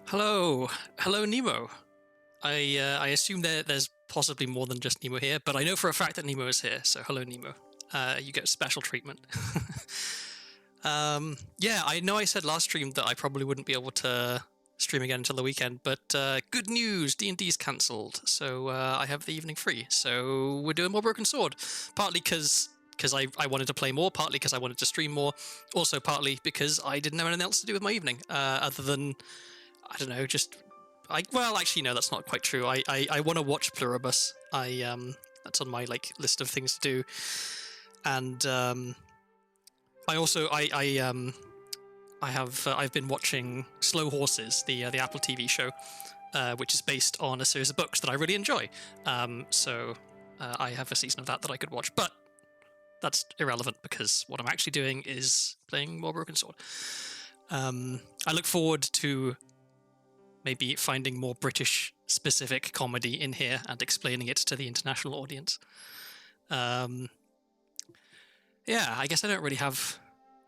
Hello, Nemo. I assume there's possibly more than just Nemo here, but I know for a fact that Nemo is here. So hello, Nemo. You get special treatment. Yeah, I know I said last stream that I probably wouldn't be able to stream again until the weekend, but good news, D&D's cancelled, so I have the evening free. So we're doing more Broken Sword, partly because I wanted to play more, partly because I wanted to stream more, also partly because I didn't have anything else to do with my evening other than, I don't know, well, actually, no, that's not quite true. I want to watch Pluribus. That's on my list of things to do, and I also I've been watching Slow Horses, the Apple TV show, which is based on a series of books that I really enjoy. So I have a season of that I could watch, but that's irrelevant because what I'm actually doing is playing more Broken Sword. I look forward to maybe finding more British-specific comedy in here and explaining it to the international audience. Yeah, I guess I don't really have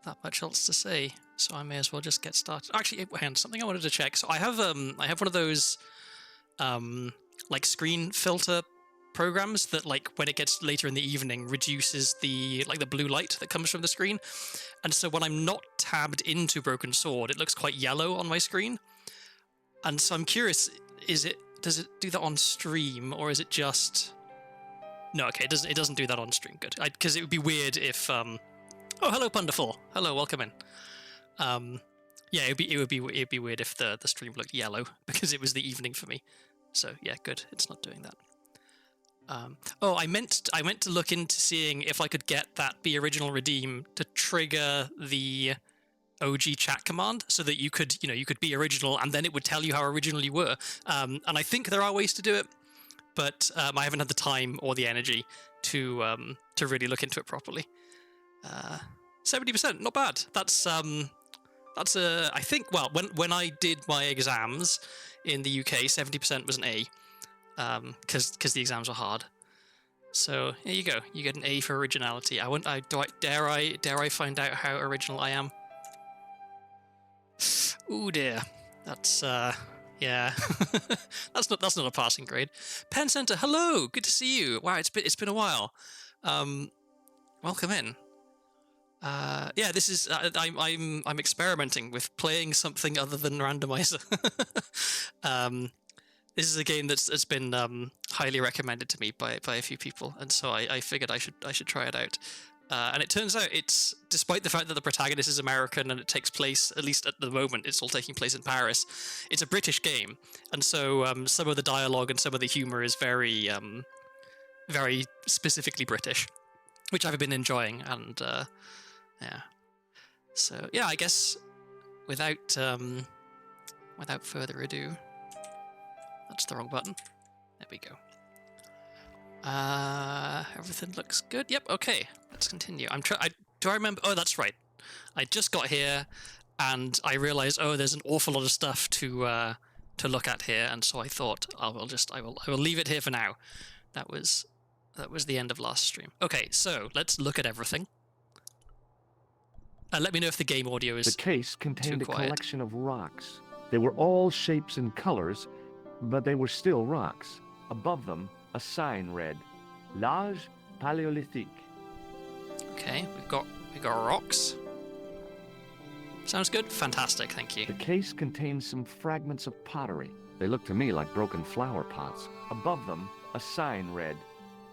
that much else to say, so I may as well just get started. Actually, hang on, something I wanted to check. So I have one of those screen filter programs that when it gets later in the evening reduces the blue light that comes from the screen, and so when I'm not tabbed into Broken Sword, it looks quite yellow on my screen. And so I'm curious, does it do that on stream, or is it just... No, okay, it doesn't do that on stream. Good, because it would be weird if... Oh, hello, Punderful. Hello, welcome in. Yeah, it would be weird if the stream looked yellow because it was the evening for me. So yeah, good. It's not doing that. Oh, I meant to look into seeing if I could get that Be Original Redeem to trigger the OG chat command so that you could be original and then it would tell you how original you were. And I think there are ways to do it, but I haven't had the time or the energy to really look into it properly. 70%, not bad. That's I think, well, when I did my exams in the UK, 70% was an A, because the exams were hard. So there you go. You get an A for originality. Dare I find out how original I am? Ooh dear, that's yeah, that's not a passing grade. Penn Center, hello, good to see you. Wow, it's been a while. Welcome in. Yeah, this is I'm experimenting with playing something other than randomizer. This is a game that's been highly recommended to me by a few people, and so I figured I should try it out. And it turns out it's, despite the fact that the protagonist is American and it takes place, at least at the moment, it's all taking place in Paris, it's a British game, and so some of the dialogue and some of the humor is very very specifically British, which I've been enjoying, and yeah. So yeah, I guess without further ado, that's the wrong button. There we go. Everything looks good. Yep. Okay. Let's continue. Do I remember? Oh, that's right. I just got here, and I realized, oh, there's an awful lot of stuff to look at here, and so I thought I will leave it here for now. That was the end of last stream. Okay, so let's look at everything. Let me know if the game audio is The case contained too a quiet. collection of rocks. They were all shapes and colors, but they were still rocks. Above them, a sign read, L'Âge Paléolithique. Okay, we got rocks. Sounds good. Fantastic. Thank you. The case contained some fragments of pottery. They looked to me like broken flower pots. Above them, a sign read,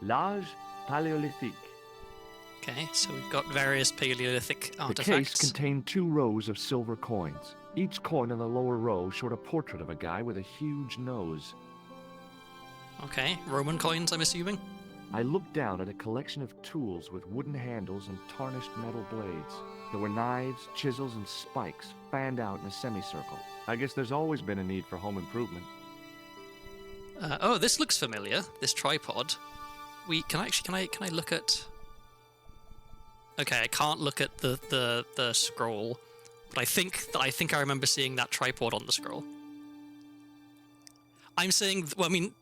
L'Âge Paléolithique. Okay, so we've got various Paleolithic The artifacts. case contained 2 rows of silver coins. Each coin in the lower row showed a portrait of a guy with a huge nose. Okay, Roman coins, I'm assuming. I looked down at a collection of tools with wooden handles and tarnished metal blades. There were knives, chisels, and spikes fanned out in a semicircle. I guess there's always been a need for home improvement. Oh, this looks familiar. This tripod. Can I look at? Okay, I can't look at the scroll, but I think I remember seeing that tripod on the scroll. I'm saying, well, I mean,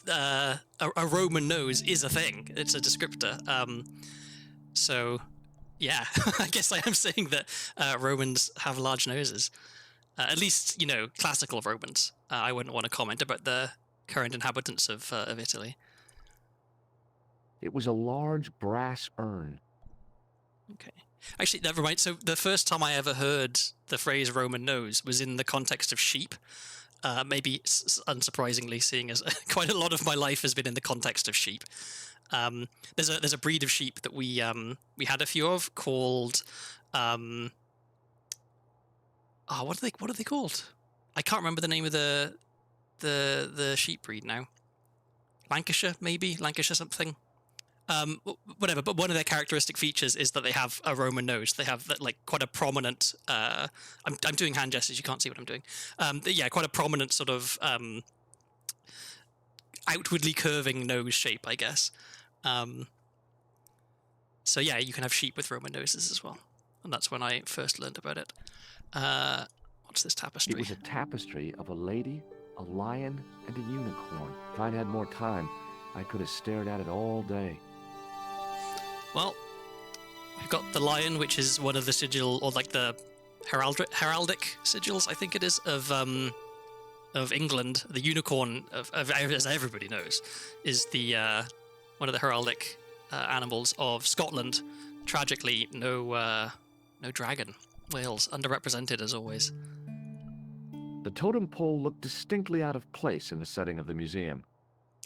a Roman nose is a thing. It's a descriptor. So, yeah, I guess I am saying that Romans have large noses. At least, classical Romans. I wouldn't want to comment about the current inhabitants of Italy. It was a large brass urn. Okay. Actually, never mind. So the first time I ever heard the phrase Roman nose was in the context of sheep. Maybe unsurprisingly, seeing as quite a lot of my life has been in the context of sheep. There's a breed of sheep that we had a few of called what are they called? I can't remember the name of the sheep breed now. Lancashire something. Whatever. But one of their characteristic features is that they have a Roman nose. They have quite a prominent. I'm doing hand gestures. You can't see what I'm doing. Quite a prominent sort of outwardly curving nose shape, I guess. So yeah, you can have sheep with Roman noses as well, and that's when I first learned about it. What's this tapestry? It was a tapestry of a lady, a lion, and a unicorn. If I'd had more time, I could have stared at it all day. Well, we've got the lion, which is one of the sigil, or the heraldic sigils, I think it is, of England. The unicorn, as everybody knows, is the one of the heraldic animals of Scotland. Tragically, no dragon. Wales, underrepresented as always. The totem pole looked distinctly out of place in the setting of the museum.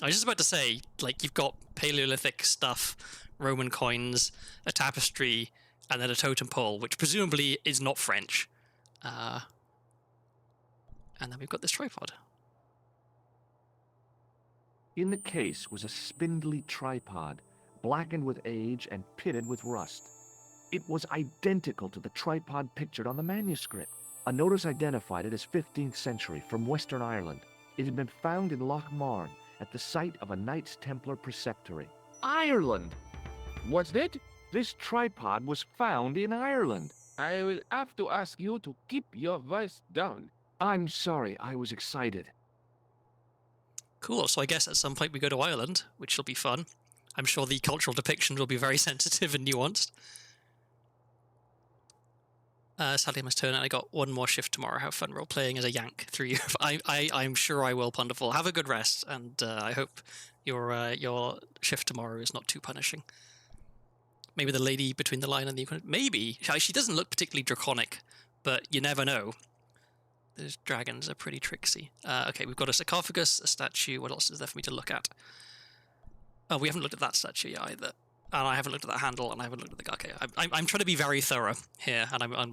I was just about to say, you've got Paleolithic stuff, Roman coins, a tapestry, and then a totem pole, which presumably is not French. And then we've got this tripod. In the case was a spindly tripod, blackened with age and pitted with rust. It was identical to the tripod pictured on the manuscript. A notice identified it as 15th century from Western Ireland. It had been found in Loch Marne at the site of a Knights Templar preceptory. Ireland! What's that? This tripod was found in Ireland. I will have to ask you to keep your voice down. I'm sorry, I was excited. Cool, so I guess at some point we go to Ireland, which will be fun. I'm sure the cultural depiction will be very sensitive and nuanced. Sadly, I must turn, and I got one more shift tomorrow. Have fun role-playing as a Yank through you. I'm sure I will, Punderful. Have a good rest, and I hope your shift tomorrow is not too punishing. Maybe the lady between the lion and the unicorn. Maybe. She doesn't look particularly draconic, but you never know. Those dragons are pretty tricksy. Okay, we've got a sarcophagus, a statue. What else is there for me to look at? Oh, we haven't looked at that statue yet either. And I haven't looked at that handle, and I haven't looked at the... Okay, I'm trying to be very thorough here, and I'm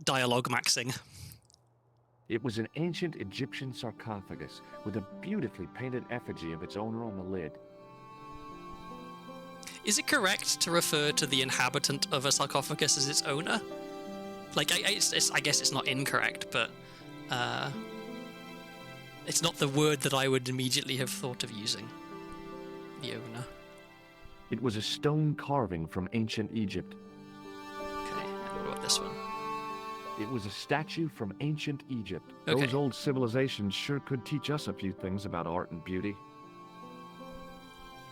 dialogue maxing. It was an ancient Egyptian sarcophagus with a beautifully painted effigy of its owner on the lid. Is it correct to refer to the inhabitant of a sarcophagus as its owner? I guess it's not incorrect, but it's not the word that I would immediately have thought of using. The owner. It was a stone carving from ancient Egypt. Okay, and what about this one? It was a statue from ancient Egypt. Okay. Those old civilizations sure could teach us a few things about art and beauty.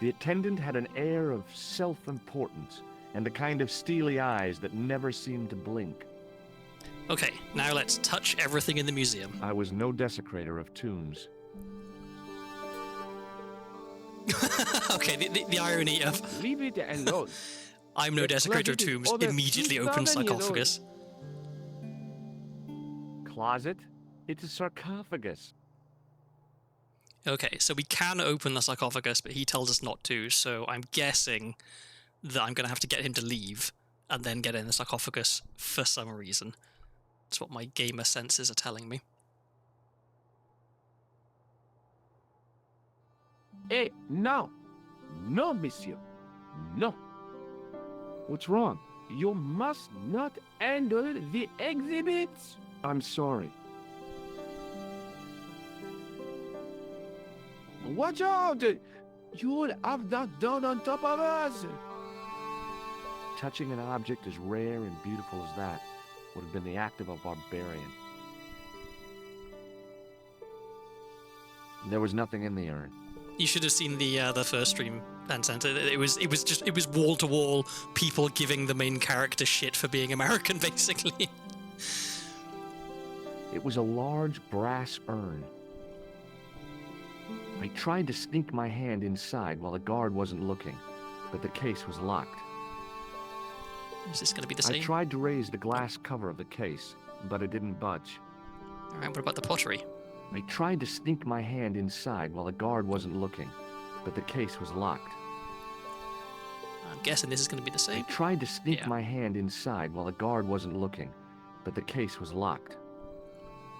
The attendant had an air of self-importance and the kind of steely eyes that never seemed to blink. Okay, now let's touch everything in the museum. I was no desecrator of tombs. Okay, the irony of... Leave it alone. I'm no desecrator of tombs, immediately open sarcophagus. Closet? It's a sarcophagus. Okay, so we can open the sarcophagus, but he tells us not to, so I'm guessing that I'm going to have to get him to leave and then get in the sarcophagus for some reason. That's what my gamer senses are telling me. Hey, no. No, monsieur. No. What's wrong? You must not handle the exhibits. I'm sorry. Watch out! You'll have that done on top of us. Touching an object as rare and beautiful as that would have been the act of a barbarian. There was nothing in the urn. You should have seen the first stream, Vincent. It was wall to wall people giving the main character shit for being American, basically. It was a large brass urn. I tried to sneak my hand inside while the guard wasn't looking, but the case was locked. Is this going to be the I same? tried to raise the glass cover of the case, but it didn't budge. All right, what about the pottery? I tried to sneak my hand inside while the guard wasn't looking, but the case was locked. I'm guessing this is going to be the I same. tried to sneak Yeah. my hand inside while the guard wasn't looking, but the case was locked.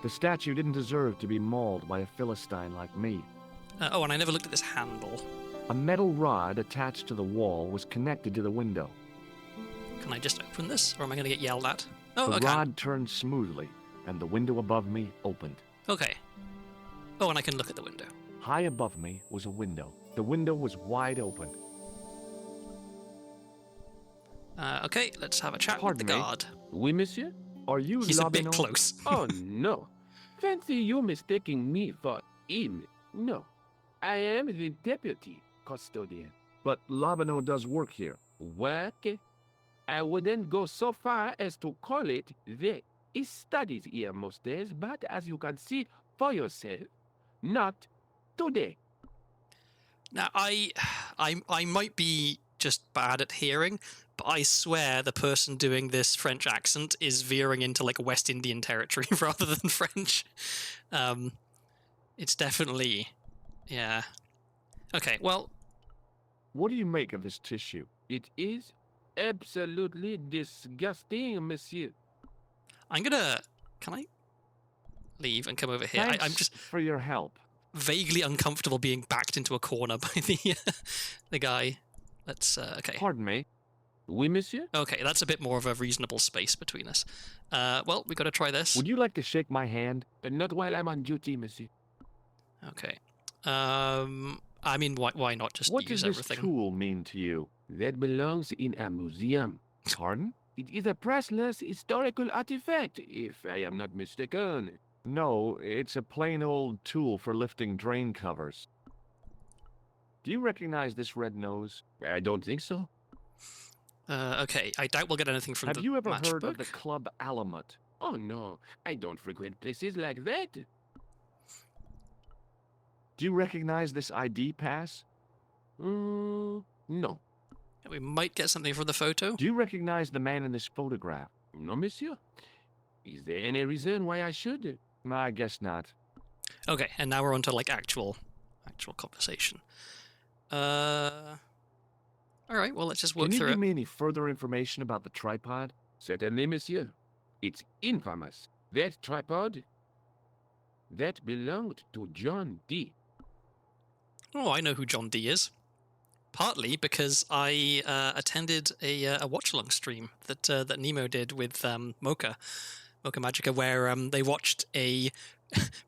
The statue didn't deserve to be mauled by a Philistine like me. Oh, and I never looked at this handle. A metal rod attached to the wall was connected to the window. Can I just open this, or am I going to get yelled at? Oh, The okay. rod turned smoothly, and the window above me opened. Okay. Oh, and I can look at the window. High above me was a window. The window was wide open. Okay, let's have a chat Pardon with the me? guard. Oui, monsieur? Are you He's a bit Lobineau? close. Oh, no. Fancy you mistaking me for him. No. I am the deputy custodian. But Lobineau does work here. Work? I wouldn't go so far as to call it that. He studies here most days, but as you can see for yourself, not today. Now, I might be just bad at hearing, but I swear the person doing this French accent is veering into like West Indian territory rather than French. It's definitely, yeah. Okay, well, What do you make of this tissue? It is absolutely disgusting, monsieur. I'm gonna. Can I leave and come over here? Thanks I'm just for your help. vaguely uncomfortable being backed into a corner by the guy. Let's. Okay. Pardon me. Oui, monsieur? Okay, that's a bit more of a reasonable space between us. Well, we got to try this. Would you like to shake my hand? Not while I'm on duty, monsieur. Okay. I mean, why not just What use does this everything? tool mean to you? That belongs in a museum. Pardon? It is a priceless historical artifact, if I am not mistaken. No, it's a plain old tool for lifting drain covers. Do you recognize this red nose? I don't think so. Okay, I doubt we'll get anything from Have the you ever matchbook. heard of the Club Alamut? Oh no, I don't frequent places like that. Do you recognize this ID pass? No. We might get something from the photo. Do you recognize the man in this photograph? No, monsieur. Is there any reason why I should? I guess not. Okay, and now we're on to like actual conversation. All right, well, let's just work Can you through give it. me any further information about the tripod? Certainly, monsieur. It's infamous. That tripod, that belonged to John D. Oh, I know who John D is. Partly because I attended a watch-along stream that Nemo did with Mocha Magica, where they watched a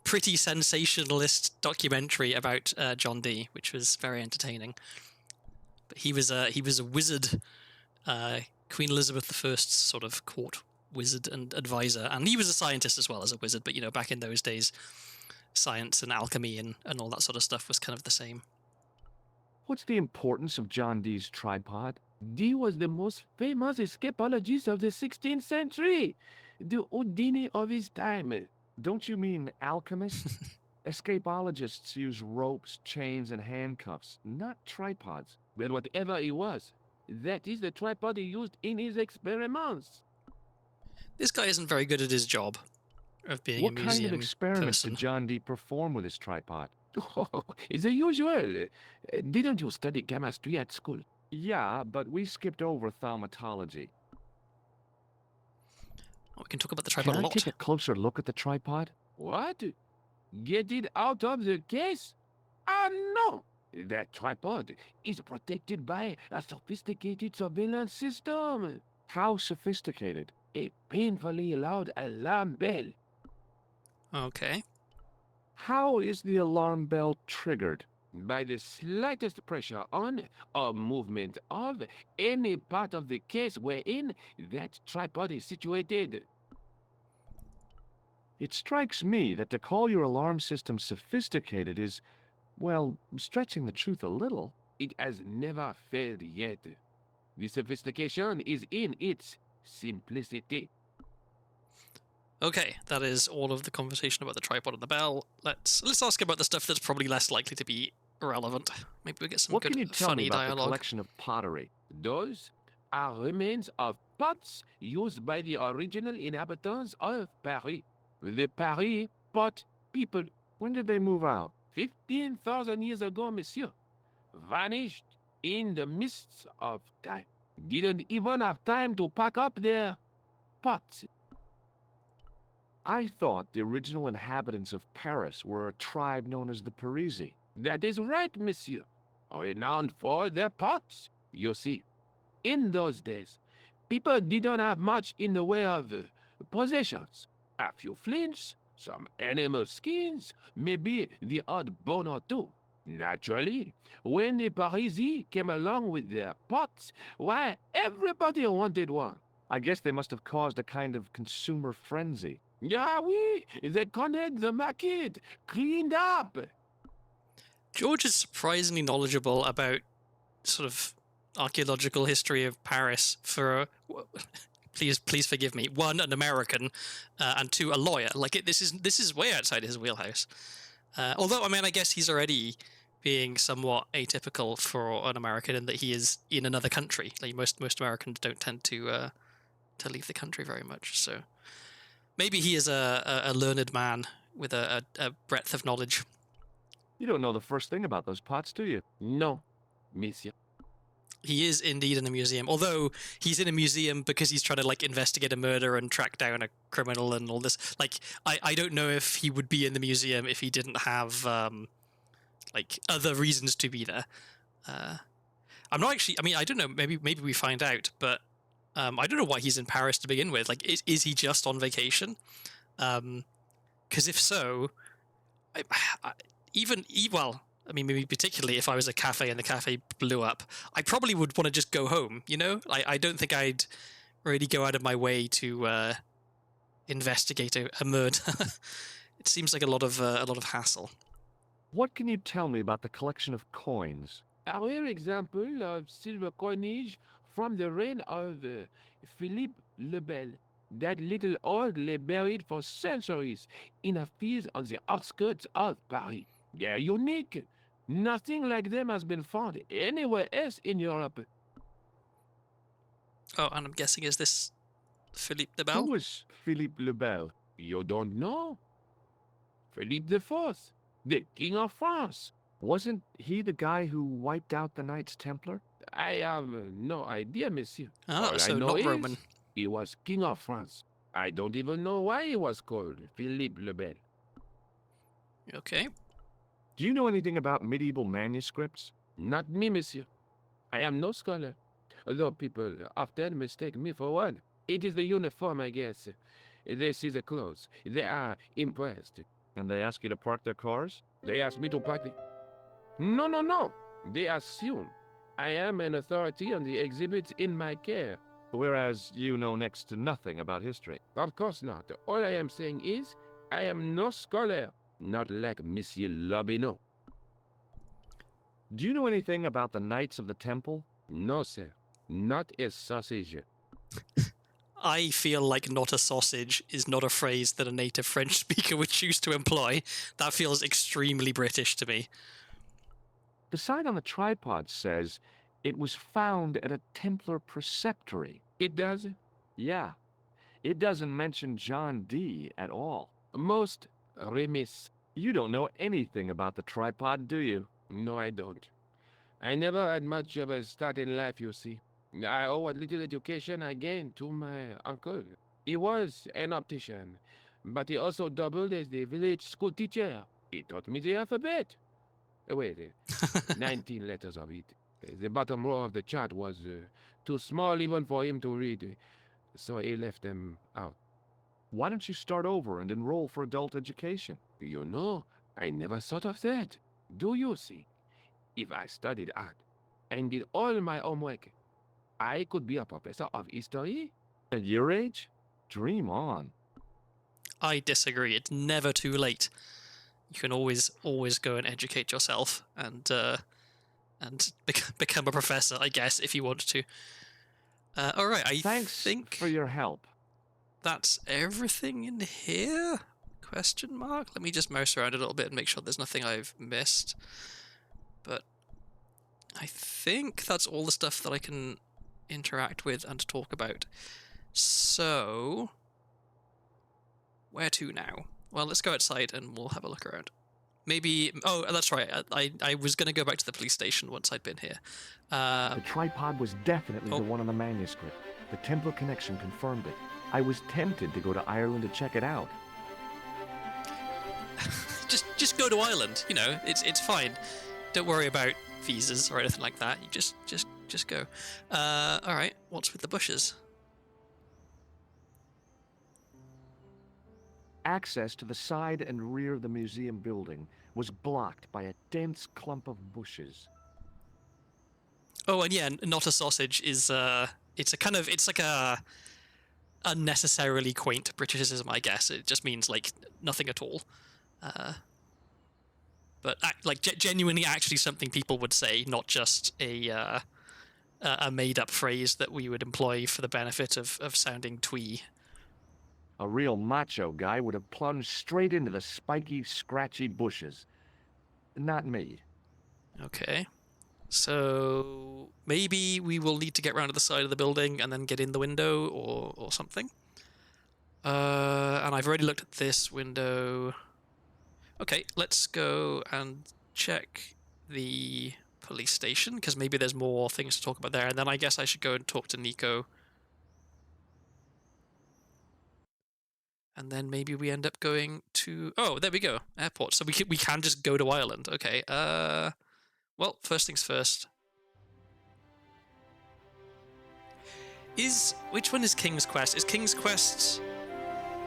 pretty sensationalist documentary about John D, which was very entertaining. But he was a wizard, Queen Elizabeth I's sort of court wizard and advisor, and he was a scientist as well as a wizard. But you know, back in those days, science and alchemy and all that sort of stuff was kind of the same. What's the importance of John Dee's tripod? D was the most famous escapologist of the 16th century. The Houdini of his time. Don't you mean alchemists? Escapologists use ropes, chains, and handcuffs, not tripods. Well, whatever he was, that is the tripod he used in his experiments. This guy isn't very good at his job of being What a kind museum of experiments person. did John Dee perform with his tripod? Oh, it's the usual. Didn't you study chemistry at school? Yeah, but we skipped over thaumatology. Oh, we can talk about the Can tripod a I lot. take a closer look at the tripod? What? Get it out of the case? Ah, no! That tripod is protected by a sophisticated surveillance system. How sophisticated? A painfully loud alarm bell. Okay. How is the alarm bell triggered? By the slightest pressure on or movement of any part of the case wherein that tripod is situated. It strikes me that to call your alarm system sophisticated is, well, stretching the truth a little. It has never failed yet. The sophistication is in its simplicity. Okay, that is all of the conversation about the tripod and the bell. Let's ask about the stuff that's probably less likely to be relevant. Maybe we get some What good, can you tell me funny about the dialogue. collection of pottery? Those are remains of pots used by the original inhabitants of Paris. The Paris pot people, When did they move out? 15,000 years ago, monsieur, vanished in the mists of time. Didn't even have time to pack up their pots. I thought the original inhabitants of Paris were a tribe known as the Parisi. That is right, monsieur. Renowned for their pots. You see, in those days, people didn't have much in the way of possessions. A few flints, some animal skins, maybe the odd bone or two. Naturally, when the Parisi came along with their pots, why, everybody wanted one. I guess they must have caused a kind of consumer frenzy. Yeah, oui, they connect the market, cleaned up. George is surprisingly knowledgeable about sort of archaeological history of Paris for, please forgive me, one, an American, and two, a lawyer. Like this is way outside his wheelhouse. Although, I mean, I guess he's already being somewhat atypical for an American in that he is in another country. Like most Americans don't tend to leave the country very much. So maybe he is a learned man with a breadth of knowledge. You don't know the first thing about those pots, do you? No, monsieur. He is indeed in a museum, although he's in a museum because he's trying to like investigate a murder and track down a criminal and all this. Like, I don't know if he would be in the museum if he didn't have like other reasons to be there. I'm not actually. I mean, I don't know. Maybe we find out, but I don't know why he's in Paris to begin with. Like, is he just on vacation? Because if so, well, I mean, maybe particularly if I was a cafe and the cafe blew up, I probably would want to just go home. You know, I don't think I'd really go out of my way to investigate a murder. It seems like a lot of hassle. What can you tell me about the collection of coins? A rare example of silver coinage from the reign of Philippe le Bel. That little old lay buried for centuries in a field on the outskirts of Paris. They're unique. Nothing like them has been found anywhere else in Europe. Oh, and I'm guessing, is this Philippe the Who Bell? was Philippe le Bel? You don't know? Philippe IV, the King of France. Wasn't he the guy who wiped out the Knights Templar? I have no idea, monsieur. Ah, All so I know not is Roman. he was King of France. I don't even know why he was called Philippe le Bel. Okay. Do you know anything about medieval manuscripts? Not me, monsieur. I am no scholar, although people often mistake me for one. It is the uniform, I guess. They see the clothes. They are impressed. And they ask you to park their cars? They ask me to park the... No. They assume I am an authority on the exhibits in my care. Whereas you know next to nothing about history. Of course not. All I am saying is I am no scholar, not like Monsieur Lobineau. Do you know anything about the Knights of the Temple? No, sir. Not a sausage. I feel like "not a sausage" is not a phrase that a native French speaker would choose to employ. That feels extremely British to me. The sign on the tripod says it was found at a Templar preceptory. It does? Yeah. It doesn't mention John Dee at all. Most remiss. You don't know anything about the tripod, do you? No, I don't. I never had much of a start in life, you see. I owe what little education I gained to my uncle. He was an optician, but he also doubled as the village school teacher. He taught me the alphabet. Wait, 19 letters of it. The bottom row of the chart was too small even for him to read, so he left them out. Why don't you start over and enroll for adult education? You know, I never thought of that. Do you see? If I studied art and did all my homework, I could be a professor of history. At your age? Dream on. I disagree. It's never too late. You can always go and educate yourself and become a professor, I guess, if you want to. All right, I Thanks think for your help. that's everything in here? Question mark? Let me just mouse around a little bit and make sure there's nothing I've missed. But I think that's all the stuff that I can interact with and talk about. So, where to now? Well, let's go outside and we'll have a look around. Maybe... Oh, that's right. I was going to go back to the police station once I'd been here. The tripod was definitely the one on the manuscript. The Templar connection confirmed it. I was tempted to go to Ireland to check it out. just go to Ireland. You know, it's fine. Don't worry about visas or anything like that. You just go. All right. What's with the bushes? Access to the side and rear of the museum building was blocked by a dense clump of bushes. Oh, and yeah, not a sausage is it's like a unnecessarily quaint Britishism, I guess. It just means like nothing at all. But like genuinely, actually something people would say, not just a made-up phrase that we would employ for the benefit of sounding twee. A real macho guy would have plunged straight into the spiky, scratchy bushes. Not me. Okay. So maybe we will need to get round to the side of the building and then get in the window or something. And I've already looked at this window. Okay, let's go and check the police station, because maybe there's more things to talk about there. And then I guess I should go and talk to Nico. And then maybe we end up going to... Oh, there we go. Airport. So we can just go to Ireland. Okay. Well, first things first. Which one is King's Quest? Is King's Quest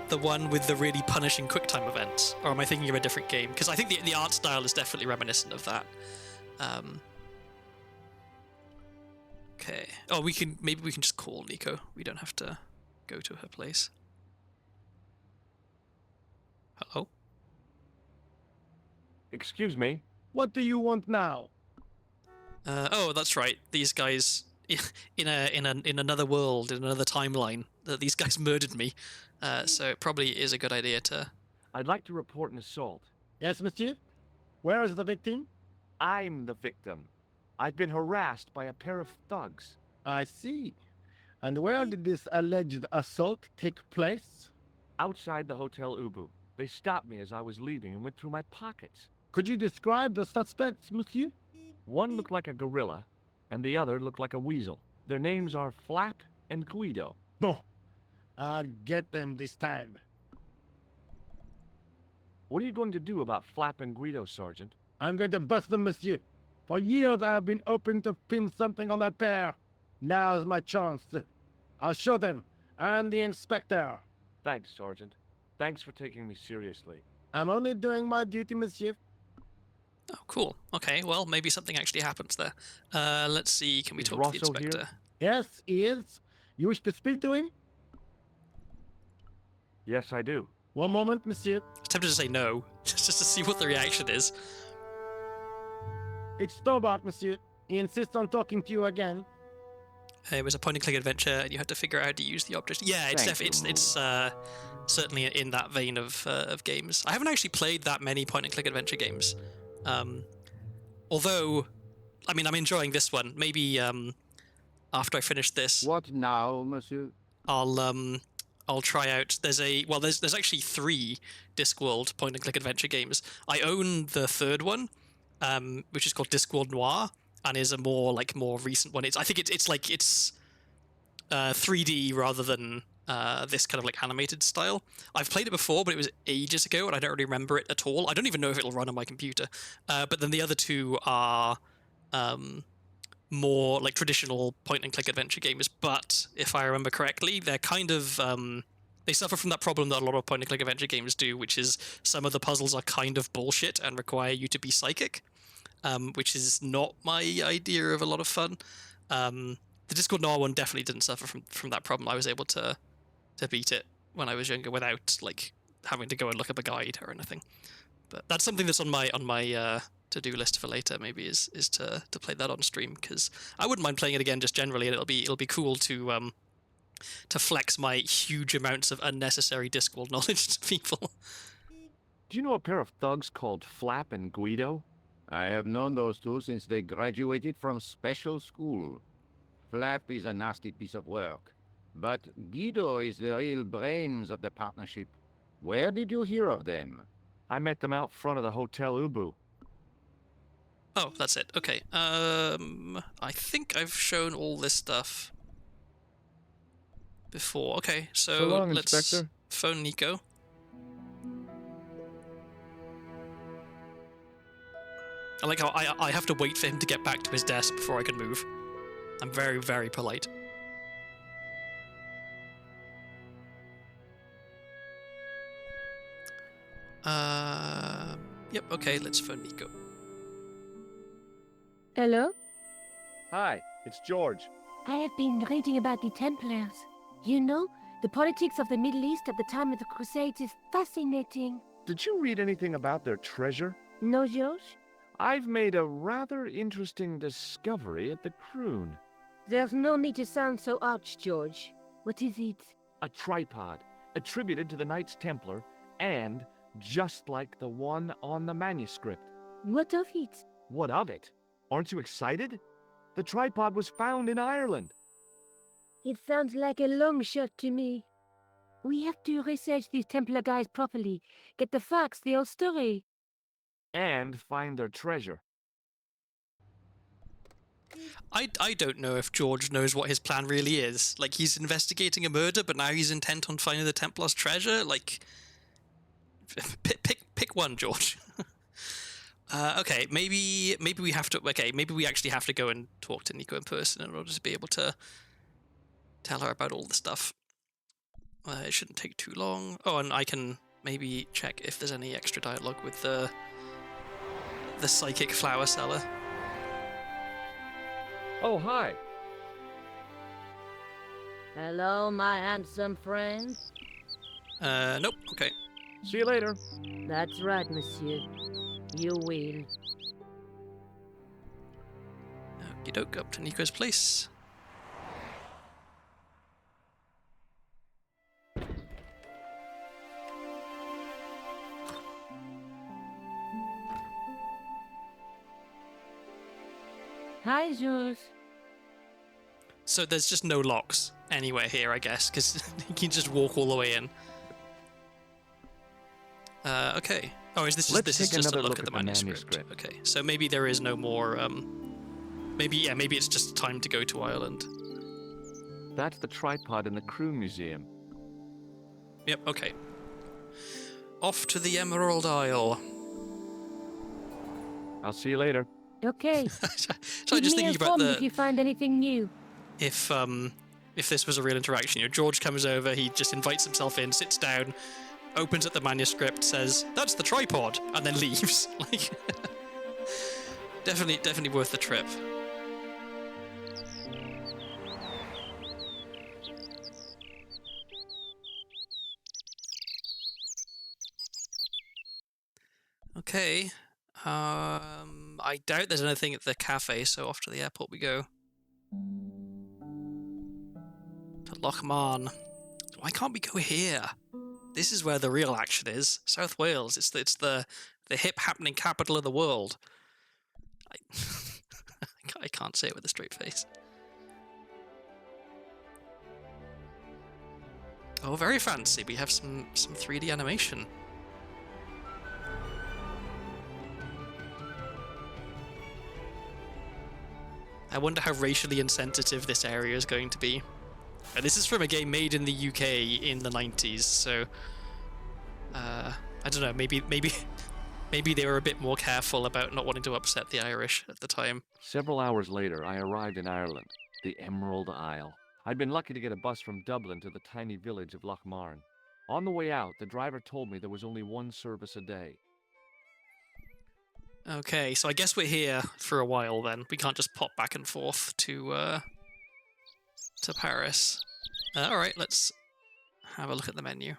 the one with the really punishing QuickTime events? Or am I thinking of a different game? Because I think the art style is definitely reminiscent of that. Okay. Oh, maybe we can just call Nico. We don't have to go to her place. Hello? Excuse me? What do you want now? Oh, that's right. These guys in another world, in another timeline, these guys murdered me. So it probably is a good idea to... I'd like to report an assault. Yes, monsieur? Where is the victim? I'm the victim. I've been harassed by a pair of thugs. I see. And where did this alleged assault take place? Outside the Hotel Ubu. They stopped me as I was leaving and went through my pockets. Could you describe the suspects, monsieur? One looked like a gorilla, and the other looked like a weasel. Their names are Flap and Guido. Bon. I'll get them this time. What are you going to do about Flap and Guido, Sergeant? I'm going to bust them, monsieur. For years I have been hoping to pin something on that pair. Now's my chance. I'll show them. And the inspector. Thanks, Sergeant. Thanks for taking me seriously. I'm only doing my duty, monsieur. Oh, cool. Okay, well, maybe something actually happens there. Let's see, can we Is talk to the Rosso here? inspector? Yes, he is. You wish to speak to him? Yes, I do. One moment, monsieur. I was tempted to say no, just to see what the reaction is. It's Stobart, monsieur. He insists on talking to you again. It was a point-and-click adventure, and you had to figure out how to use the object. Yeah, it's certainly in that vein of games. I haven't actually played that many point-and-click adventure games. Although, I mean, I'm enjoying this one. Maybe after I finish this, What now, monsieur? I'll try out. There's actually 3 Discworld point-and-click adventure games. I own the third one, which is called Discworld Noir, and is a more recent one. I think it's 3D rather than this kind of like animated style. I've played it before, but it was ages ago, and I don't really remember it at all. I don't even know if it'll run on my computer. But then the other 2 are more like traditional point-and-click adventure games. But if I remember correctly, they're kind of they suffer from that problem that a lot of point-and-click adventure games do, which is some of the puzzles are kind of bullshit and require you to be psychic, which is not my idea of a lot of fun. The Discord Noir one definitely didn't suffer from that problem. I was able to beat it when I was younger without like having to go and look up a guide or anything. But that's something that's on my to-do list for later. Maybe is to play that on stream, because I wouldn't mind playing it again just generally, and it'll be cool to to flex my huge amounts of unnecessary Discworld knowledge to people. Do you know a pair of thugs called Flap and Guido? I have known those two since they graduated from special school. Flap is a nasty piece of work, but Guido is the real brains of the partnership. Where did you hear of them? I met them out front of the Hotel Ubu. Oh, that's it. Okay. I think I've shown all this stuff before. Okay, so long, let's Inspector. phone Nico. I like how I have to wait for him to get back to his desk before I can move. I'm very, very polite. Yep, okay, let's phone Nico. Hello? Hi, it's George. I have been reading about the Templars. You know, the politics of the Middle East at the time of the Crusades is fascinating. Did you read anything about their treasure? No, George? I've made a rather interesting discovery at the Croon. There's no need to sound so arch, George. What is it? A tripod, attributed to the Knights Templar, and just like the one on the manuscript. What of it? What of it? Aren't you excited? The tripod was found in Ireland. It sounds like a long shot to me. We have to research these Templar guys properly. Get the facts, the whole story. And find their treasure. I don't know if George knows what his plan really is. Like, he's investigating a murder, but now he's intent on finding the Templars' treasure. Like, pick one, George. Okay, maybe we have to. Okay, maybe we actually have to go and talk to Nico in person in order to be able to tell her about all the stuff. It shouldn't take too long. Oh, and I can maybe check if there's any extra dialogue with the psychic flower seller. Oh, hi. Hello, my handsome friend. Nope. Okay. See you later. That's right, monsieur. You will. Okie doke, up to Nico's place. Hi, Jules. So there's just no locks anywhere here, I guess, because you can just walk all the way in. Okay. Oh, is this just, Let's take just a another look at the manuscript? Okay, so maybe there is no more. Maybe it's just time to go to Ireland. That's the tripod in the Croon Museum. Yep. Okay. Off to the Emerald Isle. I'll see you later. Okay. So I'm Keep just me thinking about informed if you find anything new. if this was a real interaction. You know, George comes over, he just invites himself in, sits down, opens up the manuscript, says, "That's the tripod," and then leaves. Like, definitely worth the trip. Okay. I doubt there's anything at the cafe, so off to the airport we go. To Lochmarn. Why can't we go here? This is where the real action is. South Wales. It's the hip happening capital of the world. I can't say it with a straight face. Oh, very fancy. We have some 3D animation. I wonder how racially insensitive this area is going to be. This is from a game made in the UK in the 90s, so I don't know. Maybe they were a bit more careful about not wanting to upset the Irish at the time. Several hours later, I arrived in Ireland, the Emerald Isle. I'd been lucky to get a bus from Dublin to the tiny village of Lochmarn. On the way out, the driver told me there was only one service a day. Okay, so I guess we're here for a while then. We can't just pop back and forth to Paris. All right, let's have a look at the menu.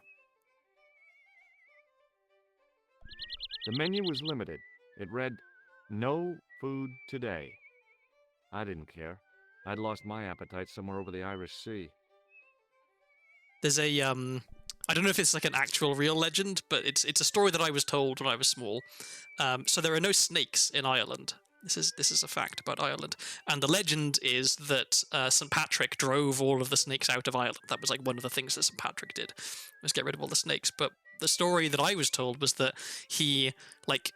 The menu was limited. It read, "No food today." I didn't care. I'd lost my appetite somewhere over the Irish Sea. there's a I don't know if it's like an actual real legend, but it's a story that I was told when I was small. So there are no snakes in Ireland. This is a fact about Ireland, and the legend is that St. Patrick drove all of the snakes out of Ireland. That was like one of the things that St. Patrick did, was get rid of all the snakes. But the story that I was told was that he like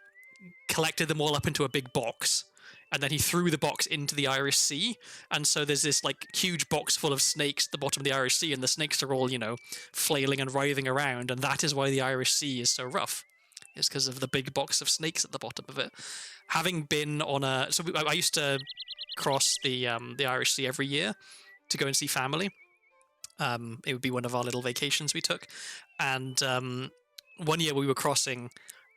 collected them all up into a big box, and then he threw the box into the Irish Sea. And so there's this like huge box full of snakes at the bottom of the Irish Sea, and the snakes are all, you know, flailing and writhing around, and that is why the Irish Sea is so rough. It's because of the big box of snakes at the bottom of it. Having been on I used to cross the Irish Sea every year to go and see family. It would be one of our little vacations we took, and one year we were crossing,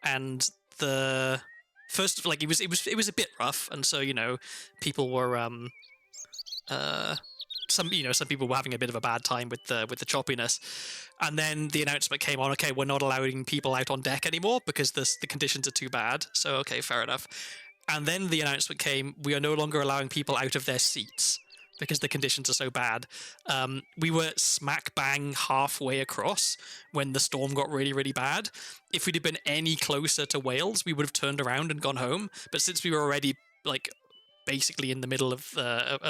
and the first, like, it was a bit rough, and so, you know, people were some people were having a bit of a bad time with the choppiness, and then the announcement came on, okay, we're not allowing people out on deck anymore because the conditions are too bad. So okay, fair enough. And then the announcement came, we are no longer allowing people out of their seats because the conditions are so bad. We were smack bang halfway across when the storm got really, really bad. If we'd have been any closer to Wales, we would have turned around and gone home. But since we were already like basically in the middle of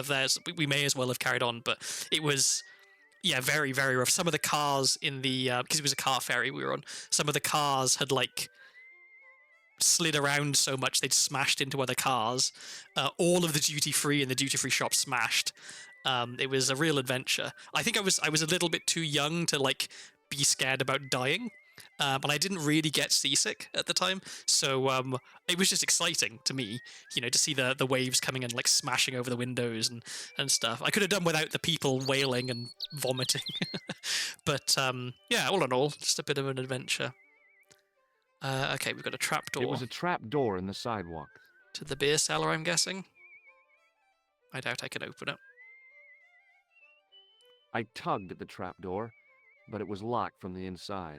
theirs, we may as well have carried on. But it was, yeah, very, very rough. Some of the cars in the because it was a car ferry we were on, some of the cars had like slid around so much they'd smashed into other cars. All of the duty free in the duty free shop smashed. It was a real adventure. I think I was a little bit too young to like be scared about dying, but I didn't really get seasick at the time, so it was just exciting to me, you know, to see the waves coming and like smashing over the windows and stuff. I could have done without the people wailing and vomiting, but yeah, all in all, just a bit of an adventure. Okay, we've got a trap door. It was a trap door in the sidewalk. To the beer cellar, I'm guessing. I doubt I can open it. I tugged at the trap door, but it was locked from the inside.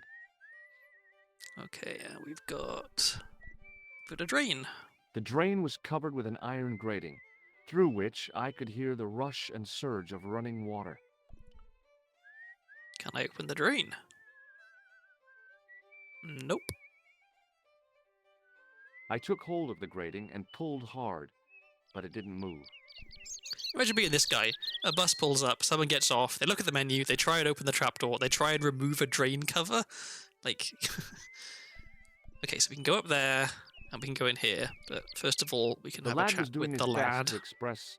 Okay, we've got a drain. The drain was covered with an iron grating, through which I could hear the rush and surge of running water. Can I open the drain? Nope. I took hold of the grating and pulled hard, but it didn't move. Imagine being this guy. A bus pulls up, someone gets off, they look at the menu, they try and open the trapdoor, they try and remove a drain cover. Like, okay, so we can go up there and we can go in here, but first of all, we can have a chat with the lad. To express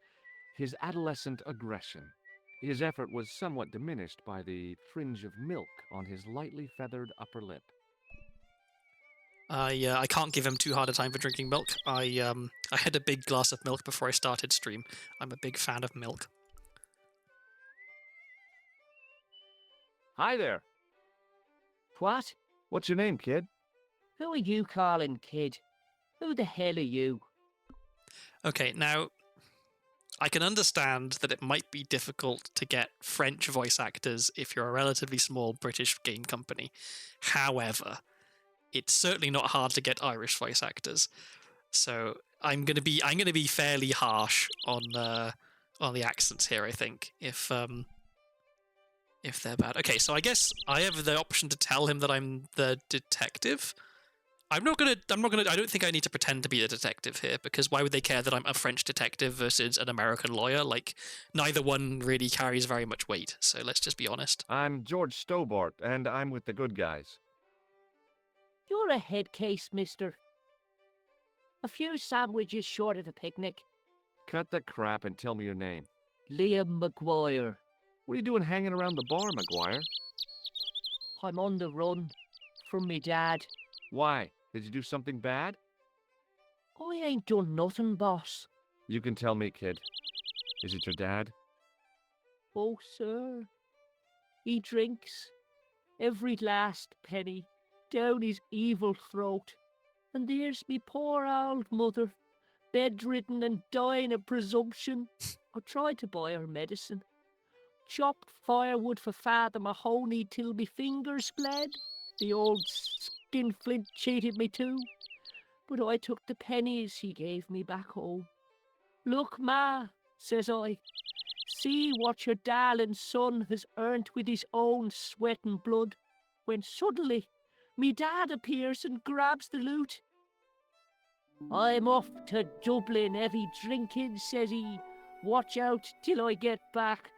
his adolescent aggression. His effort was somewhat diminished by the fringe of milk on his lightly feathered upper lip. I can't give him too hard a time for drinking milk. I had a big glass of milk before I started stream. I'm a big fan of milk. Hi there. What? What's your name, kid? Who are you calling kid? Who the hell are you? Okay, now, I can understand that it might be difficult to get French voice actors if you're a relatively small British game company. However, it's certainly not hard to get Irish voice actors. So I'm gonna be fairly harsh on the accents here, I think, if they're bad. Okay, so I guess I have the option to tell him that I'm the detective. I don't think I need to pretend to be the detective here, because why would they care that I'm a French detective versus an American lawyer? Like, neither one really carries very much weight, so let's just be honest. I'm George Stobart, and I'm with the good guys. You're a head case, mister. A few sandwiches short of a picnic. Cut the crap and tell me your name. Liam McGuire. What are you doing hanging around the bar, McGuire? I'm on the run from me dad. Why? Did you do something bad? I ain't done nothing, boss. You can tell me, kid. Is it your dad? Oh, sir. He drinks every last penny down his evil throat. And there's me poor old mother, bedridden and dying of presumption. I tried to buy her medicine. Chopped firewood for Father Mahoney till me fingers bled. The old skinflint cheated me too. But I took the pennies he gave me back home. Look, Ma, says I, See what your darling son has earned with his own sweat and blood, when suddenly me dad appears and grabs the loot. I'm off to Dublin, heavy drinking, says he. Watch out till I get back.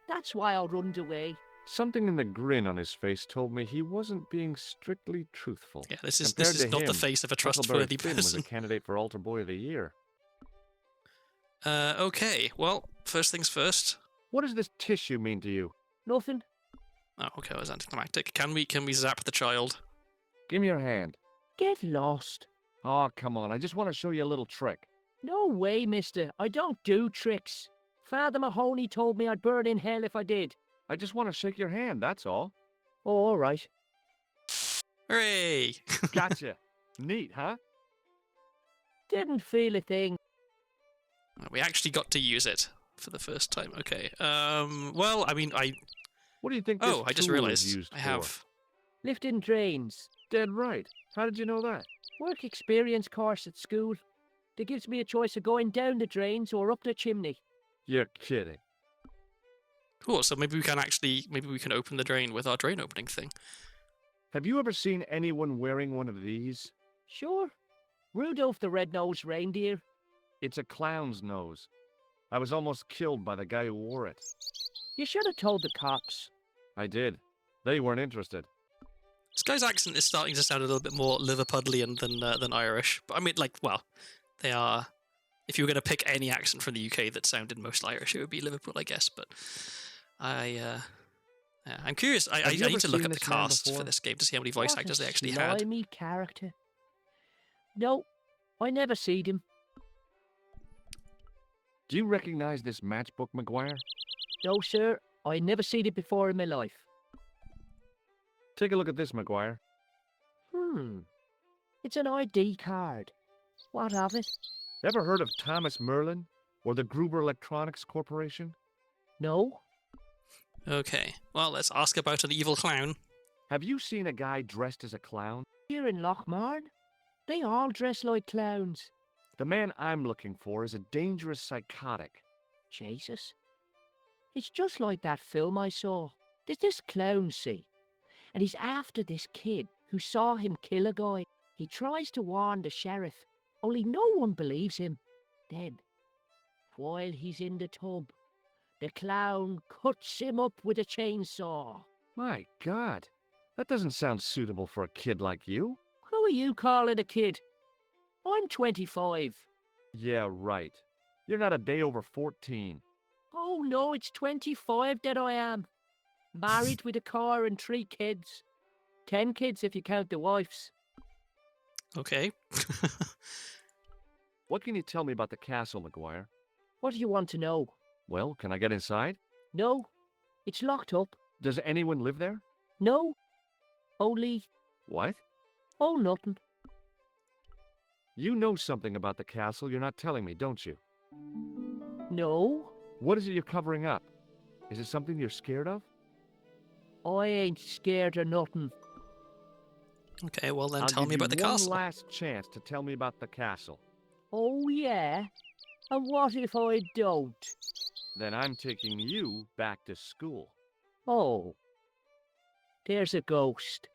That's why I runned away. Something in the grin on his face told me he wasn't being strictly truthful. Yeah, this is Compared to not the him, face of a Huckleberry trustworthy Finn was a person. candidate for Altar Boy of the Year. Okay, well, first things first. What does this tissue mean to you? Nothing. Oh, okay, that was anticlimactic. Can we zap the child? Give me your hand. Get lost. Oh, come on. I just want to show you a little trick. No way, mister. I don't do tricks. Father Mahoney told me I'd burn in hell if I did. I just want to shake your hand, that's all. Oh, all right. Hooray! Gotcha. Neat, huh? Didn't feel a thing. We actually got to use it for the first time. Okay. Well, I mean, What do you think this I just tool is realized used I for? have. Lifting drains. Dead right. How did you know that? Work experience course at school. That gives me a choice of going down the drains or up the chimney. You're kidding. Cool. So maybe we can open the drain with our drain opening thing. Have you ever seen anyone wearing one of these? Sure. Rudolph the Red-Nosed Reindeer. It's a clown's nose. I was almost killed by the guy who wore it. You should have told the cops. I did. They weren't interested. This guy's accent is starting to sound a little bit more Liverpudlian than Irish. But I mean, like, well, they are. If you were going to pick any accent from the UK that sounded most Irish, it would be Liverpool, I guess. But I'm curious. I Have you need ever to look seen at the this man cast for before? this game to see how many voice What actors a they actually had. slimy character. No, I never seed him. Do you recognize this matchbook, McGuire? No, sir. I never seen it before in my life. Take a look at this, McGuire. It's an ID card. What of it? Ever heard of Thomas Merlin or the Gruber Electronics Corporation? No. Okay. Well, let's ask about an evil clown. Have you seen a guy dressed as a clown? Here in Lochmarn, they all dress like clowns. The man I'm looking for is a dangerous psychotic. Jesus. It's just like that film I saw. There's this clown, see, and he's after this kid who saw him kill a guy. He tries to warn the sheriff, only no one believes him. Then, while he's in the tub, the clown cuts him up with a chainsaw. My God, that doesn't sound suitable for a kid like you. Who are you calling a kid? I'm 25. Yeah, right. You're not a day over 14. Oh no, it's 25 that I am. Married with a car and 3 kids. 10 kids if you count the wives. Okay. What can you tell me about the castle, McGuire? What do you want to know? Well, can I get inside? No, it's locked up. Does anyone live there? No, only, What? oh, nothing. You know something about the castle you're not telling me, don't you? No, What is it you're covering up? Is it something you're scared of? I ain't scared of nothing. Okay, well then I'll tell give me about you the one castle. last chance to tell me about the castle. Oh, yeah? And what if I don't? Then I'm taking you back to school. Oh, there's a ghost.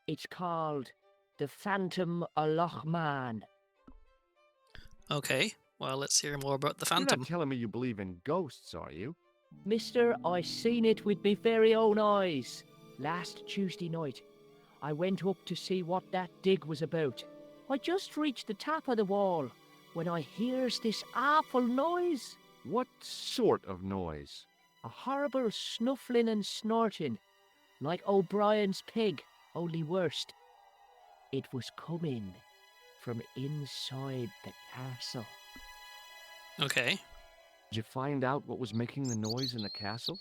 It's called the Phantom of Lochmarn. Okay, well let's hear more about the You're Phantom. not telling me you believe in ghosts, are you? Mister, I seen it with me very own eyes. Last Tuesday night, I went up to see what that dig was about. I just reached the top of the wall when I hears this awful noise. What sort of noise? A horrible snuffling and snorting, like O'Brien's pig, only worst. It was coming from inside the castle. Okay. Did you find out what was making the noise in the castle?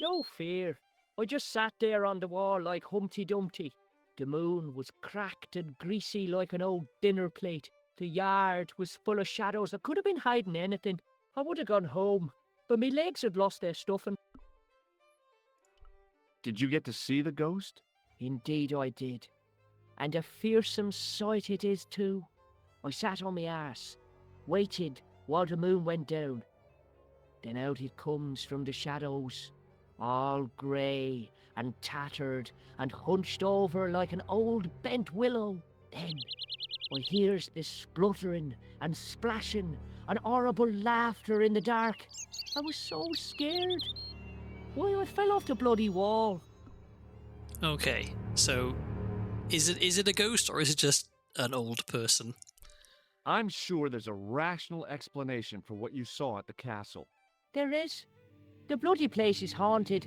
No fear. I just sat there on the wall like Humpty Dumpty. The moon was cracked and greasy like an old dinner plate. The yard was full of shadows. I could have been hiding anything. I would have gone home, but my legs had lost their stuffing. Did you get to see the ghost? Indeed I did. And a fearsome sight it is too. I sat on my arse, waited while the moon went down. Then out it comes from the shadows, all grey and tattered and hunched over like an old bent willow. Then I hears this spluttering and splashing and horrible laughter in the dark. I was so scared. Why, I fell off the bloody wall. Okay, so is it a ghost or is it just an old person? I'm sure there's a rational explanation for what you saw at the castle. There is. The bloody place is haunted.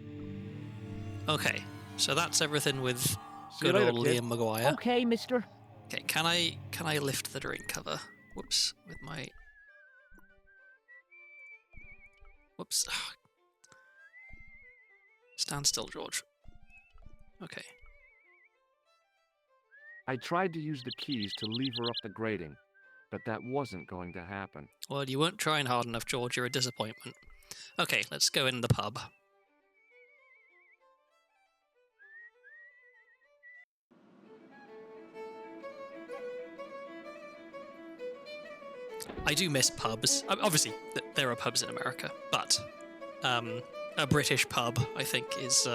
Okay, so that's everything with See you good later, old kid. Liam Maguire. Okay, mister. Okay, can I lift the drink cover? Whoops, with my... Whoops. Stand still, George. Okay. I tried to use the keys to lever up the grating, but that wasn't going to happen. Well, you weren't trying hard enough, George. You're a disappointment. Okay, let's go in the pub. I do miss pubs. Obviously, there are pubs in America, but a British pub, I think, is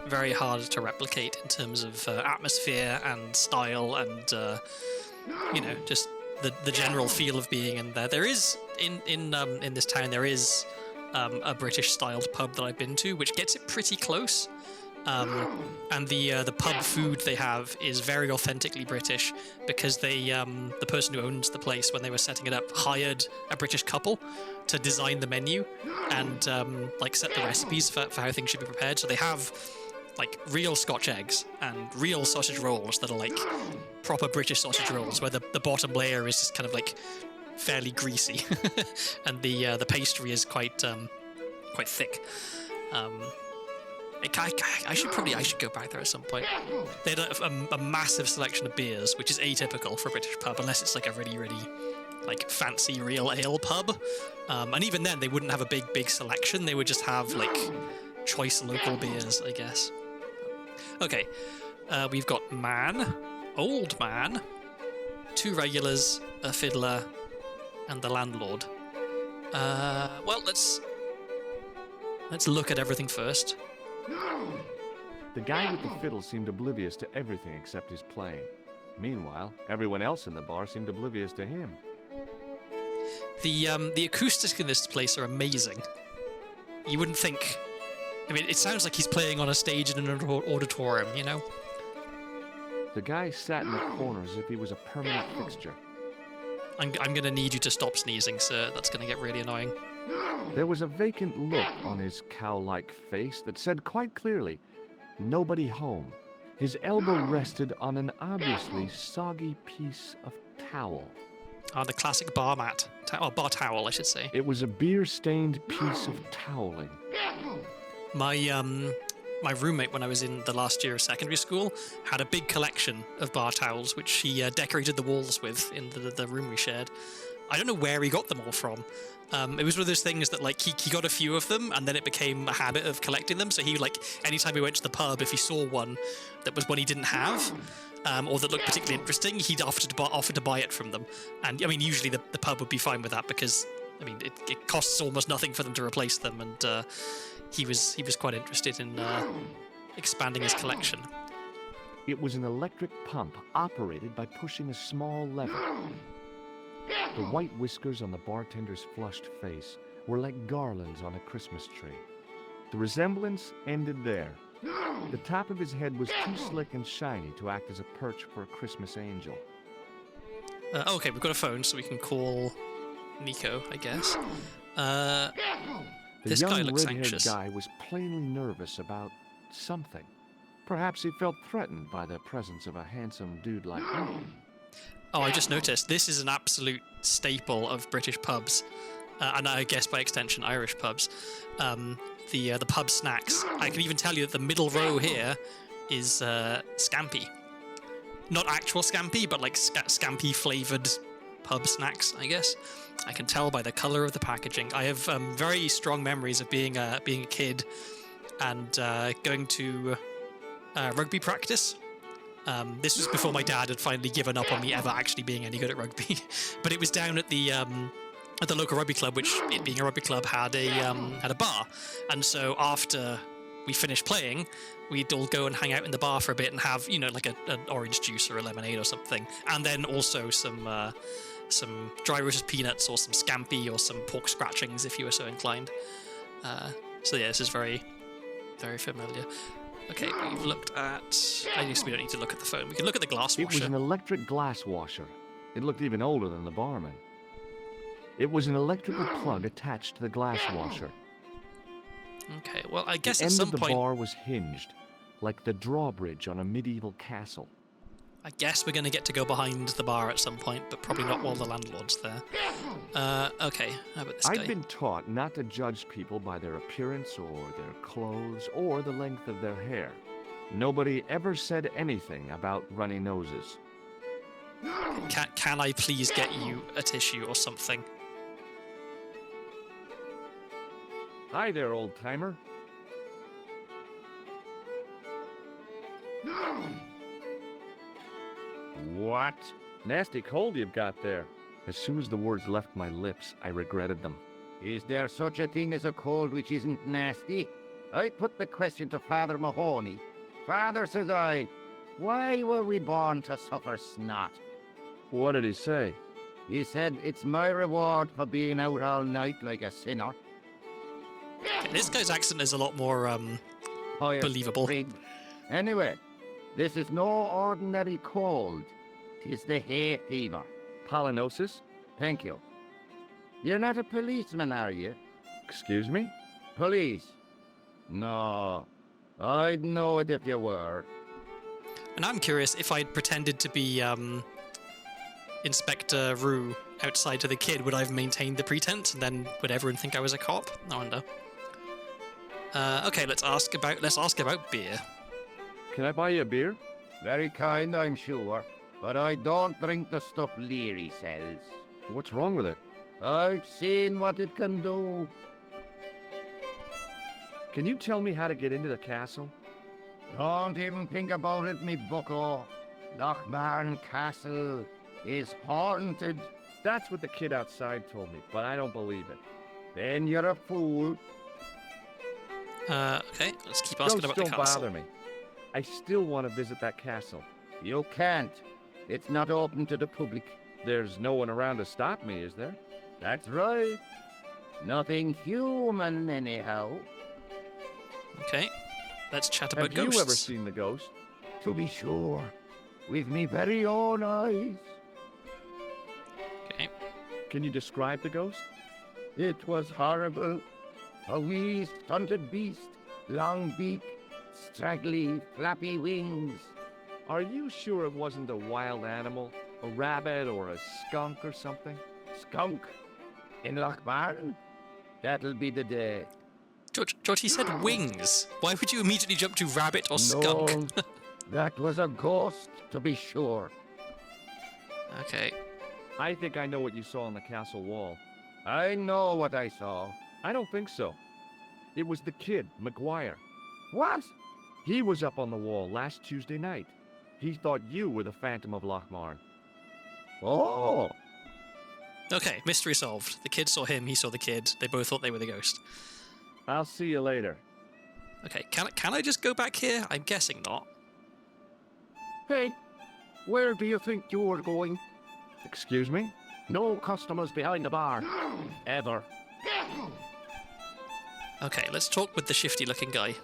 very hard to replicate in terms of atmosphere and style and, just the general feel of being in there. There is, in this town, there is a British-styled pub that I've been to, which gets it pretty close. And the pub food they have is very authentically British because the person who owns the place, when they were setting it up, hired a British couple to design the menu and set the recipes for how things should be prepared. So they have like real Scotch eggs and real sausage rolls that are like proper British sausage rolls, where the bottom layer is just kind of like fairly greasy, and the pastry is quite thick. I should go back there at some point. They had a massive selection of beers, which is atypical for a British pub, unless it's like a really, really like fancy real ale pub. And even then, they wouldn't have a big selection. They would just have like choice local beers, I guess. Okay, we've got old man, 2 regulars, a fiddler, and the landlord. Well, let's look at everything first. The guy with the fiddle seemed oblivious to everything except his playing. Meanwhile, everyone else in the bar seemed oblivious to him. The acoustics in this place are amazing. You wouldn't think... I mean, it sounds like he's playing on a stage in an auditorium, you know? The guy sat in the corner as if he was a permanent fixture. I'm going to need you to stop sneezing, sir. That's going to get really annoying. There was a vacant look on his cow-like face that said quite clearly, "Nobody home." His elbow rested on an obviously soggy piece of towel. The classic bar mat. Bar towel, I should say. It was a beer-stained piece of toweling. My roommate, when I was in the last year of secondary school, had a big collection of bar towels, which he decorated the walls with in the room we shared. I don't know where he got them all from. It was one of those things that, like, he got a few of them, and then it became a habit of collecting them. So he, like, anytime he went to the pub, if he saw one that was one he didn't have, or that looked particularly interesting, he'd offer to buy it from them. And, I mean, usually the pub would be fine with that because, I mean, it costs almost nothing for them to replace them, and he was quite interested in expanding his collection. It was an electric pump operated by pushing a small lever. The white whiskers on the bartender's flushed face were like garlands on a Christmas tree. The resemblance ended there. The top of his head was too slick and shiny to act as a perch for a Christmas angel. Okay, we've got a phone, so we can call Nico, I guess. This guy looks anxious. The young red-haired guy was plainly nervous about something. Perhaps he felt threatened by the presence of a handsome dude like me. Oh, I just noticed, this is an absolute staple of British pubs, and I guess by extension Irish pubs. The pub snacks. I can even tell you that the middle row here is scampi. Not actual scampi, but like scampi flavoured pub snacks, I guess. I can tell by the colour of the packaging. I have very strong memories of being a kid and going to rugby practice. This was before my dad had finally given up on me ever actually being any good at rugby. But it was down at the at the local rugby club, which, it being a rugby club, had a bar, and so after we finished playing, we'd all go and hang out in the bar for a bit and have, like an orange juice or a lemonade or something, and then also some dry roasted peanuts or some scampi or some pork scratchings if you were so inclined. So yeah, this is very, very familiar. Okay, we've looked at... I guess we don't need to look at the phone. We can look at the glass It was washer. an electric glass washer. It looked even older than the barman. It was an electrical plug attached to the glass washer. Okay, well, I guess The at end some of the point... bar was hinged, like the drawbridge on a medieval castle. I guess we're going to get to go behind the bar at some point, but probably not while the landlord's there. Okay, how about this guy? I've been taught not to judge people by their appearance or their clothes or the length of their hair. Nobody ever said anything about runny noses. Can I please get you a tissue or something? Hi there, old-timer. What? Nasty cold you've got there. As soon as the words left my lips, I regretted them. Is there such a thing as a cold which isn't nasty? I put the question to Father Mahoney. Father, says I, why were we born to suffer snot? What did he say? He said, it's my reward for being out all night like a sinner. Okay, this guy's accent is a lot more Pious believable. prig. Anyway, this is no ordinary cold. 'Tis the hay fever. Pollinosis? Thank you. You're not a policeman, are you? Excuse me? Police? No. I'd know it if you were. And I'm curious if I'd pretended to be Inspector Rue outside to the kid, would I have maintained the pretense, and then would everyone think I was a cop? I wonder. Okay, let's ask about beer. Can I buy you a beer? Very kind, I'm sure. But I don't drink the stuff Leary sells. What's wrong with it? I've seen what it can do. Can you tell me how to get into the castle? Don't even think about it, me bucko. Lochmarn Castle is haunted. That's what the kid outside told me, but I don't believe it. Then you're a fool. Okay, let's keep asking about the don't castle. bother me. I still want to visit that castle. You can't. It's not open to the public. There's no one around to stop me, is there? That's right. Nothing human, anyhow. Okay, let's chat about Have ghosts. you ever seen the ghost? To be sure. With me very own eyes. Okay, Can you describe the ghost? It was horrible. A wee stunted beast, long beak, straggly, flappy wings. Are you sure it wasn't a wild animal? A rabbit or a skunk or something? Skunk. In Lochmarn? That'll be the day. George, he said wings. Why would you immediately jump to rabbit or skunk? No, that was a ghost, to be sure. Okay, I think I know what you saw on the castle wall. I know what I saw. I don't think so. It was the kid, McGuire. What? He was up on the wall last Tuesday night. He thought you were the Phantom of Lochmarn. Oh, okay, mystery solved. The kid saw him, he saw the kid. They both thought they were the ghost. I'll see you later. Okay, can I just go back here? I'm guessing not. Hey, where do you think you're going? Excuse me? No customers behind the bar. Ever. Okay, let's talk with the shifty-looking guy.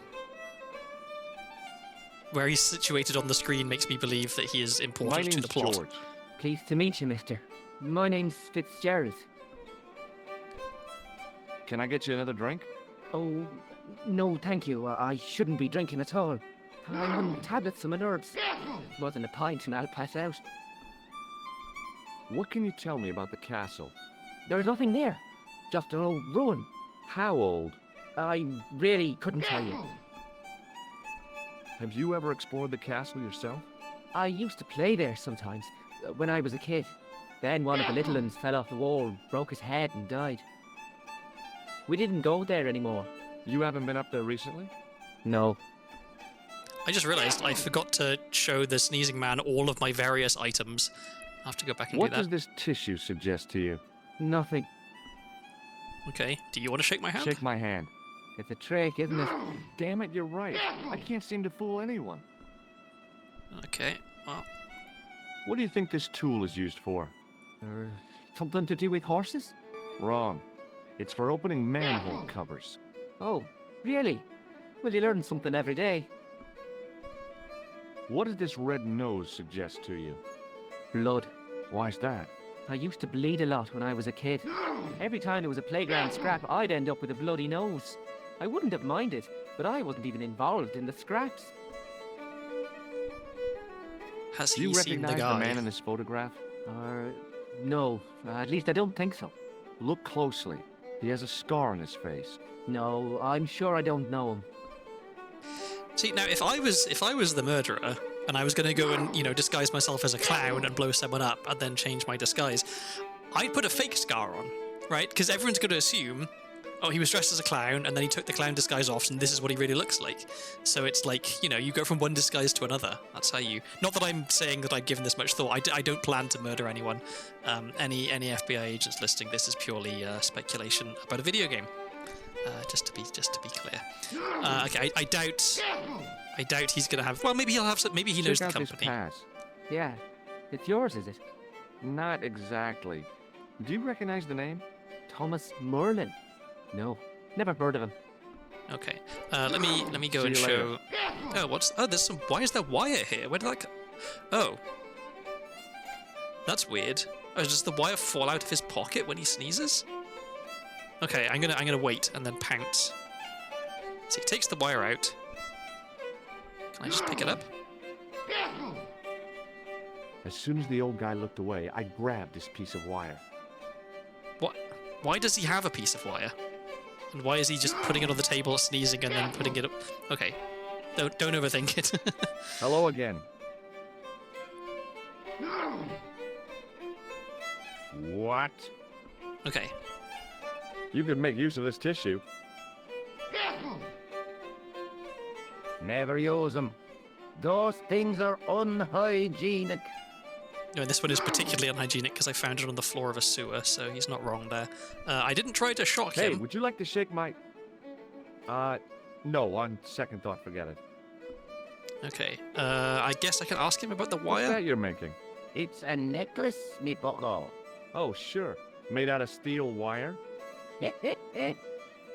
Where he's situated on the screen makes me believe that he is My important to name's the plot. George. Pleased to meet you, mister. My name's Fitzgerald. Can I get you another drink? Oh, no, thank you. I shouldn't be drinking at all. I'm on tablets for my nerves. More than a pint and I'll pass out. What can you tell me about the castle? There's nothing there. Just an old ruin. How old? I really couldn't tell you. Have you ever explored the castle yourself? I used to play there sometimes, when I was a kid. Then one of the little ones fell off the wall, broke his head and died. We didn't go there anymore. You haven't been up there recently? No. I just realized I forgot to show the sneezing man all of my various items. I'll have to go back and What do does that. this tissue suggest to you? Nothing. Okay. Do you want to shake my hand? Shake my hand. It's a trick, isn't it? Damn it, you're right. I can't seem to fool anyone. Okay. Well, What do you think this tool is used for? Something to do with horses? Wrong. It's for opening manhole covers. Oh, really? Well, you learn something every day. What did this red nose suggest to you? Blood. Why's that? I used to bleed a lot when I was a kid. Every time there was a playground scrap, I'd end up with a bloody nose. I wouldn't have minded, but I wasn't even involved in the scraps. has Do you he seen the recognize guy? the man in this photograph? No, at least I don't think so. Look closely. He has a scar on his face. No, I'm sure I don't know him. See, now if I was the murderer and I was going to go and disguise myself as a clown and blow someone up and then change my disguise, I'd put a fake scar on, right? Because everyone's going to assume, oh, he was dressed as a clown and then he took the clown disguise off and this is what he really looks like. So it's like, you go from one disguise to another. That's how you... Not that I'm saying that I've given this much thought. I don't plan to murder anyone. Any FBI agents listening, this is purely speculation about a video game. Just to be clear. Okay, I doubt he's gonna have. Well, maybe he'll have some. Maybe he knows Check the out this company. pass. Yeah, it's yours, is it? Not exactly. Do you recognize the name? Thomas Merlin? No, never heard of him. Okay. Let me go See and you show. later. There's some. Why is there wire here? Where did that? Oh, that's weird. Oh, does the wire fall out of his pocket when he sneezes? Okay, I'm gonna wait and then pounce. So he takes the wire out. Can I just pick it up? As soon as the old guy looked away, I grabbed this piece of wire. What? Why does he have a piece of wire? And why is he just putting it on the table, sneezing, and then putting it up? Okay, don't overthink it. Hello again. What? Okay. You could make use of this tissue. Never use them. Those things are unhygienic. No, this one is particularly unhygienic because I found it on the floor of a sewer, so he's not wrong there. I didn't try to shock Hey, him. would you like to shake my... No, on second thought, forget it. Okay. I guess I can ask him about the What's wire. that you're making? It's a necklace, me bucko. Oh, sure. Made out of steel wire?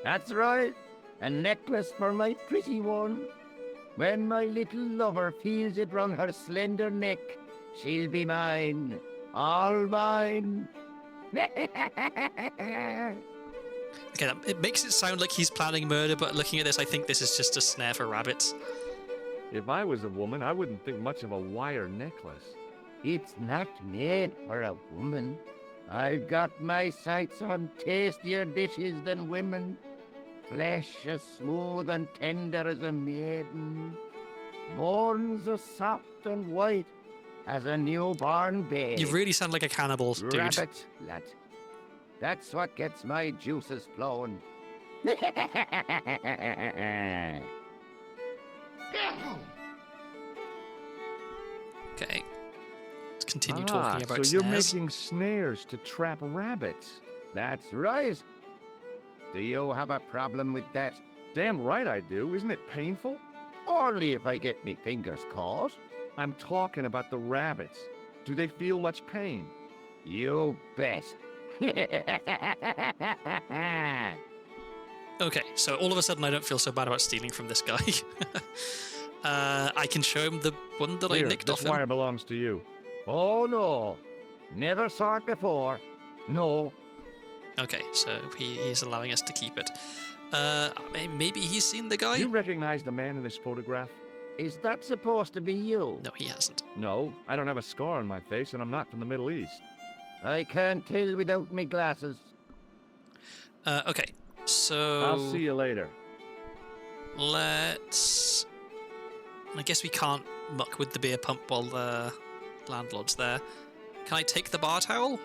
That's right. A necklace for my pretty one. When my little lover feels it round her slender neck, she'll be mine. All mine. Okay, it makes it sound like he's planning murder, but looking at this, I think this is just a snare for rabbits. If I was a woman, I wouldn't think much of a wire necklace. It's not made for a woman. I've got my sights on tastier dishes than women. Flesh as smooth and tender as a maiden. Bones as soft and white as a newborn babe. You really sound like a cannibal, dude. Rabbit, lad. That's what gets my juices flowing. Okay. Let's continue talking about so you're snares. making snares to trap rabbits. That's right. Do you have a problem with that? Damn right I do. Isn't it painful? Only if I get me fingers caught. I'm talking about the rabbits. Do they feel much pain? You bet. Okay, so all of a sudden I don't feel so bad about stealing from this guy. I can show him the one that I Here, nicked this off him. wire belongs to you. Oh no. Never saw it before. No. Okay, so he's allowing us to keep it. Maybe he's seen the guy? Do you recognize the man in this photograph? Is that supposed to be you? No, he hasn't. No, I don't have a scar on my face, and I'm not from the Middle East. I can't tell without me glasses. Okay, so... I'll see you later. Let's... I guess we can't muck with the beer pump while the landlord's there. Can I take the bar towel?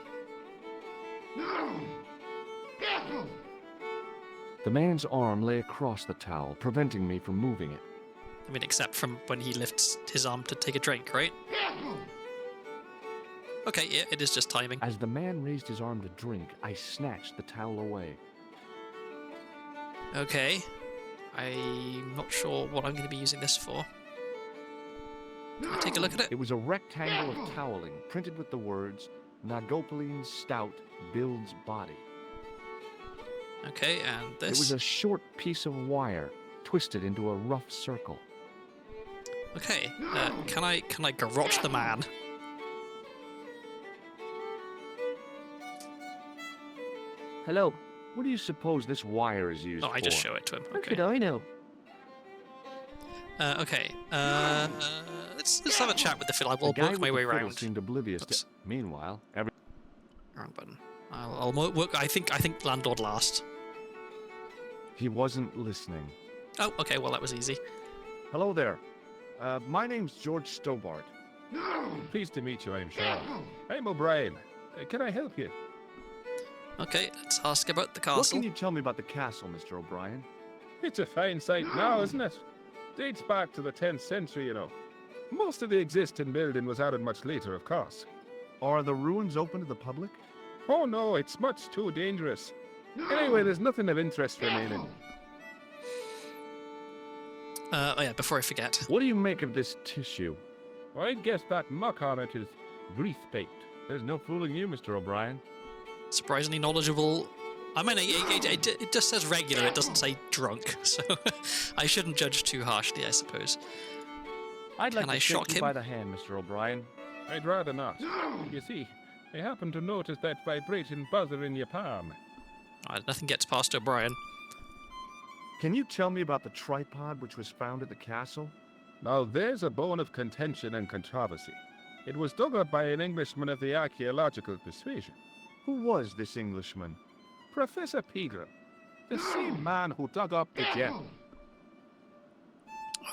The man's arm lay across the towel, preventing me from moving it. I mean, except from when he lifts his arm to take a drink, right? Okay, yeah, it is just timing. As the man raised his arm to drink, I snatched the towel away. Okay. I'm not sure what I'm going to be using this for. Can I take a look at it? It was a rectangle of toweling printed with the words, Nagopaline Stout builds body. Okay, and It this. was a short piece of wire twisted into a rough circle. Okay, can I garrote the man? Hello. What do you suppose this wire is used Oh, for? I just show it to him. How Okay. could I know? Okay. Let's have a chat with the fiddle. I The will guy work my with way the fiddle around. seemed oblivious Oops. to... Meanwhile, Wrong button. I'll work. I think landlord last. he wasn't listening. Oh, okay. Well, that was easy. Hello there. My name's George Stobart. Pleased to meet you, I'm sure. I'm O'Brien. Can I help you? Okay, let's ask about the What castle. can you tell me about the castle, Mr. O'Brien? It's a fine site now, isn't it? Dates back to the 10th century, you know. Most of the existing building was added much later, of course. Are the ruins open to the public? Oh no, it's much too dangerous. Anyway, there's nothing of interest remaining. Oh yeah, before I forget. What do you make of this tissue? I'd guess that muck on it is grease paint. There's no fooling you, Mr. O'Brien. Surprisingly knowledgeable. I mean, it just says regular. It doesn't say drunk, so I shouldn't judge too harshly, I suppose. I'd like Can to I shake shock you him? by the hand, Mr. O'Brien. I'd rather not. You see, I happen to notice that vibrating buzzer in your palm. Nothing gets past O'Brien. Can you tell me about the tripod which was found at the castle? Now there's a bone of contention and controversy. It was dug up by an Englishman of the archaeological persuasion. Who was this Englishman? Professor Pegram, the same man who dug up the gem.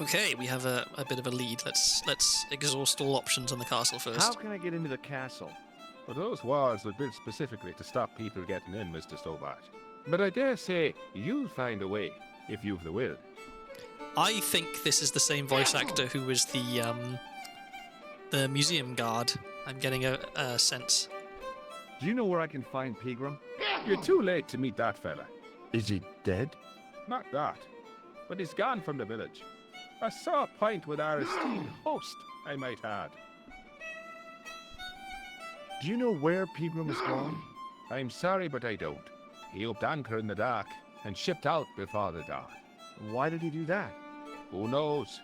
Okay, we have a bit of a lead. Let's exhaust all options on the castle first. How can I get into the castle? Well, those walls were built specifically to stop people getting in, Mr. Stobart. But I dare say you'll find a way, if you've the will. I think this is the same voice actor who was the museum guard. I'm getting a sense. Do you know where I can find Pegram? You're too late to meet that fella. Is he dead? Not that. But he's gone from the village. A sore point with our esteemed host, I might add. Do you know where Pegram is gone? I'm sorry, but I don't. He upped anchor in the dark and shipped out before the dawn. Why did he do that? Who knows?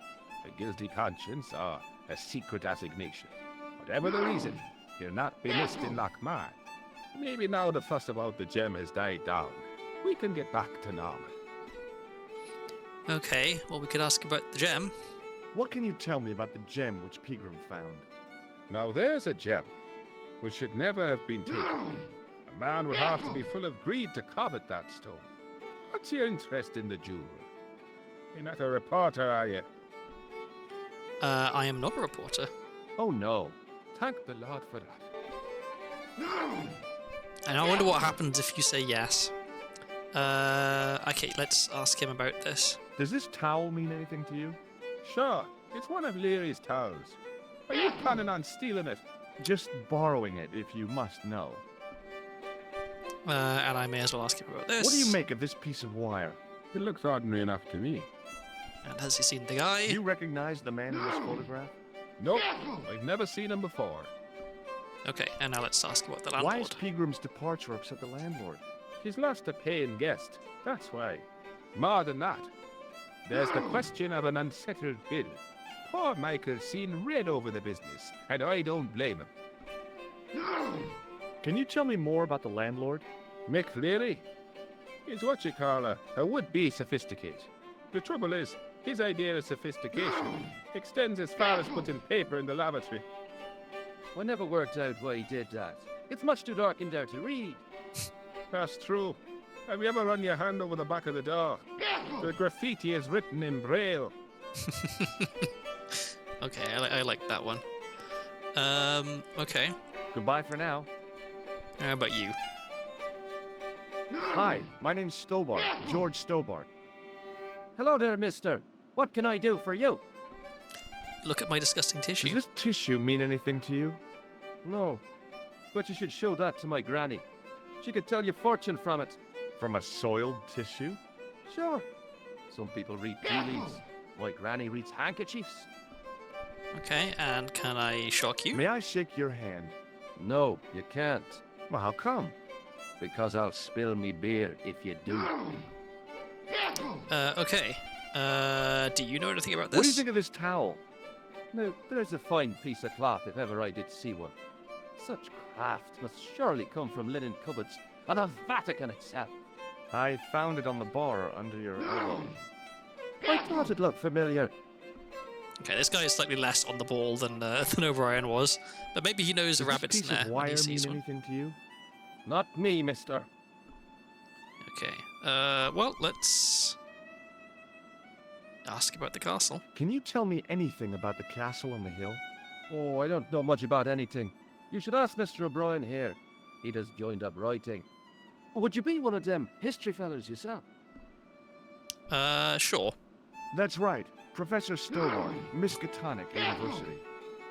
A guilty conscience or a secret assignation. Whatever the reason, he'll not be missed in Lochmar. Maybe now the fuss about the gem has died down, we can get back to normal. Okay, well we could ask about the gem. What can you tell me about the gem which Pegram found? Now there's a gem, which should never have been taken. A man would have to be full of greed to covet that stone. What's your interest in the jewel? You're not a reporter, are you? I am not a reporter. Oh no. Thank the Lord for that. And I wonder what happens if you say yes. Okay, let's ask him about this. Does this towel mean anything to you? Sure, it's one of Leary's towels. Are you planning on stealing it? Just borrowing it, if you must know. And I may as well ask him about this. What do you make of this piece of wire? It looks ordinary enough to me. And has he seen the guy? Do you recognize the man in this photograph? Nope, I've never seen him before. Okay, and now let's ask about the Why landlord. has Pegram's departure upset the landlord? He's lost a paying guest, that's why. More than that, there's the question of an unsettled bill. Poor Michael's seen red over the business, and I don't blame him. Can you tell me more about the landlord? Mick Leary? He's what you call a would-be sophisticate. The trouble is, his idea of sophistication extends as far as putting paper in the lavatory. I never worked out why he did that. It's much too dark in there to read. That's true. Have you ever run your hand over the back of the door? The graffiti is written in Braille. Okay, I like that one. Okay. Goodbye for now. How about you? Hi, my name's Stobart, George Stobart. Hello there, mister. What can I do for you? Look at my disgusting Does tissue. this tissue mean anything to you? No, but you should show that to my granny. She could tell you fortune from it. From a soiled tissue? Sure. Some people read tea leaves. My granny reads handkerchiefs. Okay, and can I shock you? May I shake your hand? No, you can't. Well, how come? Because I'll spill me beer if you do. Okay. Do you know anything about this? What do you think of this towel? Now, there's a fine piece of cloth if ever I did see one. Such craft must surely come from linen cupboards and the Vatican itself. I found it on the bar under your elbow. I thought it looked familiar. Okay, this guy is slightly less on the ball than O'Brien was, but maybe he knows a Does rabbit this piece snare of when wire he mean sees one. anything to you? Not me, mister. Okay. Well, let's ask about the castle. Can you tell me anything about the castle on the hill? Oh, I don't know much about anything. You should ask Mr. O'Brien here. He just joined up writing. Would you be one of them history fellas yourself? Sure. That's right. Professor Stowart, Miskatonic University.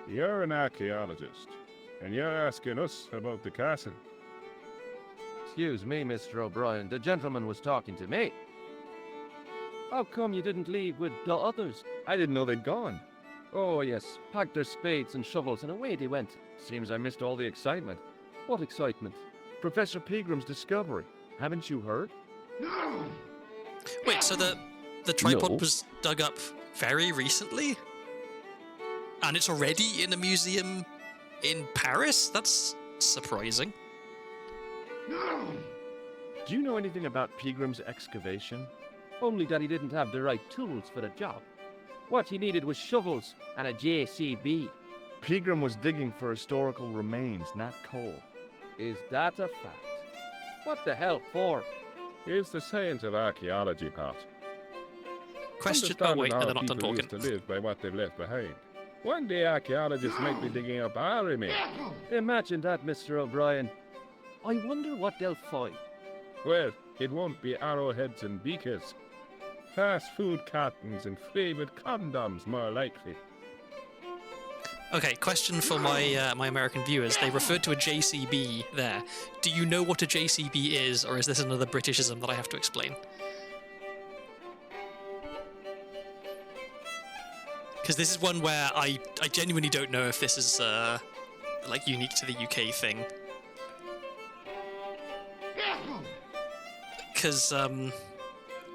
You're an archaeologist, and you're asking us about the castle. Excuse me, Mr. O'Brien. The gentleman was talking to me. How come you didn't leave with the others? I didn't know they'd gone. Oh, yes. Packed their spades and shovels and away they went. Seems I missed all the excitement. What excitement. Professor Pegram's discovery. Haven't you heard? Wait, so the tripod No. was dug up very recently? And it's already in a museum in Paris? That's surprising. Do you know anything about Pegram's excavation? Only that he didn't have the right tools for the job. What he needed was shovels and a JCB. Pegram was digging for historical remains, not coal. Is that a fact? What the hell for? Here's the science of archaeology part. Question. Oh, wait, no, Understanding they're how not done people talking. used to live by what they've left behind. One day archaeologists might be digging up our remains. Imagine that, Mr. O'Brien. I wonder what they'll find. Well, it won't be arrowheads and beakers. Fast food cartons and flavoured condoms, more likely. Okay, question for my my American viewers. They referred to a JCB there. Do you know what a JCB is, or is this another Britishism that I have to explain? Because this is one where I genuinely don't know if this is like unique to the UK thing. Because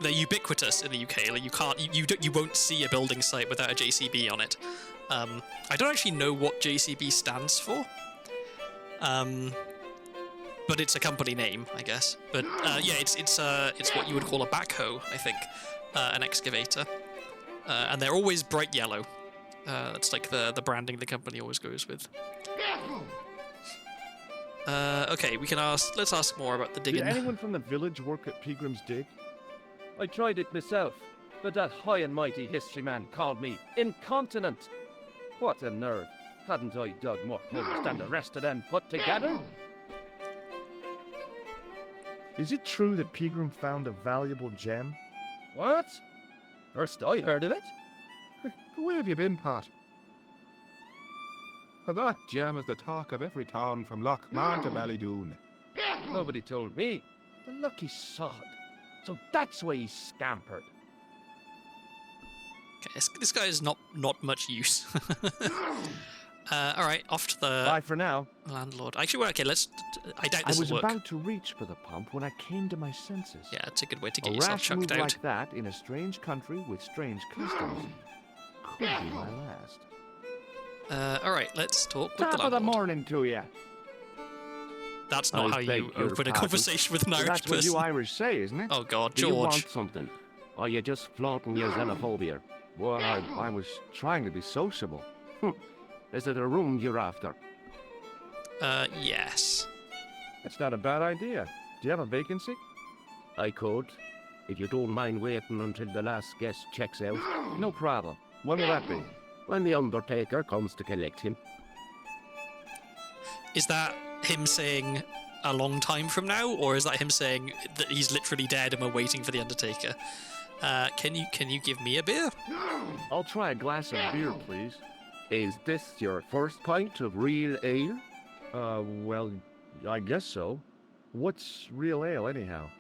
they're ubiquitous in the UK. Like you won't see a building site without a JCB on it. I don't actually know what JCB stands for. But it's a company name, I guess. But yeah, it's what you would call a backhoe, I think, an excavator. And they're always bright yellow. That's like the branding the company always goes with. Okay, let's ask more about the Did digging. anyone from the village work at Pegram's dig? I tried it myself, but that high and mighty history man called me incontinent. What a nerve. Hadn't I dug more holes than the rest of them put together? Is it true that Pegram found a valuable gem? What? First I heard of it. Where have you been, Pat? That gem is the talk of every town from Lochmar to Ballydoon. Nobody told me. The lucky sod. So that's why he scampered. Okay, this guy is not much use. All right, off to the Bye for now. landlord. Actually, well, okay, I doubt I this was will work. about to reach for the pump when I came to my senses. Yeah, it's a good way to A get yourself rash chucked move out. like that in a strange country with strange customs could be my last. All right, let's talk with Top the of the landlord. morning to you. That's not I how you beg your open a pardon. conversation with an Irish That's what person. you Irish say, isn't it? Oh God, Do you want George. something? Or you just flaunting your xenophobia? Well, I was trying to be sociable. Is it a room you're after? Yes. That's not a bad idea. Do you have a vacancy? I could. If you don't mind waiting until the last guest checks out. No problem. When will that be? When the undertaker comes to collect him. Is that him saying a long time from now, or is that him saying that he's literally dead and we're waiting for the Undertaker? Can you give me a beer? I'll try a glass of beer, please. Is this your first pint of real ale? Well, I guess so. What's real ale, anyhow?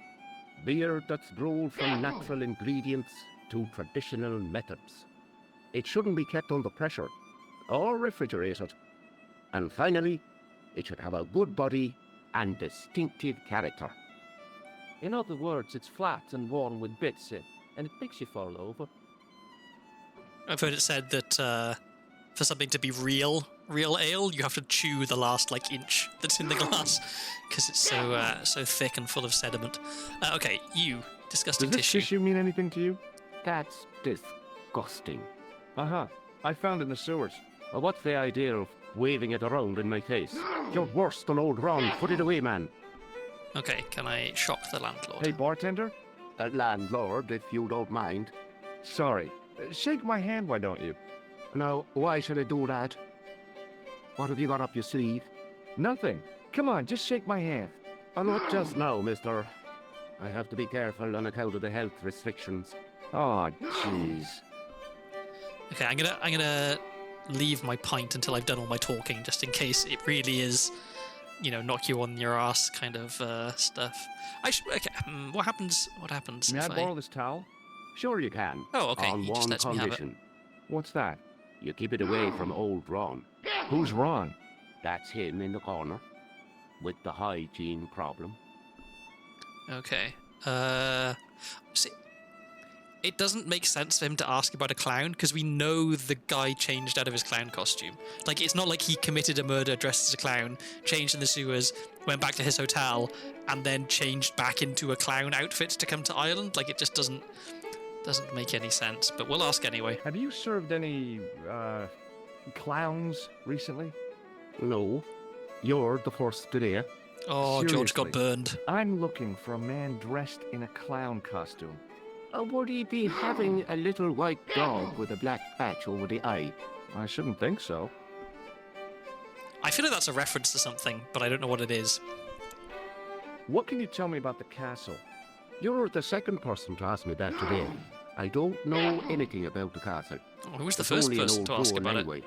Beer that's brewed from natural ingredients to traditional methods. It shouldn't be kept under pressure or refrigerated. And finally, it should have a good body and distinctive character. In other words, it's flat and worn with bits in, and it makes you fall over. I've heard it said that for something to be real ale, you have to chew the last like inch that's in the glass because it's so thick and full of sediment. Okay, you disgusting Does this tissue mean anything to you? That's disgusting. Uh-huh. I found it in the sewers. Well, what's the idea of waving it around in my face? You're worse than old Ron. Put it away, man. Okay, can I shock the landlord? Hey, bartender? Landlord, if you don't mind. Sorry. Shake my hand, why don't you? Now, why should I do that? What have you got up your sleeve? Nothing. Come on, just shake my hand. Not just now, mister. I have to be careful on account of the health restrictions. Oh, jeez. Okay, I'm gonna leave my pint until I've done all my talking, just in case it really is, knock you on your ass kind of stuff. Okay. What happens? What happens? May I if borrow this towel? Sure you can. Oh, okay. On He just one lets me have it. condition. What's that? You keep it away from old Ron. Who's Ron? That's him in the corner. With the hygiene problem. Okay. See, it doesn't make sense for him to ask about a clown because we know the guy changed out of his clown costume. Like, it's not like he committed a murder dressed as a clown, changed in the sewers, went back to his hotel, and then changed back into a clown outfit to come to Ireland. Like, it just doesn't make any sense. But we'll ask anyway. Have you served any, clowns recently? No. You're the first today. Oh, George got Seriously. burned. I'm looking for a man dressed in a clown costume. Would he be having a little white dog with a black patch over the eye? I shouldn't think so. I feel like that's a reference to something, but I don't know what it is. What can you tell me about the castle? You're the second person to ask me that today. I don't know anything about the castle. Oh, who was the It's first only an person old to ask ruin about anyway.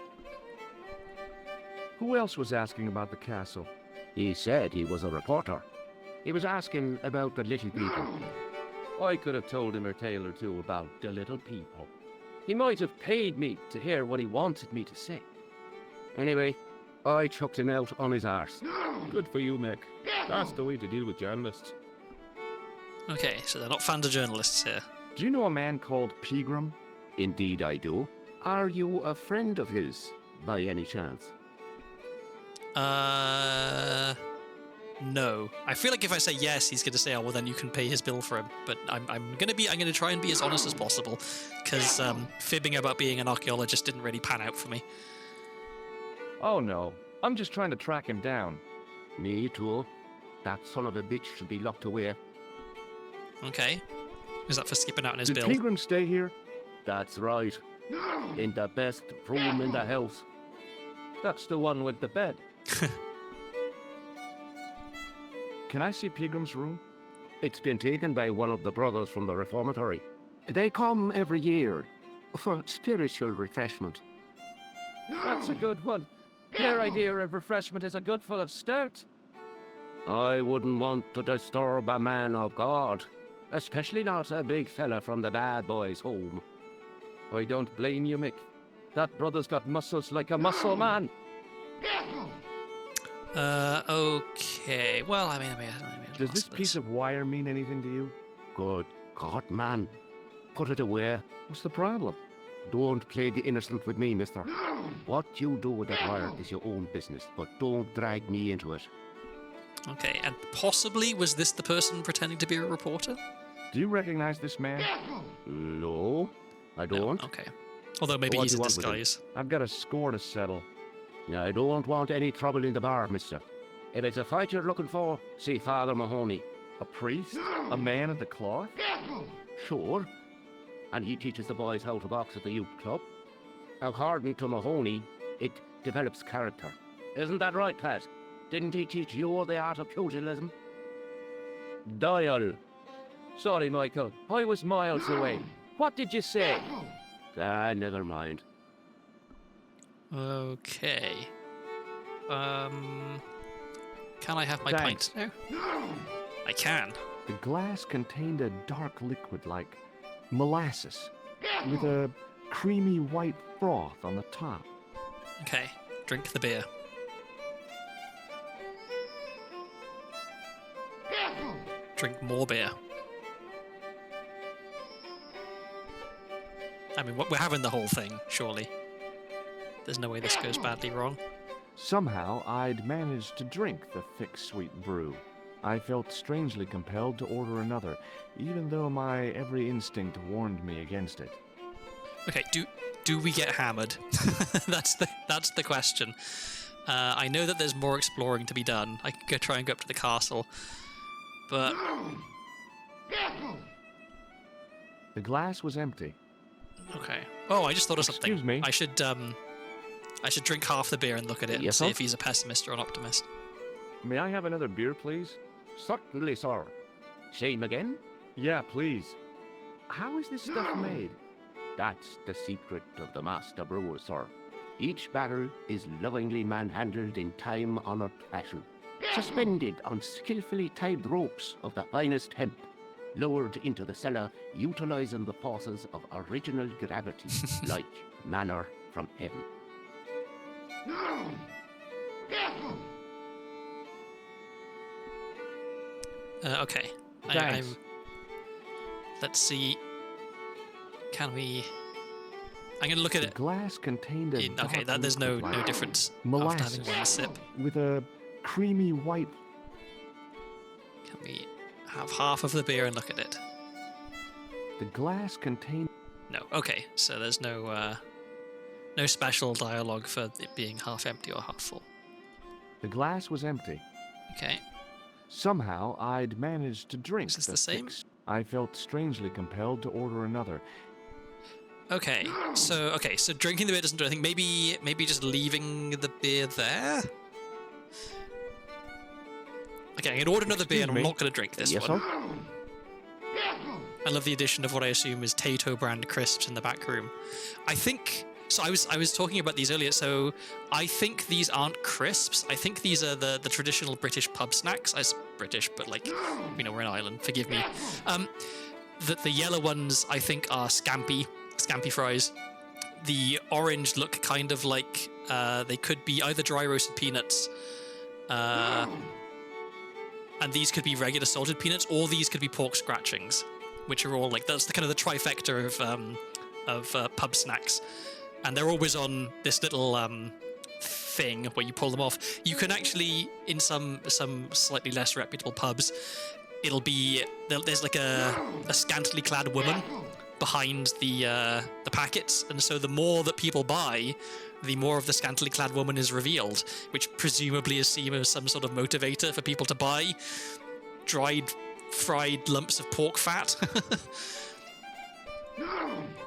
Who else was asking about the castle? He said he was a reporter. He was asking about the little people. I could have told him a tale or two about the little people. He might have paid me to hear what he wanted me to say. Anyway, I chucked him out on his arse. Good for you, Mick. That's the way to deal with journalists. Okay, so they're not fans of journalists here. Do you know a man called Pegram? Indeed I do. Are you a friend of his, by any chance? No. I feel like if I say yes, he's going to say, "Oh, well, then you can pay his bill for him." But I'm going to try and be as honest as possible, because fibbing about being an archaeologist didn't really pan out for me. Oh no, I'm just trying to track him down. Me too. That son of a bitch should be locked away. Okay. Is that for skipping out on his Did bill? Pegram stay here? That's right. In the best room in the house. That's the one with the bed. Can I see Pegram's room? It's been taken by one of the brothers from the reformatory. They come every year for spiritual refreshment. That's a good one. Their idea of refreshment is a good full of stout. I wouldn't want to disturb a man of God, especially not a big fella from the bad boys' home. I don't blame you, Mick. That brother's got muscles like a muscle man. Okay. Well, I mean, Does this piece of wire mean anything to you? Good God, man. Put it away. What's the problem? Don't play the innocent with me, mister. What you do with that wire is your own business, but don't drag me into it. Okay, and possibly was this the person pretending to be a reporter? Do you recognize this man? No, I No, don't. okay. Although maybe What he's do in you want with him? disguise. I've got a score to settle. I don't want any trouble in the bar, mister. If it's a fight you're looking for, see Father Mahoney. A priest? A man of the cloth? Sure. And he teaches the boys how to box at the youth club. According to Mahoney, it develops character. Isn't that right, Pat? Didn't he teach you the art of pugilism? Dial. Sorry, Michael. I was miles away. What did you say? Never mind. Okay. Can I have my Thanks. pint now? I can. The glass contained a dark liquid like molasses, with a creamy white froth on the top. Okay, drink the beer. Drink more beer. I mean, we're having the whole thing, surely. There's no way this goes badly wrong. Somehow, I'd managed to drink the thick, sweet brew. I felt strangely compelled to order another, even though my every instinct warned me against it. Okay, do we get hammered? That's the question. I know that there's more exploring to be done. I could try and go up to the castle, but The glass was empty. okay. Oh, I just thought of something. Excuse me. I should drink half the beer and look at it and Yes, see sir? if he's a pessimist or an optimist. May I have another beer, please? Certainly, sir. Same again? Yeah, please. How is this stuff made? That's the secret of the master brewer, sir. Each barrel is lovingly manhandled in time-honored fashion, suspended on skillfully tied ropes of the finest hemp, lowered into the cellar utilizing the forces of original gravity, like manna from heaven. Okay. Thanks. Let's see. Can we? I'm gonna look at The it. glass contained a Okay, dark there's no liquid like difference molasses, after having one sip. with a creamy white. Can we have half of the beer and look at it? The glass contained. No. Okay, so there's no special dialogue for it being half empty or half full. The glass was empty. Okay. Somehow, I'd managed to drink Is this the thick same? I felt strangely compelled to order another. Okay. So drinking the beer doesn't do anything. Maybe just leaving the beer there. Okay, I'm gonna order another beer, and I'm me? not gonna drink this Yes, one. sir? I love the addition of what I assume is Tato brand crisps in the back room. I think so. I was talking about these earlier. So I think these aren't crisps. I think these are the traditional British pub snacks. British, but like, we're in Ireland. Forgive me. The yellow ones I think are scampi fries. The orange look kind of like they could be either dry roasted peanuts, and these could be regular salted peanuts, or these could be pork scratchings, which are all like that's the kind of the trifecta of pub snacks, and they're always on this little thing where you pull them off. You can actually, in some slightly less reputable pubs, it'll be there's like a scantily clad woman behind the packets, and so the more that people buy, the more of the scantily clad woman is revealed, which presumably is seen as some sort of motivator for people to buy dried fried lumps of pork fat.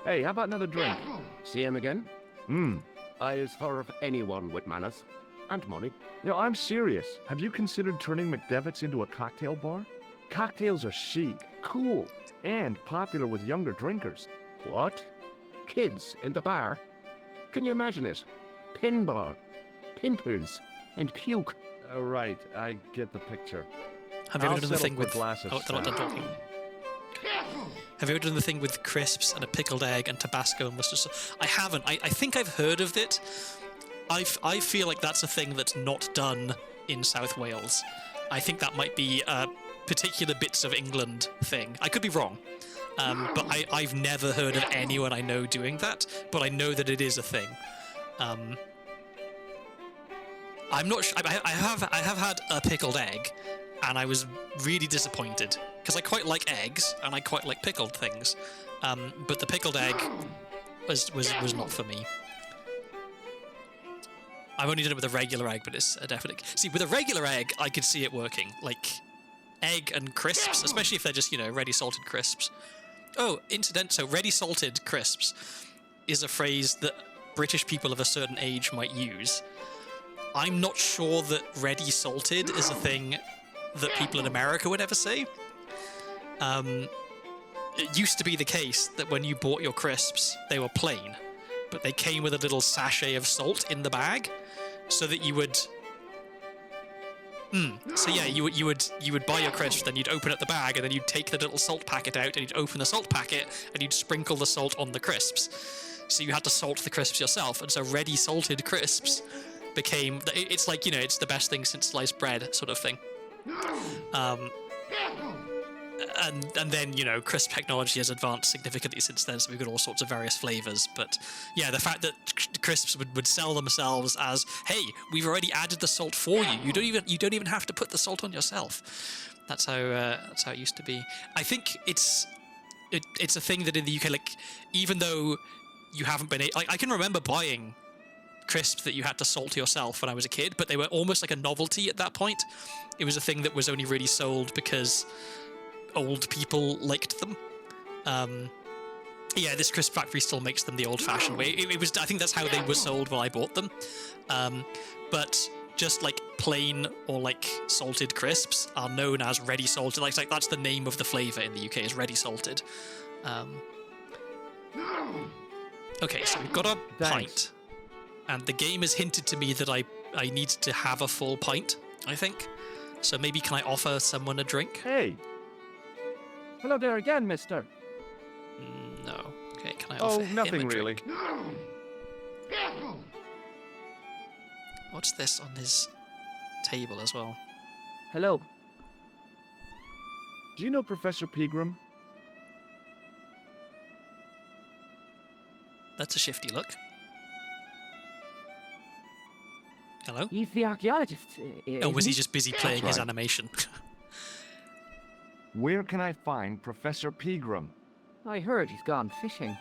Hey, how about another drink? Same again? Hmm. I'll serve anyone with manners and money. No, I'm serious. Have you considered turning McDevitt's into a cocktail bar? Cocktails are chic, cool, and popular with younger drinkers. What? Kids in the bar? Can you imagine it? Pinball, pimples, and puke. Right, I get the picture. Have you ever I'll done the settle thing for with? a glass of Oh, they're not done stout. talking. Have you ever done the thing with crisps and a pickled egg and Tabasco and mustard sauce? I haven't. I think I've heard of it. I feel like that's a thing that's not done in South Wales. I think that might be a particular bits of England thing. I could be wrong. But I've never heard of anyone I know doing that, but I know that it is a thing. I'm not sure. I have had a pickled egg, and I was really disappointed because I quite like eggs and I quite like pickled things, but the pickled egg was not for me. I've only done it with a regular egg, but it's a definite. See, with a regular egg, I could see it working, like egg and crisps, especially if they're just ready salted crisps. Oh, so ready salted crisps is a phrase that British people of a certain age might use. I'm not sure that ready salted is a thing that people in America would ever say. It used to be the case that when you bought your crisps, they were plain, but they came with a little sachet of salt in the bag, so that you would So yeah, you would buy your crisps, then you'd open up the bag, and then you'd take the little salt packet out, and you'd open the salt packet, and you'd sprinkle the salt on the crisps. So you had to salt the crisps yourself, and so ready salted crisps became. It's like, you know, it's the best thing since sliced bread, sort of thing. And then, you know, crisp technology has advanced significantly since then, so we've got all sorts of various flavors. But yeah, the fact that crisps would sell themselves as, hey, we've already added the salt for you. You don't even have to put the salt on yourself. That's how it used to be. I think it's a thing that in the UK, like, even though you haven't been, I can remember buying crisps that you had to salt yourself when I was a kid, but they were almost like a novelty at that point. It was a thing that was only really sold because old people liked them. Yeah, this crisp factory still makes them the old-fashioned way. It was, I think that's how they were sold when I bought them. But just like plain or like salted crisps are known as ready salted. Like that's the name of the flavor in the UK, is ready salted. Okay, so we've got a pint, and the game has hinted to me that I need to have a full pint, I think. So maybe can I offer someone a drink? Hey! Hello there again, mister. No. Okay, can I offer him nothing a really. drink? What's this on his table as well? Hello. Do you know Professor Pegram? That's a shifty look. Hello? He's the archaeologist. Oh, was isn't he just busy playing his right. animation? Where can I find Professor Pegram? I heard he's gone fishing.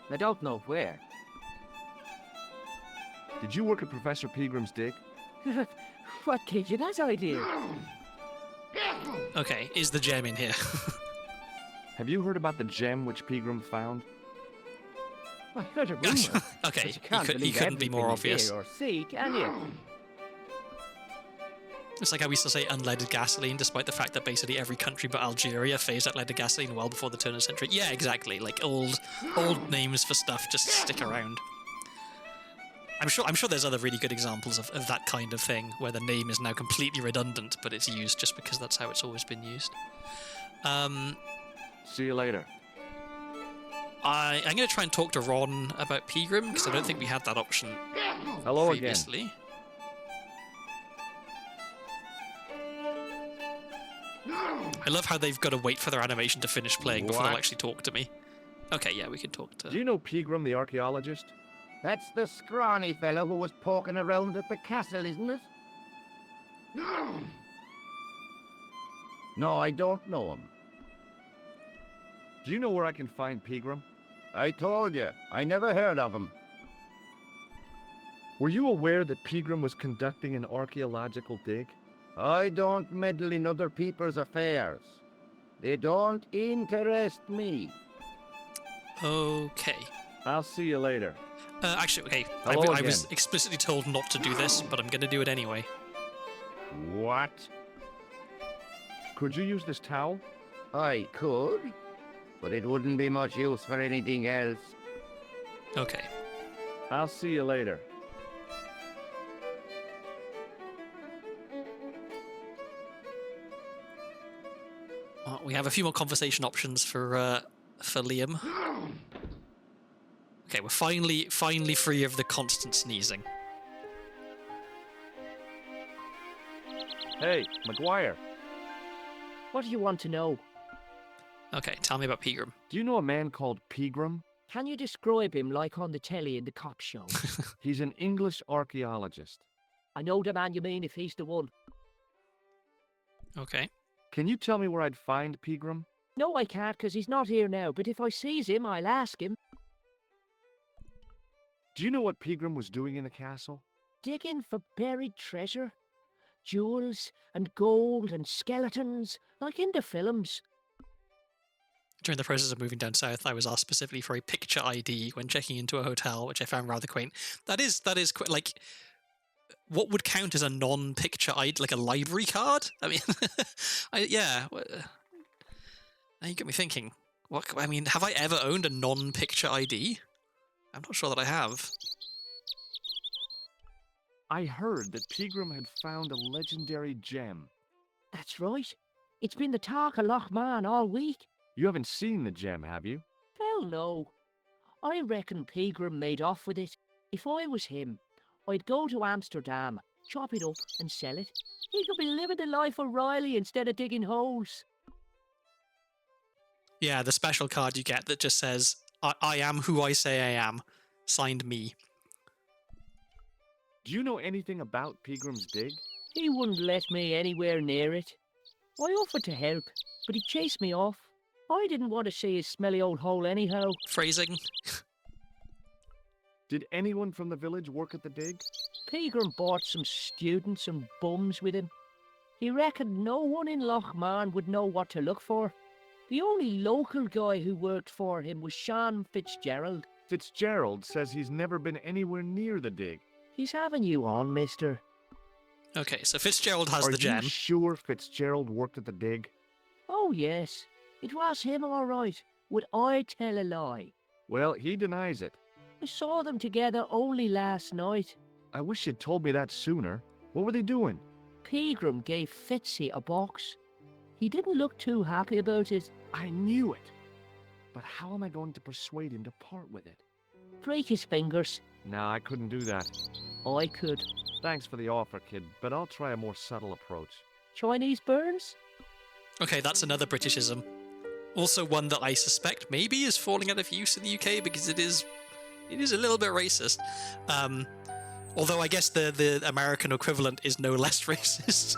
I don't know where. Did you work at Professor Pegram's dig? What gave you that idea? Okay, is the gem in here? Have you heard about the gem which Pegram found? I heard a rumor. Okay, but you can't he believe couldn't be more everything you obvious. hear or see, can you? It's like how we still say unleaded gasoline, despite the fact that basically every country but Algeria phased out leaded gasoline well before the turn of the century. Yeah, exactly. Like old names for stuff just stick around. I'm sure there's other really good examples of that kind of thing where the name is now completely redundant, but it's used just because that's how it's always been used. See you later. I'm going to try and talk to Ron about Pegram, because I don't think we had that option Hello previously. again. I love how they've got to wait for their animation to finish playing before they'll What? actually talk to me. Okay, yeah, we can talk to... Do you know Pegram the archaeologist? That's the scrawny fellow who was poking around at the castle, isn't it? No, I don't know him. Do you know where I can find Pegram? I told you, I never heard of him. Were you aware that Pegram was conducting an archaeological dig? I don't meddle in other people's affairs. They don't interest me. Okay. I'll see you later. Actually, okay, Hello I was again. explicitly told not to do this, but I'm going to do it anyway. What? Could you use this towel? I could, but it wouldn't be much use for anything else. Okay. I'll see you later. We have a few more conversation options for Liam. Okay, we're finally free of the constant sneezing. Hey, McGuire, What do you want to know? Okay, tell me about Pegram. do you know a man called Pegram? Can you describe him like on the telly in the cop show? He's an English archaeologist. I know the man you mean if he's the one. Okay. Can you tell me where I'd find Pegram? No, I can't, 'cause he's not here now, but if I sees him, I'll ask him. Do you know what Pegram was doing in the castle? Digging for buried treasure? Jewels and gold and skeletons, like in the films. During the process of moving down south, I was asked specifically for a picture ID when checking into a hotel, which I found rather quaint. That is like, what would count as a non-picture ID, like a library card? I mean, yeah. Now you get me thinking. I mean, have I ever owned a non-picture ID? I'm not sure that I have. I heard that Pegram had found a legendary gem. That's right. It's been the talk of Lochman all week. You haven't seen the gem, have you? Hell no. I reckon Pegram made off with it. If I was him, I'd go to Amsterdam, chop it up and sell it. He could be living the life of Riley instead of digging holes. Yeah, the special card you get that just says, I am who I say I am. Signed me. Do you know anything about Pegram's dig? He wouldn't let me anywhere near it. I offered to help, but he chased me off. I didn't want to see his smelly old hole anyhow. Phrasing. Did anyone from the village work at the dig? Pegram brought some students and bums with him. He reckoned no one in Lochman would know what to look for. The only local guy who worked for him was Sean Fitzgerald. Fitzgerald says he's never been anywhere near the dig. He's having you on, mister. Okay, so Fitzgerald has Are the gem. you sure Fitzgerald worked at the dig? Oh, yes. It was him, all right. Would I tell a lie? Well, he denies it. I saw them together only last night. I wish you'd told me that sooner. What were they doing? Pegram gave Fitzy a box. He didn't look too happy about it. I knew it. But how am I going to persuade him to part with it? Break his fingers. No, I couldn't do that. I could. Thanks for the offer, kid, but I'll try a more subtle approach. Chinese burns? Okay, that's another Britishism. Also one that I suspect maybe is falling out of use in the UK because it is a little bit racist. Although I guess the American equivalent is no less racist.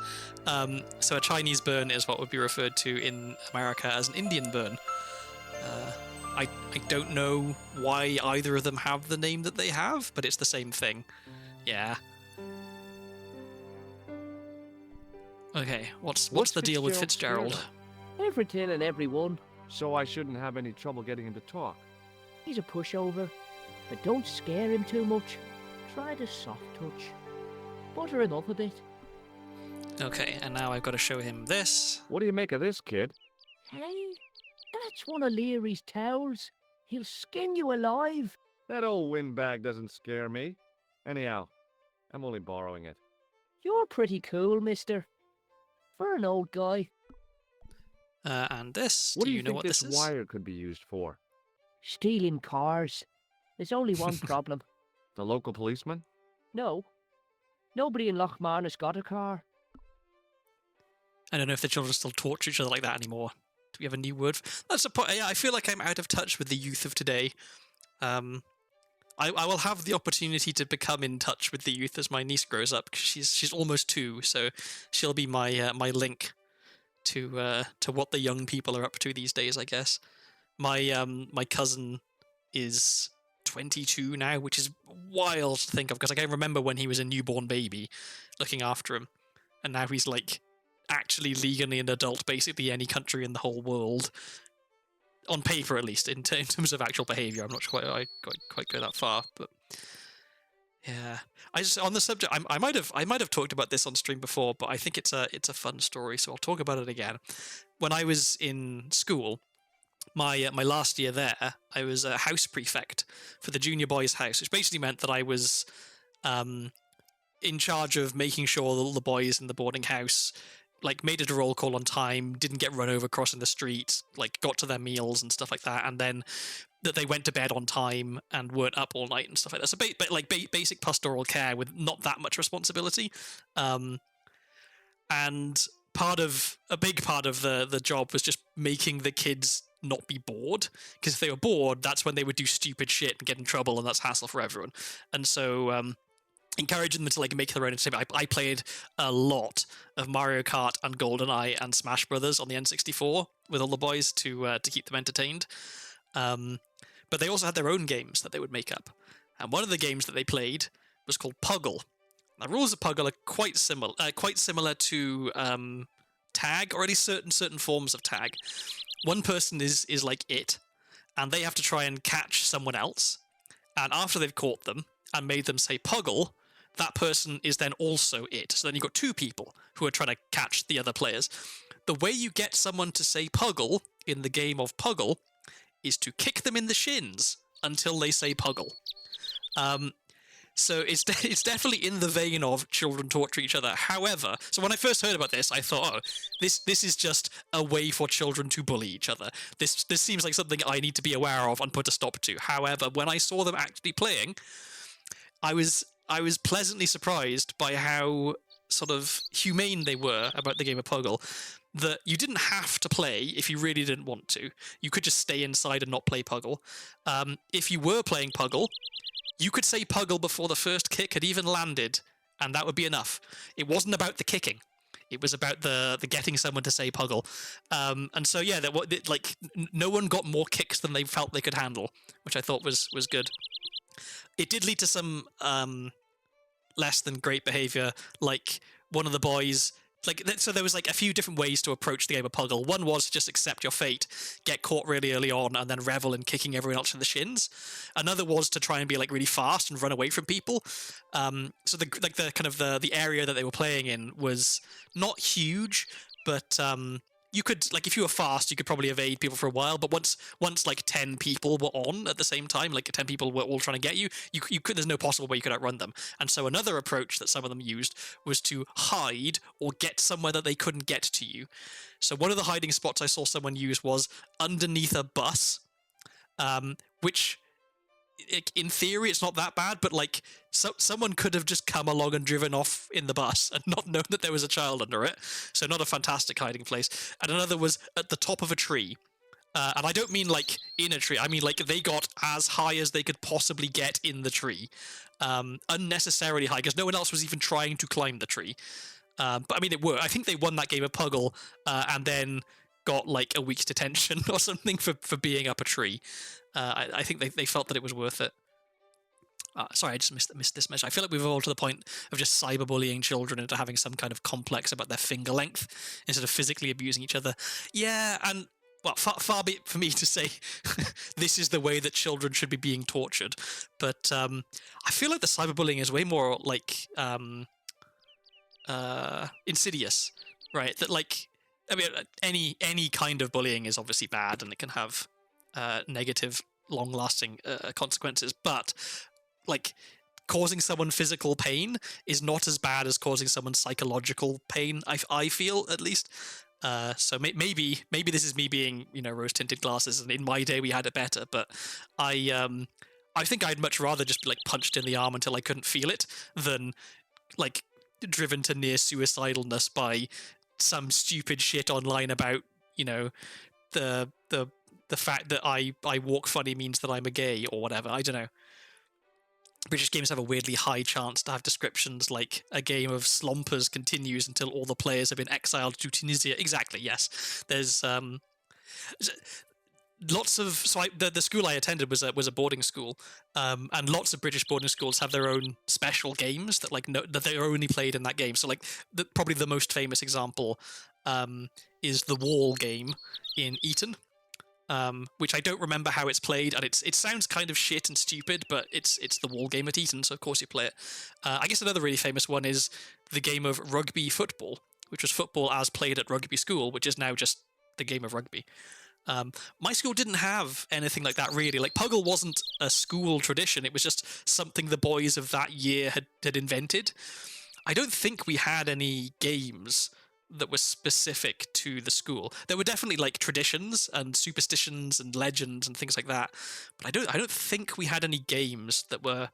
So a Chinese burn is what would be referred to in America as an Indian burn. I don't know why either of them have the name that they have, but it's the same thing. Yeah. Okay, what's the deal with Fitzgerald? Everything and everyone. So I shouldn't have any trouble getting him to talk. He's a pushover, but don't scare him too much. Try the soft touch. Butter him up a bit. Okay, and now I've got to show him this. What do you make of this, kid? Hey, that's one of Leary's towels. He'll skin you alive. That old windbag doesn't scare me. Anyhow, I'm only borrowing it. You're pretty cool, mister. For an old guy. And this, What do you know think what this this is? wire could be used for? Stealing cars. There's only one problem. The local policeman? No. Nobody in Lochman has got a car. I don't know if the children still torture each other like that anymore. Do we have a new word? That's the point. Yeah, I feel like I'm out of touch with the youth of today. I will have the opportunity to become in touch with the youth as my niece grows up, because she's almost 2, so she'll be my my link to what the young people are up to these days, I guess. My cousin is 22 now, which is wild to think of, because I can remember when he was a newborn baby, looking after him, and now he's like actually legally an adult, basically any country in the whole world, on paper at least. In terms of actual behaviour, I'm not sure I quite go that far, but yeah. I just, on the subject, I might have talked about this on stream before, but I think it's a fun story, so I'll talk about it again. When I was in school, my last year there, I was a house prefect for the junior boys' house, which basically meant that I was in charge of making sure that all the boys in the boarding house like made it a roll call on time, didn't get run over crossing the street, like got to their meals and stuff like that, and then that they went to bed on time and weren't up all night and stuff like that. So basic pastoral care with not that much responsibility. And a big part of the job was just making the kids not be bored, because if they were bored, that's when they would do stupid shit and get in trouble, and that's hassle for everyone. And so encouraging them to like make their own entertainment. I played a lot of Mario Kart and GoldenEye and Smash Brothers on the N64 with all the boys to keep them entertained. But they also had their own games that they would make up, and one of the games that they played was called Puggle. The rules of Puggle are quite similar to tag, or at least certain forms of tag. One person is like it, and they have to try and catch someone else, and after they've caught them and made them say Puggle, that person is then also it. So then you've got 2 people who are trying to catch the other players. The way you get someone to say Puggle in the game of Puggle is to kick them in the shins until they say Puggle. So it's definitely in the vein of children torture each other. However, so when I first heard about this, I thought, oh, this is just a way for children to bully each other. This seems like something I need to be aware of and put a stop to. However, when I saw them actually playing, I was pleasantly surprised by how sort of humane they were about the game of Puggle. That you didn't have to play if you really didn't want to. You could just stay inside and not play Puggle. If you were playing Puggle, you could say Puggle before the first kick had even landed, and that would be enough. It wasn't about the kicking. It was about the getting someone to say Puggle. And so, yeah, no one got more kicks than they felt they could handle, which I thought was good. It did lead to some less than great behavior, like one of the boys... So there was like a few different ways to approach the game of Puggle. One was just accept your fate, get caught really early on, and then revel in kicking everyone else in the shins. Another was to try and be like really fast and run away from people. So the area that they were playing in was not huge, but you could, like, if you were fast, you could probably evade people for a while. But once like 10 people were on at the same time, like 10 people were all trying to get you, you could. There's no possible way you could outrun them. And so another approach that some of them used was to hide or get somewhere that they couldn't get to you. So one of the hiding spots I saw someone use was underneath a bus, which, in theory, it's not that bad, but like someone could have just come along and driven off in the bus and not known that there was a child under it. So not a fantastic hiding place. And another was at the top of a tree. And I don't mean like in a tree. I mean like they got as high as they could possibly get in the tree. Unnecessarily high, because no one else was even trying to climb the tree. But I mean, it worked. I think they won that game of Puggle and then got like a week's detention or something for being up a tree. I think they felt that it was worth it. Sorry, I just missed this measure. I feel like we've evolved to the point of just cyberbullying children into having some kind of complex about their finger length instead of physically abusing each other. Yeah, and well, far be it for me to say this is the way that children should be being tortured. But I feel like the cyberbullying is way more like insidious, right? That like, I mean, any kind of bullying is obviously bad and it can have negative, long-lasting consequences, but like causing someone physical pain is not as bad as causing someone psychological pain. I feel, at least. So maybe this is me being, rose-tinted glasses, and in my day we had it better. But I think I'd much rather just be like punched in the arm until I couldn't feel it than like driven to near suicidalness by some stupid shit online about the fact that I walk funny means that I'm a gay or whatever. I don't know. British games have a weirdly high chance to have descriptions like a game of slompers continues until all the players have been exiled to Tunisia. Exactly, yes. There's lots of... So the school I attended was a boarding school, and lots of British boarding schools have their own special games that that they're only played in that game. So like probably the most famous example is the Wall game in Eton. Which I don't remember how it's played, and it sounds kind of shit and stupid, but it's the Wall game at Eton, so of course you play it. I guess another really famous one is the game of rugby football, which was football as played at rugby school, which is now just the game of rugby. My school didn't have anything like that, really. Like, Puggle wasn't a school tradition, it was just something the boys of that year had invented. I don't think we had any games that were specific to the school. There were definitely like traditions and superstitions and legends and things like that, but I don't think we had any games that were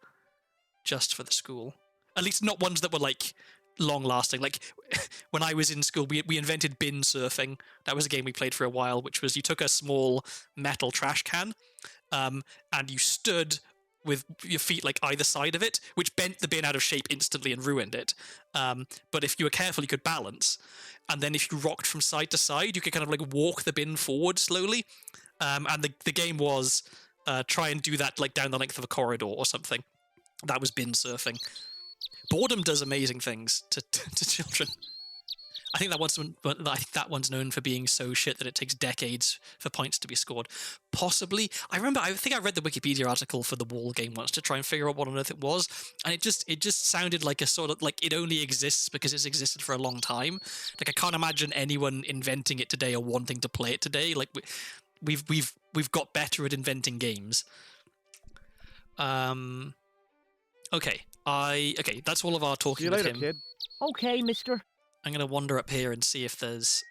just for the school. At least not ones that were like long lasting. Like when I was in school, we invented bin surfing. That was a game we played for a while, which was you took a small metal trash can and you stood with your feet like either side of it, which bent the bin out of shape instantly and ruined it. But if you were careful, you could balance. And then if you rocked from side to side, you could kind of like walk the bin forward slowly. And the game was try and do that like down the length of a corridor or something. That was bin surfing. Boredom does amazing things to children. I think that one's known for being so shit that it takes decades for points to be scored. Possibly. I think I read the Wikipedia article for the Wall game once to try and figure out what on earth it was, and it just sounded like a sort of like it only exists because it's existed for a long time. Like I can't imagine anyone inventing it today or wanting to play it today. Like we've got better at inventing games. Okay, okay, that's all of our See talking you with later, him. kid. Okay, mister. I'm gonna wander up here and see if there's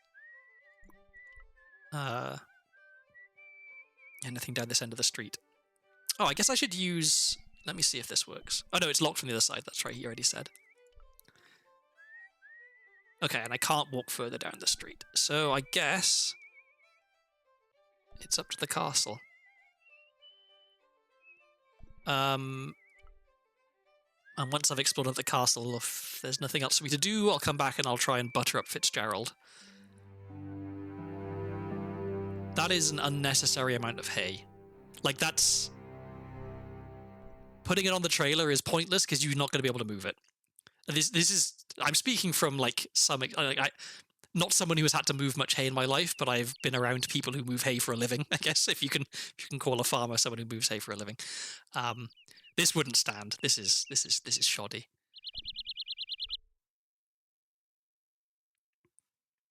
anything down this end of the street. Oh, I guess I should use... Let me see if this works. Oh no, it's locked from the other side. That's right, he already said. Okay, and I can't walk further down the street. So I guess it's up to the castle. And once I've explored the castle, if there's nothing else for me to do, I'll come back and I'll try and butter up Fitzgerald. That is an unnecessary amount of hay. Like, that's... Putting it on the trailer is pointless because you're not going to be able to move it. This is... I'm speaking from, like, not someone who has had to move much hay in my life, but I've been around people who move hay for a living, I guess, if you can call a farmer someone who moves hay for a living. This wouldn't stand. This is shoddy.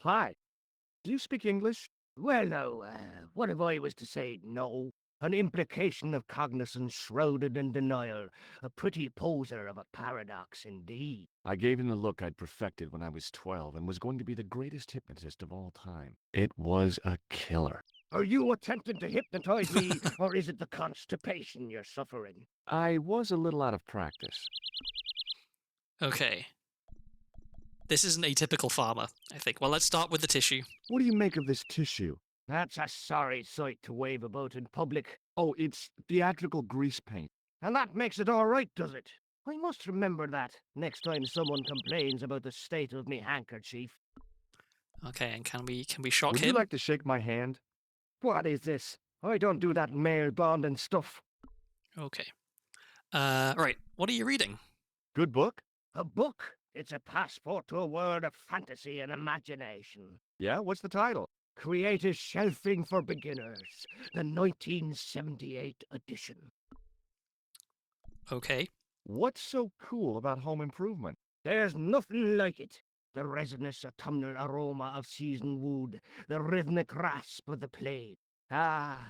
Hi. Do you speak English? Well, now, what if I was to say no? An implication of cognizance shrouded in denial. A pretty poser of a paradox indeed. I gave him the look I'd perfected when I was 12 and was going to be the greatest hypnotist of all time. It was a killer. Are you attempting to hypnotize me, or is it the constipation you're suffering? I was a little out of practice. Okay. This isn't a typical farmer, I think. Well, let's start with the tissue. What do you make of this tissue? That's a sorry sight to wave about in public. Oh, it's theatrical grease paint. And that makes it all right, does it? I must remember that next time someone complains about the state of me handkerchief. Okay, and can we shock Would him? you like to shake my hand? What is this? I don't do that male bonding stuff. Okay. Right. What are you reading? Good book? A book? It's a passport to a world of fantasy and imagination. Yeah, what's the title? Creative Shelving for Beginners, the 1978 edition. Okay. What's so cool about home improvement? There's nothing like it. The resinous autumnal aroma of seasoned wood, the rhythmic rasp of the blade. Ah,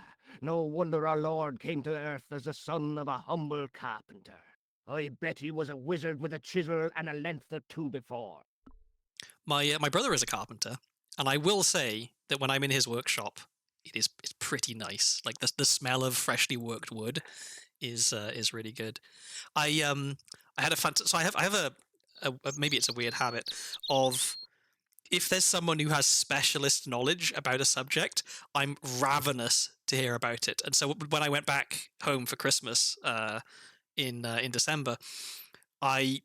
no wonder our Lord came to earth as the son of a humble carpenter. I bet he was a wizard with a chisel and a length or two before. My brother is a carpenter, and I will say that when I'm in his workshop, it's pretty nice. Like the smell of freshly worked wood is really good. I had a so I have a maybe it's a weird habit of, if there's someone who has specialist knowledge about a subject, I'm ravenous to hear about it. And so when I went back home for Christmas in December, I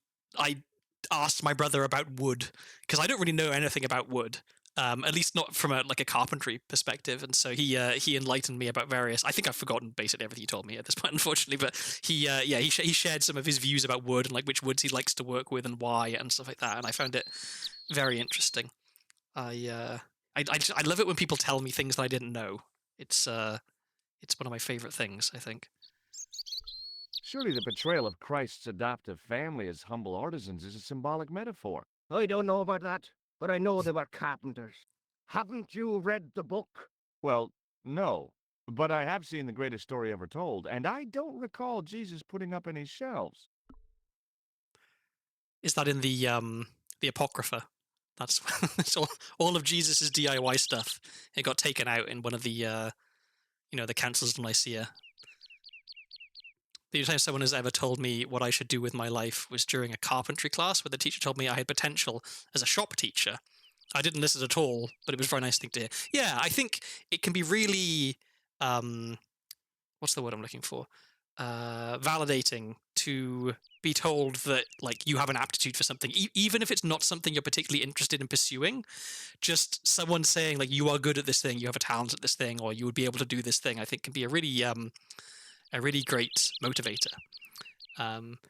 asked my brother about wood, because I don't really know anything about wood, at least not from a carpentry perspective. And so he enlightened me about various. I think I've forgotten basically everything he told me at this point, unfortunately. But he shared some of his views about wood and like which woods he likes to work with and why and stuff like that. And I found it very interesting. I love it when people tell me things that I didn't know. It's one of my favorite things, I think. Surely the portrayal of Christ's adoptive family as humble artisans is a symbolic metaphor. I don't know about that, but I know they were carpenters. Haven't you read the book? Well, no. But I have seen The Greatest Story Ever Told, and I don't recall Jesus putting up any shelves. Is that in the Apocrypha? That's all of Jesus's DIY stuff. It got taken out in one of the the councils of Nicaea. The only time someone has ever told me what I should do with my life was during a carpentry class where the teacher told me I had potential as a shop teacher. I didn't listen at all, but it was a very nice thing to hear. Yeah, I think it can be really, what's the word I'm looking for? Validating to be told that like you have an aptitude for something, even if it's not something you're particularly interested in pursuing. Just someone saying like you are good at this thing, you have a talent at this thing, or you would be able to do this thing, I think can be a really great motivator.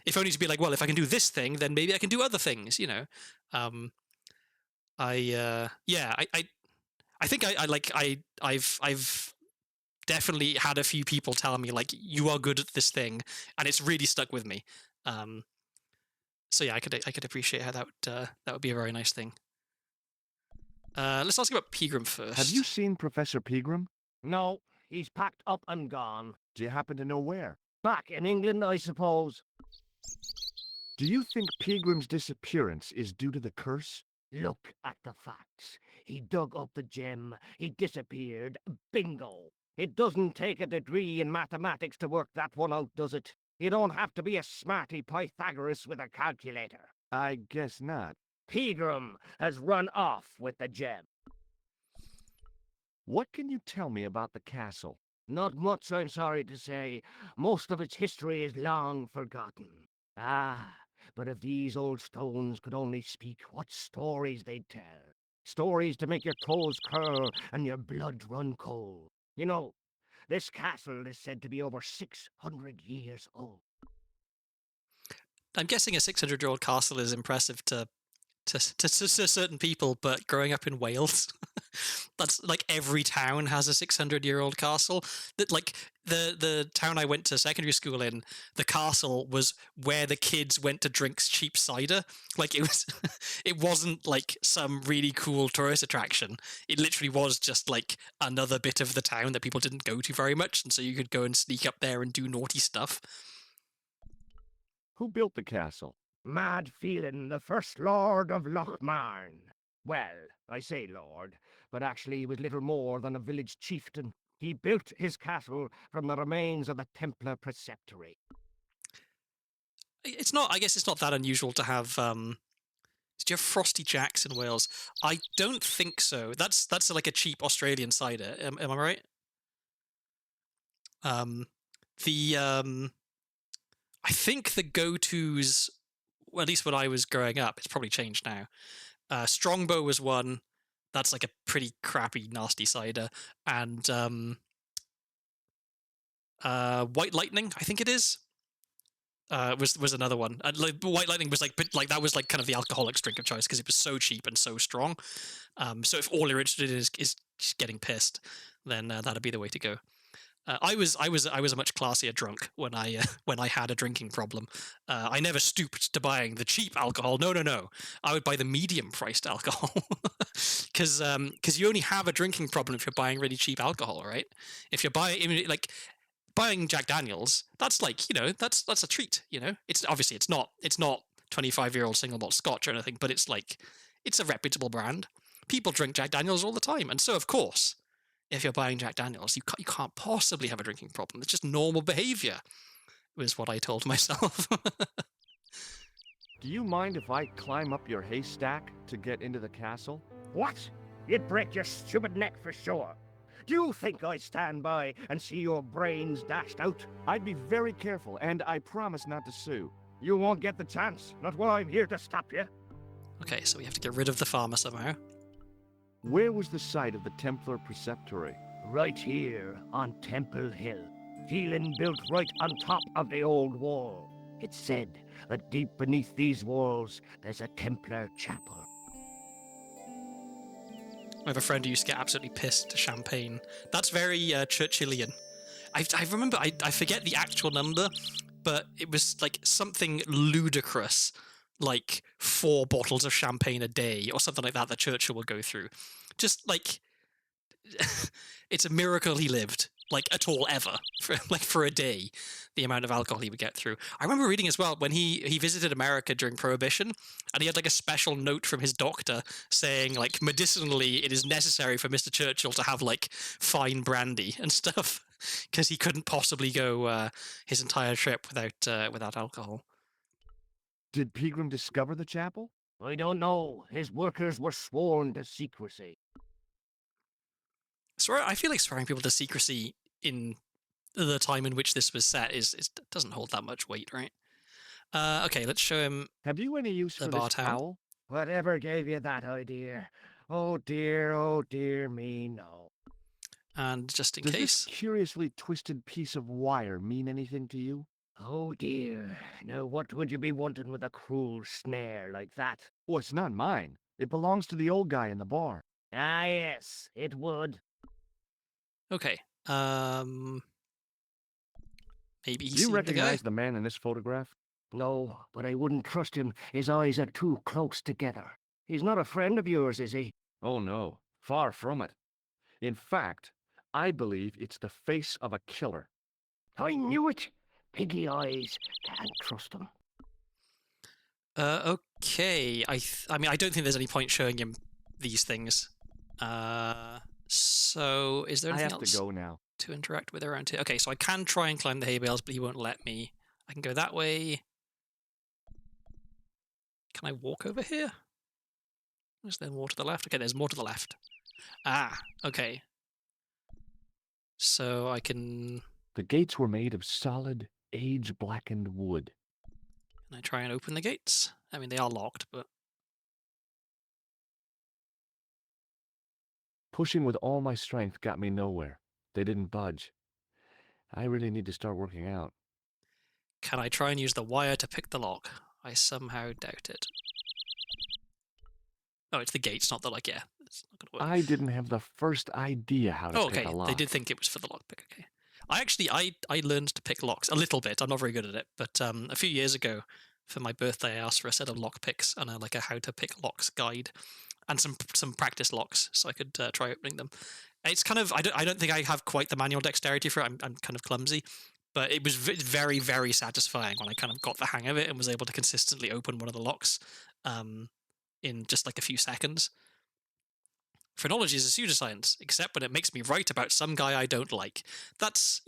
If only to be like, well, if I can do this thing, then maybe I can do other things, you know. I think I've definitely had a few people tell me like you are good at this thing, and it's really stuck with me. So yeah, I could appreciate how that would be a very nice thing. Let's ask about Pegram first. Have you seen Professor Pegram? No, he's packed up and gone. Do you happen to know where? Back in England, I suppose. Do you think Peagrim's disappearance is due to the curse? Look at the facts. He dug up the gem, he disappeared, bingo. It doesn't take a degree in mathematics to work that one out, does it? You don't have to be a smarty Pythagoras with a calculator. I guess not. Pegram has run off with the gem. What can you tell me about the castle? Not much, I'm sorry to say. Most of its history is long forgotten. Ah, but if these old stones could only speak, what stories they'd tell. Stories to make your toes curl and your blood run cold. You know, this castle is said to be over 600 years old. I'm guessing a 600-year-old castle is impressive to certain people, but growing up in Wales, that's like every town has a 600-year-old castle. That like the town I went to secondary school in, the castle was where the kids went to drink cheap cider. Like it wasn't like some really cool tourist attraction. It literally was just like another bit of the town that people didn't go to very much, and so you could go and sneak up there and do naughty stuff. Who built the castle? Mad Phelan, the first lord of Lochmarn. Well, I say lord, but actually he was little more than a village chieftain. He built his castle from the remains of the Templar preceptory. It's not. I guess it's not that unusual to have. Do you have Frosty Jacks in Wales? I don't think so. That's like a cheap Australian cider. Am I right? I think the go-tos, well, at least when I was growing up, it's probably changed now. Strongbow was one. That's like a pretty crappy, nasty cider. And White Lightning, I think it is, was another one. White Lightning was like that was like kind of the alcoholic's drink of choice because it was so cheap and so strong. So if all you're interested in is just getting pissed, then that'd be the way to go. I was a much classier drunk when I had a drinking problem. I never stooped to buying the cheap alcohol. No. I would buy the medium-priced alcohol because you only have a drinking problem if you're buying really cheap alcohol, right? If you're buying Jack Daniels, that's like, that's a treat. It's obviously it's not 25-year-old single malt Scotch or anything, but it's a reputable brand. People drink Jack Daniels all the time, and so of course, if you're buying Jack Daniels, you can't possibly have a drinking problem. It's just normal behavior, was what I told myself. Do you mind if I climb up your haystack to get into the castle? What? You'd break your stupid neck for sure. Do you think I'd stand by and see your brains dashed out? I'd be very careful, and I promise not to sue. You won't get the chance, not while I'm here to stop you. Okay, so we have to get rid of the farmer somehow. Where was the site of the Templar preceptory? Right here, on Temple Hill. Phelan built right on top of the old wall. It's said that deep beneath these walls, there's a Templar chapel. I have a friend who used to get absolutely pissed to champagne. That's very Churchillian. I remember, I forget the actual number, but it was like something ludicrous, like 4 bottles of champagne a day or something like that Churchill would go through. Just like, it's a miracle he lived, like at all ever, for a day, the amount of alcohol he would get through. I remember reading as well when he visited America during Prohibition, and he had like a special note from his doctor saying like medicinally it is necessary for Mr. Churchill to have like fine brandy and stuff because he couldn't possibly go his entire trip without alcohol. Did Pegram discover the chapel? I don't know. His workers were sworn to secrecy. I feel like swearing people to secrecy in the time in which this was set doesn't hold that much weight, right? Okay, let's show him. Have you any use the for bar this towel. towel? Whatever gave you that idea? Oh dear me, no. And just in Does case. this curiously twisted piece of wire mean anything to you? Oh dear. Now what would you be wanting with a cruel snare like that? Oh, it's not mine. It belongs to the old guy in the bar. Ah yes, it would. Okay. Maybe he's Do you seen the guy. recognize the man in this photograph? No, but I wouldn't trust him. His eyes are too close together. He's not a friend of yours, is he? Oh no, far from it. In fact, I believe it's the face of a killer. I knew it. Piggy eyes. Can't trust him. Okay. I mean, I don't think there's any point showing him these things. So is there I anything have else to go now. to interact with around here? Okay, so I can try and climb the hay bales, but he won't let me. I can go that way. Can I walk over here? Is there more to the left? Okay, there's more to the left. Ah, okay. So I can The gates were made of solid, age-blackened wood. try and open the gates? I mean, they are locked, but Pushing with all my strength got me nowhere. They didn't budge. I really need to start working out. can I try and use the wire to pick the lock? I somehow doubt it. Oh, it's the gates, not the lock. Yeah, it's not gonna work. I didn't have the first idea how to Oh, pick okay. a lock. They did think it was for the lockpick. Okay. I learned to pick locks a little bit. I'm not very good at it, but a few years ago, for my birthday, I asked for a set of lock picks and a how to pick locks guide, and some practice locks so I could try opening them. It's kind of I don't think I have quite the manual dexterity for it. I'm kind of clumsy, but it was very very satisfying when I kind of got the hang of it and was able to consistently open one of the locks, in just like a few seconds. Phrenology is a pseudoscience, except when it makes me write about some guy I don't like. That's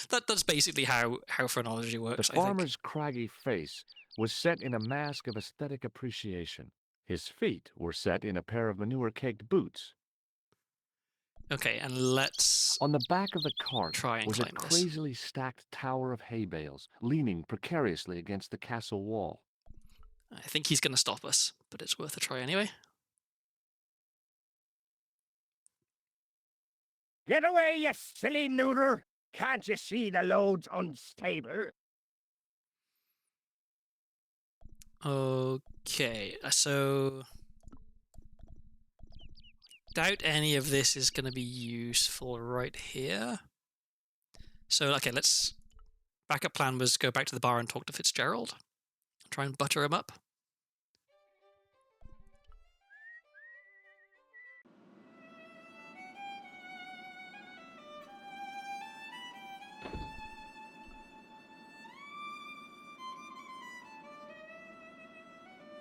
that's basically how phrenology works. The farmer's craggy face was set in a mask of aesthetic appreciation. His feet were set in a pair of manure-caked boots. Okay, and let's On the back of the cart try and was a climb this. crazily stacked tower of hay bales, leaning precariously against the castle wall. I think he's going to stop us, but it's worth a try anyway. Get away, you silly noodle! Can't you see the load's unstable? Okay, so doubt any of this is going to be useful right here. So okay, let's backup plan was go back to the bar and talk to Fitzgerald, try and butter him up.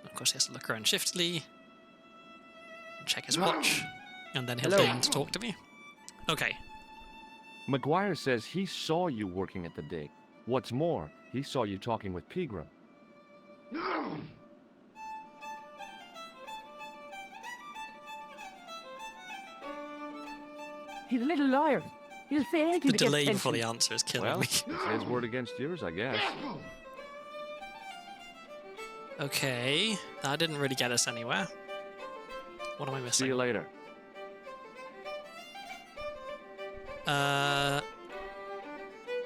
Of course, he has to look around shiftily, check his watch, and then he'll deign to talk to me. Okay. McGuire says he saw you working at the dig. What's more, he saw you talking with Pegram. He's a little liar. He'll say anything The to get delay before attention. the answer is killing Well, me. it's his word against yours, I guess. Okay, that didn't really get us anywhere. What am I missing? See you later.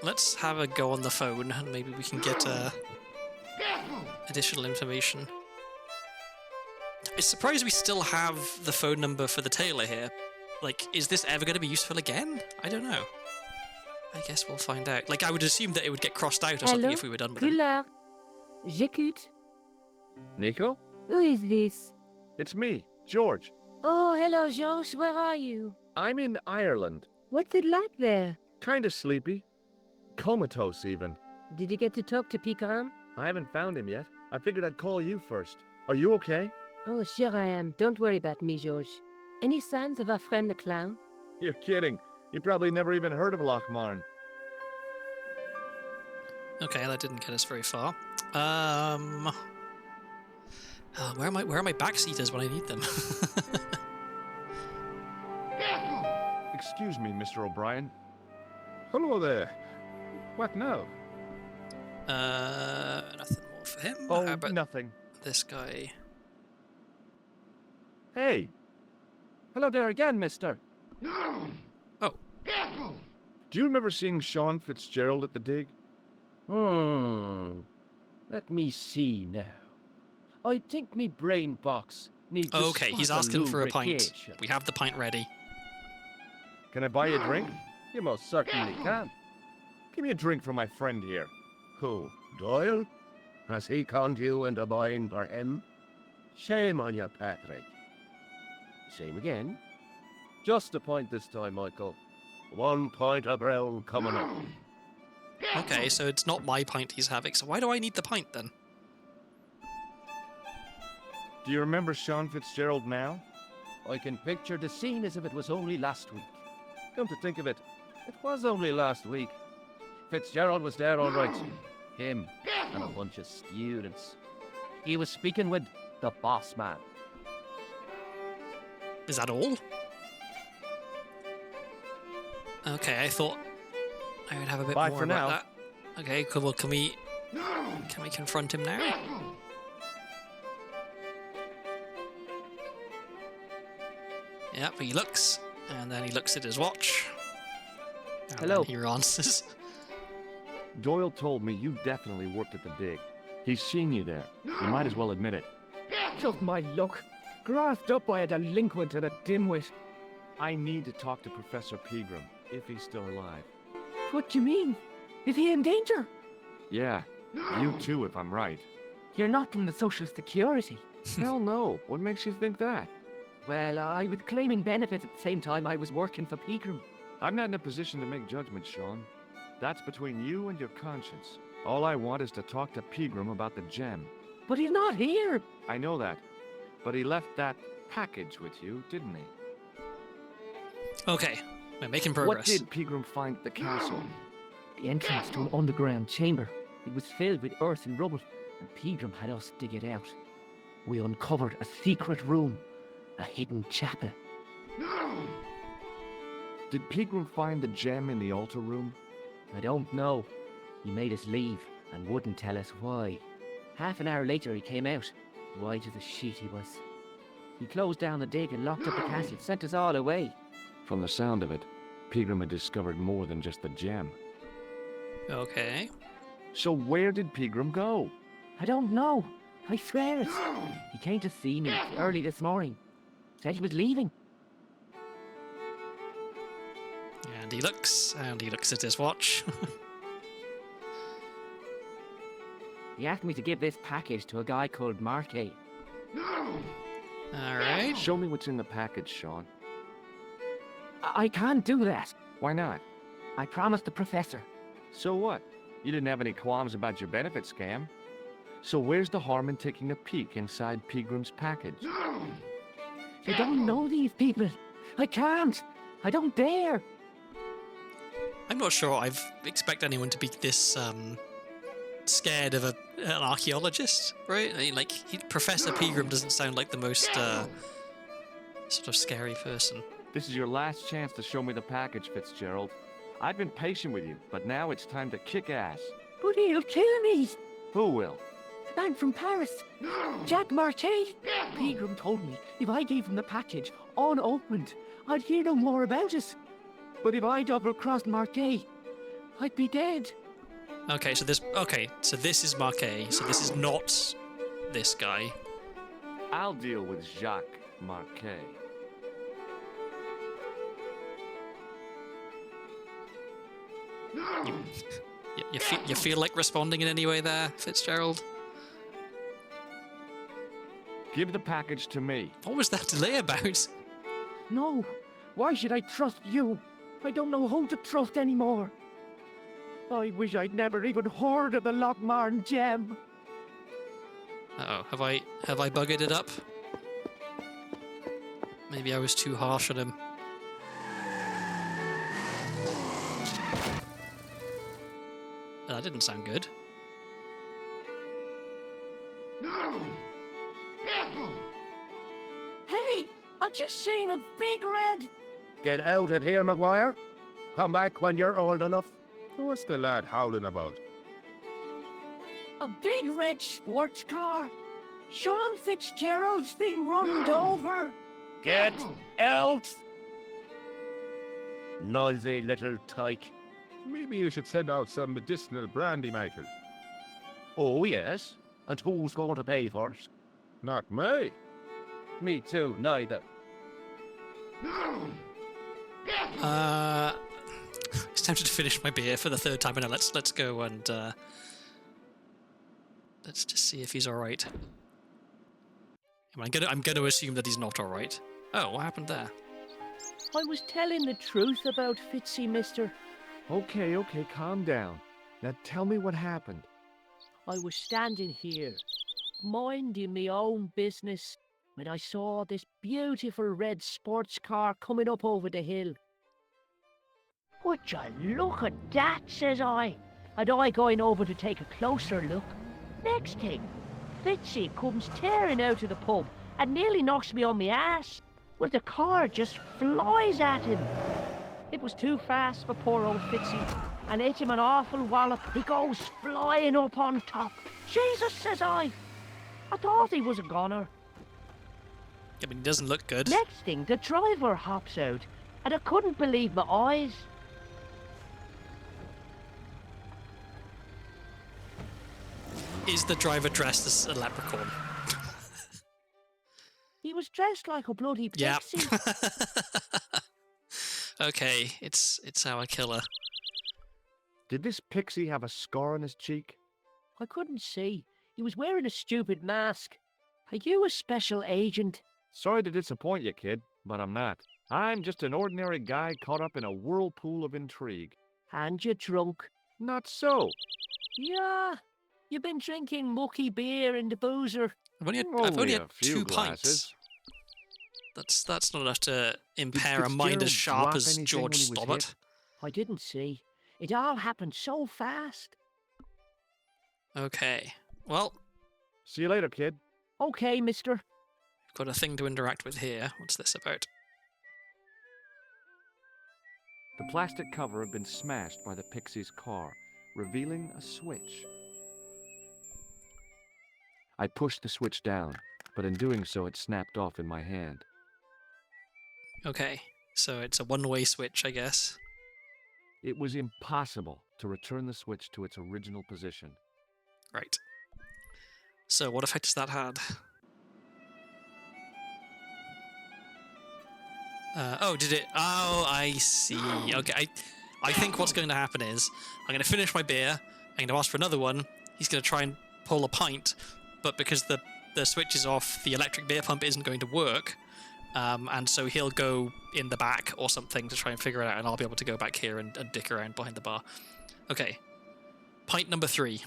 Let's have a go on the phone and maybe we can get additional information. I'm surprised we still have the phone number for the tailor here. Like, is this ever going to be useful again? I don't know. I guess we'll find out. Like, I would assume that it would get crossed out or something Hello? if we were done with it. Couleur. J'écoute. Nico? Who is this? It's me, George. Oh, hello, George. Where are you? I'm in Ireland. What's it like there? Kinda sleepy. Comatose, even. Did you get to talk to Pegram? I haven't found him yet. I figured I'd call you first. Are you okay? Oh, sure I am. Don't worry about me, George. Any signs of our friend the clown? You're kidding. You probably never even heard of Lochmarn. Okay, that didn't get us very far. Where are my backseaters when I need them? Excuse me, Mr. O'Brien. Hello there. What now? Nothing more for him. Oh, How about nothing. this guy? Hey. Hello there again, mister. Oh. Do you remember seeing Sean Fitzgerald at the dig? Let me see now. I think me brain box needs a Okay, he's spot of asking for a pint. lubrication. We have the pint ready. Can I buy you a drink? You most certainly can. Give me a drink for my friend here. Who, Doyle? Has he conned you into buying for him? Shame on you, Patrick. Same again. Just a pint this time, Michael. 1 pint of brown coming up. Okay, so it's not my pint he's having, so why do I need the pint then? Do you remember Sean Fitzgerald now? I can picture the scene as if it was only last week. Come to think of it, it was only last week. Fitzgerald was there all right. Him and a bunch of students. He was speaking with the boss man. Is that all? Okay, I thought I would have a bit Bye more for about now. that. Okay, cool. Well, can we confront him now? Yep, he looks, and then he looks at his watch. And Hello. then he answers. Doyle told me you definitely worked at the dig. He's seen you there. You might as well admit it. Just my luck. Grasped up by a delinquent and a dimwit. I need to talk to Professor Pegram, if he's still alive. What do you mean? Is he in danger? Yeah, you too, if I'm right. You're not from the Social Security. Hell no. What makes you think that? Well, I was claiming benefits at the same time I was working for Pegram. I'm not in a position to make judgments, Sean. That's between you and your conscience. All I want is to talk to Pegram about the gem. But he's not here. I know that. But he left that package with you, didn't he? Okay, we're making What progress. did Pegram find at the castle? The entrance to an underground chamber. It was filled with earth and rubble, and Pegram had us dig it out. We uncovered a secret room, a hidden chapel. Did Pegram find the gem in the altar room? I don't know. He made us leave and wouldn't tell us why. Half an hour later he came out, white as a sheet he was. He closed down the dig and locked up the castle, sent us all away. From the sound of it, Pegram had discovered more than just the gem. Okay. So where did Pegram go? I don't know. I swear it. He came to see me early this morning. Said he was leaving. And he looks at his watch. He asked me to give this package to a guy called Marquet. Alright. Show me what's in the package, Sean. I can't do that. Why not? I promised the professor. So what? You didn't have any qualms about your benefit scam. So where's the harm in taking a peek inside Pegram's package? You don't know these people. I can't. I don't dare. I'm not sure I've expect anyone to be this scared of an archaeologist, right? I mean, like Professor Pegram doesn't sound like the most sort of scary person. This is your last chance to show me the package, Fitzgerald. I've been patient with you, but now it's time to kick ass. But he'll kill me. Who will? The man from Paris. Jack Marquet. Pegram told me if I gave him the package unopened, I'd hear no more about it. But if I double-crossed Marquet, I'd be dead. Okay, so this is Marquet. So this is not this guy. I'll deal with Jacques Marquet. You feel like responding in any way there, Fitzgerald? Give the package to me. What was that delay about? No. Why should I trust you? I don't know who to trust anymore. I wish I'd never even heard of the Lochmarn gem. Uh-oh, have I buggered it up? Maybe I was too harsh on him. That didn't sound good. Hey, I just seen a big red. Get out of here, Maguire. Come back when you're old enough. What's the lad howling about? A big red sports car. Sean Fitzgerald's been runned over. Get out! Noisy little tyke. Maybe you should send out some medicinal brandy, Michael. Oh, yes. And who's going to pay for it? Not me. Me too, neither. It's tempted to finish my beer for the third time, and let's go and let's just see if he's all right. I'm gonna assume that he's not all right. Oh, what happened there? I was telling the truth about Fitzy, mister. Okay, calm down. Now tell me what happened. I was standing here, minding me own business when I saw this beautiful red sports car coming up over the hill. Would you look at that, says I. And I going over to take a closer look. Next thing, Fitzy comes tearing out of the pub and nearly knocks me on my ass. Well, the car just flies at him. It was too fast for poor old Fitzy, and hit him an awful wallop. He goes flying up on top. Jesus, says I thought he was a goner. I mean, he doesn't look good. Next thing, the driver hops out, and I couldn't believe my eyes. Is the driver dressed as a leprechaun? He was dressed like a bloody Yeah. pixie. Okay, it's our killer. Did this pixie have a scar on his cheek? I couldn't see. He was wearing a stupid mask. Are you a special agent? Sorry to disappoint you, kid, but I'm not. I'm just an ordinary guy caught up in a whirlpool of intrigue. And you're drunk. Not so. Yeah. You've been drinking mucky beer in the boozer. I've only Only had a few 2 pints. glasses. That's not enough to impair a Fitzgerald mind as sharp drop as anything George when he was Stobbart. hit? I didn't see. It all happened so fast. Okay. Well, See you later, kid. Okay, mister. we've got a thing to interact with here. What's this about? The plastic cover had been smashed by the pixie's car, revealing a switch. I pushed the switch down, but in doing so it snapped off in my hand. Okay, so it's a one-way switch, I guess. It was impossible to return the switch to its original position. Right. So what effect has that had? Oh, did it? Oh, I see. Okay, I think what's going to happen is I'm going to finish my beer. I'm going to ask for another one. He's going to try and pull a pint, but because the switch is off, the electric beer pump isn't going to work. And so he'll go in the back or something to try and figure it out, and I'll be able to go back here and dick around behind the bar. Okay. Pint number 3.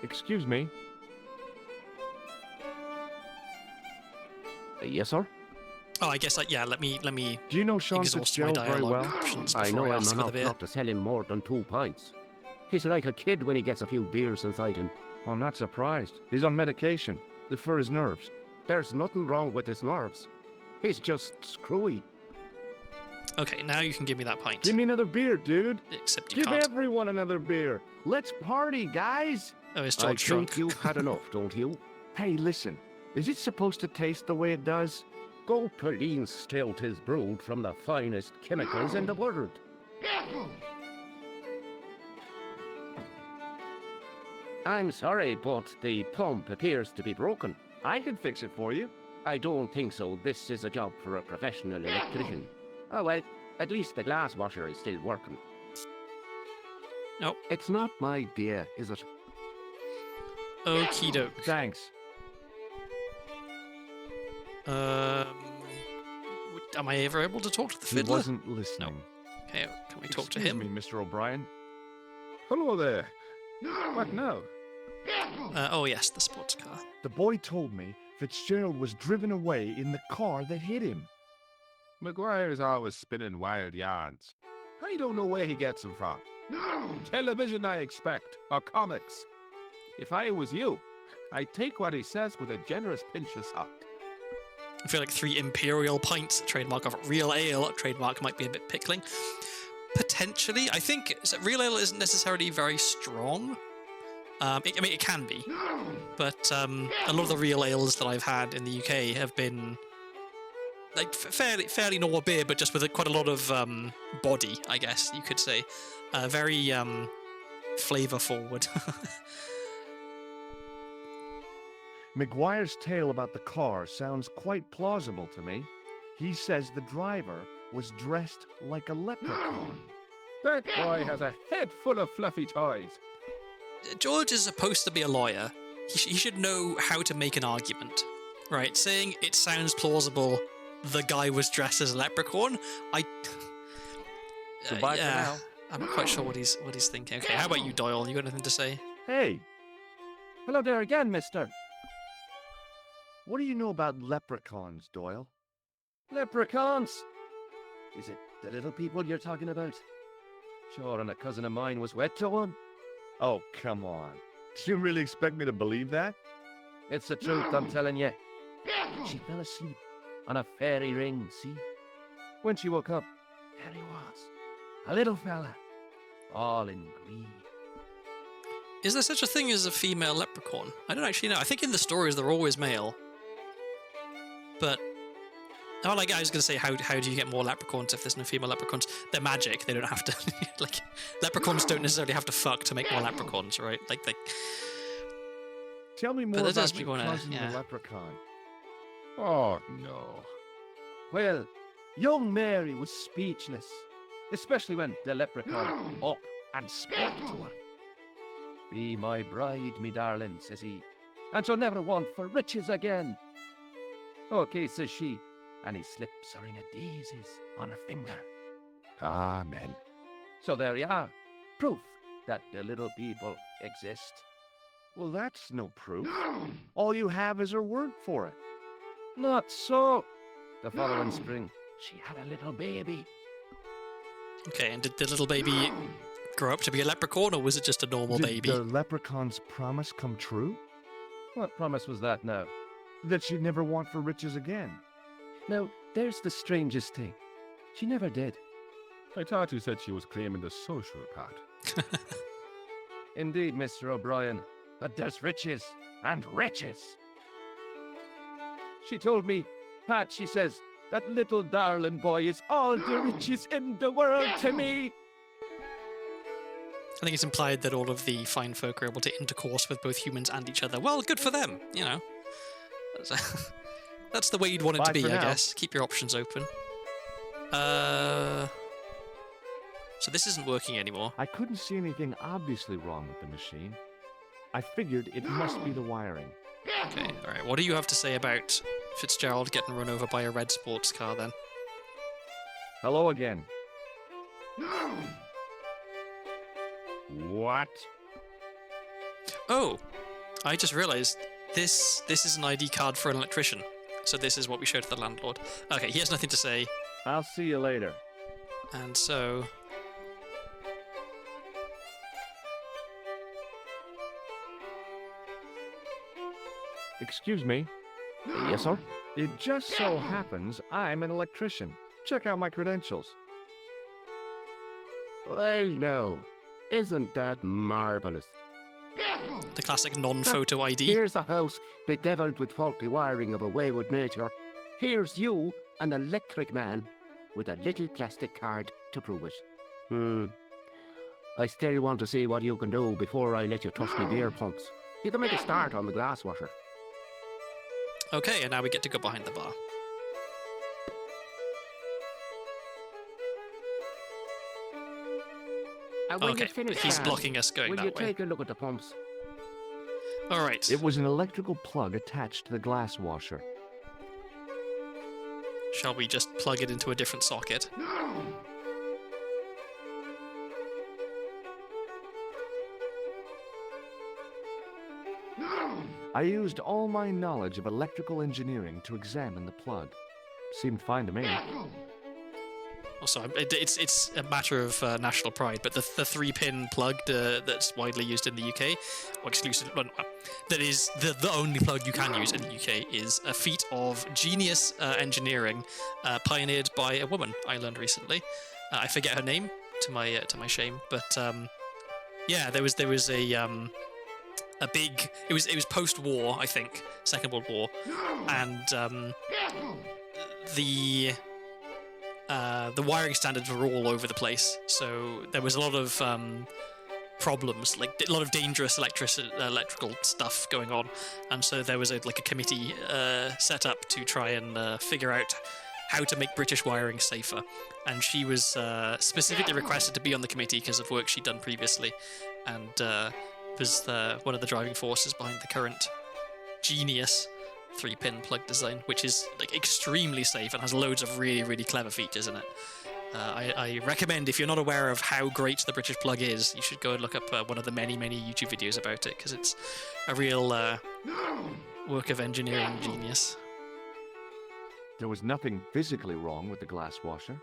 Excuse me. Yes, sir? Oh, I guess, yeah, let me Do you know Sean exhaust my Fitzgerald very dialogue well? options I before know I him ask for the enough beer. not to sell him more than 2 pints. He's like a kid when he gets a few beers inside him. I'm not surprised. He's on medication for his nerves. There's nothing wrong with his nerves. He's just screwy. Okay, now you can give me that pint. Give me another beer, dude. Except you Give can't. everyone another beer. Let's party, guys. Oh, it's I George think drunk. you've had enough, don't you? Hey, listen. Is it supposed to taste the way it does? Gold Stout is brewed from the finest chemicals in the world. I'm sorry, but the pump appears to be broken. I can fix it for you. I don't think so. This is a job for a professional electrician. Oh well, at least the glass washer is still working. Nope. It's not my beer, is it? Okie doke. Thanks. Am I ever able to talk to the He fiddler? wasn't listening. Okay, can we talk to Excuse him? me, Mr. O'Brien. Hello there. What now? Oh yes, the sports car. The boy told me Fitzgerald was driven away in the car that hit him. McGuire's always spinning wild yarns. I don't know where he gets them from. Television, I expect, or comics. If I was you, I'd take what he says with a generous pinch of salt. I feel like 3 imperial pints, trademark of real ale, trademark might be a bit pickling. Potentially, I think so real ale isn't necessarily very strong. I mean, it can be, but a lot of the real ales that I've had in the UK have been like fairly normal beer, but just with quite a lot of body, I guess you could say. Very flavor forward. McGuire's tale about the car sounds quite plausible to me. He says the driver was dressed like a leprechaun. That boy has a head full of fluffy toys. George is supposed to be a lawyer. He should know how to make an argument. Right, saying it sounds plausible the guy was dressed as a leprechaun, Goodbye for now. I'm not quite sure what he's thinking. Okay, how about you, Doyle? You got anything to say? Hey! Hello there again, mister. What do you know about leprechauns, Doyle? Leprechauns! Is it the little people you're talking about? Sure, and a cousin of mine was wed to one. Oh, come on. Do you really expect me to believe that? It's the truth, I'm telling you. She fell asleep on a fairy ring, see? When she woke up, there he was. A little fella. All in green. Is there such a thing as a female leprechaun? I don't actually know. I think in the stories they're always male. But I was going to say, how do you get more leprechauns if there's no female leprechauns? They're magic. They don't have to. Like, leprechauns don't necessarily have to fuck to make more leprechauns, right? Like they. Tell me more that about does your make me wanna- cousin, yeah. the leprechaun. Oh, no. Well, young Mary was speechless, especially when the leprechaun up and spoke to her. Be my bride, me darling, says he, and she'll never want for riches again. Okay, says she, and he slips a ring of daisies on her finger. Amen. So there you are, proof that the little people exist. Well, that's no proof. All you have is her word for it. Not so. The following spring, she had a little baby. Okay, and did the little baby grow up to be a leprechaun, or was it just a normal Did baby? the leprechaun's promise come true? What promise was that now? That she'd never want for riches again. Now, there's the strangest thing. She never did. I thought you said she was claiming the social part. Indeed, Mr. O'Brien. But there's riches and riches. She told me, Pat, she says, that little darling boy is all the riches in the world to me. I think it's implied that all of the fine folk are able to intercourse with both humans and each other. Well, good for them, you know. That's the way you'd want it Bye to be, for I now. guess. Keep your options open. So this isn't working anymore. I couldn't see anything obviously wrong with the machine. I figured it must be the wiring. Okay, alright. What do you have to say about Fitzgerald getting run over by a red sports car then? Hello again. What? Oh! I just realised this is an ID card for an electrician. So this is what we showed to the landlord. Okay, he has nothing to say. I'll see you later. And so... Excuse me. Yes, sir? It just so happens I'm an electrician. Check out my credentials. Well, no. Isn't that marvellous? the classic non-photo ID. Here's a house bedeviled with faulty wiring of a wayward nature. Here's you, an electric man, with a little plastic card to prove it. I still want to see what you can do before I let you touch me beer pumps. You can make a start on the glass washer. Okay, and now we get to go behind the bar. And when Okay, you finish, he's Dan, blocking us going will that you way. take a look at the pumps? All right. It was an electrical plug attached to the glass washer. Shall we just plug it into a different socket? I used all my knowledge of electrical engineering to examine the plug. Seemed fine to me. Also, it's a matter of national pride, but the 3-pin plug that's widely used in the UK, or exclusive, well, that is the only plug you can use in the UK, is a feat of genius engineering pioneered by a woman I learned recently. I forget her name, to my shame, but yeah, there was a big. It was post-war, I think, Second World War, and the wiring standards were all over the place, so there was a lot of problems, like a lot of dangerous electrical stuff going on, and so there was a committee set up to try and figure out how to make British wiring safer, and she was specifically requested to be on the committee because of work she'd done previously, and was one of the driving forces behind the current genius 3-pin plug design, which is like extremely safe and has loads of really, really clever features in it. I recommend, if you're not aware of how great the British plug is, you should go and look up one of the many, many YouTube videos about it, because it's a real work of engineering genius. There was nothing physically wrong with the glass washer.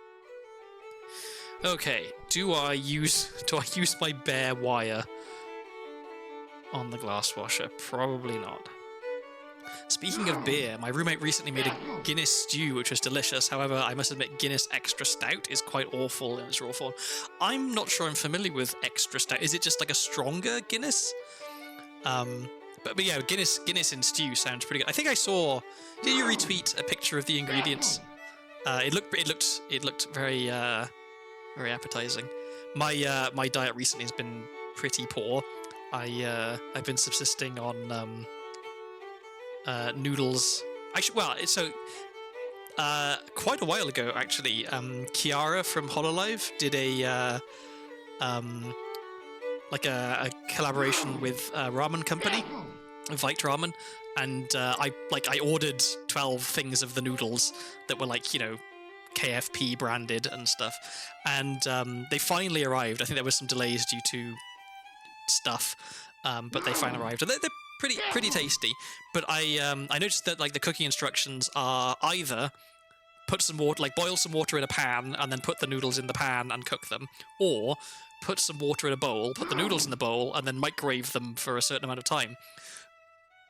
Okay, do I use my bare wire on the glass washer? Probably not. Speaking of beer, my roommate recently made a Guinness stew, which was delicious. However, I must admit Guinness Extra Stout is quite awful in its raw form. I'm not sure I'm familiar with Extra Stout. Is it just like a stronger Guinness? But yeah, Guinness in stew sounds pretty good. I think I saw. Did you retweet a picture of the ingredients? It looked very very appetizing. My diet recently has been pretty poor. I've been subsisting on noodles. Quite a while ago, actually, Kiara from Hololive did a collaboration with a ramen company, Vite Ramen, and I ordered 12 things of the noodles that were KFP branded and stuff, and they finally arrived. I think there was some delays due to stuff, but they finally arrived, and they're pretty tasty. But I noticed that the cooking instructions are either put some water, boil some water in a pan and then put the noodles in the pan and cook them, or put some water in a bowl, put the noodles in the bowl, and then microwave them for a certain amount of time.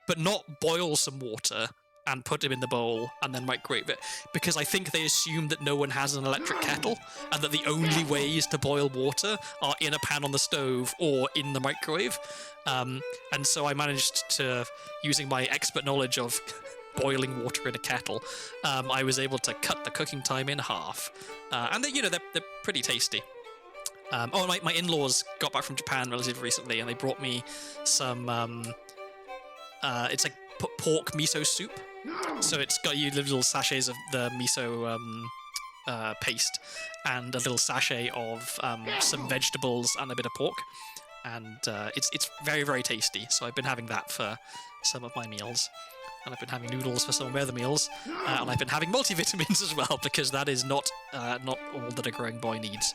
But not boil some water and put them in the bowl and then microwave it, because I think they assume that no one has an electric kettle and that the only ways to boil water are in a pan on the stove or in the microwave. And so I managed to, using my expert knowledge of boiling water in a kettle, I was able to cut the cooking time in half. And they're pretty tasty. My in-laws got back from Japan relatively recently, and they brought me some it's like pork miso soup. So it's got you little sachets of the miso paste and a little sachet of some vegetables and a bit of pork, and it's very, very tasty. So I've been having that for some of my meals, and I've been having noodles for some of my other meals, and I've been having multivitamins as well, because that is not all that a growing boy needs.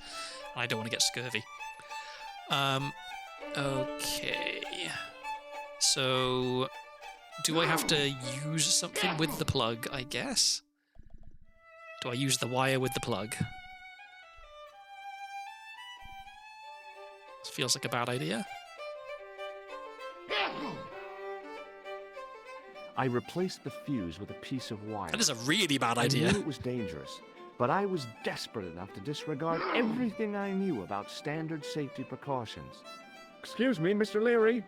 I don't want to get scurvy. Okay, so do I have to use something with the plug, I guess? Do I use the wire with the plug? This feels like a bad idea. I replaced the fuse with a piece of wire. That is a really bad idea. I knew it was dangerous, but I was desperate enough to disregard everything I knew about standard safety precautions. Excuse me, Mr. Leary.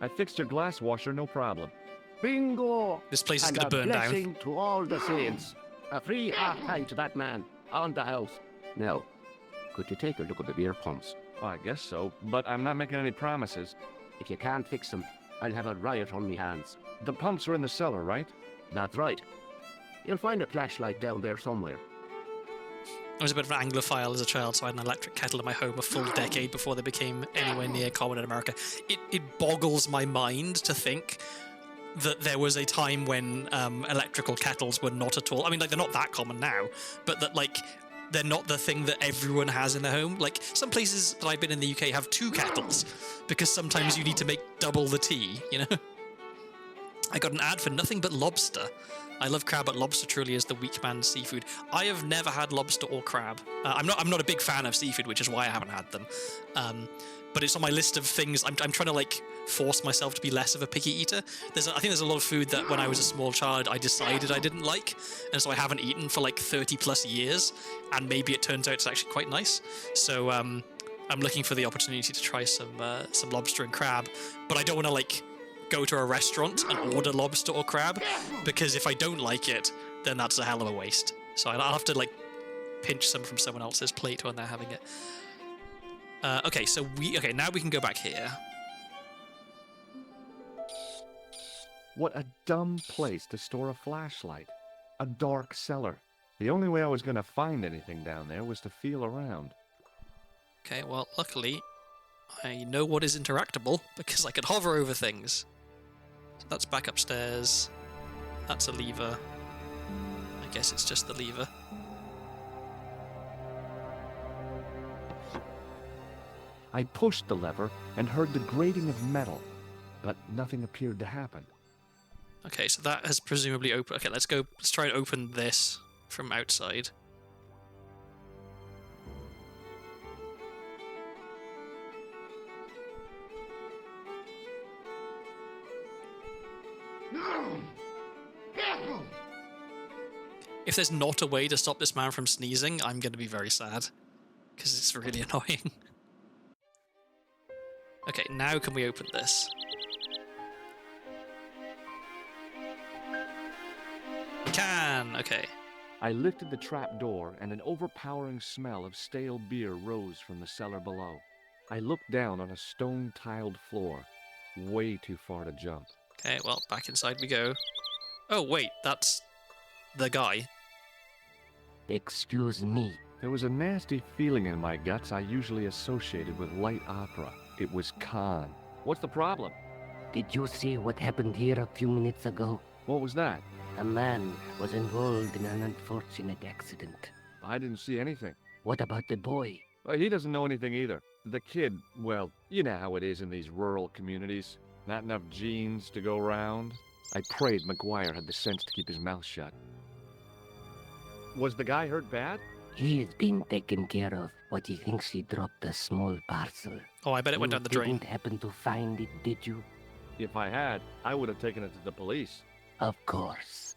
I fixed your glass washer, no problem. Bingo! This place is And going to burn a down. blessing to all the saints. A free half-pint to that man on the house. Now, could you take a look at the beer pumps? I guess so, but I'm not making any promises. If you can't fix them, I'll have a riot on me hands. The pumps are in the cellar, right? That's right. You'll find a flashlight down there somewhere. I was a bit of an Anglophile as a child, so I had an electric kettle in my home a full decade before they became anywhere near common in America. It boggles my mind to think that there was a time when electrical kettles were not at all... I mean, they're not that common now, but that, they're not the thing that everyone has in their home. Some places that I've been in the UK have 2 kettles, because sometimes you need to make double the tea, I got an ad for nothing but lobster. I love crab, but lobster truly is the weak man's seafood. I have never had lobster or crab. I'm not a big fan of seafood, which is why I haven't had them. But it's on my list of things. I'm trying to force myself to be less of a picky eater. I think there's a lot of food that when I was a small child I decided I didn't like, and so I haven't eaten for 30 plus years. And maybe it turns out it's actually quite nice. So I'm looking for the opportunity to try some lobster and crab, but I don't want to go to a restaurant and order lobster or crab, because if I don't like it, then that's a hell of a waste. So I'll have to pinch some from someone else's plate when they're having it. Okay, now we can go back here. What a dumb place to store a flashlight. A dark cellar. The only way I was going to find anything down there was to feel around. Okay, well, luckily, I know what is interactable, because I can hover over things. So that's back upstairs. That's a lever. I guess it's just the lever. I pushed the lever and heard the grating of metal, but nothing appeared to happen. Okay, so that has presumably opened. Okay, let's go. Let's try and open this from outside. If there's not a way to stop this man from sneezing, I'm going to be very sad. Because it's really annoying. Okay, now can we open this? We can! Okay. I lifted the trap door, and an overpowering smell of stale beer rose from the cellar below. I looked down on a stone-tiled floor, way too far to jump. Okay, well, back inside we go. Oh, wait, that's the guy. Excuse me. There was a nasty feeling in my guts I usually associated with light opera. It was Khan. What's the problem? Did you see what happened here a few minutes ago? What was that? A man was involved in an unfortunate accident. I didn't see anything. What about the boy? Well, he doesn't know anything either. The kid, well, you know how it is in these rural communities. Not enough genes to go round. I prayed McGuire had the sense to keep his mouth shut. Was the guy hurt bad? He is being taken care of, but he thinks he dropped a small parcel. Oh, I bet it went down the drain. You didn't happen to find it, did you? If I had, I would have taken it to the police. Of course.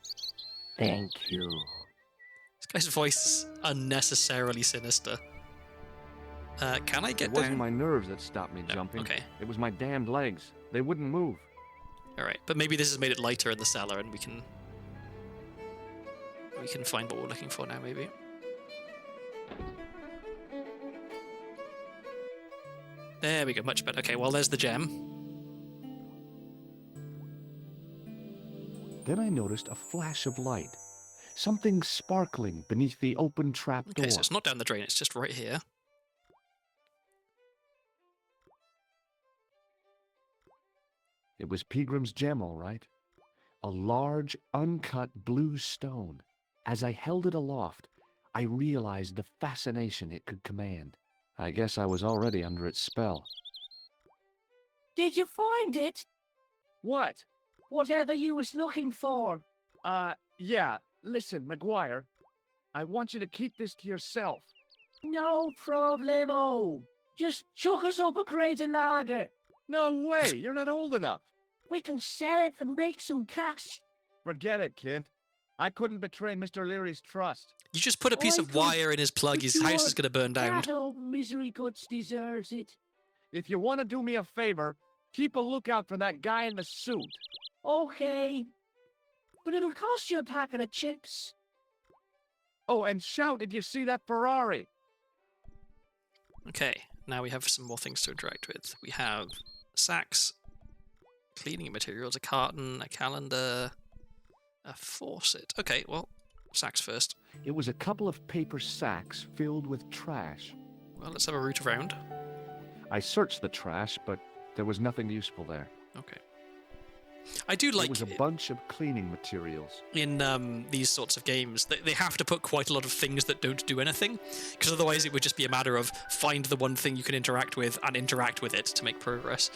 Thank you. This guy's voice is unnecessarily sinister. Can I get It wasn't down? my nerves that stopped me jumping. Okay. It was my damned legs. They wouldn't move. Alright, but maybe this has made it lighter in the cellar and we can find what we're looking for now, maybe. There we go, much better. Okay, well, there's the gem. Then I noticed a flash of light. Something sparkling beneath the open trap door. Okay, so it's not down the drain, it's just right here. It was Peagram's gem, all right. A large, uncut blue stone. As I held it aloft, I realized the fascination it could command. I guess I was already under its spell. Did you find it? What? Whatever you was looking for. Yeah. Listen, McGuire. I want you to keep this to yourself. No problemo. Just chuck us up a crate of lager. No way. You're not old enough. We can sell it and make some cash. Forget it, kid. I couldn't betray Mr. Leary's trust. You just put a piece I of could- wire in his plug, his but house your is going to burn down. That old misery guts deserves it. If you want to do me a favor, keep a lookout for that guy in the suit. Okay. But it'll cost you a packet of chips. Oh, and shout, did you see that Ferrari? Okay, now we have some more things to interact with. We have sacks, cleaning materials, a carton, a calendar, a faucet. Okay, well, sacks first. It was a couple of paper sacks filled with trash. Well, let's have a root around. I searched the trash, but there was nothing useful there. Okay. I do like it was a bunch of cleaning materials. in these sorts of games, they have to put quite a lot of things that don't do anything, because otherwise it would just be a matter of find the one thing you can interact with and interact with it to make progress.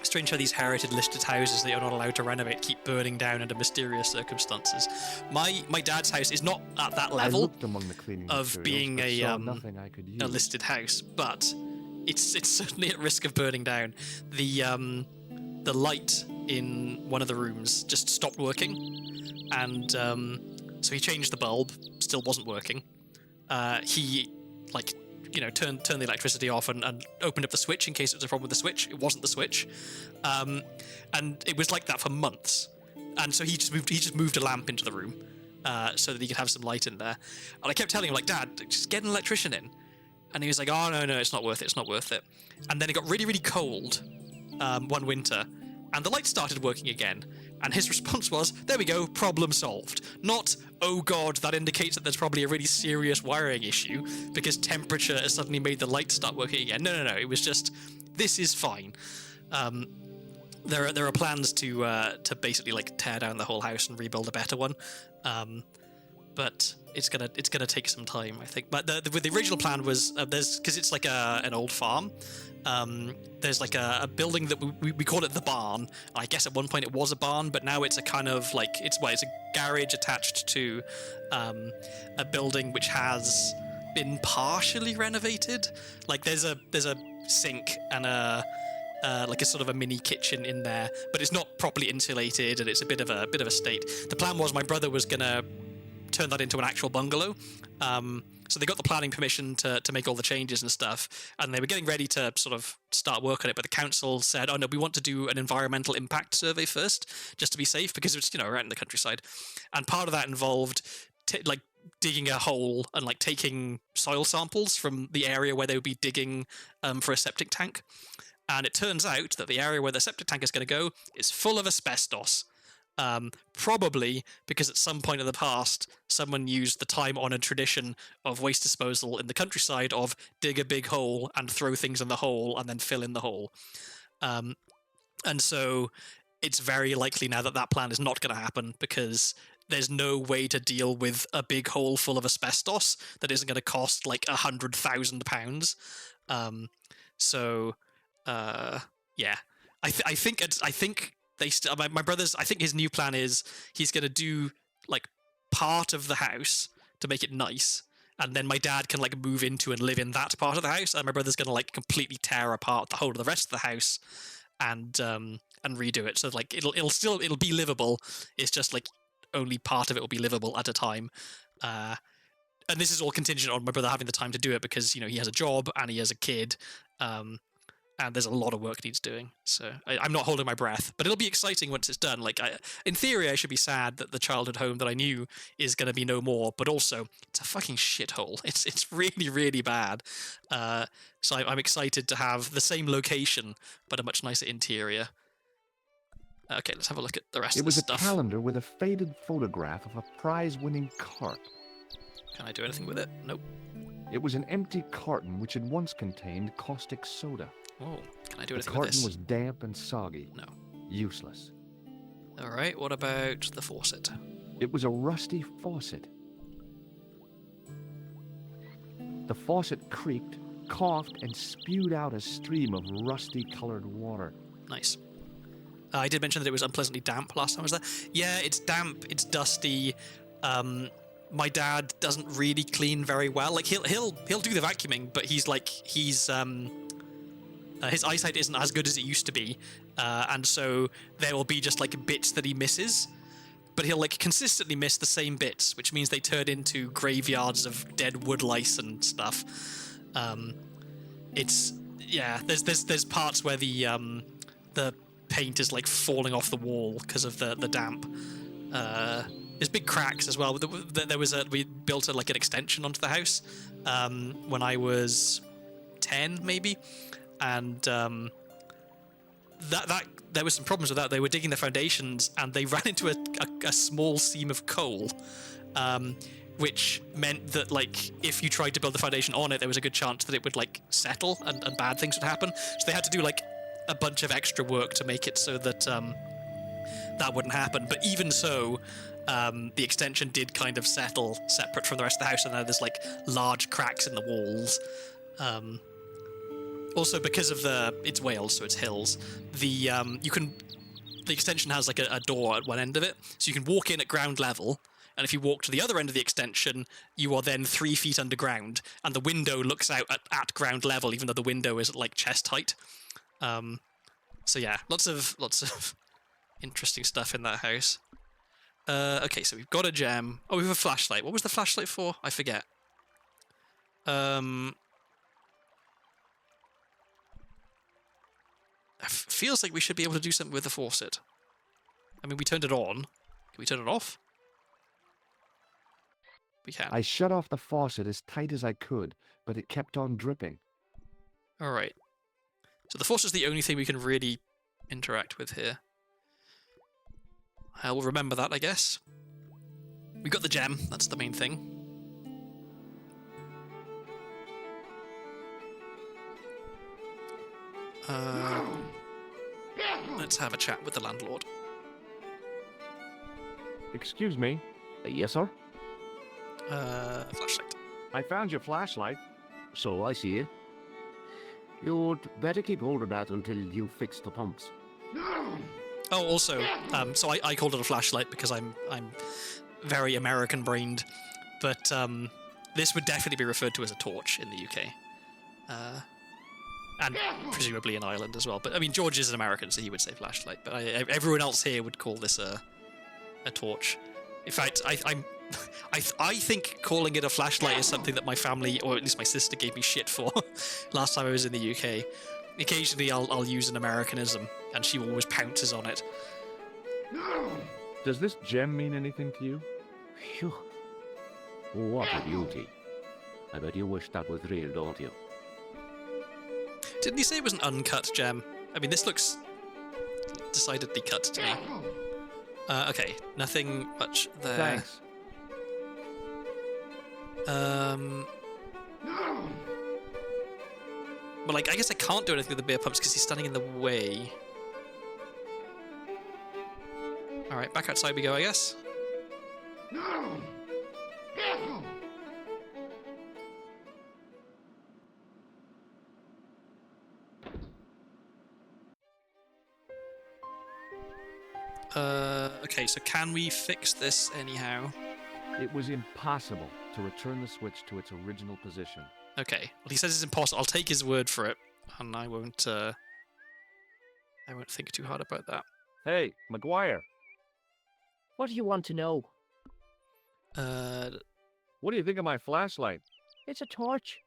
Strange how these heritage listed houses that you're not allowed to renovate keep burning down under mysterious circumstances. My dad's house is not at that I level looked among the cleaning of materials, being but a saw nothing I could use. a listed house, but it's certainly at risk of burning down. The light in one of the rooms just stopped working, and so he changed the bulb. Still wasn't working. He turned the electricity off and opened up the switch in case it was a problem with the switch. It wasn't the switch, and it was like that for months. And so he just moved a lamp into the room so that he could have some light in there. And I kept telling him, like, Dad, just get an electrician in. And he was like, oh, no, it's not worth it, it's not worth it. And then it got really, really cold one winter, and the light started working again. And his response was, there we go, problem solved. Not, oh god, that indicates that there's probably a really serious wiring issue because temperature has suddenly made the light start working again. No, it was just, this is fine. there are plans to basically like tear down the whole house and rebuild a better one, but it's gonna take some time, I think. But the original plan was because it's like an old farm. There's like a building that we call it the barn. I guess at one point it was a barn, but now it's a kind of like it's a garage attached to a building which has been partially renovated. Like there's a sink and like a sort of a mini kitchen in there, but it's not properly insulated and it's a bit of a state. The plan was my brother was gonna turn that into an actual bungalow. So they got the planning permission to make all the changes and stuff, and they were getting ready to sort of start work on it, but the council said, oh no, we want to do an environmental impact survey first, just to be safe, because it's, right in the countryside. And part of that involved like digging a hole and like taking soil samples from the area where they would be digging for a septic tank. And it turns out that the area where the septic tank is going to go is full of asbestos. Probably because at some point in the past, someone used the time-honored tradition of waste disposal in the countryside of dig a big hole and throw things in the hole and then fill in the hole. And so it's very likely now that that plan is not going to happen, because there's no way to deal with a big hole full of asbestos that isn't going to cost like £100,000. Yeah, I think my brother's. I think his new plan is he's going to do like part of the house to make it nice, and then my dad can like move into and live in that part of the house, and my brother's going to like completely tear apart the whole of the rest of the house and redo it. So like it'll be livable. It's just like only part of it will be livable at a time. And this is all contingent on my brother having the time to do it, because he has a job and he has a kid. And there's a lot of work needs doing, so I'm not holding my breath. But it'll be exciting once it's done. Like, in theory, I should be sad that the childhood home that I knew is going to be no more. But also, it's a fucking shithole. It's really, really bad. So I'm excited to have the same location, but a much nicer interior. Okay, let's have a look at the rest of the stuff. It was a calendar with a faded photograph of a prize-winning carp. Can I do anything with it? Nope. It was an empty carton which had once contained caustic soda. Oh, can I do anything with this? The carton was damp and soggy. No. Useless. All right, what about the faucet? It was a rusty faucet. The faucet creaked, coughed, and spewed out a stream of rusty-colored water. Nice. I did mention that it was unpleasantly damp last time I was there. Yeah, it's damp, it's dusty. My dad doesn't really clean very well. Like he'll do the vacuuming, but he's his eyesight isn't as good as it used to be, and so there will be just like bits that he misses, but he'll like consistently miss the same bits, which means they turn into graveyards of dead wood lice and stuff. There's parts where the paint is like falling off the wall because of the damp. There's big cracks as well. We built an extension onto the house when I was 10 maybe. And that there was some problems with that. They were digging the foundations and they ran into a small seam of coal, which meant that like if you tried to build the foundation on it, there was a good chance that it would like settle and bad things would happen. So they had to do like a bunch of extra work to make it so that that wouldn't happen. But even so, the extension did kind of settle separate from the rest of the house, and now there's like large cracks in the walls. Also, because of it's Wales, so it's hills. The extension has like a door at one end of it, so you can walk in at ground level. And if you walk to the other end of the extension, you are then 3 feet underground, and the window looks out at ground level, even though the window is at like chest height. So yeah, lots of interesting stuff in that house. Okay, so we've got a gem. Oh, we have a flashlight. What was the flashlight for? I forget. Feels like we should be able to do something with the faucet. I mean, we turned it on. Can we turn it off? We can. I shut off the faucet as tight as I could, but it kept on dripping. All right. So the faucet's the only thing we can really interact with here. I will remember that, I guess. We got the gem. That's the main thing. Let's have a chat with the landlord. Excuse me. Yes, sir? Flashlight. I found your flashlight. So I see it. You'd better keep hold of that until you fix the pumps. Oh, also, so I called it a flashlight because I'm very American-brained, but this would definitely be referred to as a torch in the UK, and presumably in Ireland as well. But I mean, George is an American, so he would say flashlight. But everyone else here would call this a torch. In fact, I think calling it a flashlight is something that my family, or at least my sister, gave me shit for last time I was in the UK. Occasionally, I'll use an Americanism, and she always pounces on it. Does this gem mean anything to you? Phew. What a beauty. I bet you wish that was real, don't you? Didn't he say it was an uncut gem? I mean, this looks decidedly cut to me. Okay, nothing much there. Thanks. Well, like, I guess I can't do anything with the beer pumps because he's standing in the way. Alright, back outside we go, I guess. Okay, so can we fix this anyhow? It was impossible to return the switch to its original position. Okay, well, he says it's impossible. I'll take his word for it, and I won't think too hard about that. Hey, McGuire, What do you want to know? what do you think of my flashlight? It's a torch.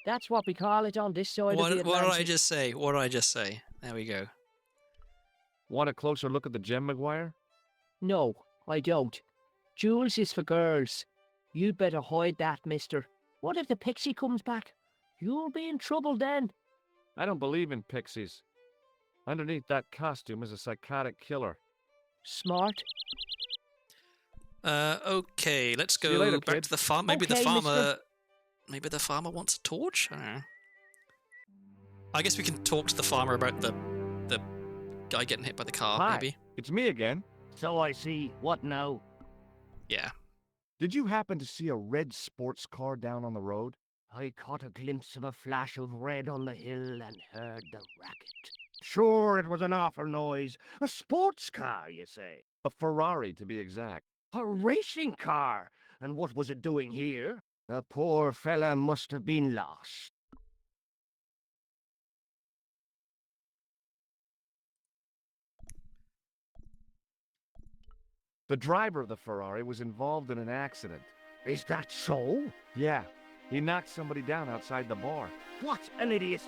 That's what we call it on this side What of the did I Atlantic. just say? What did I just say? There we go. Want a closer look at the gem, McGuire? No, I don't. Jewels is for girls. You'd better hide that, mister. What if the pixie comes back? You'll be in trouble then. I don't believe in pixies. Underneath that costume is a psychotic killer. Smart. Okay, let's See you go later, back kid. to the farm. Maybe Okay, the farmer... mister. Maybe the farmer wants a torch? I don't know. I guess we can talk to the farmer about the guy getting hit by the car, Hi, maybe. it's me again. So I see. What now? Yeah. Did you happen to see a red sports car down on the road? I caught a glimpse of a flash of red on the hill and heard the racket. Sure, it was an awful noise. A sports car, you say? A Ferrari, to be exact. A racing car. And what was it doing here? The poor fella must have been lost. The driver of the Ferrari was involved in an accident. Is that so? Yeah, he knocked somebody down outside the bar. What an idiot!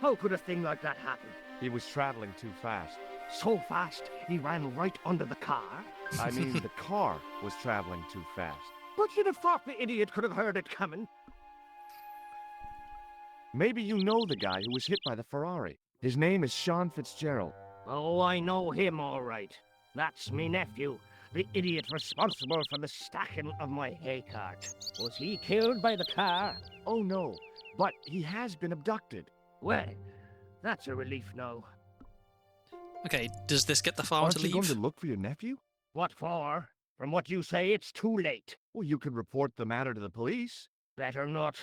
How could a thing like that happen? He was traveling too fast. So fast, he ran right under the car? I mean, the car was traveling too fast. But you'd have thought the idiot could have heard it coming. Maybe you know the guy who was hit by the Ferrari. His name is Sean Fitzgerald. Oh, I know him all right. That's me nephew, the idiot responsible for the stacking of my hay cart. Was he killed by the car? Oh no, but he has been abducted. Well, that's a relief now. Okay, does this get the farmer Aren't to you going leave? to look for your nephew? What for? From what you say, it's too late. Well, you could report the matter to the police. Better not.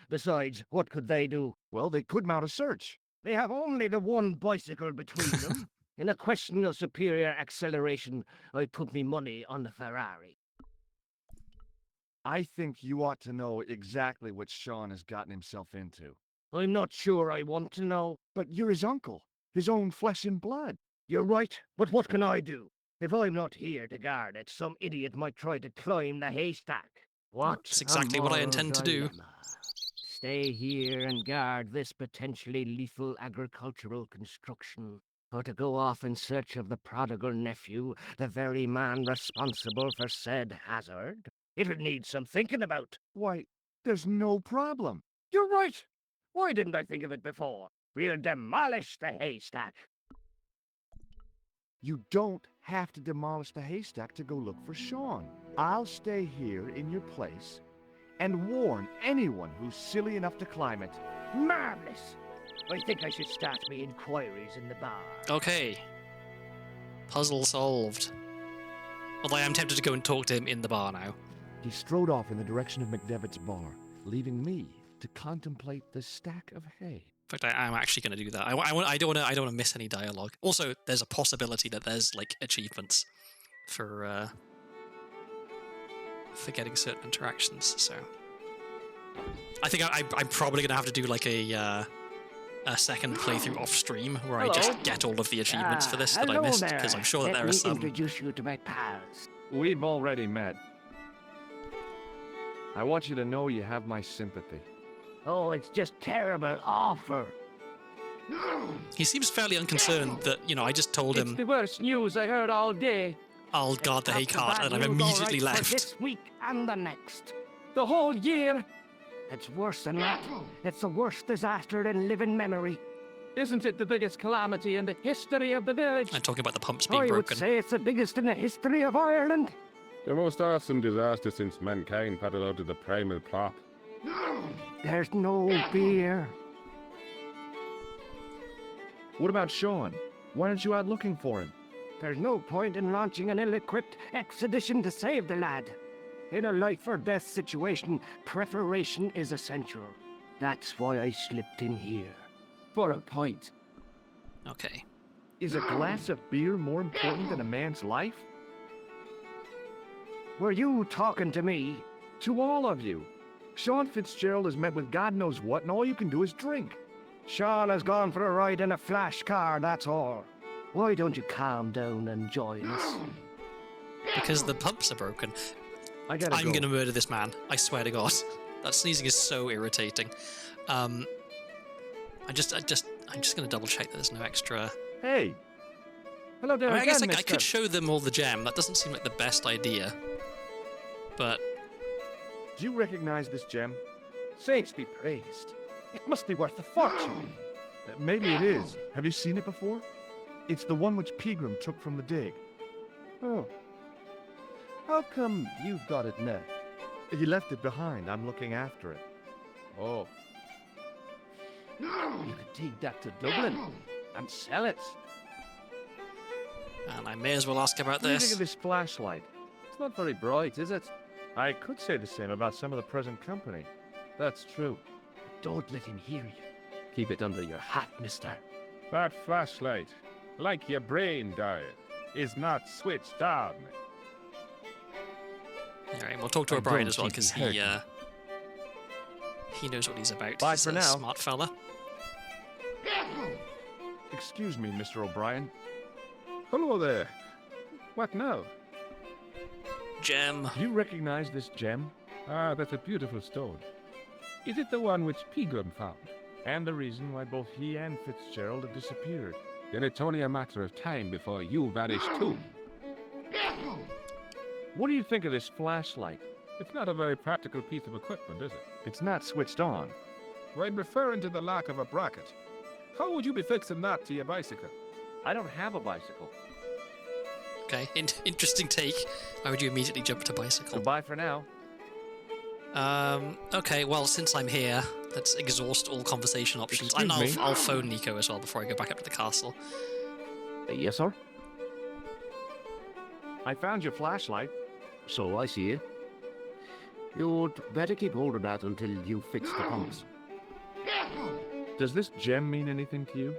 Besides, what could they do? Well, they could mount a search. They have only the one bicycle between them. In a question of superior acceleration, I'd put me money on the Ferrari. I think you ought to know exactly what Sean has gotten himself into. I'm not sure I want to know. But you're his uncle, his own flesh and blood. You're right, but what can I do? If I'm not here to guard it, some idiot might try to climb the haystack. What? That's exactly what I intend to do. Stay here and guard this potentially lethal agricultural construction. Or to go off in search of the prodigal nephew, the very man responsible for said hazard? It'll need some thinking about. Why, there's no problem. You're right. Why didn't I think of it before? We'll demolish the haystack. You don't have to demolish the haystack to go look for Sean. I'll stay here in your place and warn anyone who's silly enough to climb it. Marvelous. I think I should start me inquiries in the bar. Okay. Puzzle solved. Although I am tempted to go and talk to him in the bar now. He strode off in the direction of McDevitt's bar, leaving me to contemplate the stack of hay. In fact, I am actually going to do that. I don't want to miss any dialogue. Also, there's a possibility that there's like achievements for getting certain interactions. So I think I'm probably going to have to do like a second playthrough off stream where I just get all of the achievements for this that I missed, because I'm sure that there are some. Let me introduce you to my pals. We've already met. I want you to know you have my sympathy. Oh, it's just terrible, awful. He seems fairly unconcerned that, I just told It's him the worst news I heard all day. I'll guard the hay After cart, that, and I've you'll go immediately right for left. this week and the next. The whole year. It's worse than that. It's the worst disaster in living memory. Isn't it the biggest calamity in the history of the village? I'm talking about the pumps being I would broken. say it's the biggest in the history of Ireland. The most awesome disaster since mankind paddled out of the primal plop. There's no beer. What about Sean? Why aren't you out looking for him? There's no point in launching an ill-equipped expedition to save the lad. In a life-or-death situation, preparation is essential. That's why I slipped in here. For a point. Okay. Is a glass of beer more important than a man's life? Were you talking to me? To all of you. Sean Fitzgerald has met with God knows what, and all you can do is drink. Sean has gone for a ride in a flash car, that's all. Why don't you calm down and join us? Because the pumps are broken. I gotta I'm go. going to murder this man. I swear to God. That sneezing is so irritating. I'm just going to double check that there's no extra. Hey! Hello there I guess again, I could show them all the gem. That doesn't seem like the best idea. But Do you recognize this gem? Saints be praised. It must be worth a fortune. Maybe it is. Have you seen it before? It's the one which Pegram took from the dig. Oh. How come you've got it now? He left it behind. I'm looking after it. Oh. You could take that to Dublin and sell it. and I may as well ask about What do you think this. of this flashlight? It's not very bright, is it? I could say the same about some of the present company. That's true. Don't let him hear you. Keep it under your hat, mister. That flashlight, like your brain diet, is not switched on. Alright, we'll talk to I O'Brien don't as well, think because he heard he knows what he's about. Bye He's for a now. smart fella. Excuse me, Mr. O'Brien. Hello there. What now? Gem. Do you recognize this gem? Ah, that's a beautiful stone. Is it the one which Pegram found? And the reason why both he and Fitzgerald have disappeared. Then it's only a matter of time before you vanish too. What do you think of this flashlight? It's not a very practical piece of equipment, is it? It's not switched on. When referring to the lack of a bracket, how would you be fixing that to your bicycle? I don't have a bicycle. Okay, interesting take. Why would you immediately jump to bicycle? Goodbye for now. Okay, well, since I'm here, let's exhaust all conversation options. And Excuse me? I'll phone Nico as well before I go back up to the castle. Yes, sir? I found your flashlight. So I see. You'd better keep hold of that until you fix the pumps. Does this gem mean anything to you?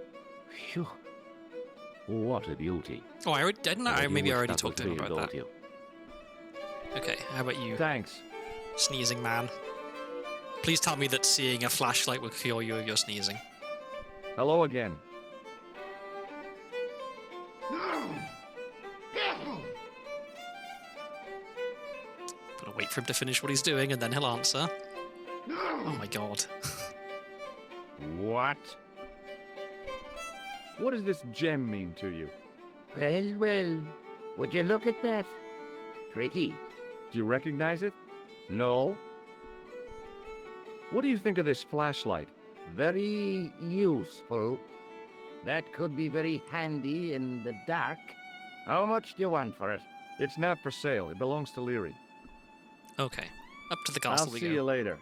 Phew. What a beauty. Oh, didn't I? You Maybe I wish already that talked was to him real, about that. don't you? Okay, how about you, Thanks. sneezing man? Please tell me that seeing a flashlight will cure you of your sneezing. Hello again. Gotta wait for him to finish what he's doing and then he'll answer. Oh my god. What? What does this gem mean to you? Well, well, would you look at that? Pretty. Do you recognize it? No. What do you think of this flashlight? Very useful. That could be very handy in the dark. How much do you want for it? It's not for sale. It belongs to Leary. Okay, up to the I'll castle we see go. you later.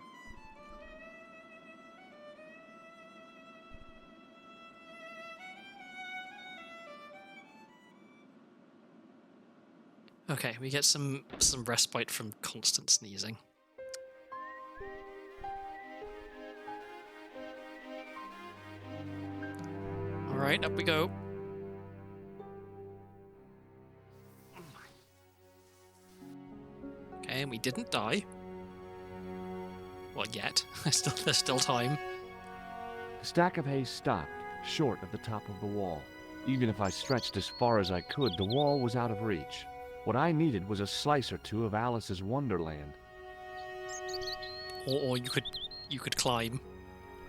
Okay, we get some respite from constant sneezing. All right, up we go. Okay, and we didn't die. Well, yet. There's still time. The stack of hay stopped, short of the top of the wall. Even if I stretched as far as I could, the wall was out of reach. What I needed was a slice or two of Alice's Wonderland. Or you could climb.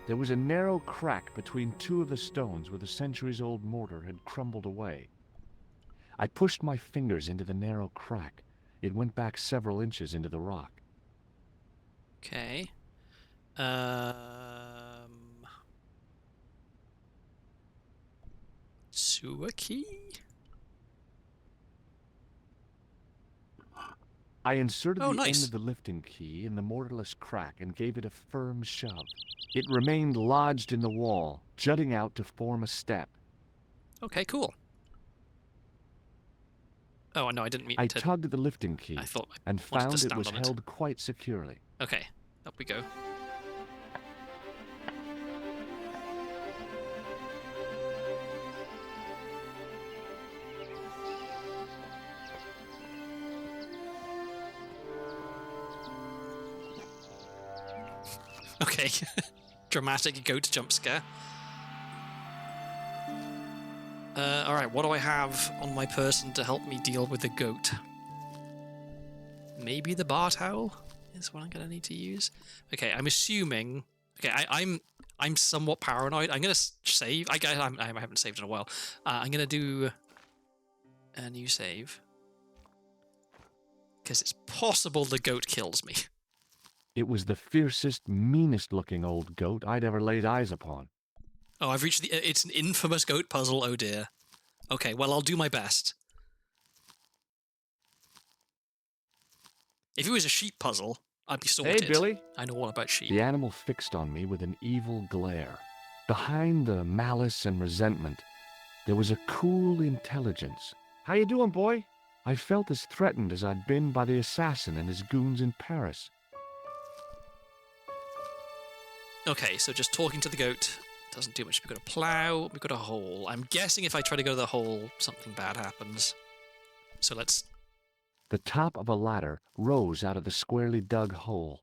There was a narrow crack between two of the stones where the centuries-old mortar had crumbled away. I pushed my fingers into the narrow crack. It went back several inches into the rock. Okay. Sewer key? I inserted the nice. end of the lifting key in the mortarless crack and gave it a firm shove. It remained lodged in the wall, jutting out to form a step. Okay, cool. Oh, no, I didn't mean I to... tugged the lifting key I thought I and wanted to found it stand was on it. held quite securely. Okay, up we go. Okay, dramatic goat jump scare. Alright, what do I have on my person to help me deal with the goat? Maybe the bar towel is what I'm gonna need to use. Okay, I'm assuming... Okay, I'm somewhat paranoid. I'm gonna save. I haven't saved in a while. I'm gonna do a new save. Because it's possible the goat kills me. It was the fiercest, meanest-looking old goat I'd ever laid eyes upon. Oh, I've reached the... It's an infamous goat puzzle, oh dear. Okay, well, I'll do my best. If it was a sheep puzzle, I'd be sorted. Hey, Billy. I know all about sheep. The animal fixed on me with an evil glare. Behind the malice and resentment, there was a cool intelligence. How you doing, boy? I felt as threatened as I'd been by the assassin and his goons in Paris. Okay, so just talking to the goat doesn't do much. We've got a plow, we've got a hole. I'm guessing if I try to go to the hole, something bad happens. So let's... The top of a ladder rose out of the squarely dug hole.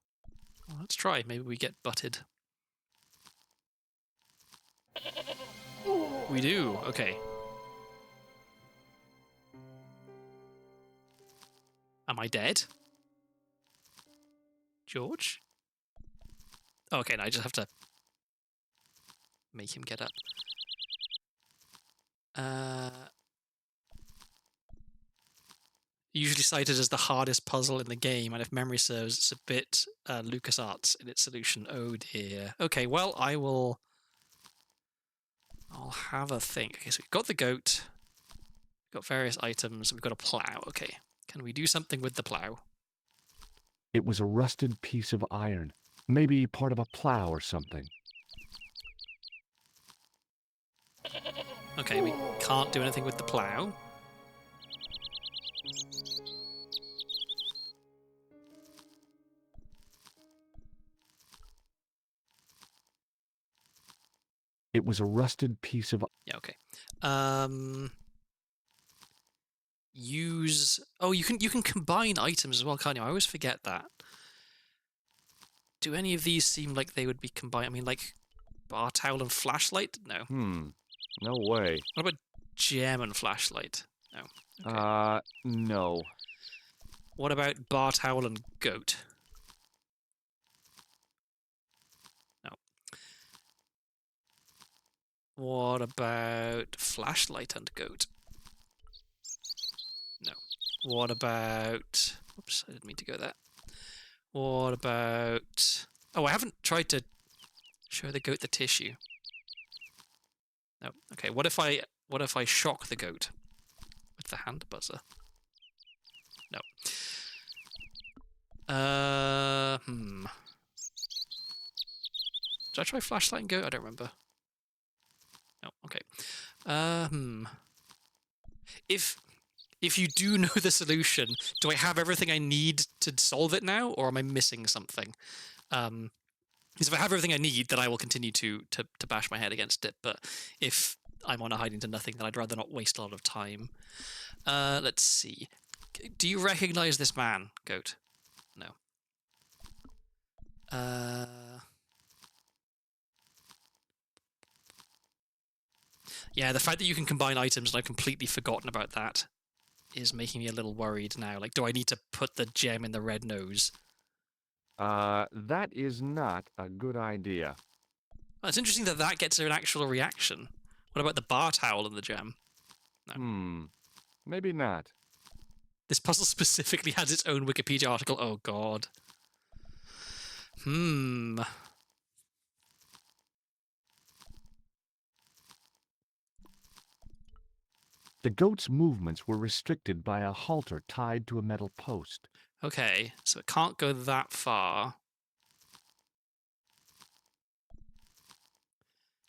Well, let's try. Maybe we get butted. We do. Okay. Am I dead? George? Oh, okay, no, I just have to make him get up. Usually cited as the hardest puzzle in the game, and if memory serves, it's a bit LucasArts in its solution. Oh dear. Okay, well, I'll have a think. Okay, so we've got the goat, we've got various items, we've got a plow. Okay, can we do something with the plow? It was a rusted piece of iron, maybe part of a plow or something. Okay, we can't do anything with the plow. It was a rusted piece of... Yeah, okay. Use... Oh, you can combine items as well, can't you? I always forget that. Do any of these seem like they would be combined? I mean, like, bar towel and flashlight? No. No way. What about gem and flashlight? No. Okay. No. What about bar towel and goat? No. What about flashlight and goat? No. What about... Oops, I didn't mean to go there. What about... Oh, I haven't tried to show the goat the tissue. No. Okay, what if I shock the goat with the hand buzzer? No. Did I try flashlight and goat? I don't remember. No, okay. If if you do know the solution, do I have everything I need to solve it now, or am I missing something? Because if I have everything I need, then I will continue to bash my head against it. But if I'm on a hiding to nothing, then I'd rather not waste a lot of time. Let's see. Do you recognize this man, Goat? No. Yeah, the fact that you can combine items and I've completely forgotten about that is making me a little worried now. Like, do I need to put the gem in the red nose? That is not a good idea. Well, it's interesting that that gets an actual reaction. What about the bar towel and the gem? No. Maybe not. This puzzle specifically has its own Wikipedia article. Oh, God. The goat's movements were restricted by a halter tied to a metal post. Okay, so it can't go that far.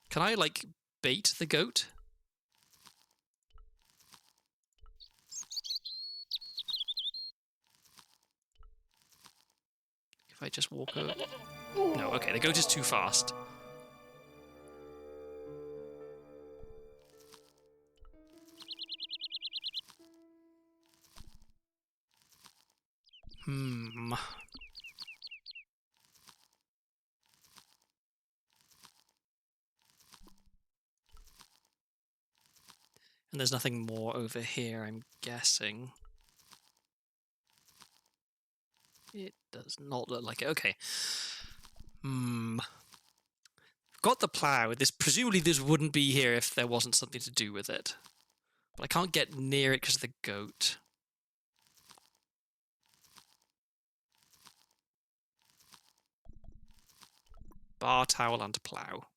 Can I, like, bait the goat? If I just walk over... No, okay, the goat is too fast. And there's nothing more over here, I'm guessing. It does not look like it. Okay. Got the plough. Presumably this wouldn't be here if there wasn't something to do with it. But I can't get near it because of the goat. Bar, towel, and plough.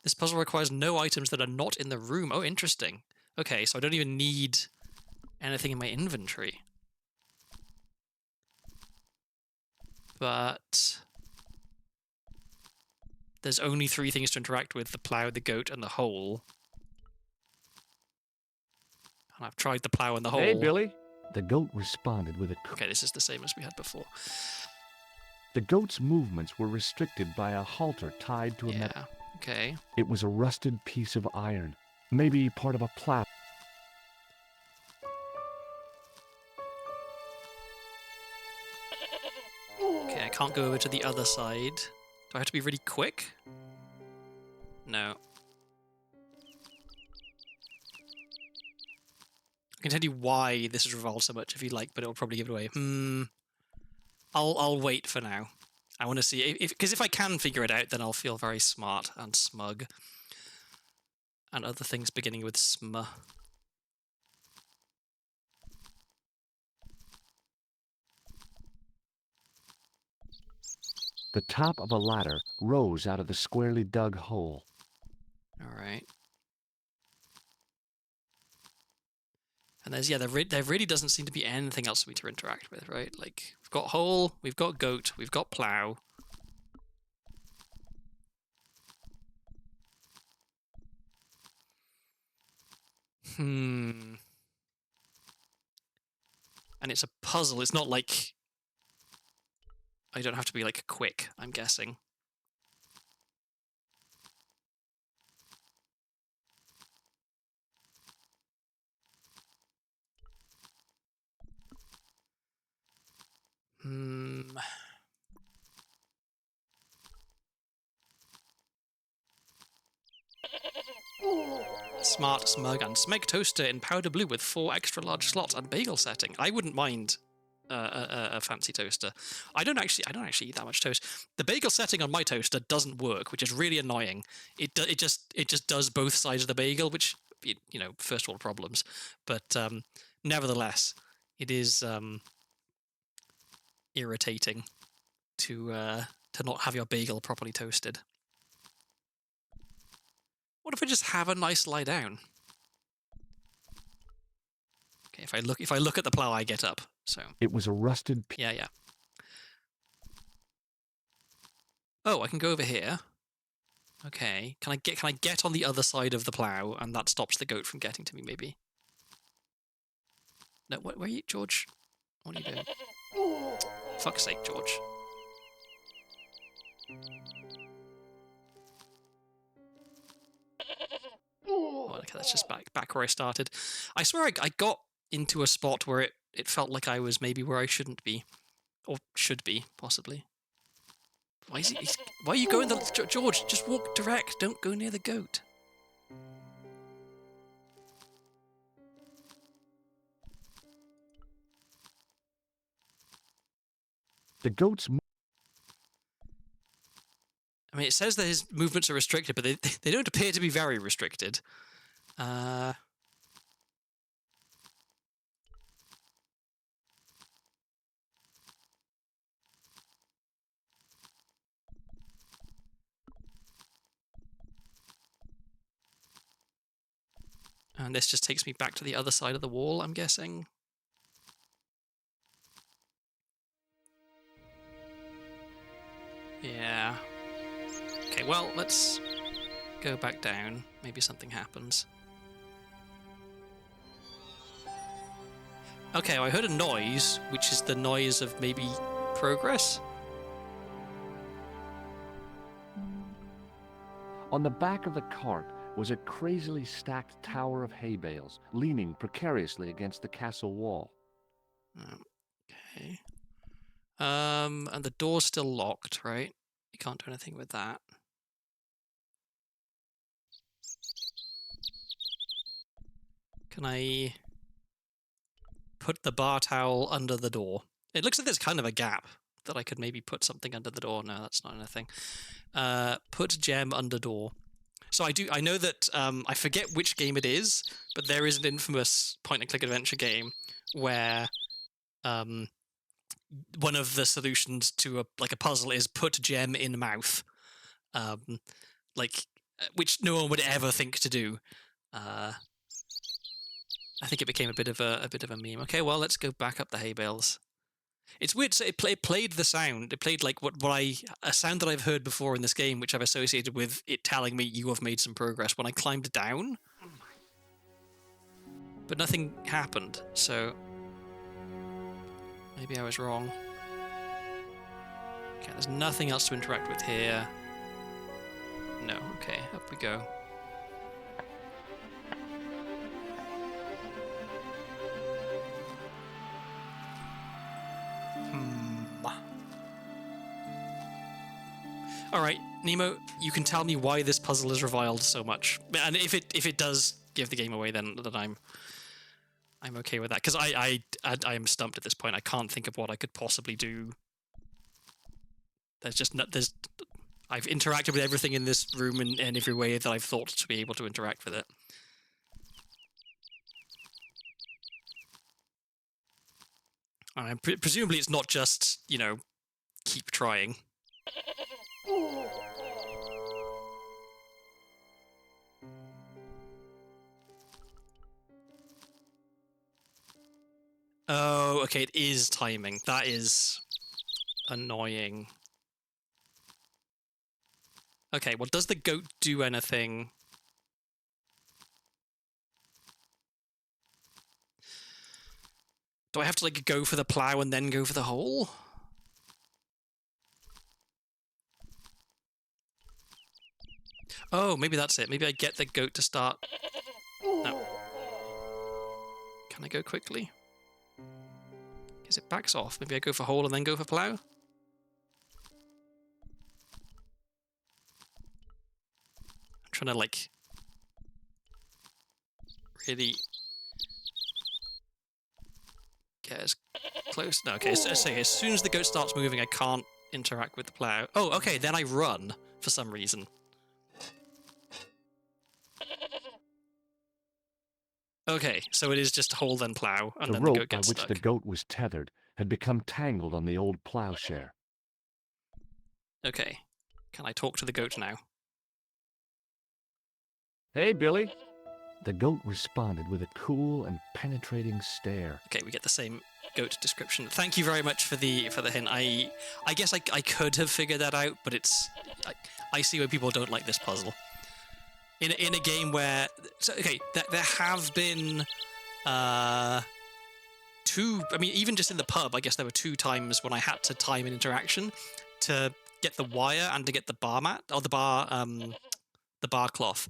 This puzzle requires no items that are not in the room. Oh, interesting. Okay, so I don't even need anything in my inventory. But there's only 3 things to interact with: the plough, the goat, and the hole. And I've tried the plough and the hole. Hey, Billy. The goat responded with a... Okay, this is the same as we had before. The goat's movements were restricted by a halter tied to a metal... Okay. It was a rusted piece of iron. Maybe part of a plow. Okay, I can't go over to the other side. Do I have to be really quick? No. I can tell you why this has revolved so much if you like, but it'll probably give it away. I'll wait for now. I want to see because if I can figure it out, then I'll feel very smart and smug. And other things beginning with sm. The top of a ladder rose out of the squarely dug hole. All right. And there really doesn't seem to be anything else for me to interact with, right? Like, we've got hole, we've got goat, we've got plough. And it's a puzzle. It's not like I don't have to be, like, quick, I'm guessing. Smart, smug, and smeg toaster in powder blue with 4 extra large slots and bagel setting. I wouldn't mind a fancy toaster. I don't actually eat that much toast. The bagel setting on my toaster doesn't work, which is really annoying. It just does both sides of the bagel, which, you know, first world problems. But nevertheless, it is irritating to not have your bagel properly toasted. What if I just have a nice lie down? Okay, if I look at the plough, I get up. So it was a rusted. Yeah. Oh, I can go over here. Okay, can I get on the other side of the plough, and that stops the goat from getting to me? Maybe. No, where are you, George? What are you doing? Fuck's sake, George. Oh, okay, that's just back where I started. I swear I got into a spot where it felt like I was maybe where I shouldn't be. Or should be, possibly. Why is why are you going the... George, just walk direct. Don't go near the goat. The goat's I mean, it says that his movements are restricted, but they don't appear to be very restricted. And this just takes me back to the other side of the wall, I'm guessing. Yeah. Okay, well, let's go back down. Maybe something happens. Okay, well, I heard a noise, which is the noise of maybe progress. On the back of the cart was a crazily stacked tower of hay bales, leaning precariously against the castle wall. Okay. And the door's still locked, right? You can't do anything with that. Can I put the bar towel under the door? It looks like there's kind of a gap that I could maybe put something under the door. No, that's not anything. Put gem under door. So I know that, I forget which game it is, but there is an infamous point-and-click adventure game where one of the solutions to a puzzle is put gem in mouth, which no one would ever think to do. I think it became a bit of a meme. Okay, well, let's go back up the hay bales. It's weird. So it played the sound. It played like a sound that I've heard before in this game, which I've associated with it telling me you have made some progress when I climbed down. But nothing happened, so maybe I was wrong. Okay, there's nothing else to interact with here. No, okay, up we go. All right, Nemo, you can tell me why this puzzle is reviled so much, and if it does give the game away, then I'm okay with that, because I am stumped at this point. I can't think of what I could possibly do. I've interacted with everything in this room in every way that I've thought to be able to interact with it. And presumably it's not just, keep trying. Oh, okay, it is timing. That is annoying. Okay, well, does the goat do anything? Do I have to, go for the plow and then go for the hole? Oh, maybe that's it. Maybe I get the goat to start... No. Can I go quickly? Because it backs off. Maybe I go for hole and then go for plow? I'm trying to, really get as close. No, okay, so as soon as the goat starts moving, I can't interact with the plow. Oh, okay, then I run for some reason. Okay, so it is just hole then plow, and then the goat gets stuck. The rope by which the goat was tethered had become tangled on the old plowshare. Okay, can I talk to the goat now? Hey, Billy. The goat responded with a cool and penetrating stare. Okay, we get the same goat description. Thank you very much for the hint. I guess I could have figured that out, but I see why people don't like this puzzle. In a game where... So, okay, there have been I mean, even just in the pub, I guess there were 2 times when I had to time an interaction to get the wire and to get the bar mat, or the bar cloth.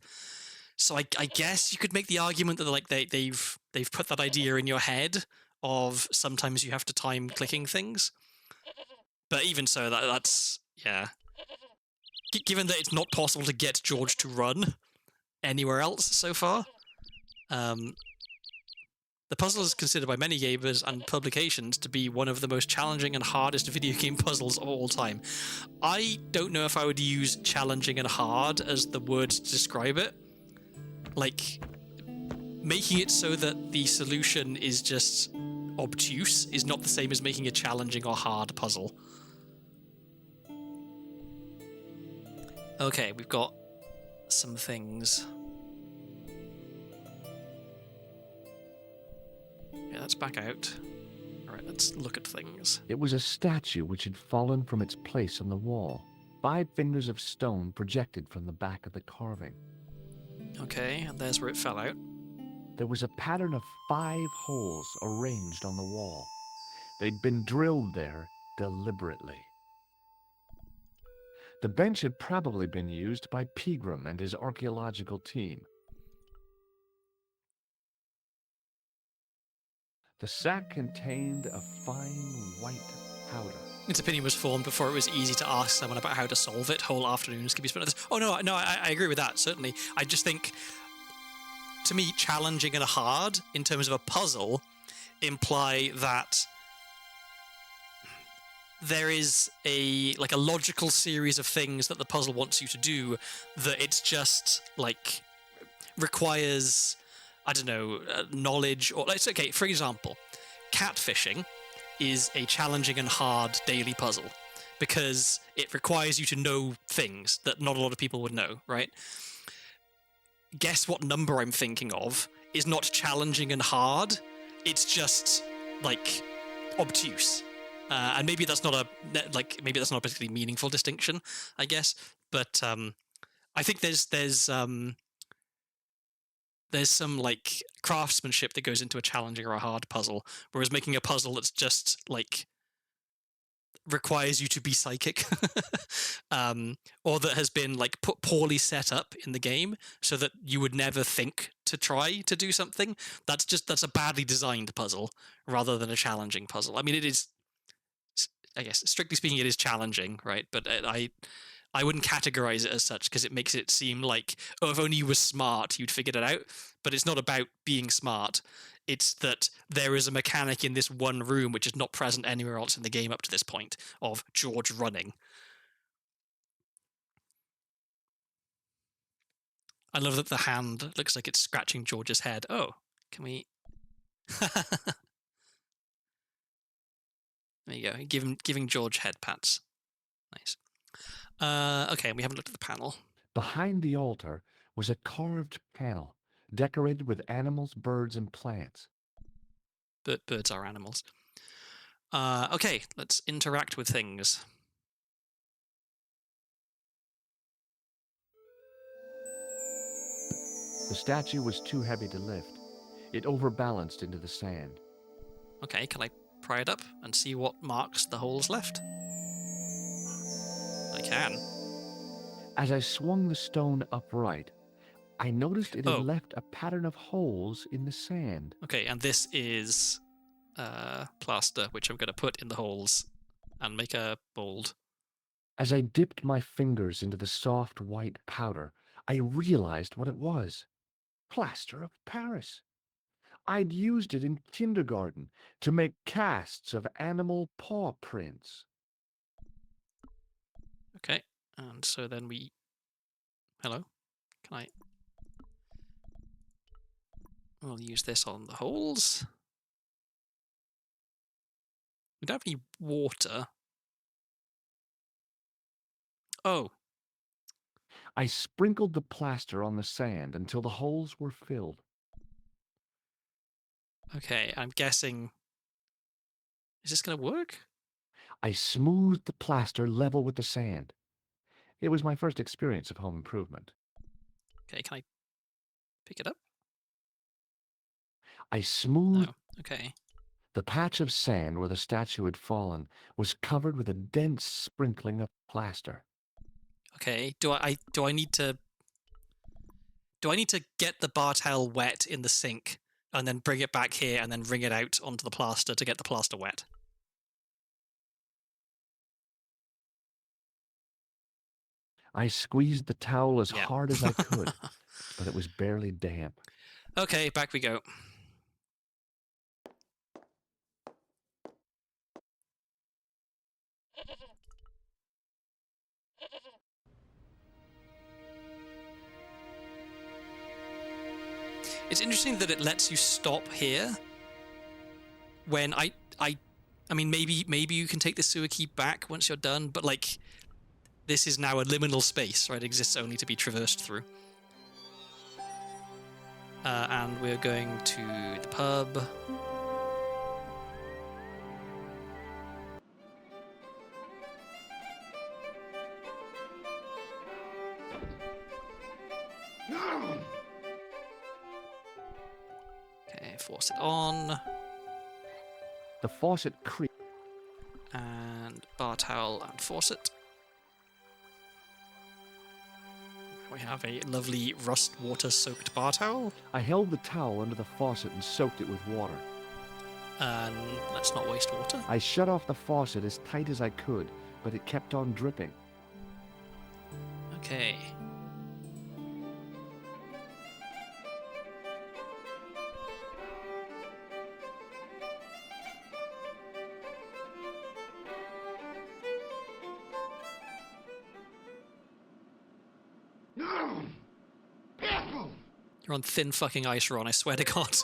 So I guess you could make the argument that like they've put that idea in your head of sometimes you have to time clicking things. But even so, that's yeah. Given that it's not possible to get George to run anywhere else so far, the puzzle is considered by many gamers and publications to be one of the most challenging and hardest video game puzzles of all time. I don't know if I would use challenging and hard as the word to describe it. Like, making it so that the solution is just obtuse is not the same as making a challenging or hard puzzle. Okay, we've got some things. Yeah, let's back out. Alright, let's look at things. It was a statue which had fallen from its place on the wall. 5 fingers of stone projected from the back of the carving. Okay, and there's where it fell out. There was a pattern of 5 holes arranged on the wall. They'd been drilled there deliberately. The bench had probably been used by Pegram and his archaeological team. The sack contained a fine white powder. Its opinion was formed before it was easy to ask someone about how to solve it. Whole afternoons could be spent on this. Oh, no, I agree with that, certainly. I just think, to me, challenging and hard, in terms of a puzzle, imply that there is a logical series of things that the puzzle wants you to do that it's just, like, requires, I don't know, knowledge, or, it's okay, for example, catfishing is a challenging and hard daily puzzle because it requires you to know things that not a lot of people would know, right? Guess what number I'm thinking of is not challenging and hard, it's just, like, obtuse. And maybe that's not a particularly meaningful distinction, I guess. But I think there's some like craftsmanship that goes into a challenging or a hard puzzle, whereas making a puzzle that's just like requires you to be psychic, or that has been like poorly set up in the game so that you would never think to try to do something. That's a badly designed puzzle rather than a challenging puzzle. I mean, it is. I guess, strictly speaking, it is challenging, right? But I wouldn't categorize it as such because it makes it seem like, oh, if only you were smart, you'd figured it out. But it's not about being smart. It's that there is a mechanic in this one room which is not present anywhere else in the game up to this point of George running. I love that the hand looks like it's scratching George's head. Oh, can we... There you go. Giving George head pats. Nice. Okay, we haven't looked at the panel. Behind the altar was a carved panel decorated with animals, birds, and plants. Birds are animals. Okay, let's interact with things. The statue was too heavy to lift. It overbalanced into the sand. Okay, can I pry it up and see what marks the holes left? I can. As I swung the stone upright, I noticed it had left a pattern of holes in the sand. Okay, and this is plaster, which I'm going to put in the holes and make a mold. As I dipped my fingers into the soft white powder, I realized what it was. Plaster of Paris. I'd used it in kindergarten to make casts of animal paw prints. Okay, and so then we... Hello? Can I... We'll use this on the holes. We don't have any water. Oh. I sprinkled the plaster on the sand until the holes were filled. Okay, I'm guessing... Is this going to work? I smoothed the plaster level with the sand. It was my first experience of home improvement. Okay, can I pick it up? I smoothed okay. The patch of sand where the statue had fallen was covered with a dense sprinkling of plaster. Okay. Do I need to get the bar towel wet in the sink and then bring it back here and then wring it out onto the plaster to get the plaster wet? I squeezed the towel as Yeah. hard as I could, but it was barely damp. Okay, back we go. It's interesting that it lets you stop here when I mean maybe you can take the sewer key back once you're done, but like this is now a liminal space, right? It exists only to be traversed through. And we're going to the pub. Okay, force it on. The faucet creaked. And bar towel and faucet. We have a lovely rust water soaked bar towel. I held the towel under the faucet and soaked it with water. And let's not waste water. I shut off the faucet as tight as I could, but it kept on dripping. Okay. You're on thin fucking ice, Ron, I swear to God.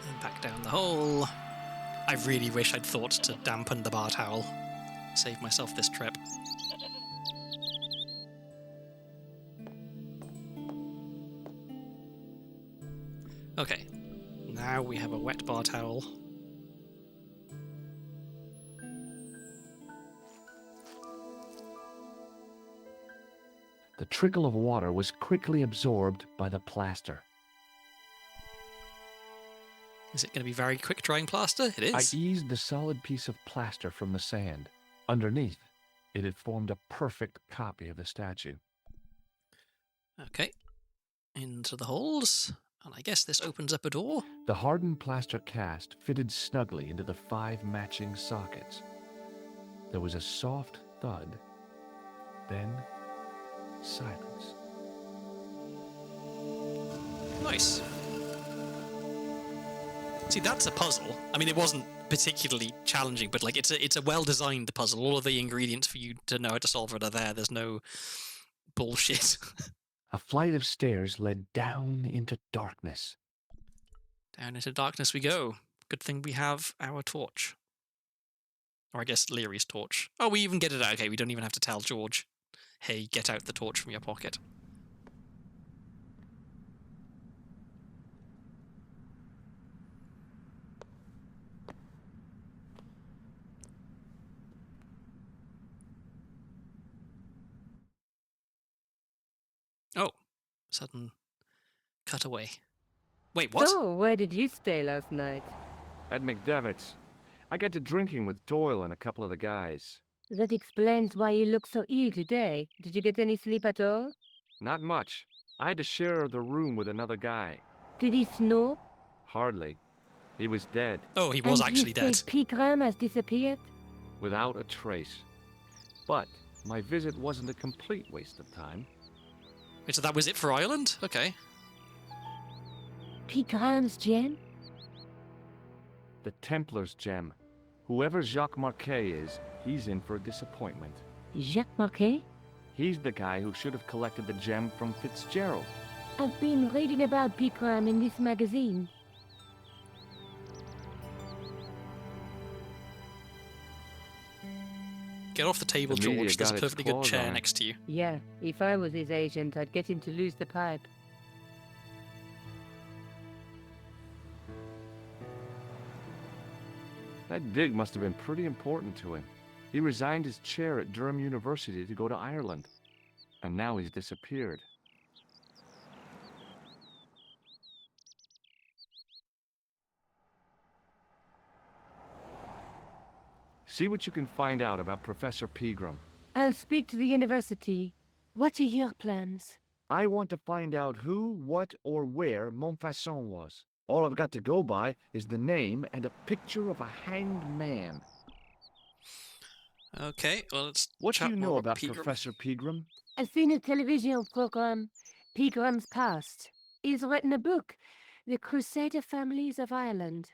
And back down the hole. I really wish I'd thought to dampen the bar towel. Save myself this trip. Okay. Now we have a wet bar towel. The trickle of water was quickly absorbed by the plaster. Is it going to be very quick drying plaster? It is. I eased the solid piece of plaster from the sand. Underneath, it had formed a perfect copy of the statue. Okay. Into the holes. And I guess this opens up a door. The hardened plaster cast fitted snugly into the 5 matching sockets. There was a soft thud, then silence. Nice. See, that's a puzzle. I mean, it wasn't particularly challenging, but like it's a well-designed puzzle. All of the ingredients for you to know how to solve it are there. There's no bullshit. A flight of stairs led down into darkness. Down into darkness we go. Good thing we have our torch. Or I guess Leary's torch. Oh, we even get it out. Okay, we don't even have to tell George, hey, get out the torch from your pocket. Oh, sudden cutaway. Wait, what? So, where did you stay last night? At McDevitt's. I got to drinking with Doyle and a couple of the guys. That explains why you look so ill today. Did you get any sleep at all? Not much. I had to share the room with another guy. Did he snore? Hardly. He was dead, Oh, he was And actually you dead. say Pigram has disappeared? without a trace. But my visit wasn't a complete waste of time. Wait, so that was it for Ireland? Okay. Pigram's gem? The Templars gem. Whoever Jacques Marquet is, he's in for a disappointment. Jacques Marquet? He's the guy who should have collected the gem from Fitzgerald. I've been reading about Pigram in this magazine. Get off the table, The media George. There's a got its perfectly good claws chair on it. next to you. Yeah, if I was his agent, I'd get him to lose the pipe. That dig must have been pretty important to him. He resigned his chair at Durham University to go to Ireland. And now he's disappeared. See what you can find out about Professor Pegram. I'll speak to the university. What are your plans? I want to find out who, what, or where Montfaucon was. All I've got to go by is the name and a picture of a hanged man. Okay, well, let's What do chat you know more about Pegram. Professor Pegram? I've seen a television program, Pegram's Past. He's written a book, The Crusader Families of Ireland.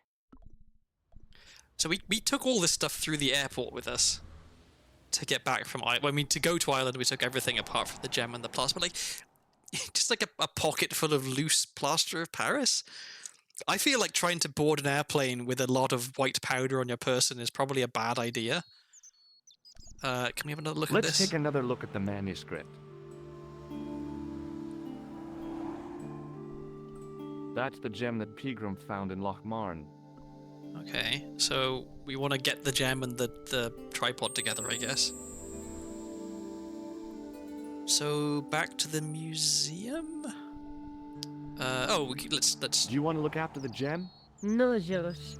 So we took all this stuff through the airport with us to get back from Ireland. I mean, to go to Ireland, we took everything apart from the gem and the plaster. But, like, just like a pocket full of loose plaster of Paris. I feel like trying to board an airplane with a lot of white powder on your person is probably a bad idea. Can we have another look at Let's this? take another look at the manuscript. That's the gem that Pegram found in Lochmarn. Okay, so we want to get the gem and the tripod together, I guess. So back to the museum. Let's. Do you want to look after the gem? No, Josh.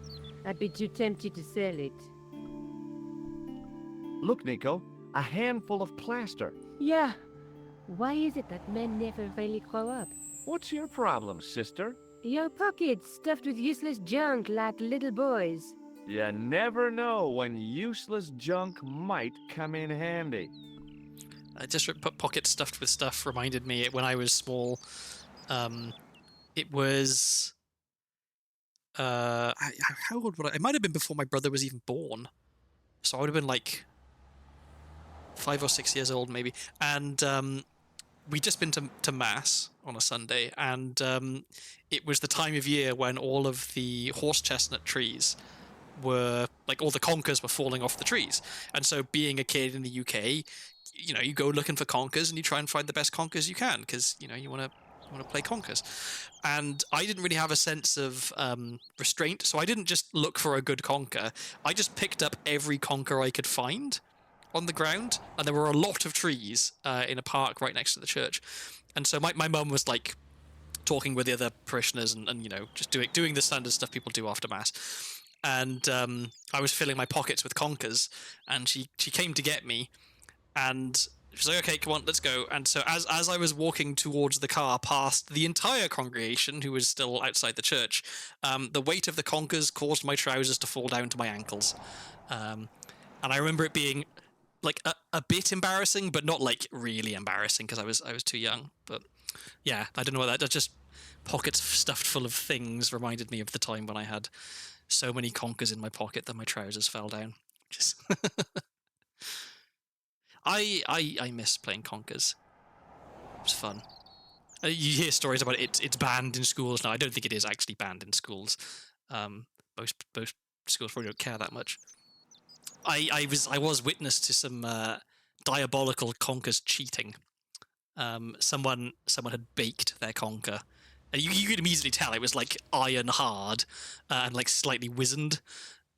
I'd be too tempted to sell it. Look, Nico, a handful of plaster. Yeah. Why is it that men never really grow up? What's your problem, sister? Your pockets stuffed with useless junk like little boys. You never know when useless junk might come in handy. Just pockets stuffed with stuff reminded me when I was small. It was. How old would I? It might have been before my brother was even born. So I would have been like 5 or 6 years old, maybe. And we'd just been to Mass on a Sunday, and it was the time of year when all of the horse chestnut trees were, like, all the conkers were falling off the trees. And so being a kid in the UK, you know, you go looking for conkers and you try and find the best conkers you can, because, you know, you want to play conkers. And I didn't really have a sense of restraint, so I didn't just look for a good conker. I just picked up every conker I could find on the ground, and there were a lot of trees in a park right next to the church. And so my mum was, like, talking with the other parishioners and you know, just doing the standard stuff people do after Mass. And I was filling my pockets with conkers, and she came to get me, and she was like, okay, come on, let's go. And so as I was walking towards the car past the entire congregation, who was still outside the church, the weight of the conkers caused my trousers to fall down to my ankles. And I remember it being, like, a bit embarrassing, but not, like, really embarrassing, because I was too young. But yeah, I don't know what that just pockets stuffed full of things reminded me of the time when I had so many conkers in my pocket that my trousers fell down. Just I miss playing conkers. It was fun. You hear stories about it's banned in schools now. I don't think it is actually banned in schools. Most schools probably don't care that much. I was witness to some diabolical conkers cheating. Someone had baked their conker, and you could immediately tell it was, like, iron hard and, like, slightly wizened.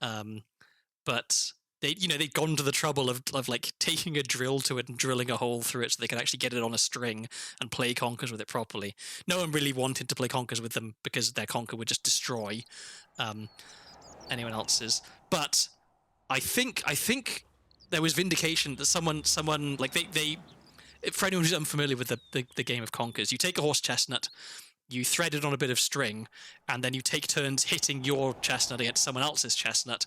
But they'd gone to the trouble of like taking a drill to it and drilling a hole through it so they could actually get it on a string and play conkers with it properly. No one really wanted to play conkers with them because their conker would just destroy anyone else's. But I think there was vindication that someone like they for anyone who's unfamiliar with the game of conkers, you take a horse chestnut, you thread it on a bit of string, and then you take turns hitting your chestnut against someone else's chestnut,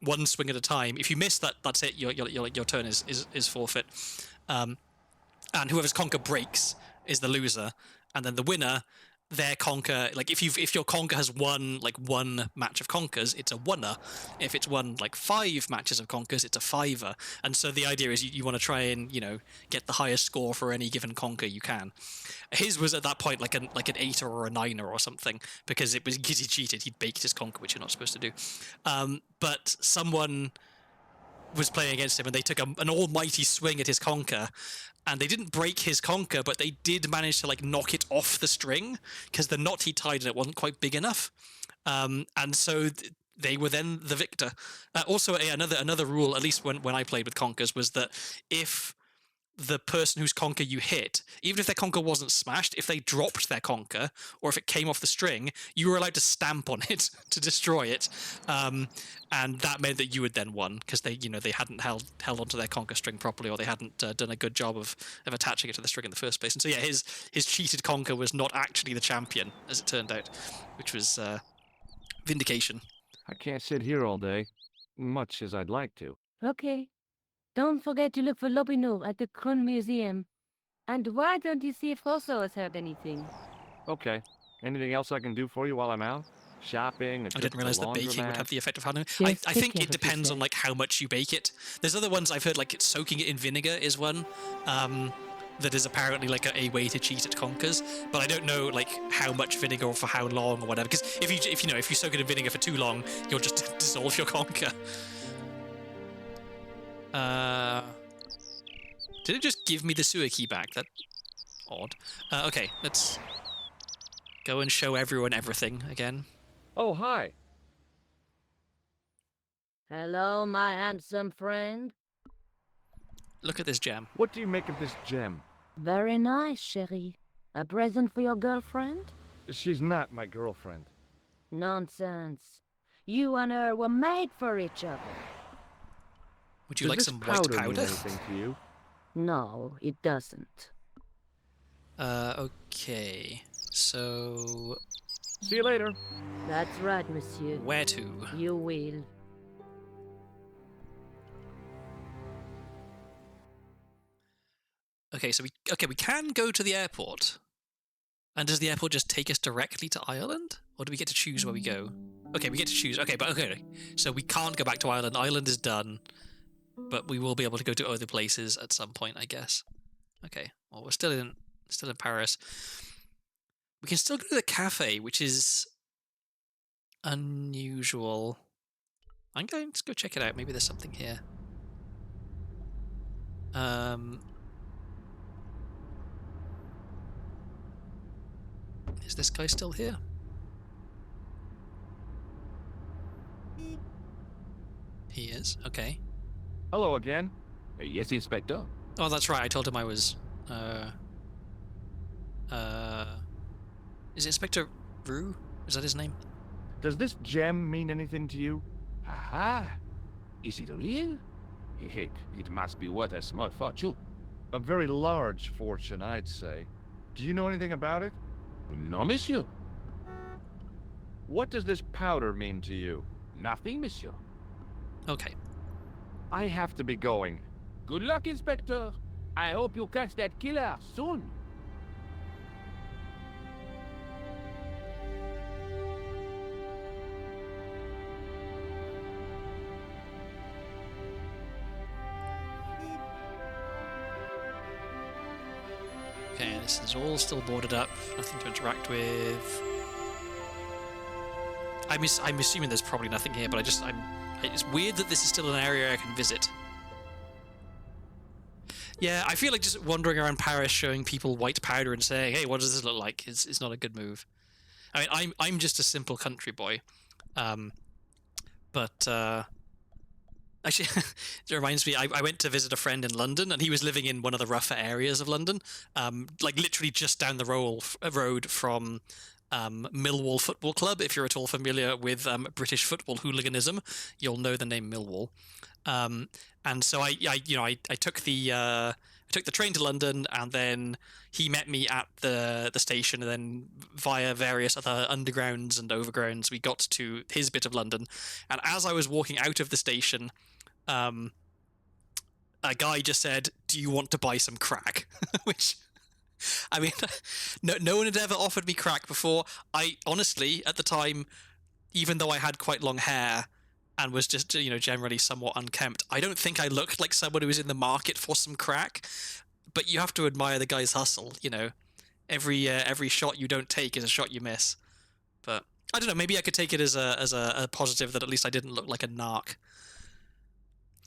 one swing at a time. If you miss that, that's it. Your turn is forfeit. And whoever's conker breaks is the loser, and then the winner, their conker, like if your conker has won like one match of conkers, it's a oneer. If it's won like 5 matches of conkers, it's a fiver. And so the idea is you want to try and get the highest score for any given conker you can. His was at that point like an 8er or a 9er or something, because he cheated. He'd baked his conker, which you're not supposed to do. But someone was playing against him, and they took an almighty swing at his conker, and they didn't break his conker, but they did manage to like knock it off the string because the knot he tied in it wasn't quite big enough, and so they were then the victor. Also, another rule, at least when I played with conkers, was that if the person whose conker you hit, even if their conker wasn't smashed, if they dropped their conker or if it came off the string, you were allowed to stamp on it to destroy it, and that meant that you had then won because they hadn't held onto their conker string properly, or they hadn't done a good job of attaching it to the string in the first place. And so yeah, his cheated conker was not actually the champion, as it turned out, which was vindication. I can't sit here all day, much as I'd like to. Okay. Don't forget to look for Lobinor at the Krun Museum. And why don't you see if Rosso has heard anything? Okay. Anything else I can do for you while I'm out? Shopping? I didn't realize that baking would have the effect of hardening. Yes, I take think care it of depends yourself. on like how much you bake it. There's other ones I've heard, like soaking it in vinegar is one. That is apparently like a way to cheat at conkers, but I don't know like how much vinegar or for how long or whatever. Because if you soak it in vinegar for too long, you'll just dissolve your conker. Did it just give me the sewer key back? That's odd. Okay, let's go and show everyone everything again. Oh, hi. Hello, my handsome friend. Look at this gem. What do you make of this gem? Very nice, chérie. A present for your girlfriend? She's not my girlfriend. Nonsense. You and her were made for each other. Would you Does like this some white powder mean powder? anything to you? No, it doesn't. Okay. So, See you later. That's right, monsieur. where to? You will. Okay, so we can go to the airport. And does the airport just take us directly to Ireland? Or do we get to choose where we go? Okay, we get to choose. Okay, but okay. So we can't go back to Ireland. Ireland is done. But we will be able to go to other places at some point, I guess. Okay. Well, we're still in Paris. We can still go to the cafe, which is unusual. I'm going to go check it out. Maybe there's something here. Is this guy still here? He is. Okay. Hello again. Yes, Inspector. Oh, that's right. I told him I was. Is it Inspector Rue? Is that his name? Does this gem mean anything to you? Aha! Is it real? It must be worth a small fortune. A very large fortune, I'd say. Do you know anything about it? No, monsieur. What does this powder mean to you? Nothing, monsieur. Okay. I have to be going. Good luck, Inspector. I hope you catch that killer soon. Okay, this is all still boarded up. Nothing to interact with. I'm assuming there's probably nothing here, but it's weird that this is still an area I can visit. Yeah, I feel like just wandering around Paris showing people white powder and saying, "Hey, what does this look like?" is not a good move. I mean, I'm just a simple country boy, but actually, it reminds me. I went to visit a friend in London, and he was living in one of the rougher areas of London, like literally just down the road from Millwall Football Club. If you're at all familiar with British football hooliganism, you'll know the name Millwall. And so I took the train to London, and then he met me at the station, and then via various other undergrounds and overgrounds, we got to his bit of London. And as I was walking out of the station, a guy just said, "Do you want to buy some crack?" Which, I mean, no one had ever offered me crack before. I honestly, at the time, even though I had quite long hair and was just, generally somewhat unkempt, I don't think I looked like someone who was in the market for some crack. But you have to admire the guy's hustle, Every shot you don't take is a shot you miss. But I don't know, maybe I could take it as a positive that at least I didn't look like a narc.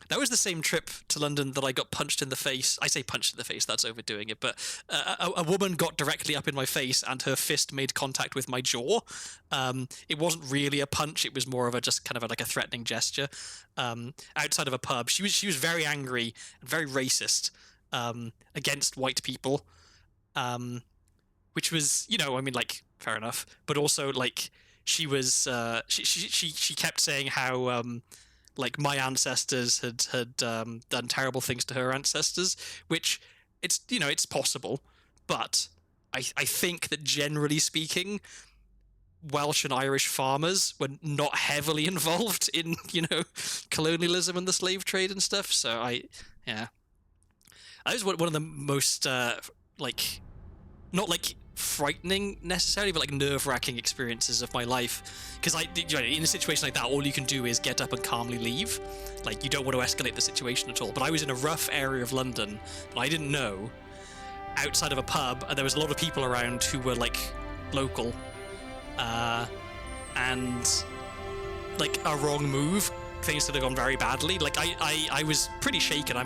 That was the same trip to London that I got punched in the face. I say punched in the face, that's overdoing it, but a woman got directly up in my face and her fist made contact with my jaw. It wasn't really a punch, it was more of a just kind of like a threatening gesture. Outside of a pub, she was very angry and very racist against white people, which was, I mean, like, fair enough, but also like she was she kept saying how like my ancestors had done terrible things to her ancestors, which it's possible, but I think that generally speaking, Welsh and Irish farmers were not heavily involved in colonialism and the slave trade and stuff. So that was one of the most like, not like frightening necessarily, but like nerve-wracking experiences of my life, because in a situation like that, all you can do is get up and calmly leave. Like, you don't want to escalate the situation at all. But I was in a rough area of London that I didn't know, outside of a pub, and there was a lot of people around who were like local, and like a wrong move, things could have gone very badly. Like I was pretty shaken.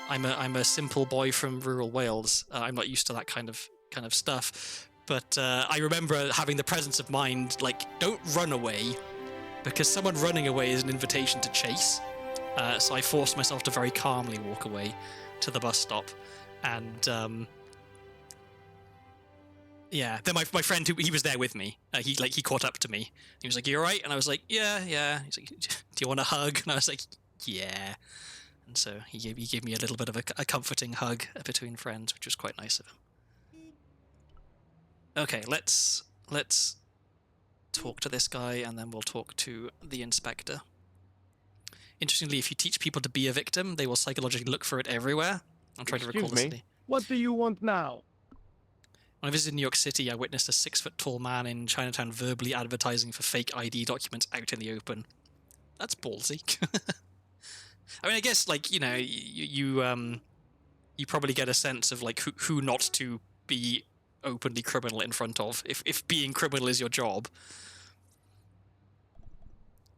I'm a simple boy from rural Wales. I'm not used to that kind of stuff. But I remember having the presence of mind, like, don't run away, because someone running away is an invitation to chase. So I forced myself to very calmly walk away to the bus stop. And then my friend, he was there with me, he caught up to me. He was like, "You all right?" And I was like, yeah. He's like, "Do you want a hug?" And I was like, "Yeah." And so he gave me a little bit of a comforting hug between friends, which was quite nice of him. Okay, let's talk to this guy, and then we'll talk to the inspector. Interestingly, if you teach people to be a victim, they will psychologically look for it everywhere. I'm trying to recall the city. What do you want now? When I visited New York City, I witnessed a 6-foot-tall man in Chinatown verbally advertising for fake ID documents out in the open. That's ballsy. I mean, I guess, like, you probably get a sense of, like, who not to be openly criminal in front of, if being criminal is your job.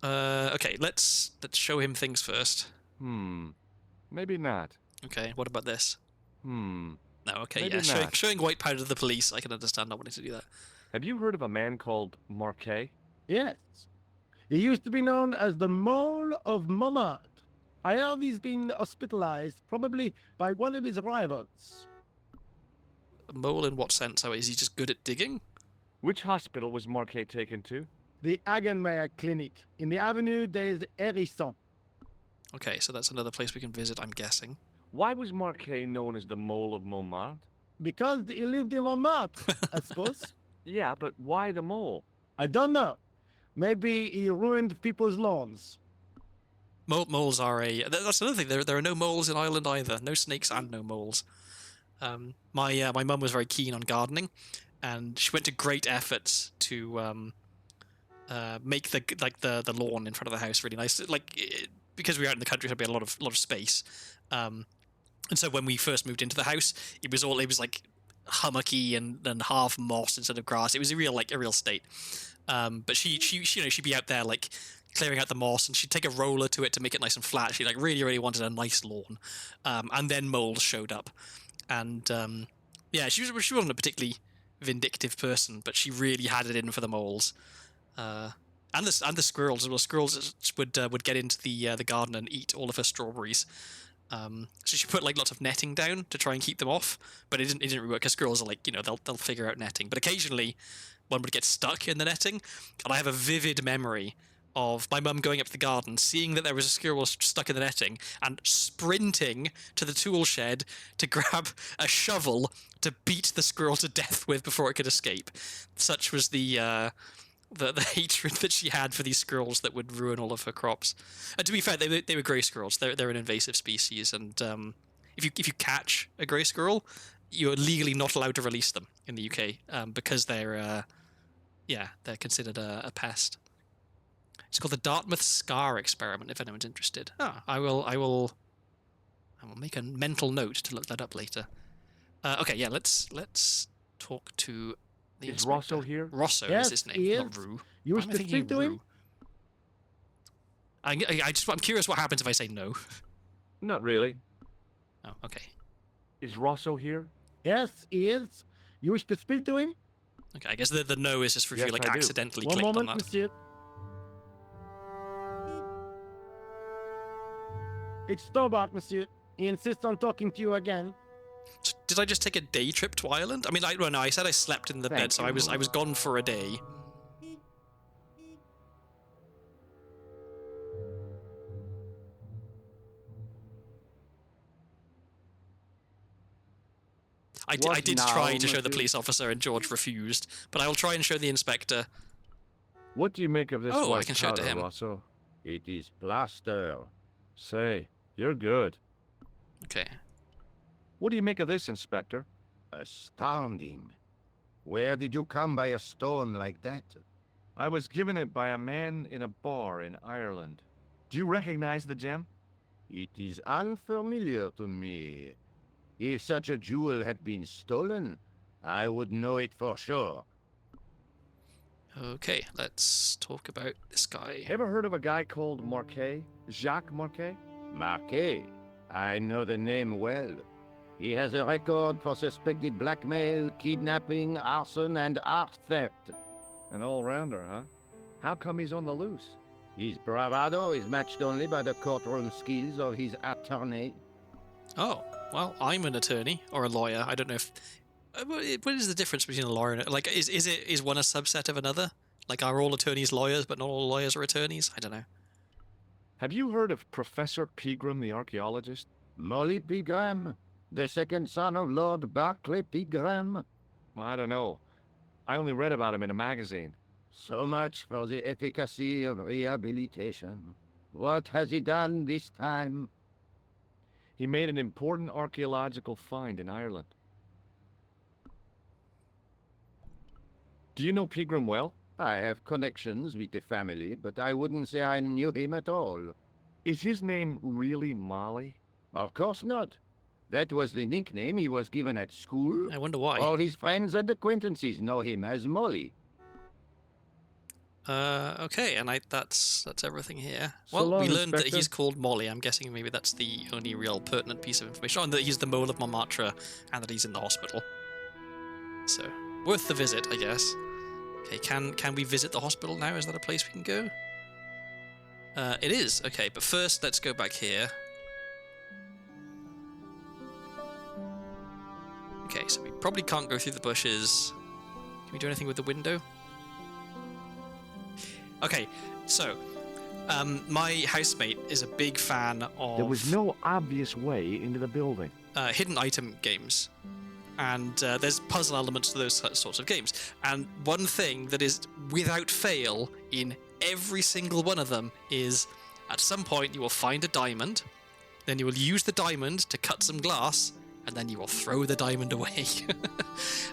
Okay, let's show him things first. Maybe not. Okay, what about this? No, No, okay, maybe yeah, not. showing white powder to the police, I can understand not wanting to do that. Have you heard of a man called Marquet? Yes. He used to be known as the Mole of Montmartre. I heard he's been hospitalized, probably by one of his rivals. A mole in what sense? Oh, is he just good at digging? Which hospital was Marquet taken to? The Hagenmeyer Clinic. In the Avenue des Hérissons. Okay, so that's another place we can visit, I'm guessing. Why was Marquet known as the Mole of Montmartre? Because he lived in Montmartre, I suppose. Yeah, but why the mole? I don't know. Maybe he ruined people's lawns. Moles are that's another thing. There are no moles in Ireland either. No snakes and no moles. My mum was very keen on gardening, and she went to great efforts to make the lawn in front of the house really nice. Because we were out in the country, there'd be a lot of space. And so when we first moved into the house, it was like hummocky and half moss instead of grass. It was a real state. But she'd be out there like clearing out the moss, and she'd take a roller to it to make it nice and flat. She like really wanted a nice lawn. And then moles showed up, and she wasn't a particularly vindictive person, but she really had it in for the moles. And the squirrels as well. Squirrels would get into the garden and eat all of her strawberries. So she put like lots of netting down to try and keep them off, but it didn't really work, because squirrels are like, they'll figure out netting. But occasionally one would get stuck in the netting, and I have a vivid memory of my mum going up to the garden, seeing that there was a squirrel stuck in the netting, and sprinting to the tool shed to grab a shovel to beat the squirrel to death with before it could escape. Such was the hatred that she had for these squirrels that would ruin all of her crops. And to be fair, they were grey squirrels. They're an invasive species, and if you catch a grey squirrel, you're legally not allowed to release them in the UK, because they're considered a pest. It's called the Dartmouth Scar Experiment, if anyone's interested. I will make a mental note to look that up later. Okay, yeah, let's talk to the Is inspector. Rosso here? Rosso Yes, is his name, he not is. Rue. You Why wish am I to thinking speak to him? Rue? I'm curious what happens if I say no. Not really. Oh, okay. Is Rosso here? Yes, he is. You wish to speak to him? Okay, I guess the no is just for if you Yes, like I do. accidentally One clicked on moment, that. monsieur. It's Stobart, monsieur. He insists on talking to you again. Did I just take a day trip to Ireland? I mean, well, no, I said I slept in the bed, Thank so you. I was gone for a day. I What did now, try to show the monsieur? police officer, and George refused. But I will try and show the inspector. What do you make of this Oh, I white can show it to powder, him. Rosso? It is plaster. Say, you're good. Okay. What do you make of this, Inspector? Astounding. Where did you come by a stone like that? I was given it by a man in a bar in Ireland. Do you recognize the gem? It is unfamiliar to me. If such a jewel had been stolen, I would know it for sure. Okay, let's talk about this guy. Ever heard of a guy called Marquet? Jacques Marquet? Marquet. I know the name well. He has a record for suspected blackmail, kidnapping, arson, and art theft. An all-rounder, huh? How come he's on the loose? His bravado is matched only by the courtroom skills of his attorney. Oh, well, I'm an attorney or a lawyer. I don't know if. What is the difference between a lawyer and like? Is one a subset of another? Like, are all attorneys lawyers, but not all lawyers are attorneys? I don't know. Have you heard of Professor Pegram, the archaeologist? Molly Pegram, the second son of Lord Barclay Pegram. I don't know. I only read about him in a magazine. So much for the efficacy of rehabilitation. What has he done this time? He made an important archaeological find in Ireland. Do you know Pegram well? I have connections with the family, but I wouldn't say I knew him at all. Is his name really Molly? Of course not. That was the nickname he was given at school. I wonder why. All his friends and acquaintances know him as Molly. Okay, and that's everything here. So Well, long, we learned that Inspector. he's called Molly. I'm guessing maybe that's the only real pertinent piece of information. And that he's the mole of Montmartre, and that he's in the hospital. So, worth the visit, I guess. Okay, can we visit the hospital now? Is that a place we can go? It is. Okay, but first, let's go back here. Okay, so we probably can't go through the bushes. Can we do anything with the window? Okay, so my housemate is a big fan of There was no obvious way into the building. hidden item games, and there's puzzle elements to those sorts of games. And one thing that is without fail in every single one of them is at some point you will find a diamond, then you will use the diamond to cut some glass, and then you will throw the diamond away.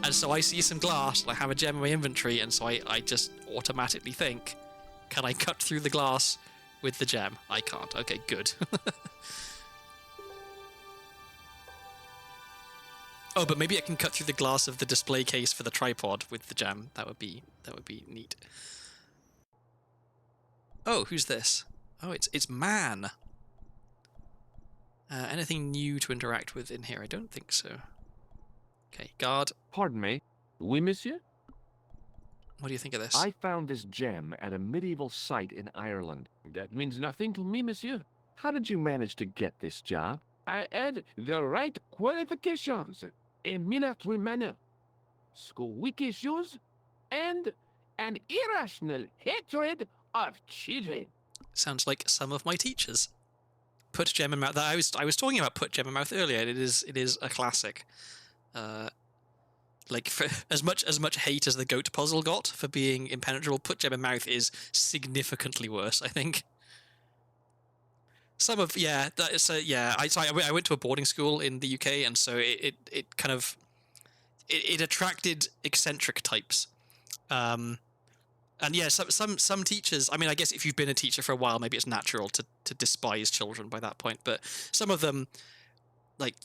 And so I see some glass, and I have a gem in my inventory, and so I just automatically think, can I cut through the glass with the gem? I can't. Okay, good. Oh, but maybe I can cut through the glass of the display case for the tripod with the gem. That would be neat. Oh, who's this? Oh, it's Man. Anything new to interact with in here? I don't think so. Okay, guard. Pardon me. Oui, monsieur? What do you think of this? I found this gem at a medieval site in Ireland. That means nothing to me, monsieur. How did you manage to get this job? I had the right qualifications, a military manner, squeaky shoes, and an irrational hatred of children. Sounds like some of my teachers. Put gem in mouth. I was talking about put gem in mouth earlier. It is a classic. Like, for as much hate as the goat puzzle got for being impenetrable, put gem in mouth is significantly worse, I think. Some of I went to a boarding school in the UK, and so it kind of it attracted eccentric types. And yeah, some teachers, I mean, I guess if you've been a teacher for a while, maybe it's natural to despise children by that point, but some of them, like,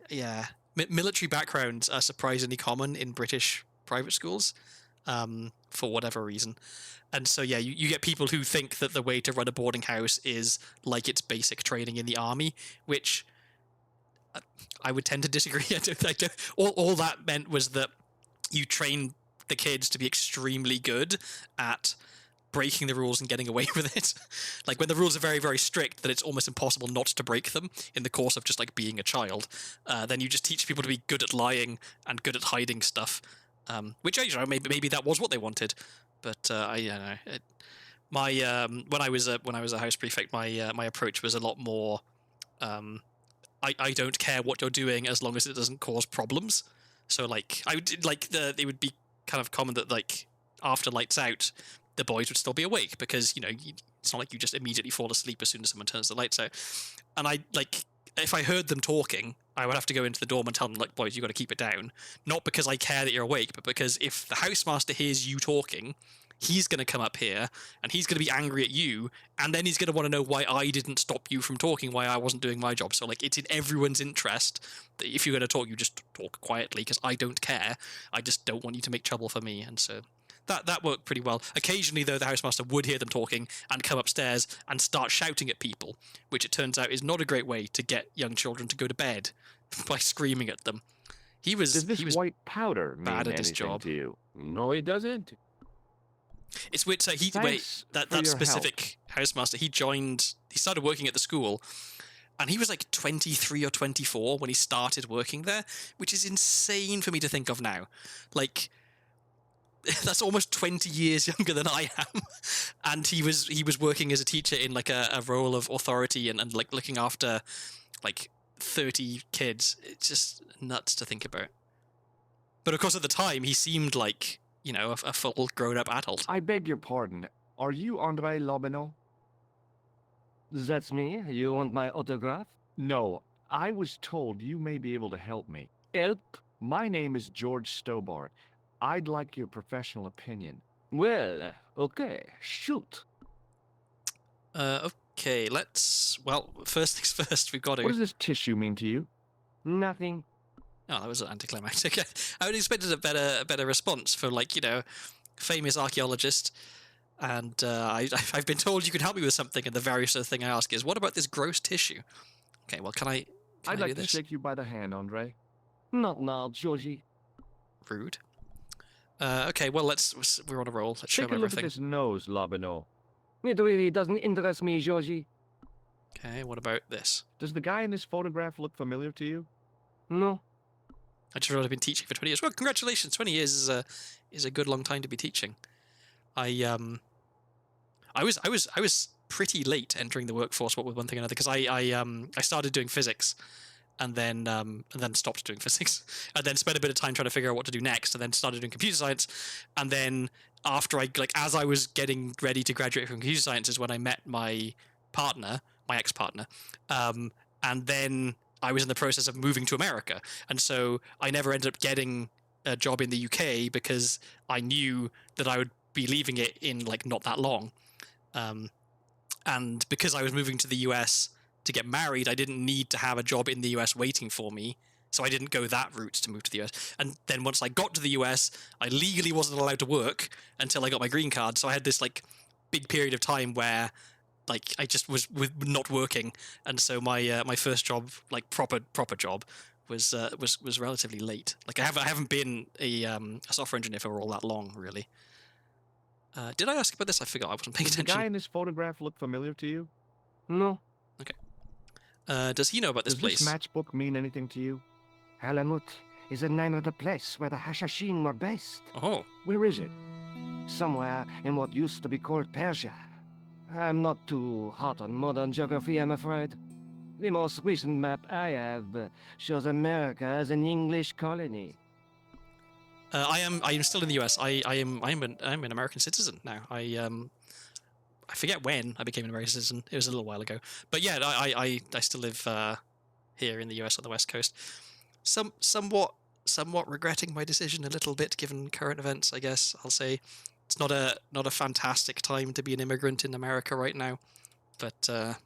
yeah, military backgrounds are surprisingly common in British private schools. for whatever reason. And so, yeah, you get people who think that the way to run a boarding house is like it's basic training in the army, which I would tend to disagree. All that meant was that you train the kids to be extremely good at breaking the rules and getting away with it. Like when the rules are very, very strict, that it's almost impossible not to break them in the course of just like being a child. Then you just teach people to be good at lying and good at hiding stuff, which maybe that was what they wanted. But when I was a house prefect, my approach was a lot more. I don't care what you're doing as long as it doesn't cause problems. So like it would be kind of common that like after lights out, the boys would still be awake because it's not like you just immediately fall asleep as soon as someone turns the lights out. And if I heard them talking, I would have to go into the dorm and tell them, like, boys, you got to keep it down. Not because I care that you're awake, but because if the housemaster hears you talking, he's going to come up here and he's going to be angry at you, and then he's going to want to know why I didn't stop you from talking, why I wasn't doing my job. So like it's in everyone's interest that if you're going to talk, you just talk quietly, because I don't care. I just don't want you to make trouble for me. And so that worked pretty well. Occasionally, though, the housemaster would hear them talking and come upstairs and start shouting at people, which it turns out is not a great way to get young children to go to bed by screaming at them. Does this white powder mean bad at his anything job. to you? No, it doesn't. It's weird. So that specific housemaster, he started working at the school, and he was like 23 or 24 when he started working there, which is insane for me to think of now. Like, that's almost 20 years younger than I am. And he was working as a teacher in like a role of authority and like looking after like 30 kids. It's just nuts to think about. But of course, at the time, he seemed like, a full grown-up adult. I beg your pardon. Are you Andre Lobineau? That's me. You want my autograph? No, I was told you may be able to help me. Help? My name is George Stobart. I'd like your professional opinion. Well, okay. Shoot. Okay, first things first, we've got to... What does this tissue mean to you? Nothing. Oh, that was anticlimactic. I would have expected a better response for, like, famous archaeologist. And I've been told you can help me with something, and the very sort of thing I ask is, what about this gross tissue? Okay, well, can I I'd do like to this? shake you by the hand, Andre. Not now, Georgie. Rude. Okay, well, we're on a roll. Let's show Take him a look everything. at this nose, Lobineau. It really doesn't interest me, Georgie. Okay, what about this? Does the guy in this photograph look familiar to you? No. I just realized I've been teaching for 20 years. Well, congratulations, 20 years is a good long time to be teaching. I was pretty late entering the workforce, what with one thing or another, because I started doing physics, and then stopped doing physics, and then spent a bit of time trying to figure out what to do next, and then started doing computer science, and then after as I was getting ready to graduate from computer science is when I met my ex-partner, and then I was in the process of moving to America, and so I never ended up getting a job in the UK because I knew that I would be leaving it in like not that long, and because I was moving to the US to get married, I didn't need to have a job in the US waiting for me, so I didn't go that route to move to the US. And then once I got to the US, I legally wasn't allowed to work until I got my green card, so I had this like big period of time where like I just was not working, and so my first job, like proper job, was relatively late. Like I haven't been a software engineer for all that long, really. Did I ask about this? I forgot. I wasn't paying Does the attention. guy in this photograph look familiar to you? No. Okay. Does he know about this place? Does this matchbook mean anything to you? Halamut is the name of the place where the Hashashin were based. Oh. Where is it? Somewhere in what used to be called Persia. I'm not too hot on modern geography, I'm afraid. The most recent map I have shows America as an English colony. I am still in the US. I'm an American citizen now. I forget when I became an American citizen. It was a little while ago. But yeah, I still live here in the US on the West Coast. Somewhat regretting my decision a little bit given current events, I guess. I'll say it's not a fantastic time to be an immigrant in America right now. But I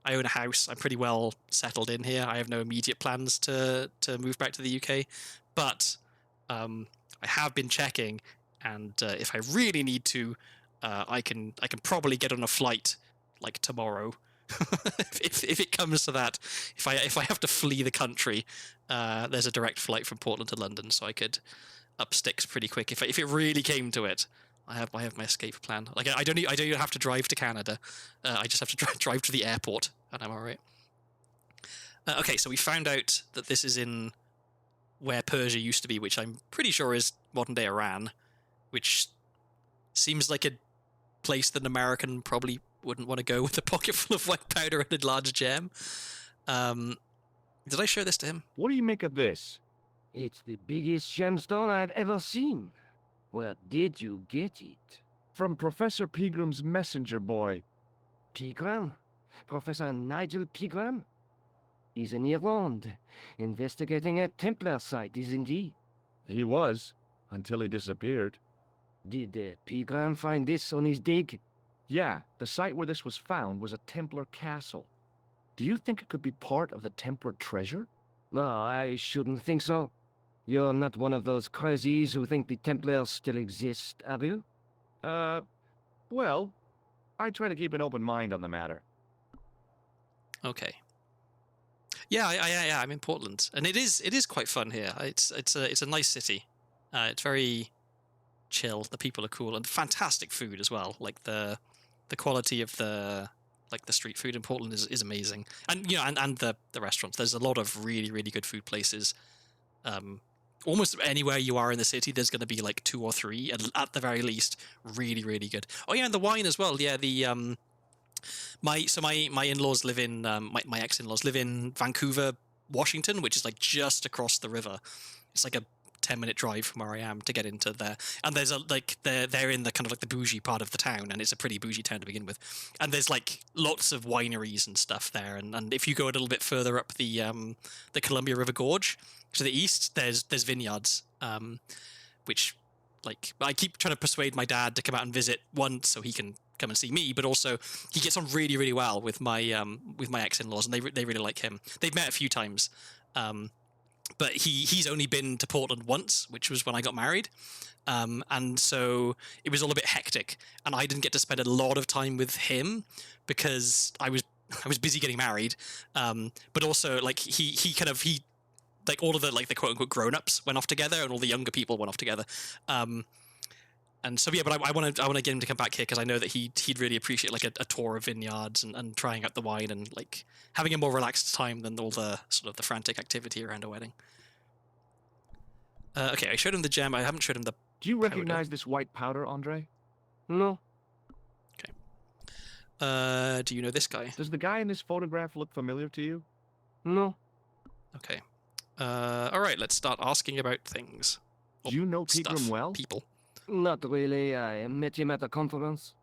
own a house. I'm pretty well settled in here. I have no immediate plans to move back to the UK. But I have been checking, and if I really need to, I can probably get on a flight like tomorrow. if it comes to that, if I have to flee the country, there's a direct flight from Portland to London, so I could up sticks pretty quick. If it really came to it, I have my escape plan. Like I don't even have to drive to Canada. I just have to drive to the airport, and I'm all right. Okay, so we found out that this is in where Persia used to be, which I'm pretty sure is modern day Iran, which seems like a place that an American probably wouldn't want to go with a pocket full of white powder and a large gem. Did I show this to him? What do you make of this? It's the biggest gemstone I've ever seen. Where did you get it? From Professor Pegram's messenger boy. Pegram? Professor Nigel Pegram? He's in Ireland, investigating a Templar site, isn't he? He was, until he disappeared. Did Pegram find this on his dig? Yeah, the site where this was found was a Templar castle. Do you think it could be part of the Templar treasure? No, I shouldn't think so. You're not one of those crazies who think the Templars still exist, are you? Well, I try to keep an open mind on the matter. Okay. Yeah, I'm in Portland, and it is quite fun here. It's a nice city. It's very chill. The people are cool, and fantastic food as well. Like the quality of the street food in Portland is amazing, and and the restaurants. There's a lot of really really good food places. Almost anywhere you are in the city, there's going to be like 2 or 3, at the very least, really really good. Oh yeah, and the wine as well. Yeah, the my in-laws live in my ex-in-laws live in Vancouver, Washington, which is like just across the river. It's like a 10-minute drive from where I am to get into there. And there's they're in the kind of like the bougie part of the town, and it's a pretty bougie town to begin with. And there's like lots of wineries and stuff there. And if you go a little bit further up the Columbia River Gorge to the east, there's vineyards, which like I keep trying to persuade my dad to come out and visit once so he can come and see me, but also he gets on really really well with my ex-in-laws, and they really like him. They've met a few times, but he's only been to Portland once, which was when I got married, and so it was all a bit hectic, and I didn't get to spend a lot of time with him because I was busy getting married, but also like he like all of the like the quote unquote grown-ups went off together, and all the younger people went off together. And so yeah, but I want to get him to come back here because I know that he'd really appreciate like a tour of vineyards and trying out the wine and like having a more relaxed time than all the sort of the frantic activity around a wedding. Okay, I showed him the gem. I haven't showed him the. Do you recognize this white powder, Andre? No. Okay. Do you know this guy? Does the guy in this photograph look familiar to you? No. Okay. All right, let's start asking about things. Do you know Pegram well? People. Not really. I met him at a conference.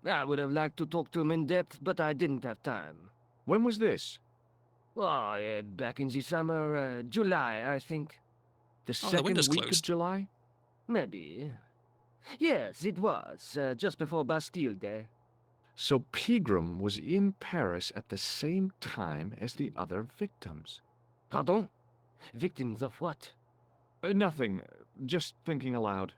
I would have liked to talk to him in depth, but I didn't have time. When was this? Oh, back in the summer, July, I think. The the second window's week closed. of July? Maybe. Yes, it was, just before Bastille Day. So Pegram was in Paris at the same time as the other victims. Pardon? Victims of what? Nothing. Just thinking aloud.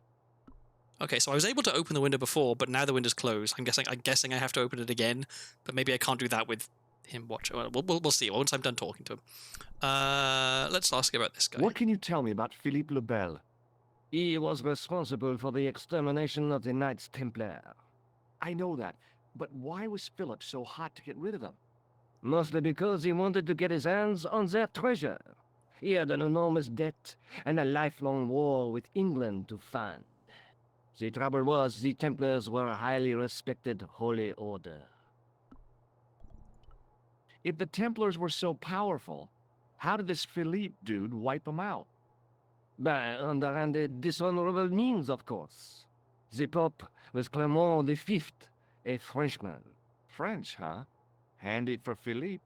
Okay, so I was able to open the window before, but now the window's closed. I'm guessing I have to open it again, but maybe I can't do that with him watching. We'll see once I'm done talking to him. Let's ask about this guy. What can you tell me about Philippe le Bel? He was responsible for the extermination of the Knights Templar. I know that, but why was Philip so hot to get rid of them? Mostly because he wanted to get his hands on their treasure. He had an enormous debt and a lifelong war with England to fund. The trouble was, the Templars were a highly respected holy order. If the Templars were so powerful, how did this Philippe dude wipe them out? By underhanded, dishonorable means, of course. The Pope was Clement V, a Frenchman. French, huh? Handy for Philippe.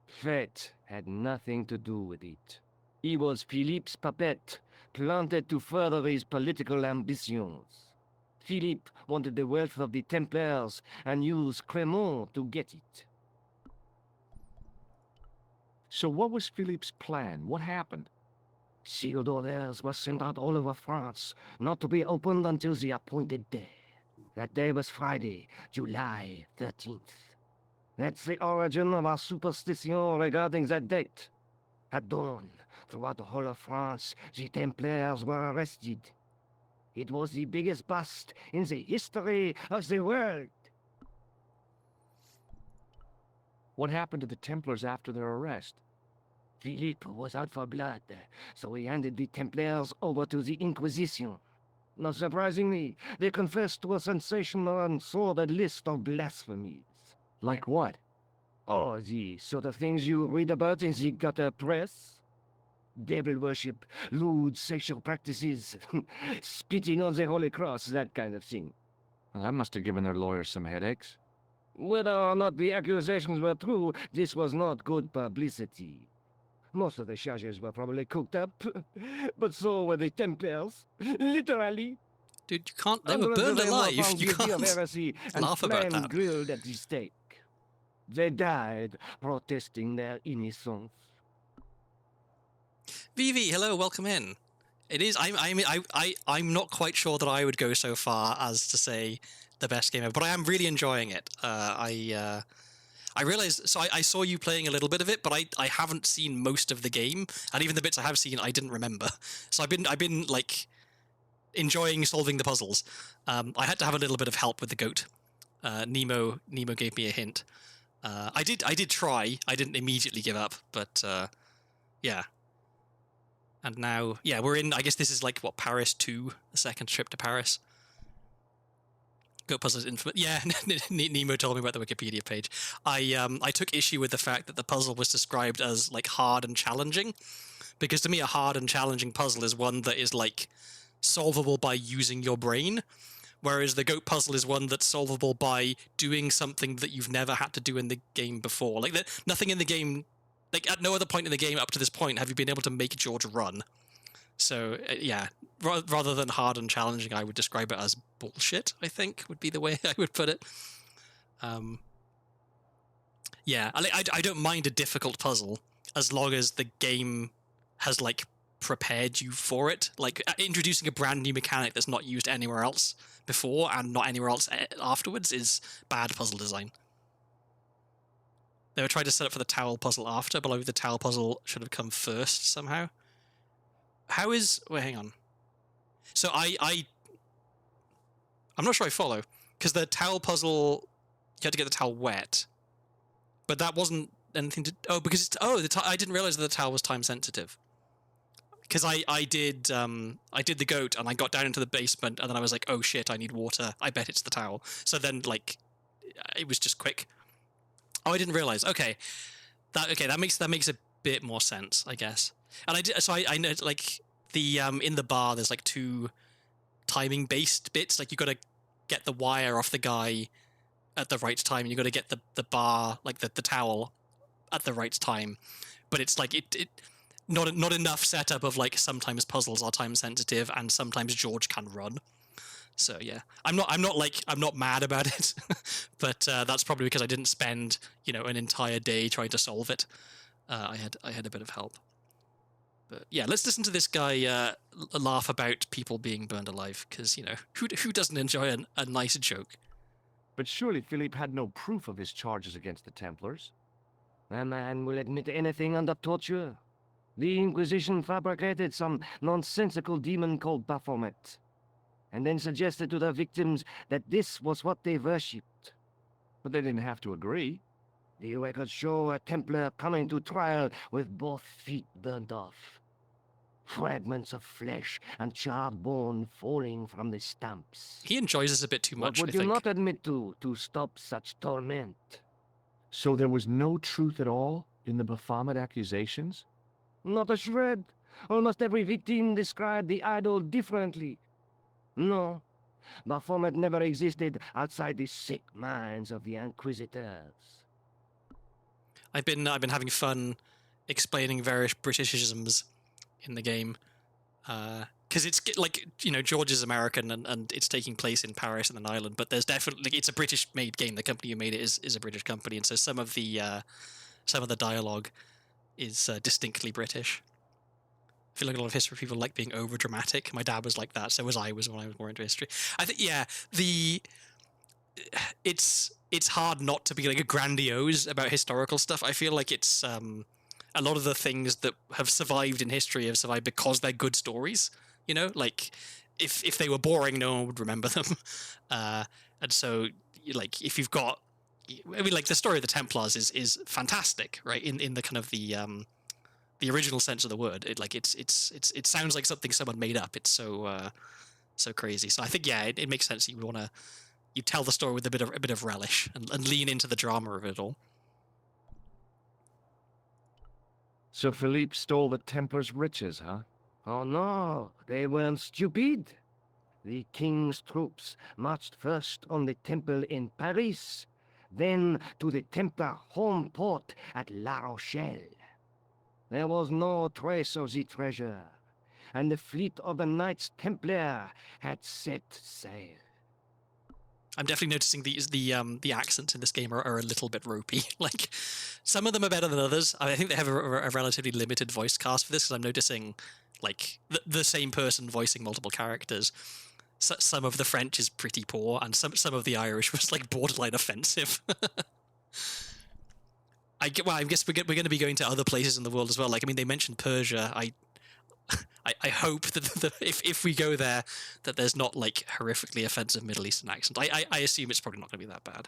Fate had nothing to do with it. He was Philippe's puppet, planted to further his political ambitions. Philippe wanted the wealth of the Templars and used Clement to get it. So what was Philippe's plan? What happened? Sealed orders were sent out all over France, not to be opened until the appointed day. That day was Friday, July 13th. That's the origin of our superstition regarding that date. At dawn, throughout the whole of France, the Templars were arrested. It was the biggest bust in the history of the world. What happened to the Templars after their arrest? Philippe was out for blood, so he handed the Templars over to the Inquisition. Not surprisingly, they confessed to a sensational and sordid list of blasphemies. Like what? Oh, the sort of things you read about in the gutter press. Devil worship, lewd sexual practices, spitting on the Holy Cross, that kind of thing. Well, that must have given their lawyers some headaches. Whether or not the accusations were true, this was not good publicity. Most of the charges were probably cooked up, but so were the Templars. Literally. Dude, you can't. They were Hundreds of burned them were alive. found You guilty of can't heresy and laugh about flame that. grilled at the stake. They died protesting their innocence. Vivi, hello, welcome in. It is. I'm not quite sure that I would go so far as to say the best game ever, but I am really enjoying it. I realized. So I saw you playing a little bit of it, but I haven't seen most of the game, and even the bits I have seen, I didn't remember. So I've been like enjoying solving the puzzles. I had to have a little bit of help with the goat. Nemo gave me a hint. I did try. I didn't immediately give up, but yeah. And now, yeah, we're in. I guess this is like what, Paris 2, the second trip to Paris. Goat puzzle is infamous. Yeah, Nemo told me about the Wikipedia page. I took issue with the fact that the puzzle was described as like hard and challenging, because to me a hard and challenging puzzle is one that is like solvable by using your brain, whereas the goat puzzle is one that's solvable by doing something that you've never had to do in the game before. Like nothing in the game, like at no other point in the game up to this point have you been able to make George run. So yeah, rather than hard and challenging, I would describe it as bullshit, I think would be the way I would put it. Yeah, I don't mind a difficult puzzle as long as the game has like prepared you for it. Like introducing a brand new mechanic that's not used anywhere else before and not anywhere else afterwards is bad puzzle design. They were trying to set up for the towel puzzle after, but like the towel puzzle should have come first somehow. How is... Wait, hang on. So I'm not sure I follow, because the towel puzzle, you had to get the towel wet, but that wasn't anything to... Oh, because it's... Oh, I didn't realize that the towel was time sensitive. Because I did the goat, and I got down into the basement, and then I was like, oh shit, I need water. I bet it's the towel. So then, like, it was just quick. Oh, I didn't realize. Okay, that makes a bit more sense, I guess. And I know like the in the bar there's like two timing based bits. Like you got to get the wire off the guy at the right time, and you got to get the bar, like the towel, at the right time. But it's like it not enough setup of like sometimes puzzles are time sensitive and sometimes George can run. So yeah, I'm not mad about it, but that's probably because I didn't spend an entire day trying to solve it. I had a bit of help. But yeah, let's listen to this guy laugh about people being burned alive, because who doesn't enjoy a nice joke? But surely Philippe had no proof of his charges against the Templars. A man will admit anything under torture. The Inquisition fabricated some nonsensical demon called Baphomet, and then suggested to the victims that this was what they worshipped. But they didn't have to agree. The records show a Templar coming to trial with both feet burned off. Fragments of flesh and charred bone falling from the stumps. He enjoys this a bit too much, What would I you think. not admit to stop such torment? So there was no truth at all in the Baphomet accusations? Not a shred. Almost every victim described the idol differently. No, Baphomet never existed outside the sick minds of the Inquisitors. I've been having fun explaining various Britishisms in the game, because it's like George is American and it's taking place in Paris and an island, but there's definitely it's a British-made game. The company who made it is a British company, and so some of the dialogue is distinctly British. I feel like a lot of history people like being over dramatic. My dad was like that, so was when I was more into history. I think it's hard not to be like grandiose about historical stuff. I feel like it's a lot of the things that have survived in history have survived because they're good stories. You know, like if they were boring, no one would remember them. And so, like, if you've got, I mean, like the story of the Templars is fantastic, right? In the kind of the original sense of the word. It sounds like something someone made up. It's so crazy. So I think it makes sense. You tell the story with a bit of relish and lean into the drama of it all. So Philippe stole the Templars' riches, huh? Oh no, they weren't stupid. The king's troops marched first on the temple in Paris, then to the Templar home port at La Rochelle. There was no trace of the treasure, and the fleet of the Knights Templar had set sail. I'm definitely noticing the accents in this game are a little bit ropey. Like, some of them are better than others. I think they have a relatively limited voice cast for this, because I'm noticing like the same person voicing multiple characters. So, some of the French is pretty poor, and some of the Irish was like borderline offensive. I guess we're going to be going to other places in the world as well. Like, I mean, they mentioned Persia. I hope that if we go there, that there's not like horrifically offensive Middle Eastern accent. I assume it's probably not going to be that bad.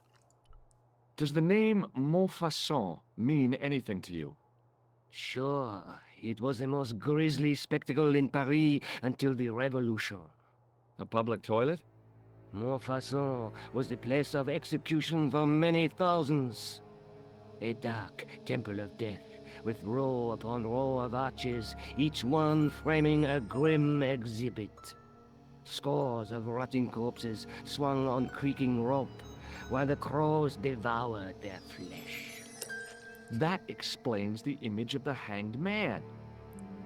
Does the name Montfaucon mean anything to you? Sure, it was the most grisly spectacle in Paris until the Revolution. A public toilet? Montfaucon was the place of execution for many thousands. A dark temple of death, with row upon row of arches, each one framing a grim exhibit. Scores of rotting corpses swung on creaking rope, while the crows devoured their flesh. That explains the image of the hanged man.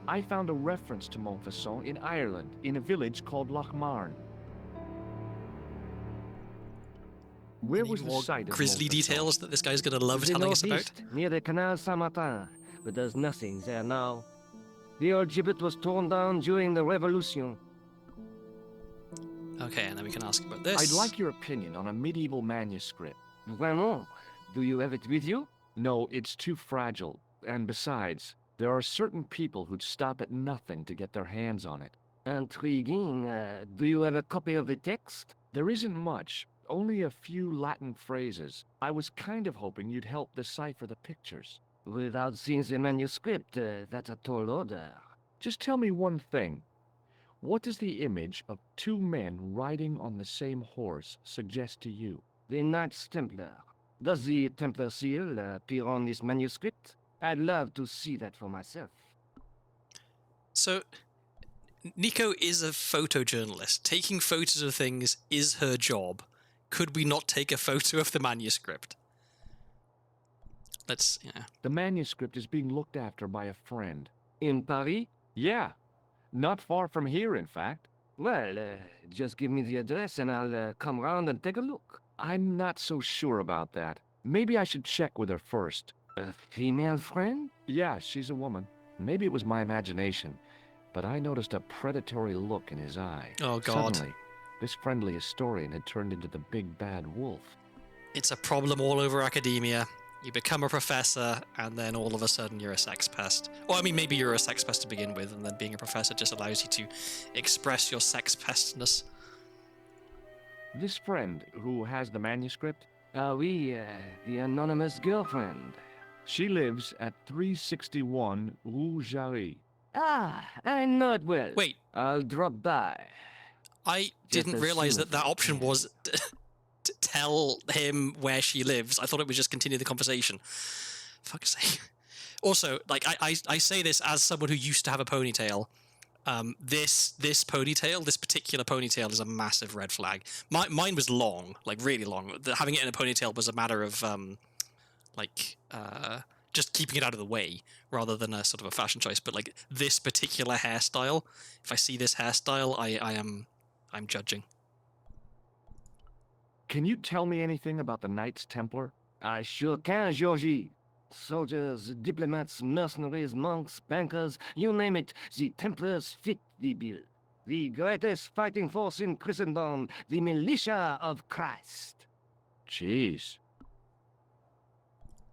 I found a reference to Montfaucon in Ireland, in a village called Lochmarn. Where was the more site of grisly Montfaucon? details that this guy's going to love The telling us about? northeast, near the Canal Saint-Martin, but there's nothing there now. The old gibbet was torn down during the Revolution. Okay, and then we can ask about this. I'd like your opinion on a medieval manuscript. Vraiment? Do you have it with you? No, it's too fragile. And besides, there are certain people who'd stop at nothing to get their hands on it. Intriguing. Do you have a copy of the text? There isn't much, only a few Latin phrases. I was kind of hoping you'd help decipher the pictures. Without seeing the manuscript, that's a tall order. Just tell me one thing. What does the image of two men riding on the same horse suggest to you? The Knights Templar. Does the Templar seal appear on this manuscript? I'd love to see that for myself. So, Nico is a photojournalist. Taking photos of things is her job. Could we not take a photo of the manuscript? The manuscript is being looked after by a friend. In Paris? Yeah. Not far from here, in fact. Well, just give me the address and I'll come round and take a look. I'm not so sure about that. Maybe I should check with her first. A female friend? Yeah, she's a woman. Maybe it was my imagination, but I noticed a predatory look in his eye. Oh, God. Suddenly, this friendly historian had turned into the big bad wolf. It's a problem all over academia. You become a professor, and then all of a sudden you're a sex pest. Well, I mean, maybe you're a sex pest to begin with, and then being a professor just allows you to express your sex pestness. This friend who has the manuscript? Oui, the anonymous girlfriend. She lives at 361 Rue Jarry. Ah, I know it well. Wait. I'll drop by. I Just didn't as realize soon that as I option can. was to tell him where she lives. I thought it was just continue the conversation. Fuck's sake. Also, like, I say this as someone who used to have a ponytail. This ponytail, this particular ponytail, is a massive red flag. Mine was long, like really long. Having it in a ponytail was a matter of just keeping it out of the way rather than a sort of a fashion choice. But like this particular hairstyle, if I see this hairstyle, I'm judging. Can you tell me anything about the Knights Templar? I sure can, Georgie. Soldiers, diplomats, mercenaries, monks, bankers, you name it, the Templars fit the bill. The greatest fighting force in Christendom, the militia of Christ. Jeez.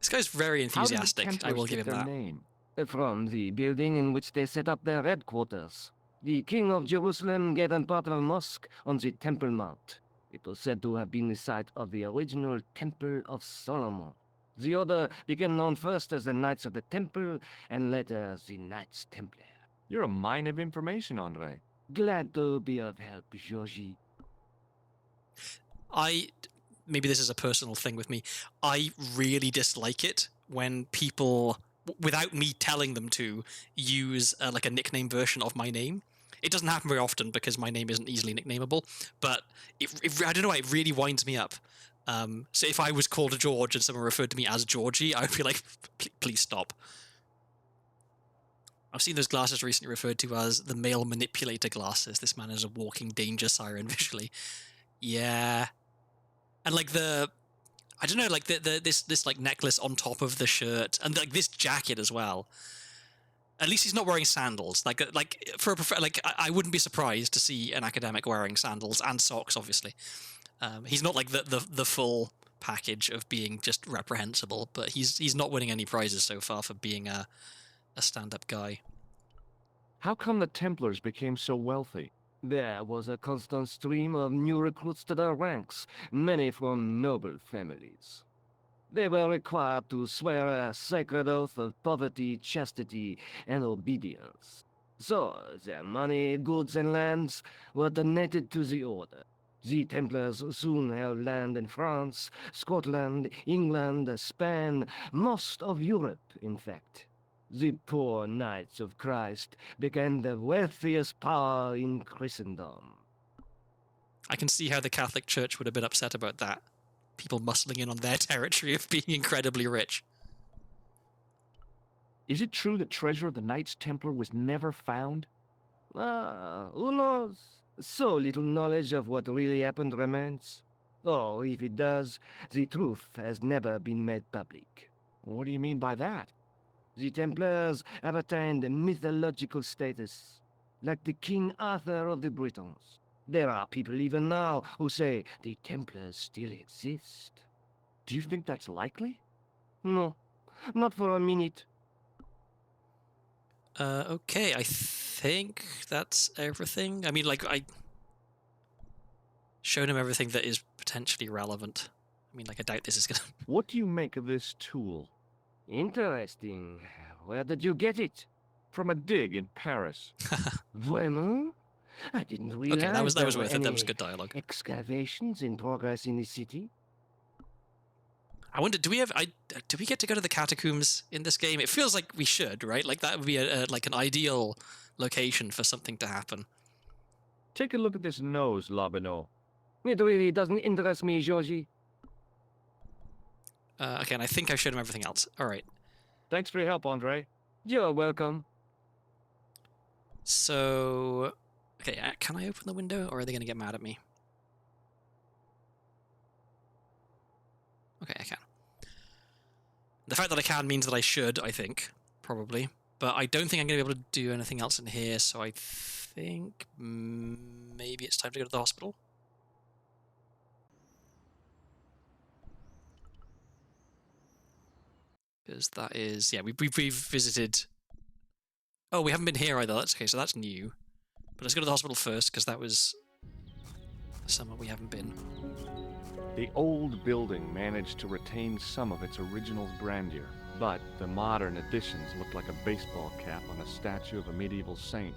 This guy's very How did the enthusiastic. I Templars will give get him their that. name? From the building in which they set up their headquarters. The King of Jerusalem gave them part of a mosque on the Temple Mount. It was said to have been the site of the original Temple of Solomon. The order became known first as the Knights of the Temple, and later as the Knights Templar. You're a mine of information, Andre. Glad to be of help, Georgie. Maybe this is a personal thing with me. I really dislike it when people, without me telling them to, use like a nickname version of my name. It doesn't happen very often because my name isn't easily nicknameable, but I don't know, it really winds me up. So if I was called George and someone referred to me as Georgie, I would be like, please stop. I've seen those glasses recently referred to as the male manipulator glasses. This man is a walking danger siren visually. Yeah. And like I don't know, like this like necklace on top of the shirt, and like this jacket as well. At least he's not wearing sandals. Like for a I wouldn't be surprised to see an academic wearing sandals and socks. Obviously, he's not like the full package of being just reprehensible, but he's not winning any prizes so far for being a stand-up guy. How come the Templars became so wealthy? There was a constant stream of new recruits to their ranks, many from noble families. They were required to swear a sacred oath of poverty, chastity, and obedience. So, their money, goods, and lands were donated to the order. The Templars soon held land in France, Scotland, England, Spain, most of Europe, in fact. The poor Knights of Christ became the wealthiest power in Christendom. I can see how the Catholic Church would have been upset about that. People muscling in on their territory of being incredibly rich. Is it true that treasure of the Knights Templar was never found? Who knows? So little knowledge of what really happened remains. Oh, if it does, the truth has never been made public. What do you mean by that? The Templars have attained a mythological status, like the King Arthur of the Britons. There are people even now who say the Templars still exist. Do you think that's likely? No, not for a minute. Okay, I think that's everything. I mean, like, I showed him everything that is potentially relevant. I mean, like, I doubt this is gonna... What do you make of this tool? Interesting. Where did you get it? From a dig in Paris. Vraiment? I didn't realize Okay, that was there worth were it. That any was good dialogue. excavations in progress in the city. I wonder, do we get to go to the catacombs in this game? It feels like we should, right? Like that would be like an ideal location for something to happen. Take a look at this nose, Lobino. It really doesn't interest me, Georgie. Okay, and I think I showed him everything else. All right. Thanks for your help, Andre. You're welcome. So, okay, can I open the window, or are they going to get mad at me? Okay, I can. The fact that I can means that I should, I think, probably. But I don't think I'm going to be able to do anything else in here, so I think maybe it's time to go to the hospital. Because that is, yeah, we've visited... Oh, we haven't been here either. That's okay, so that's new. But let's go to the hospital first, because that was somewhere we haven't been. The old building managed to retain some of its original grandeur, but the modern additions look like a baseball cap on a statue of a medieval saint.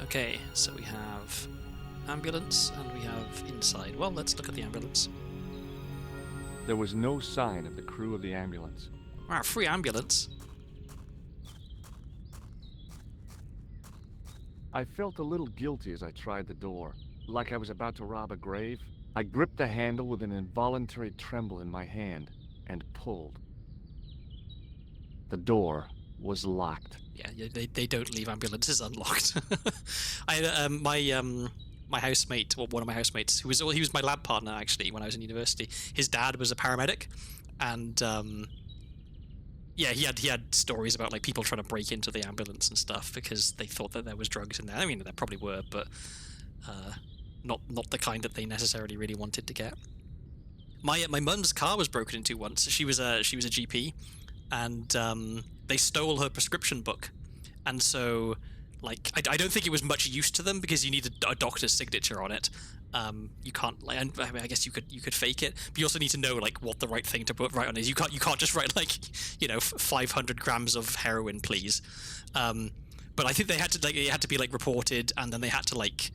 Okay, so we have ambulance, and we have inside. Well, let's look at the ambulance. There was no sign of the crew of the ambulance. Wow, free ambulance. I felt a little guilty as I tried the door, like I was about to rob a grave. I gripped the handle with an involuntary tremble in my hand and pulled. The door was locked. Yeah, they don't leave ambulances unlocked. My housemate, well, one of my housemates, he was my lab partner actually when I was in university. His dad was a paramedic, and Yeah, he had stories about like people trying to break into the ambulance and stuff because they thought that there was drugs in there. I mean, there probably were, but not the kind that they necessarily really wanted to get. My mum's car was broken into once. She was a GP, and they stole her prescription book, and so like I don't think it was much use to them because you need a doctor's signature on it. You can't like, I mean, I guess you could fake it, but you also need to know like what the right thing to put right on is. You can't just write like 500 grams of heroin, please. But I think they had to like it had to be like reported, and then they had to like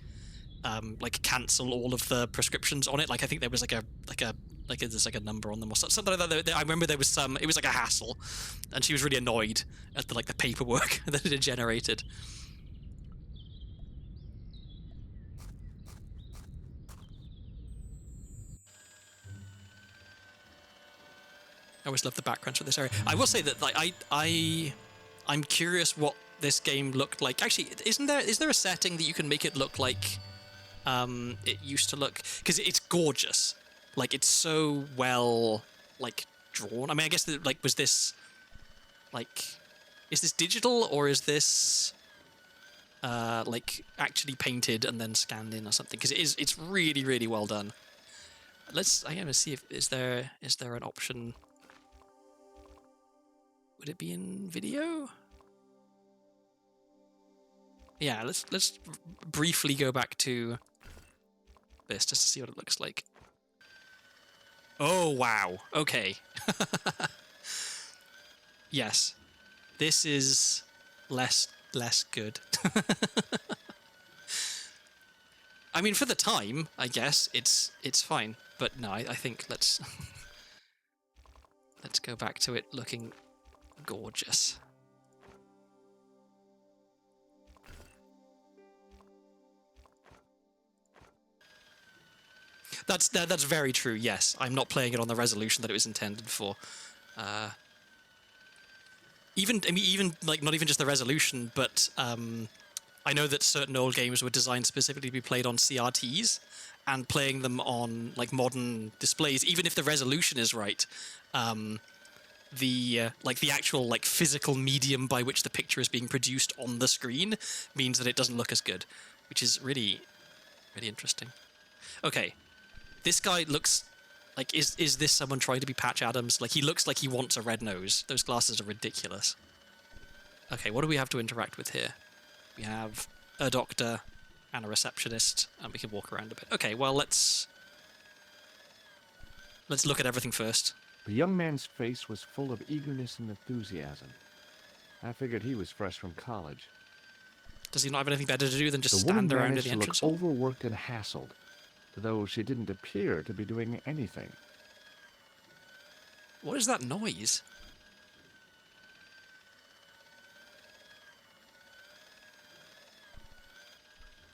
cancel all of the prescriptions on it. Like I think there was there's like a number on them or something like that. I remember there was some. It was like a hassle, and she was really annoyed at the paperwork that it had generated. I always love the backgrounds for this area. I will say that like I'm curious what this game looked like. Actually, is there a setting that you can make it look like it used to look? Because it's gorgeous. Like it's so well like drawn. I mean, I guess like was this like is this digital or is this like actually painted and then scanned in or something? Because it's really really well done. I'm gonna see if is there an option. Would it be in video? Yeah, let's briefly go back to this just to see what it looks like. Oh wow. Okay. Yes. This is less good. I mean, for the time, I guess it's fine. But no, I think let's go back to it looking gorgeous. That's very true. Yes, I'm not playing it on the resolution that it was intended for. Even like not even just the resolution, but I know that certain old games were designed specifically to be played on CRTs, and playing them on like modern displays, even if the resolution is right, the actual like physical medium by which the picture is being produced on the screen means that it doesn't look as good, which is really really interesting. Okay, this guy looks like is this someone trying to be Patch Adams? Like he looks like he wants a red nose. Those glasses are ridiculous. Okay, what do we have to interact with here? We have a doctor and a receptionist, and we can walk around a bit. Okay, well let's look at everything first. The young man's face was full of eagerness and enthusiasm. I figured he was fresh from college. Does he not have anything better to do than just The woman stand around in managed the to look entrance hall? overworked and hassled, though she didn't appear to be doing anything. What is that noise?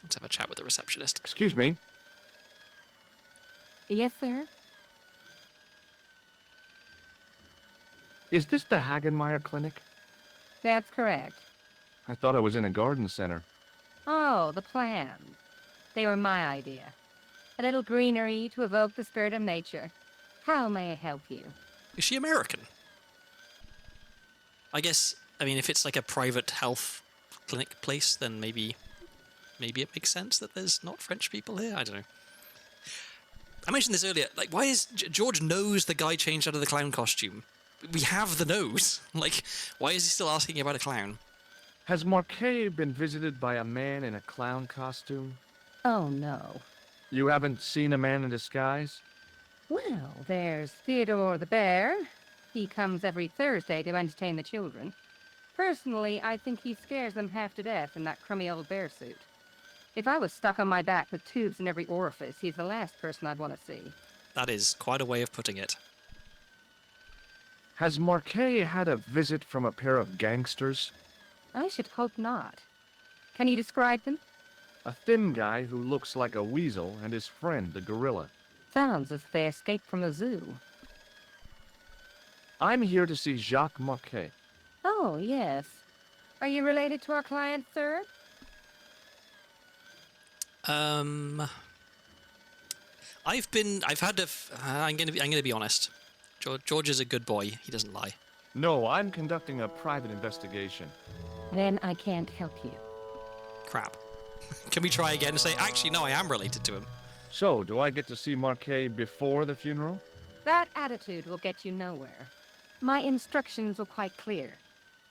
Let's have a chat with the receptionist. Excuse me. Yes, sir? Is this the Hagenmeyer Clinic? That's correct. I thought I was in a garden center. Oh, the plans. They were my idea. A little greenery to evoke the spirit of nature. How may I help you? Is she American? I guess, I mean, if it's like a private health clinic place, then maybe it makes sense that there's not French people here. I don't know. I mentioned this earlier. Like, why is George knows the guy changed out of the clown costume? We have the nose. Like, why is he still asking about a clown? Has Marquet been visited by a man in a clown costume? Oh, no. You haven't seen a man in disguise? Well, there's Theodore the bear. He comes every Thursday to entertain the children. Personally, I think he scares them half to death in that crummy old bear suit. If I was stuck on my back with tubes in every orifice, he's the last person I'd want to see. That is quite a way of putting it. Has Marquet had a visit from a pair of gangsters? I should hope not. Can you describe them? A thin guy who looks like a weasel and his friend, the gorilla. Sounds as if they escaped from the zoo. I'm here to see Jacques Marquet. Oh, yes. Are you related to our client, sir? I'm gonna be honest. George is a good boy. He doesn't lie. No, I'm conducting a private investigation. Then I can't help you. Crap. Can we try again and say, actually, no, I am related to him? So, do I get to see Marquet before the funeral? That attitude will get you nowhere. My instructions were quite clear.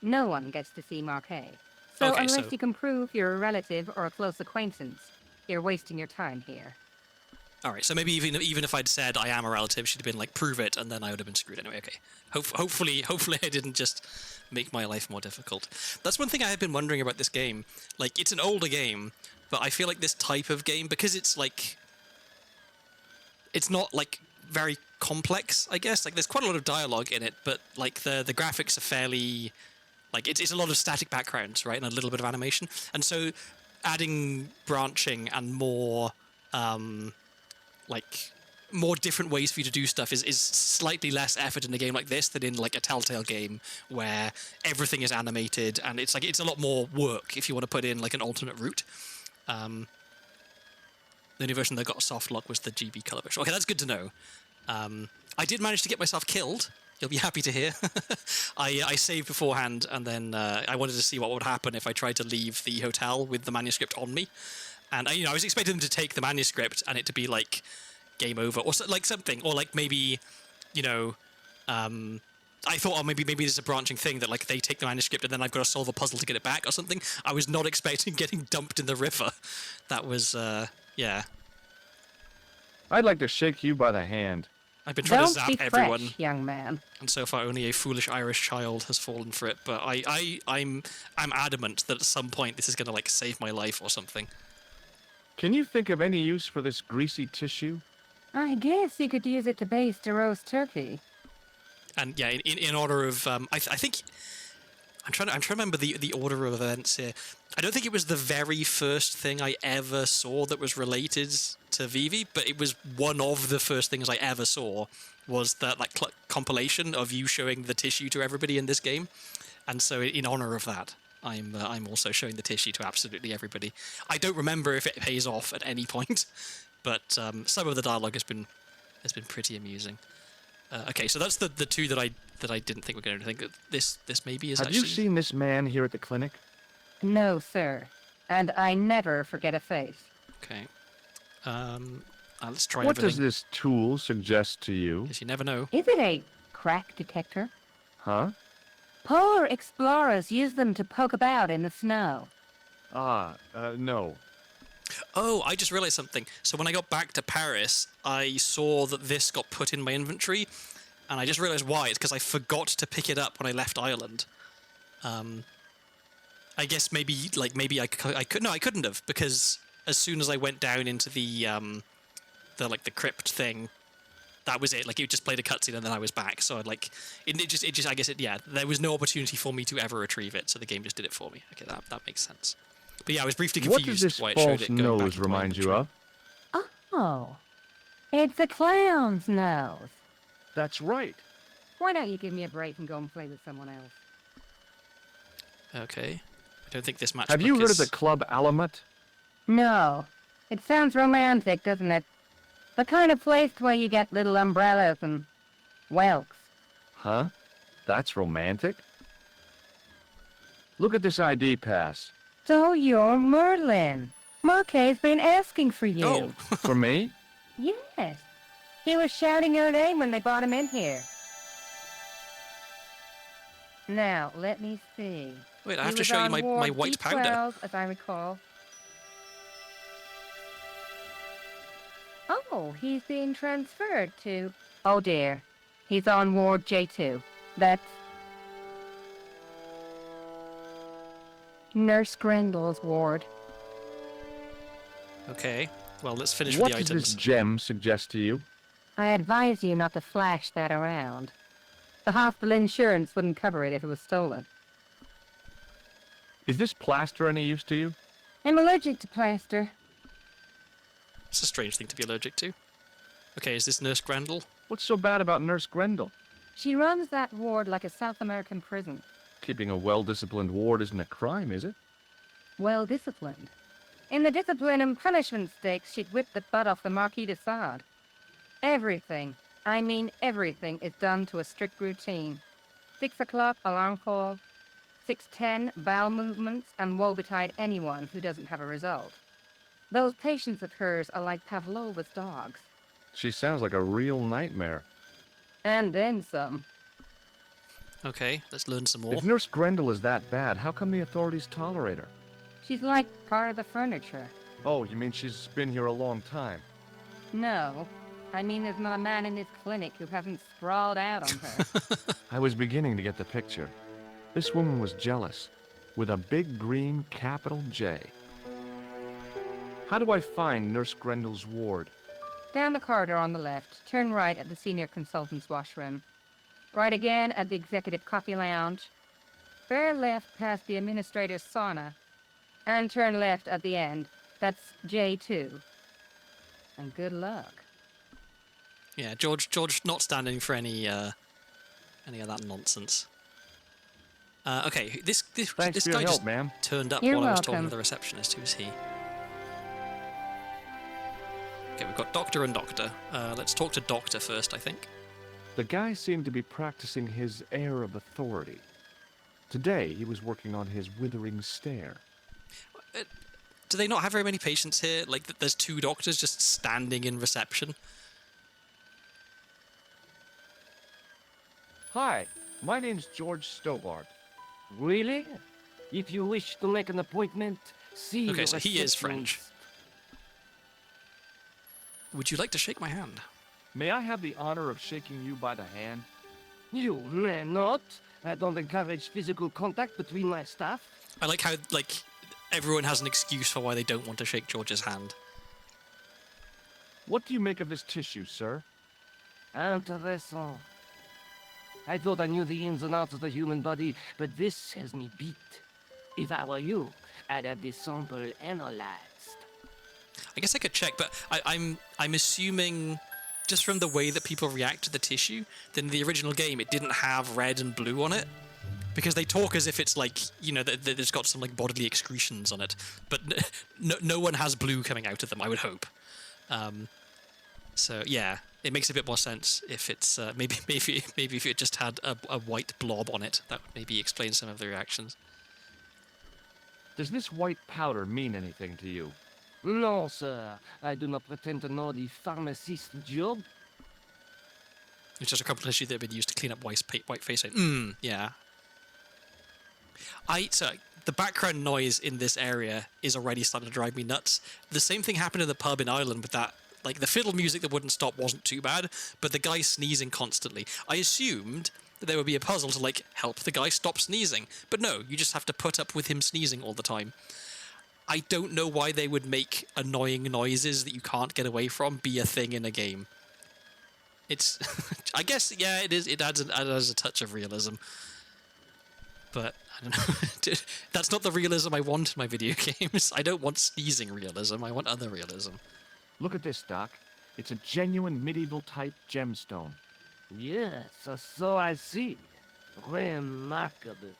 No one gets to see Marquet. So Okay, unless so- you can prove you're a relative or a close acquaintance, you're wasting your time here. All right, so maybe even if I'd said I am a relative, she'd have been like, prove it, and then I would have been screwed anyway. Okay. Hopefully I didn't just make my life more difficult. That's one thing I have been wondering about this game. Like, it's an older game, but I feel like this type of game, because it's like, it's not like very complex, I guess. Like, there's quite a lot of dialogue in it, but like the graphics are fairly, like, it's a lot of static backgrounds, right, and a little bit of animation, and so adding branching and more like more different ways for you to do stuff is slightly less effort in a game like this than in like a Telltale game where everything is animated, and it's a lot more work if you want to put in like an alternate route. The only version that got a soft lock was the GB color version. Okay, that's good to know. I did manage to get myself killed. You'll be happy to hear. I saved beforehand, and then I wanted to see what would happen if I tried to leave the hotel with the manuscript on me. And I was expecting them to take the manuscript and it to be like game over or like something, or like maybe, I thought, oh, maybe there's a branching thing that like they take the manuscript and then I've got to solve a puzzle to get it back or something. I was not expecting getting dumped in the river. That was, yeah. I'd like to shake you by the hand. I've been trying Don't to zap be everyone, fresh, young man. and so far only a foolish Irish child has fallen for it. But I'm adamant that at some point this is going to like save my life or something. Can you think of any use for this greasy tissue? I guess you could use it to baste a roast turkey. And yeah, in order of, I think I'm trying to remember the order of events here. I don't think it was the very first thing I ever saw that was related to Vivi, but it was one of the first things I ever saw was that like compilation of you showing the tissue to everybody in this game, and so in honor of that, I'm also showing the tissue to absolutely everybody. I don't remember if it pays off at any point, but some of the dialogue has been pretty amusing. Okay, so that's the two that I didn't think were going to think. This maybe is. Have actually... you seen this man here at the clinic? No, sir. And I never forget a face. Okay. Let's try What does everything. this tool suggest to you? Because you never know. Is it a crack detector? Huh? Polar explorers use them to poke about in the snow. No. Oh, I just realized something. So when I got back to Paris, I saw that this got put in my inventory, and I just realized why. It's because I forgot to pick it up when I left Ireland. I guess maybe I could. No, I couldn't have, because as soon as I went down into the crypt thing, that was it. Like, it just played a cutscene and then I was back. So I'd I guess there was no opportunity for me to ever retrieve it, so the game just did it for me. Okay, that makes sense. But yeah, I was briefly confused What does this why it showed false it going back nose into my remind you inventory. of? Oh, it's a clown's nose. That's right. Why don't you give me a break and go and play with someone else? Okay. I don't think this matchbook Have you heard of is... the Club Alamet? No. It sounds romantic, doesn't it? The kind of place where you get little umbrellas and whelks. Huh? That's romantic. Look at this ID pass. So you're Merlin. Marquet's been asking for you. Oh, For me? Yes. He was shouting your name when they brought him in here. Now, let me see. wait, I He have to was show you on my Ward white powder. D12, as I recall. Oh, he's being transferred to... Oh dear. He's on Ward J2. That's... Nurse Grendel's ward. Okay. Well, let's finish What with the does this items. gem suggest to you? I advise you not to flash that around. The hospital insurance wouldn't cover it if it was stolen. Is this plaster any use to you? I'm allergic to plaster. It's a strange thing to be allergic to. Okay, is this Nurse Grendel? What's so bad about Nurse Grendel? She runs that ward like a South American prison. Keeping a well-disciplined ward isn't a crime, is it? Well disciplined. In the discipline and punishment stakes, she'd whip the butt off the Marquis de Sade. Everything, I mean everything, is done to a strict routine. 6 o'clock, alarm call. 6:10, bowel movements, and woe-betide anyone who doesn't have a result. Those patients of hers are like Pavlova's dogs. She sounds like a real nightmare. And then some. Okay, let's learn some more. If Nurse Grendel is that bad, how come the authorities tolerate her? She's like part of the furniture. Oh, you mean she's been here a long time? No, I mean there's not a man in this clinic who hasn't sprawled out on her. I was beginning to get the picture. This woman was jealous, with a big green capital J. How do I find Nurse Grendel's ward? Down the corridor on the left, turn right at the senior consultant's washroom. Right again at the executive coffee lounge. Bear left past the administrator's sauna. And turn left at the end. That's J2. And good luck. Yeah, George not standing for any of that nonsense. Okay, this Thanks this for your guy help, just ma'am. turned up You're while I was talking welcome. to the receptionist. Who's he? Okay, we've got Doctor and Doctor. Let's talk to Doctor first, I think. The guy seemed to be practicing his air of authority. Today, he was working on his withering stare. Do they not have very many patients here? Like, there's 2 doctors just standing in reception. Hi, my name's George Stobart. Really? If you wish to make an appointment, see Okay, the so he is French. receptionist. Would you like to shake my hand? May I have the honor of shaking you by the hand? You may not. I don't encourage physical contact between my staff. I like how, like, everyone has an excuse for why they don't want to shake George's hand. What do you make of this tissue, sir? Intéressant. I thought I knew the ins and outs of the human body, but this has me beat. If I were you, I'd have this sample analyzed. I guess I could check, but I'm assuming, just from the way that people react to the tissue, that in the original game it didn't have red and blue on it. Because they talk as if it's like, you know, that it's got some like bodily excretions on it. But no one has blue coming out of them, I would hope. So yeah, it makes a bit more sense if it's maybe if it just had a white blob on it. That would maybe explain some of the reactions. Does this white powder mean anything to you? No, sir. I do not pretend to know the pharmacist's job. It's just a couple of tissues that have been used to clean up white face. Yeah. So the background noise in this area is already starting to drive me nuts. The same thing happened in the pub in Ireland with that. Like, the fiddle music that wouldn't stop wasn't too bad, but the guy sneezing constantly. I assumed that there would be a puzzle to, like, help the guy stop sneezing. But no, you just have to put up with him sneezing all the time. I don't know why they would make annoying noises that you can't get away from be a thing in a game. It's... I guess, yeah, it is. It adds a touch of realism. But, I don't know. That's not the realism I want in my video games. I don't want sneezing realism. I want other realism. Look at this, Doc. It's a genuine medieval-type gemstone. Yes, so I see. Remarkable.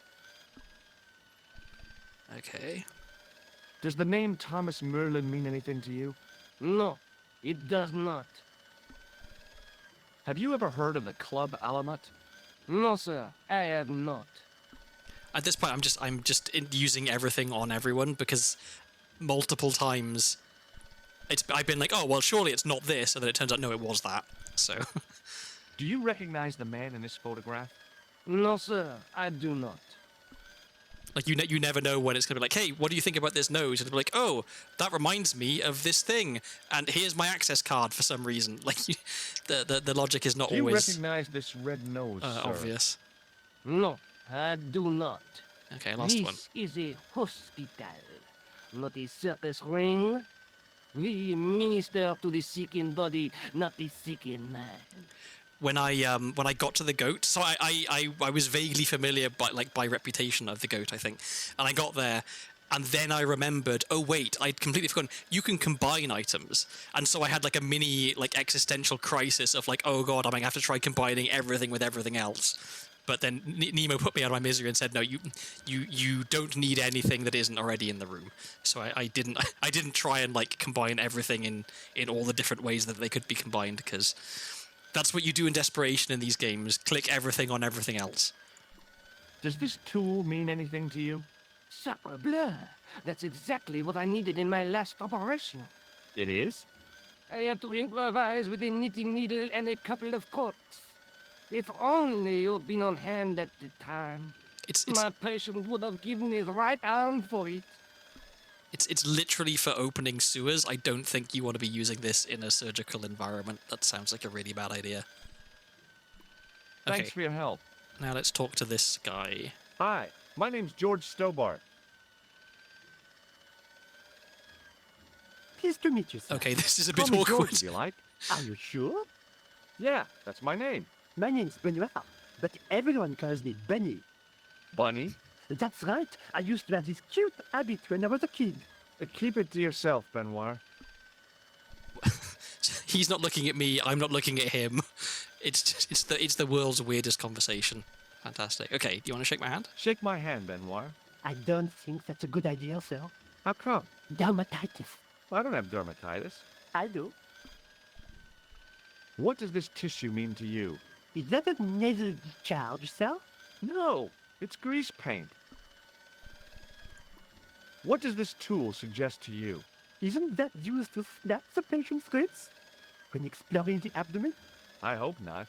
Okay. Does the name Thomas Merlin mean anything to you? No, it does not. Have you ever heard of the Club Alamat? No, sir, I have not. At this point, I'm just using everything on everyone because multiple times I've been like, oh well, surely it's not this, and then it turns out no, it was that. So. Do you recognize the man in this photograph? No, sir, I do not. Like you never know when it's gonna be like, hey, what do you think about this nose? And it'll be like, oh, that reminds me of this thing, and here's my access card for some reason. Like the logic is not Do you always recognize this red nose, sir? obvious. No, I do not. Okay, last one. This is a hospital, not a circus ring. We minister to the sick in body, not the sick in mind. When I got to the goat, so I was vaguely familiar by reputation of the goat, I think, and I got there, and then I remembered, oh wait, I'd completely forgotten, you can combine items, and so I had like a mini like existential crisis of like, oh god, I'm gonna have to try combining everything with everything else. But then Nemo put me out of my misery and said, no, you don't need anything that isn't already in the room. So I didn't try and like combine everything in all the different ways that they could be combined, because that's what you do in desperation in these games. Click everything on everything else. Does this tool mean anything to you? Sacre bleu! That's exactly what I needed in my last operation. It is? I had to improvise with a knitting needle and a couple of corks. If only you'd been on hand at the time. It's My patient would have given his right arm for it. it's literally for opening sewers. I don't think you want to be using this in a surgical environment. That sounds like a really bad idea. Okay, Thanks for your help. now let's talk to this guy. Hi, my name's George Stobart. Pleased to meet you, sir. Okay, this is a Call bit me awkward. George if you like. Are you sure? Yeah, that's my name. My name's Benoit, but everyone calls me Benny. Bunny. That's right. I used to have this cute habit when I was a kid. Keep it to yourself, Benoit. He's not looking at me. I'm not looking at him. It's the world's weirdest conversation. Fantastic. Okay, do you want to shake my hand? Shake my hand, Benoit. I don't think that's a good idea, sir. How come? Dermatitis. I don't have dermatitis. I do. What does this tissue mean to you? Is that a nasal charge, sir? No, it's grease paint. What does this tool suggest to you? Isn't that used to snap the patient's ribs when exploring the abdomen? I hope not.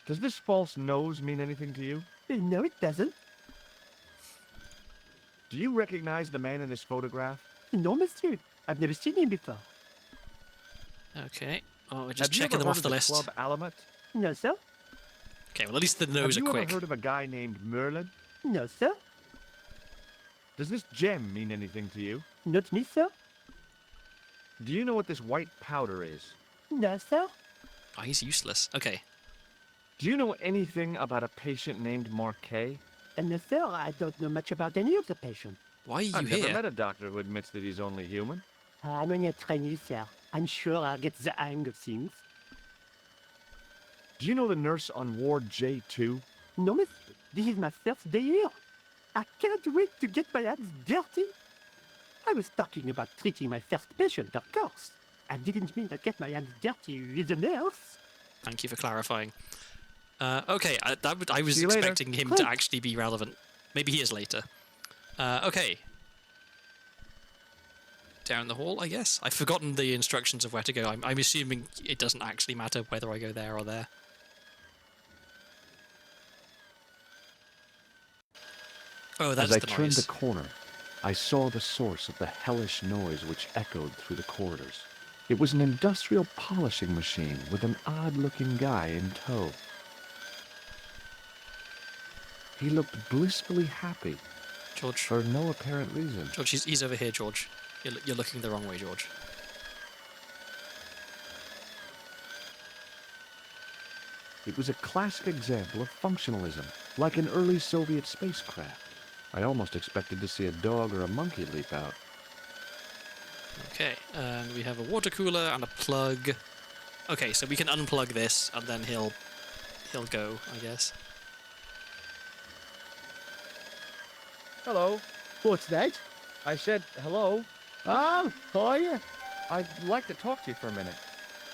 Does this false nose mean anything to you? No, it doesn't. Do you recognize the man in this photograph? No, monsieur. I've never seen him before. Okay. Oh, we're just Have you checking ever them heard off of the list. Club Alamet? No, sir. Okay, well at least the nose Have are you quick. ever heard of a guy named Merlin? No, sir. Does this gem mean anything to you? Not me, sir. Do you know what this white powder is? No, sir. Oh, he's useless. Okay. Do you know anything about a patient named Marquet? And no, sir, I don't know much about any of the patients. Why are you I've here? never met a doctor who admits that he's only human. I'm only a trainee, sir. I'm sure I'll get the hang of things. Do you know the nurse on Ward J2? No, monsieur. This is my first day here. I can't wait to get my hands dirty. I was talking about treating my first patient, of course. I didn't mean to get my hands dirty with the nurse. Thank you for clarifying. Okay, I was See you later. expecting him to actually be relevant. Maybe he is later. Okay. Down the hall, I guess. I've forgotten the instructions of where to go. I'm assuming it doesn't actually matter whether I go there or there. Oh, that's As I the turned noise. the corner, I saw the source of the hellish noise which echoed through the corridors. It was an industrial polishing machine with an odd-looking guy in tow. He looked blissfully happy George. for no apparent reason. George, he's over here, George. You're looking the wrong way, George. It was a classic example of functionalism, like an early Soviet spacecraft. I almost expected to see a dog or a monkey leap out. Okay, and we have a water cooler and a plug. Okay, so we can unplug this, and then he'll go, I guess. Hello. What's that? I said hello. Oh, hiya. I'd like to talk to you for a minute.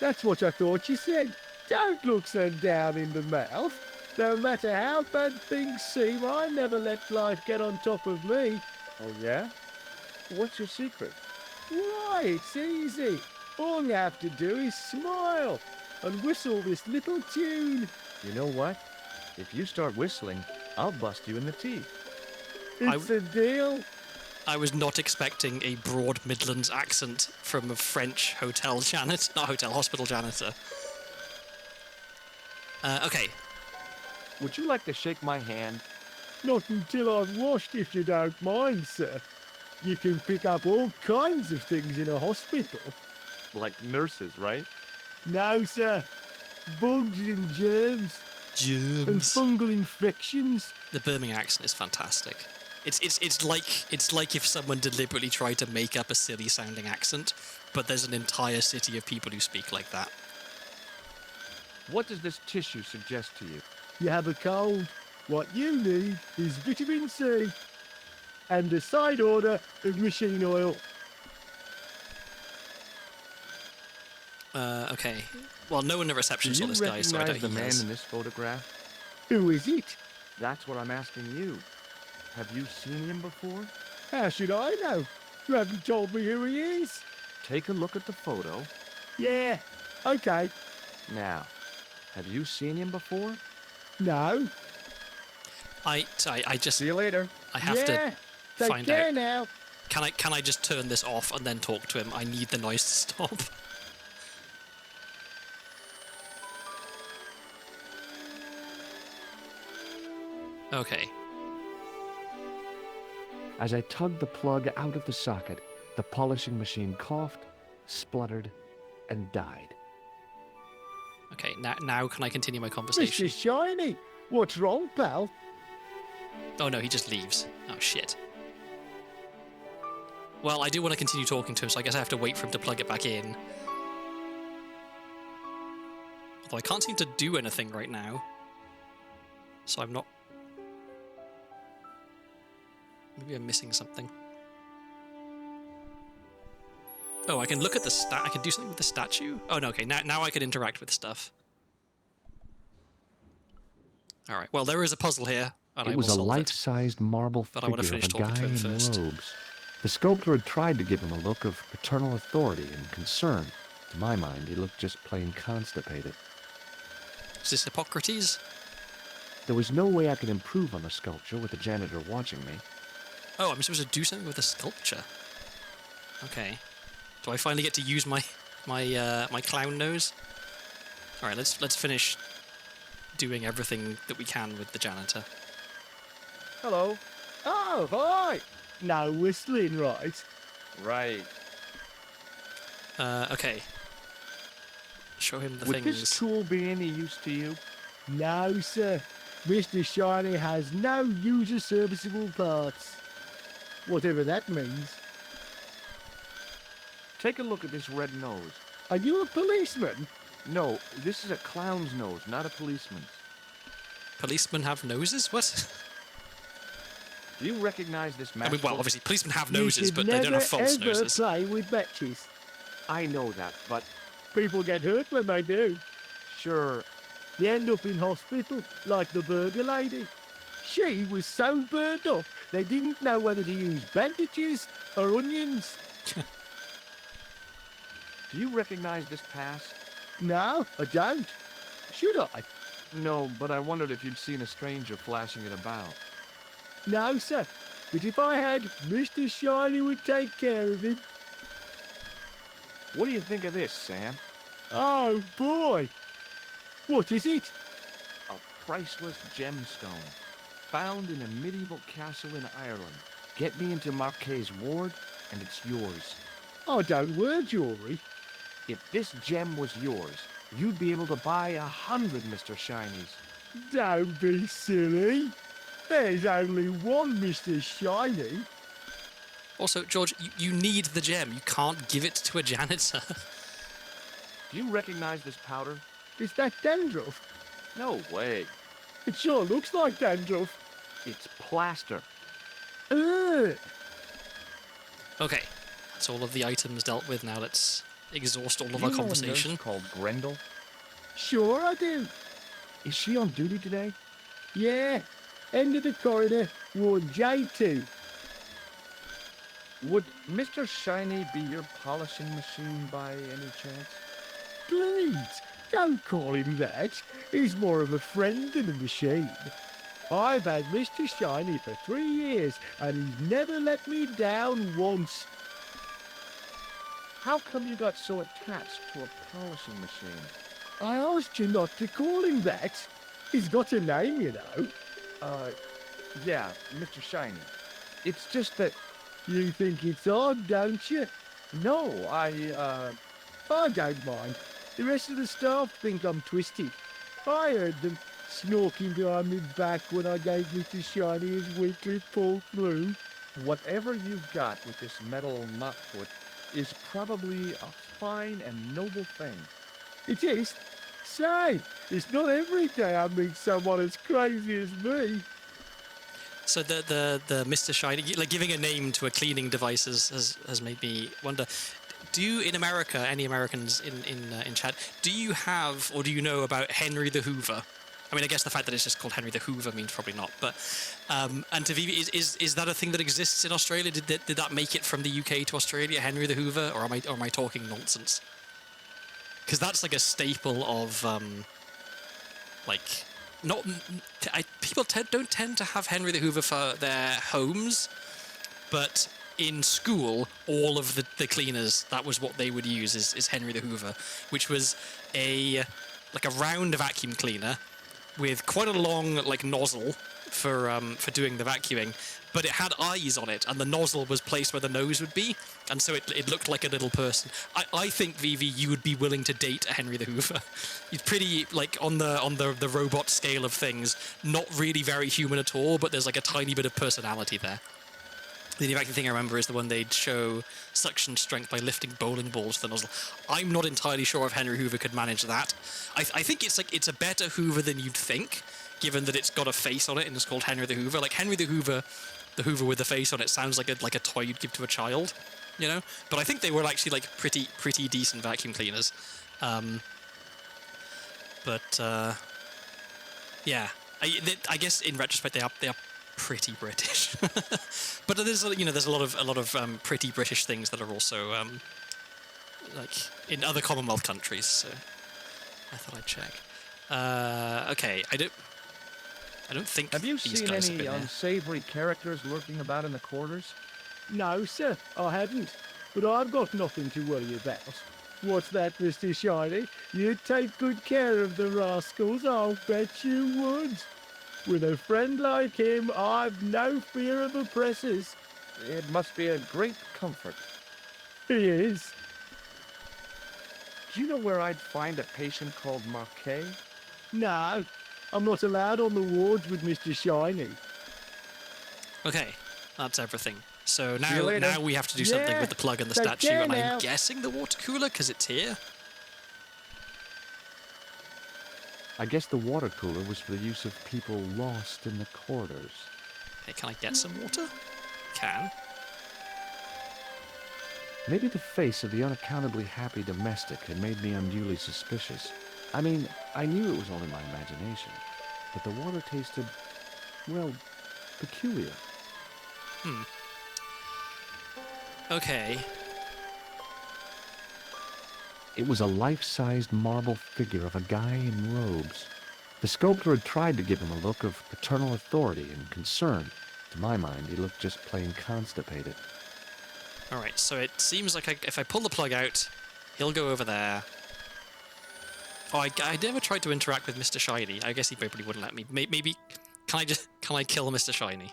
That's what I thought you said. Don't look so down in the mouth. No matter how bad things seem, I never let life get on top of me. Oh, yeah? What's your secret? Why, it's easy. All you have to do is smile and whistle this little tune. You know what? If you start whistling, I'll bust you in the teeth. It's a deal. I was not expecting a broad Midlands accent from a French hotel janitor, not hotel, hospital janitor. Okay. Would you like to shake my hand? Not until I've washed, if you don't mind, sir. You can pick up all kinds of things in a hospital. Like nurses, right? No, sir. Bugs and germs and Germs. fungal infections. The Birmingham accent is fantastic. It's like if someone deliberately tried to make up a silly sounding accent, but there's an entire city of people who speak like that. What does this tissue suggest to you? You have a cold. What you need is vitamin C and a side order of machine oil. Okay. Well, no one at reception Do saw you this guy, so I recognize don't the he man has. in this photograph? Who is it? That's what I'm asking you. Have you seen him before? How should I know? You haven't told me who he is. Take a look at the photo. Yeah, okay. Now, have you seen him before? No. I just See you later. I have to Take find care out. now. Can I just turn this off and then talk to him? I need the noise to stop. Okay. As I tugged the plug out of the socket, the polishing machine coughed, spluttered, and died. Okay, now can I continue my conversation? Mr. Shiny, what's wrong, pal? Oh no, he just leaves. Oh shit. Well, I do want to continue talking to him, so I guess I have to wait for him to plug it back in. Although I can't seem to do anything right now. So I'm not... Maybe I'm missing something. Oh, I can look at the I can do something with the statue? Oh no, okay, now I can interact with stuff. Alright, well there is a puzzle here, and I It will was a solve it. life-sized marble But I want to figure of finish a talking guy to him in first. robes. The sculptor had tried to give him a look of paternal authority and concern. To my mind, he looked just plain constipated. Is this Hippocrates? There was no way I could improve on the sculpture with the janitor watching me. Oh, I'm supposed to do something with the sculpture. Okay. Do I finally get to use my clown nose? All right, let's finish doing everything that we can with the janitor. Hello. Oh, hi. No whistling, right? Right. Okay. Show him the Would things. this tool be any use to you? No, sir. Mr. Shiny has no user-serviceable parts. Whatever that means. Take a look at this red nose. Are you a policeman? No, this is a clown's nose, not a policeman's. Policemen have noses? What? Do you recognize this I match? mean, well, obviously policemen have You noses, should but they don't have false never, ever noses. play with matches. I know that, but People get hurt when they do. sure. They end up in hospital, like the burger lady. She was so burned up, they didn't know whether to use bandages or onions. Do you recognize this pass? No, I don't. Should I? No, but I wondered if you'd seen a stranger flashing it about. No, sir. But if I had, Mr. Shiny would take care of him. What do you think of this, Sam? Oh, boy. What is it? A priceless gemstone, found in a medieval castle in Ireland. Get me into Marquet's ward, and it's yours. I don't wear jewellery. If this gem was yours, you'd be able to buy 100 Mr. Shinies. Don't be silly. There's only one Mr. Shiny. Also, George, you need the gem. You can't give it to a janitor. Do you recognize this powder? Is that dandruff? No way. It sure looks like dandruff. It's plaster. Ugh. Okay, that's all of the items dealt with. Now let's exhaust all of Do our you know a nurse conversation. called Grendel? Sure I do. Is she on duty today? Yeah. End of the corridor, ward J2. Would Mr. Shiny be your polishing machine by any chance? Please, don't call him that. He's more of a friend than a machine. I've had Mr. Shiny for 3 years, and he's never let me down once. How come you got so attached to a polishing machine? I asked you not to call him that. He's got a name, you know. Yeah, Mr. Shiny. It's just that... You think it's odd, don't you? No, I don't mind. The rest of the staff think I'm twisted. I heard them snorking behind my back when I gave Mr. Shiny his weekly pull through. whatever you've got with this metal nutfoot is probably a fine and noble thing. It is. Say, it's not every day I meet someone as crazy as me. So the Mr. Shiny, like giving a name to a cleaning device has made me wonder. Do you, in America, any Americans in chat, do you have or do you know about Henry the Hoover? I mean, I guess the fact that it's just called Henry the Hoover means probably not. But and to Vivi, is that a thing that exists in Australia? Did that make it from the UK to Australia, Henry the Hoover, or am I talking nonsense? Because that's like a staple of like not people don't tend to have Henry the Hoover for their homes, but in school, all of the cleaners, that was what they would use is Henry the Hoover, which was a round vacuum cleaner with quite a long like nozzle for doing the vacuuming, but it had eyes on it, and the nozzle was placed where the nose would be, and so it looked like a little person. I think, Vivi, you would be willing to date a Henry the Hoover. He's pretty like on the robot scale of things, not really very human at all, but there's like a tiny bit of personality there. The only vacuum thing I remember is the one they'd show suction strength by lifting bowling balls to the nozzle. I'm not entirely sure if Henry Hoover could manage that. I think it's a better Hoover than you'd think, given that it's got a face on it and it's called Henry the Hoover. Like Henry the Hoover with the face on it sounds like a toy you'd give to a child, you know. But I think they were actually like pretty decent vacuum cleaners. Yeah, I guess in retrospect they are pretty British. But there's a lot of pretty British things that are also like in other Commonwealth countries. So I thought I'd check. Okay, I don't think. Have you these seen guys any have been unsavory characters lurking about in the quarters? No, sir, I haven't. But I've got nothing to worry about. What's that, Mr. Shiny? You'd take good care of the rascals, I'll bet you would. With a friend like him, I've no fear of oppressors. It must be a great comfort. He is. Do you know where I'd find a patient called Marquet? No, I'm not allowed on the wards with Mr. Shiny. Okay, that's everything. So See you later. now we have to do something Yeah, with the plug and the take statue, care and I'm now. guessing the water cooler because it's here. I guess the water cooler was for the use of people lost in the corridors. Okay, can I get some water? Can. Maybe the face of the unaccountably happy domestic had made me unduly suspicious. I mean, I knew it was only my imagination, but the water tasted, well, peculiar. Okay. It was a life-sized marble figure of a guy in robes. The sculptor had tried to give him a look of paternal authority and concern. To my mind, he looked just plain constipated. Alright, so it seems like if I pull the plug out, he'll go over there. Oh, I never tried to interact with Mr. Shiny. I guess he probably wouldn't let me. Maybe, can I kill Mr. Shiny?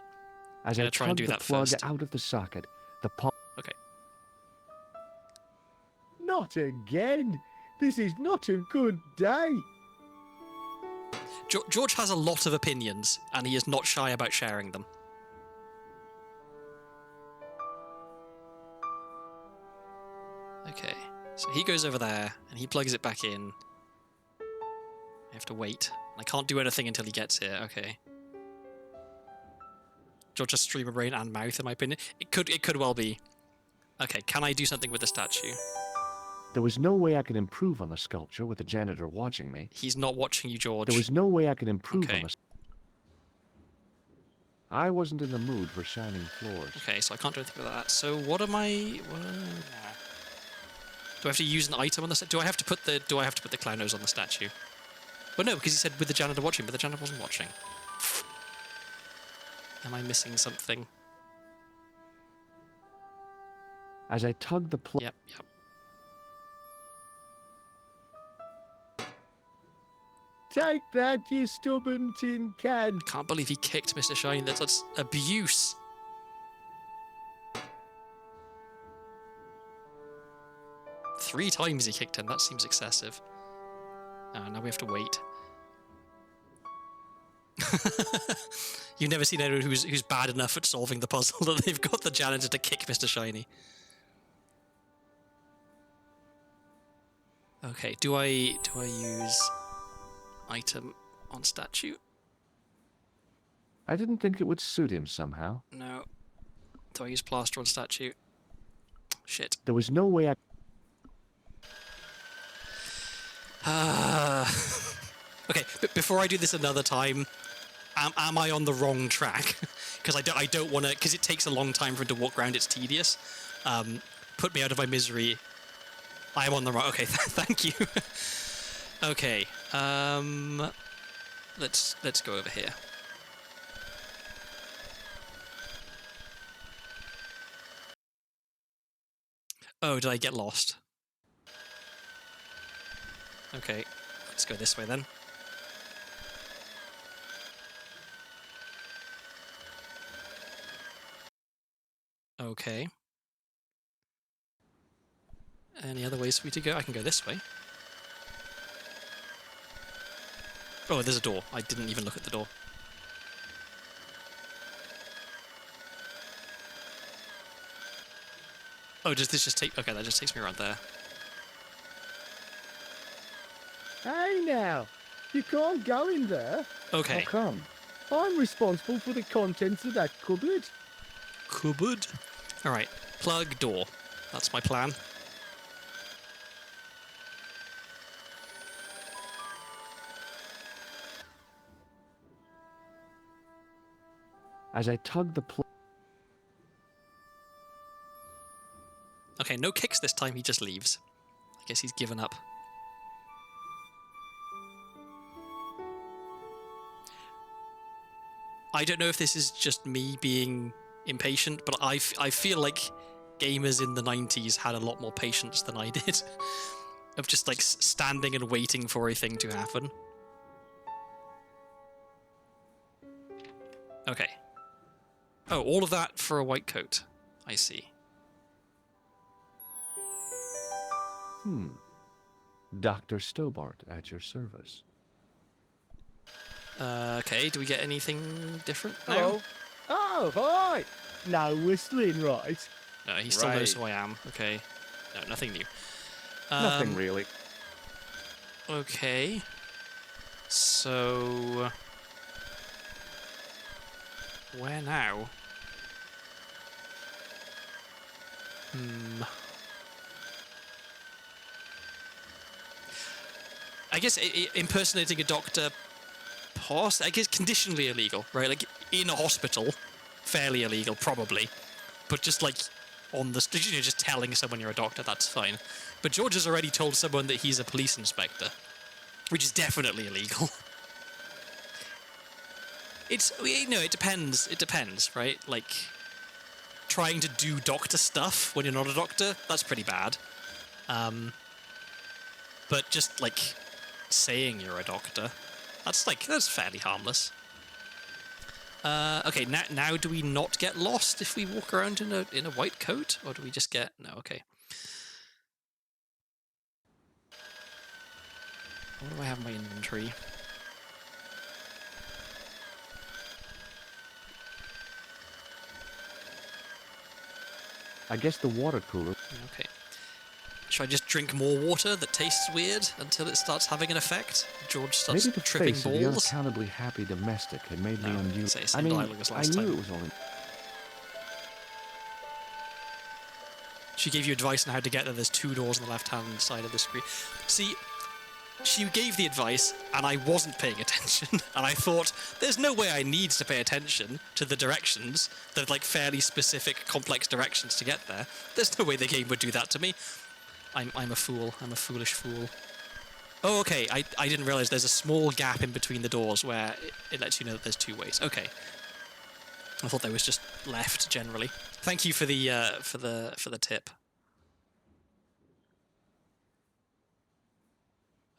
As I'm I gonna try and tugged do the that plug first. out of the socket, the palm... Okay. Not again. This is not a good day. George has a lot of opinions, and he is not shy about sharing them. Okay, so he goes over there, and he plugs it back in. I have to wait. I can't do anything until he gets here. Okay. George has streamer brain and mouth, in my opinion. It could well be. Okay, can I do something with the statue? There was no way I could improve on the sculpture with the janitor watching me. He's not watching you, George. There was no way I could improve Okay. on the... I wasn't in the mood for shining floors. Okay, so I can't do anything with that. So what am I? Do I have to use an item on the statue? Do I have to put the clown nose on the statue? Well, no, because he said with the janitor watching, but the janitor wasn't watching. Am I missing something? As I tugged the plug... Yep. Take that, you stubborn tin can. Can't believe he kicked Mr. Shiny. That's abuse. Three times he kicked him. That seems excessive. Now we have to wait. You've never seen anyone who's bad enough at solving the puzzle that they've got the janitor to kick Mr. Shiny. Okay, do I use item on statue? I didn't think it would suit him somehow. No. Do I use plaster on statue? Shit. There was no way I... Okay, but before I do this another time, am I on the wrong track? Because I don't want to, because it takes a long time for him to walk around, it's tedious. Put me out of my misery. I am on the wrong, okay, thank you. Okay, let's go over here. Oh, did I get lost? Okay, let's go this way then. Okay. Any other ways for me to go? I can go this way. Oh, there's a door. I didn't even look at the door. Oh, does this just take... Okay, that just takes me around there. Hey now, you can't go in there. Okay. How come? I'm responsible for the contents of that cupboard. Cupboard? Alright, plug door. That's my plan. As I tug the plug... Okay, no kicks this time, he just leaves. I guess he's given up. I don't know if this is just me being impatient, but I feel like gamers in the 90s had a lot more patience than I did. Of just like standing and waiting for a thing to happen. Okay. Oh, all of that for a white coat. I see. Dr. Stobart at your service. Okay, do we get anything different now? Hello. Oh, hi. No whistling, right? No, he still knows who I am. Okay. No, nothing new. Nothing really. Okay. So... where now? I guess impersonating a doctor... I guess conditionally illegal, right? Like, in a hospital, fairly illegal, probably. But just, like, on the... just telling someone you're a doctor, that's fine. But George has already told someone that he's a police inspector, which is definitely illegal. It depends. It depends, right? Like, trying to do doctor stuff when you're not a doctor, that's pretty bad. But just, like, saying you're a doctor... that's fairly harmless. Okay, now do we not get lost if we walk around in a white coat? Or do we just get... No, okay. What do I have in my inventory? I guess the water cooler... Okay. Should I just drink more water that tastes weird until it starts having an effect? George starts Maybe the tripping face of the balls? unaccountably happy domestic had made me No, unusual. say same dialogue as last I knew time. it was only... She gave you advice on how to get there. There's 2 doors on the left-hand side of the screen. See, she gave the advice, and I wasn't paying attention. And I thought, there's no way I need to pay attention to the directions. They're like fairly specific, complex directions to get there. There's no way the game would do that to me. I'm a fool. I'm a foolish fool. Oh, okay. I didn't realize there's a small gap in between the doors where it lets you know that there's 2 ways. Okay. I thought there was just left generally. Thank you for the tip.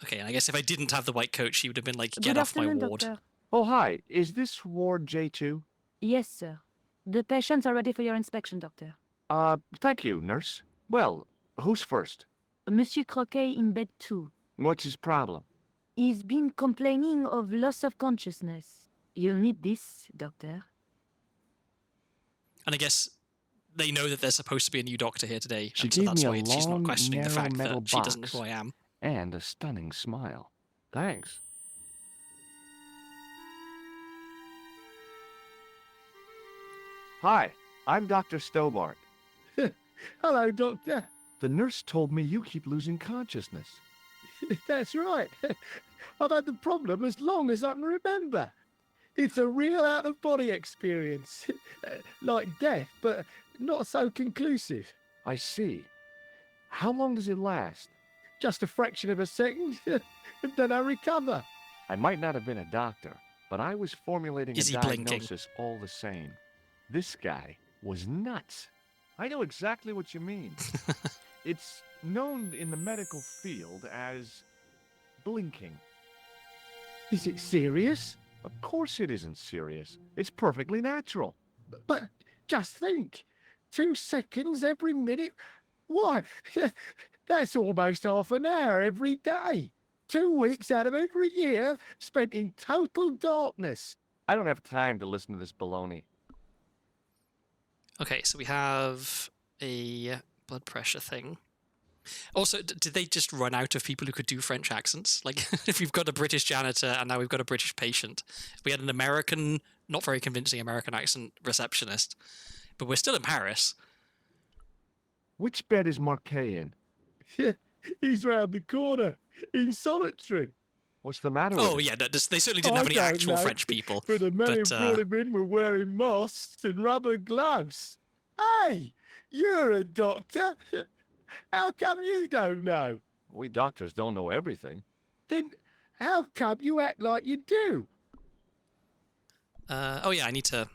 Okay, and I guess if I didn't have the white coat, she would have been like, "Get Good off my afternoon, ward." Doctor. Oh, hi. Is this Ward J2? Yes, sir. The patients are ready for your inspection, Doctor. Thank you, nurse. Well, who's first? Monsieur Croquet in bed 2. What's his problem? He's been complaining of loss of consciousness. You'll need this, Doctor. And I guess they know that there's supposed to be a new doctor here today, She and so gave that's me a why she's not long, questioning the narrow fact metal that she doesn't know box. who I am. And a stunning smile. Thanks. Hi, I'm Dr. Stobart. Hello, Doctor. The nurse told me you keep losing consciousness. That's right. I've had the problem as long as I can remember. It's a real out-of-body experience. Like death, but not so conclusive. I see. How long does it last? Just a fraction of a second, and then I recover. I might not have been a doctor, but I was formulating Is a he blinking? diagnosis all the same. This guy was nuts. I know exactly what you mean. It's known in the medical field as blinking. Is it serious? Of course it isn't serious. It's perfectly natural. But just think, 2 seconds every minute? Why, that's almost half an hour every day. 2 weeks out of every year spent in total darkness. I don't have time to listen to this baloney. Okay, so we have a blood pressure thing. Also, did they just run out of people who could do French accents? Like, if we've got a British janitor and now we've got a British patient, we had an American, not very convincing American accent receptionist, but we're still in Paris. Which bed is Marquet in? He's round the corner, in solitary. What's the matter with Oh, him? yeah, they certainly didn't have any don't actual know, French people. But the men who but, brought him in were wearing masks and rubber gloves. Hey, you're a doctor. How come you don't know? We doctors don't know everything. Then how come you act like you do? oh, yeah, I need to...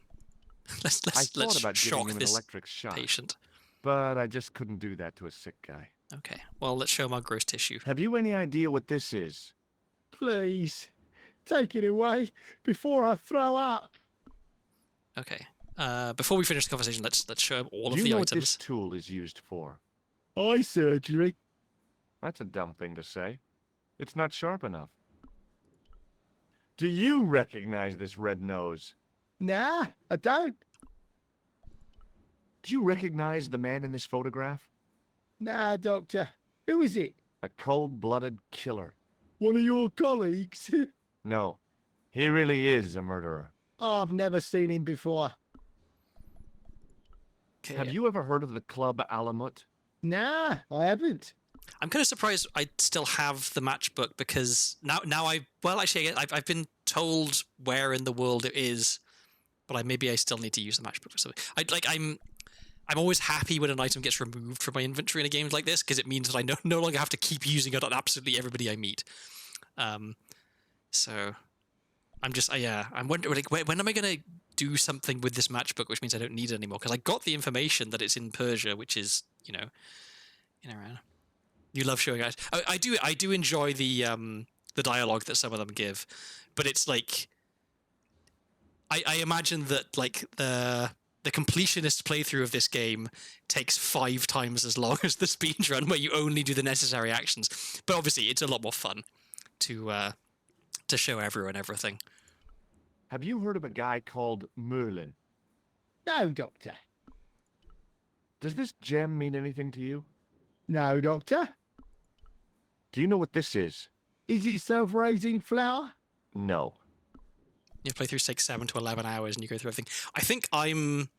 I thought let's about giving shock him an this electric shock, patient. but I just couldn't do that to a sick guy. Okay, well, let's show him our gross tissue. Have you any idea what this is? Please, take it away before I throw up. Okay, before we finish the conversation, let's show him all Do of you the know items. what this tool is used for? Eye surgery. That's a dumb thing to say. It's not sharp enough. Do you recognize this red nose? Nah, I don't. Do you recognize the man in this photograph? Nah, Doctor. Who is it? A cold-blooded killer. One of your colleagues? No, he really is a murderer. I've never seen him before. Okay, Have you ever heard of the Club Alamut? Nah, I haven't. I'm kind of surprised I still have the matchbook because now I've been told where in the world it is, but maybe I still need to use the matchbook for something. I'm always happy when an item gets removed from my inventory in a game like this because it means that I no longer have to keep using it on absolutely everybody I meet. So I'm wondering like when am I going to do something with this matchbook, which means I don't need it anymore because I got the information that it's in Persia, which is around. You love showing out. I do enjoy the dialogue that some of them give, but it's like I imagine that like the completionist playthrough of this game takes 5 times as long as the speedrun where you only do the necessary actions. But obviously it's a lot more fun to show everyone everything. Have you heard of a guy called Merlin? No, Doctor. Does this gem mean anything to you? No, Doctor. Do you know what this is? Is it self-raising flour? No. Your playthroughs take 7 to 11 hours and you go through everything. I think I'm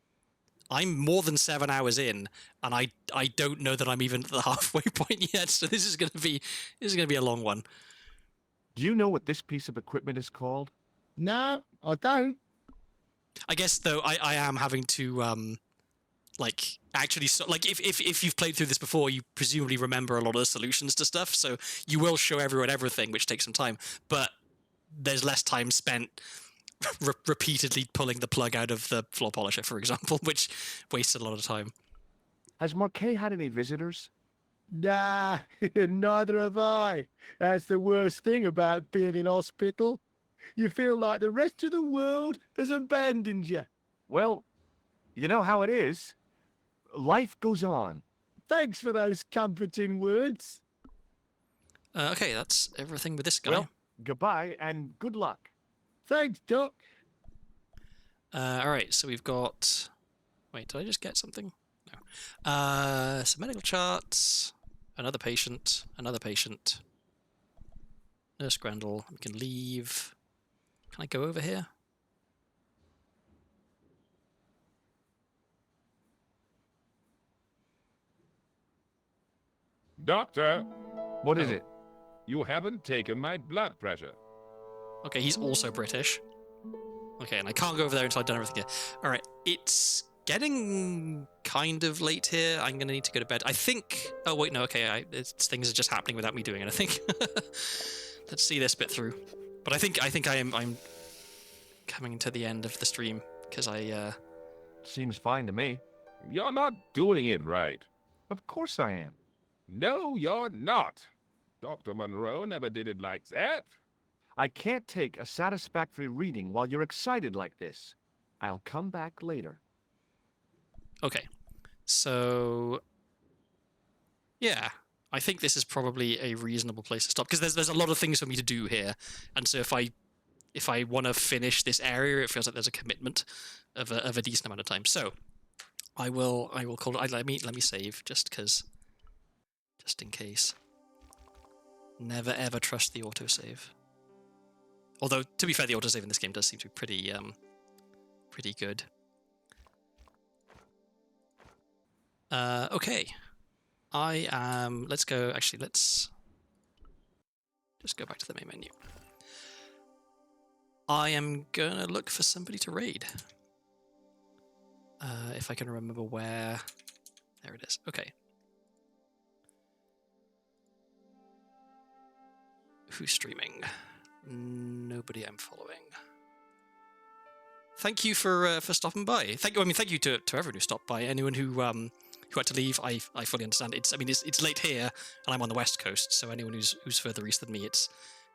more than 7 hours in, and I don't know that I'm even at the halfway point yet. So this is gonna be a long one. Do you know what this piece of equipment is called? No, I don't. I guess though I am having to if you've played through this before, you presumably remember a lot of the solutions to stuff. So you will show everyone everything, which takes some time, but there's less time spent repeatedly pulling the plug out of the floor polisher, for example, which wasted a lot of time. Has Marquet had any visitors? Nah, neither have I. That's the worst thing about being in hospital. You feel like the rest of the world has abandoned you. Well, you know how it is. Life goes on. Thanks for those comforting words. Okay, that's everything with this guy. Well, goodbye and good luck. Thanks, Doc. All right, so we've got... Wait, did I just get something? No. Some medical charts, another patient, Nurse Grendel, we can leave. Can I go over here? Doctor, What is it? You haven't taken my blood pressure. Okay, he's also British. Okay, and I can't go over there until I've done everything here. All right, it's getting kind of late here. I'm gonna need to go to bed. I think. Oh wait, no. Okay, things are just happening without me doing anything. Let's see this bit through. But I think I'm coming to the end of the stream because I. Seems fine to me. You're not doing it right. Of course I am. No, you're not. Dr. Monroe never did it like that. I can't take a satisfactory reading while you're excited like this. I'll come back later. Okay, so yeah, I think this is probably a reasonable place to stop because there's a lot of things for me to do here, and so if I want to finish this area, it feels like there's a commitment of a decent amount of time. So I will call it. Let me save just in case. Never ever trust the autosave. Although to be fair, the autosave in this game does seem to be pretty good. Okay, I am. Let's go. Actually, let's just go back to the main menu. I am gonna look for somebody to raid. If I can remember where. There it is. Okay. Who's streaming? Nobody I'm following. Thank you for stopping by. Thank you to everyone who stopped by. Anyone who had to leave, I fully understand. It's late here, and I'm on the West Coast, so anyone who's further east than me, it's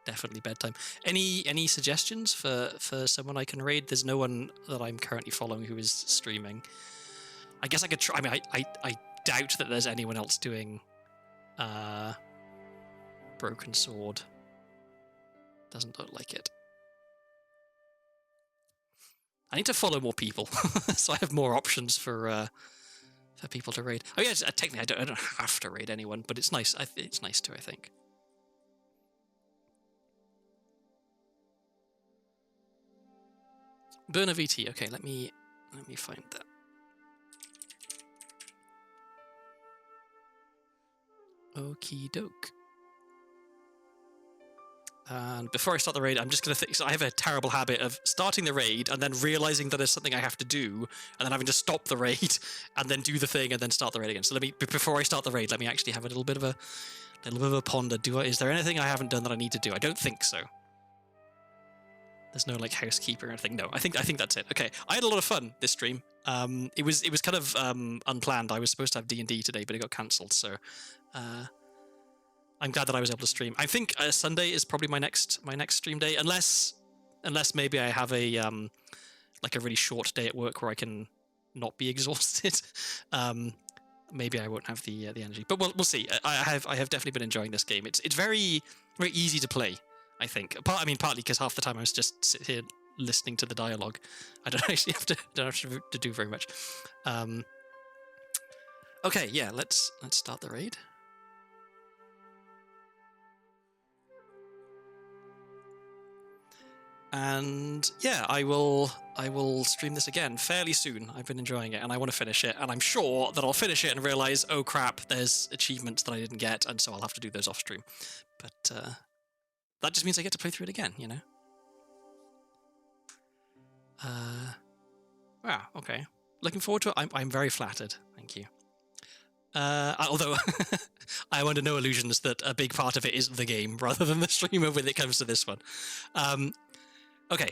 definitely bedtime. Any suggestions for someone I can raid? There's no one that I'm currently following who is streaming. I guess I could try. I doubt that there's anyone else doing Broken Sword. Doesn't look like it. I need to follow more people, so I have more options for people to raid. Oh yeah, technically I don't have to raid anyone, but it's nice. It's nice to, I think. Burner VT. Okay, let me find that. Okie doke. And before I start the raid, I'm just going to think. So I have a terrible habit of starting the raid and then realizing that there's something I have to do, and then having to stop the raid and then do the thing and then start the raid again. So before I start the raid, let me actually have a little bit of a ponder. Is there anything I haven't done that I need to do? I don't think so. There's no like housekeeper or anything. No, I think that's it. Okay, I had a lot of fun this stream. It was kind of unplanned. I was supposed to have D&D today, but it got cancelled. So. I'm glad that I was able to stream. I think Sunday is probably my next stream day, unless maybe I have a like a really short day at work where I can not be exhausted. Maybe I won't have the energy, but we'll see. I have definitely been enjoying this game. It's very very easy to play. I think. Partly because half the time I was just sit here listening to the dialogue. I don't actually have to do very much. Okay, yeah. Let's start the raid. And yeah, I will stream this again fairly soon. I've been enjoying it, and I want to finish it. And I'm sure that I'll finish it and realize, oh crap, there's achievements that I didn't get, and so I'll have to do those off stream. But that just means I get to play through it again, you know. Wow. Okay. Looking forward to it. I'm very flattered. Thank you. Although I am under no illusions that a big part of it is the game rather than the streamer when it comes to this one. Okay.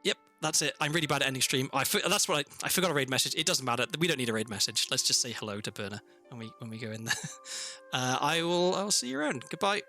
Yep, that's it. I'm really bad at ending stream. I forgot a raid message. It doesn't matter. We don't need a raid message. Let's just say hello to Burner when we go in there. I will see you around. Goodbye.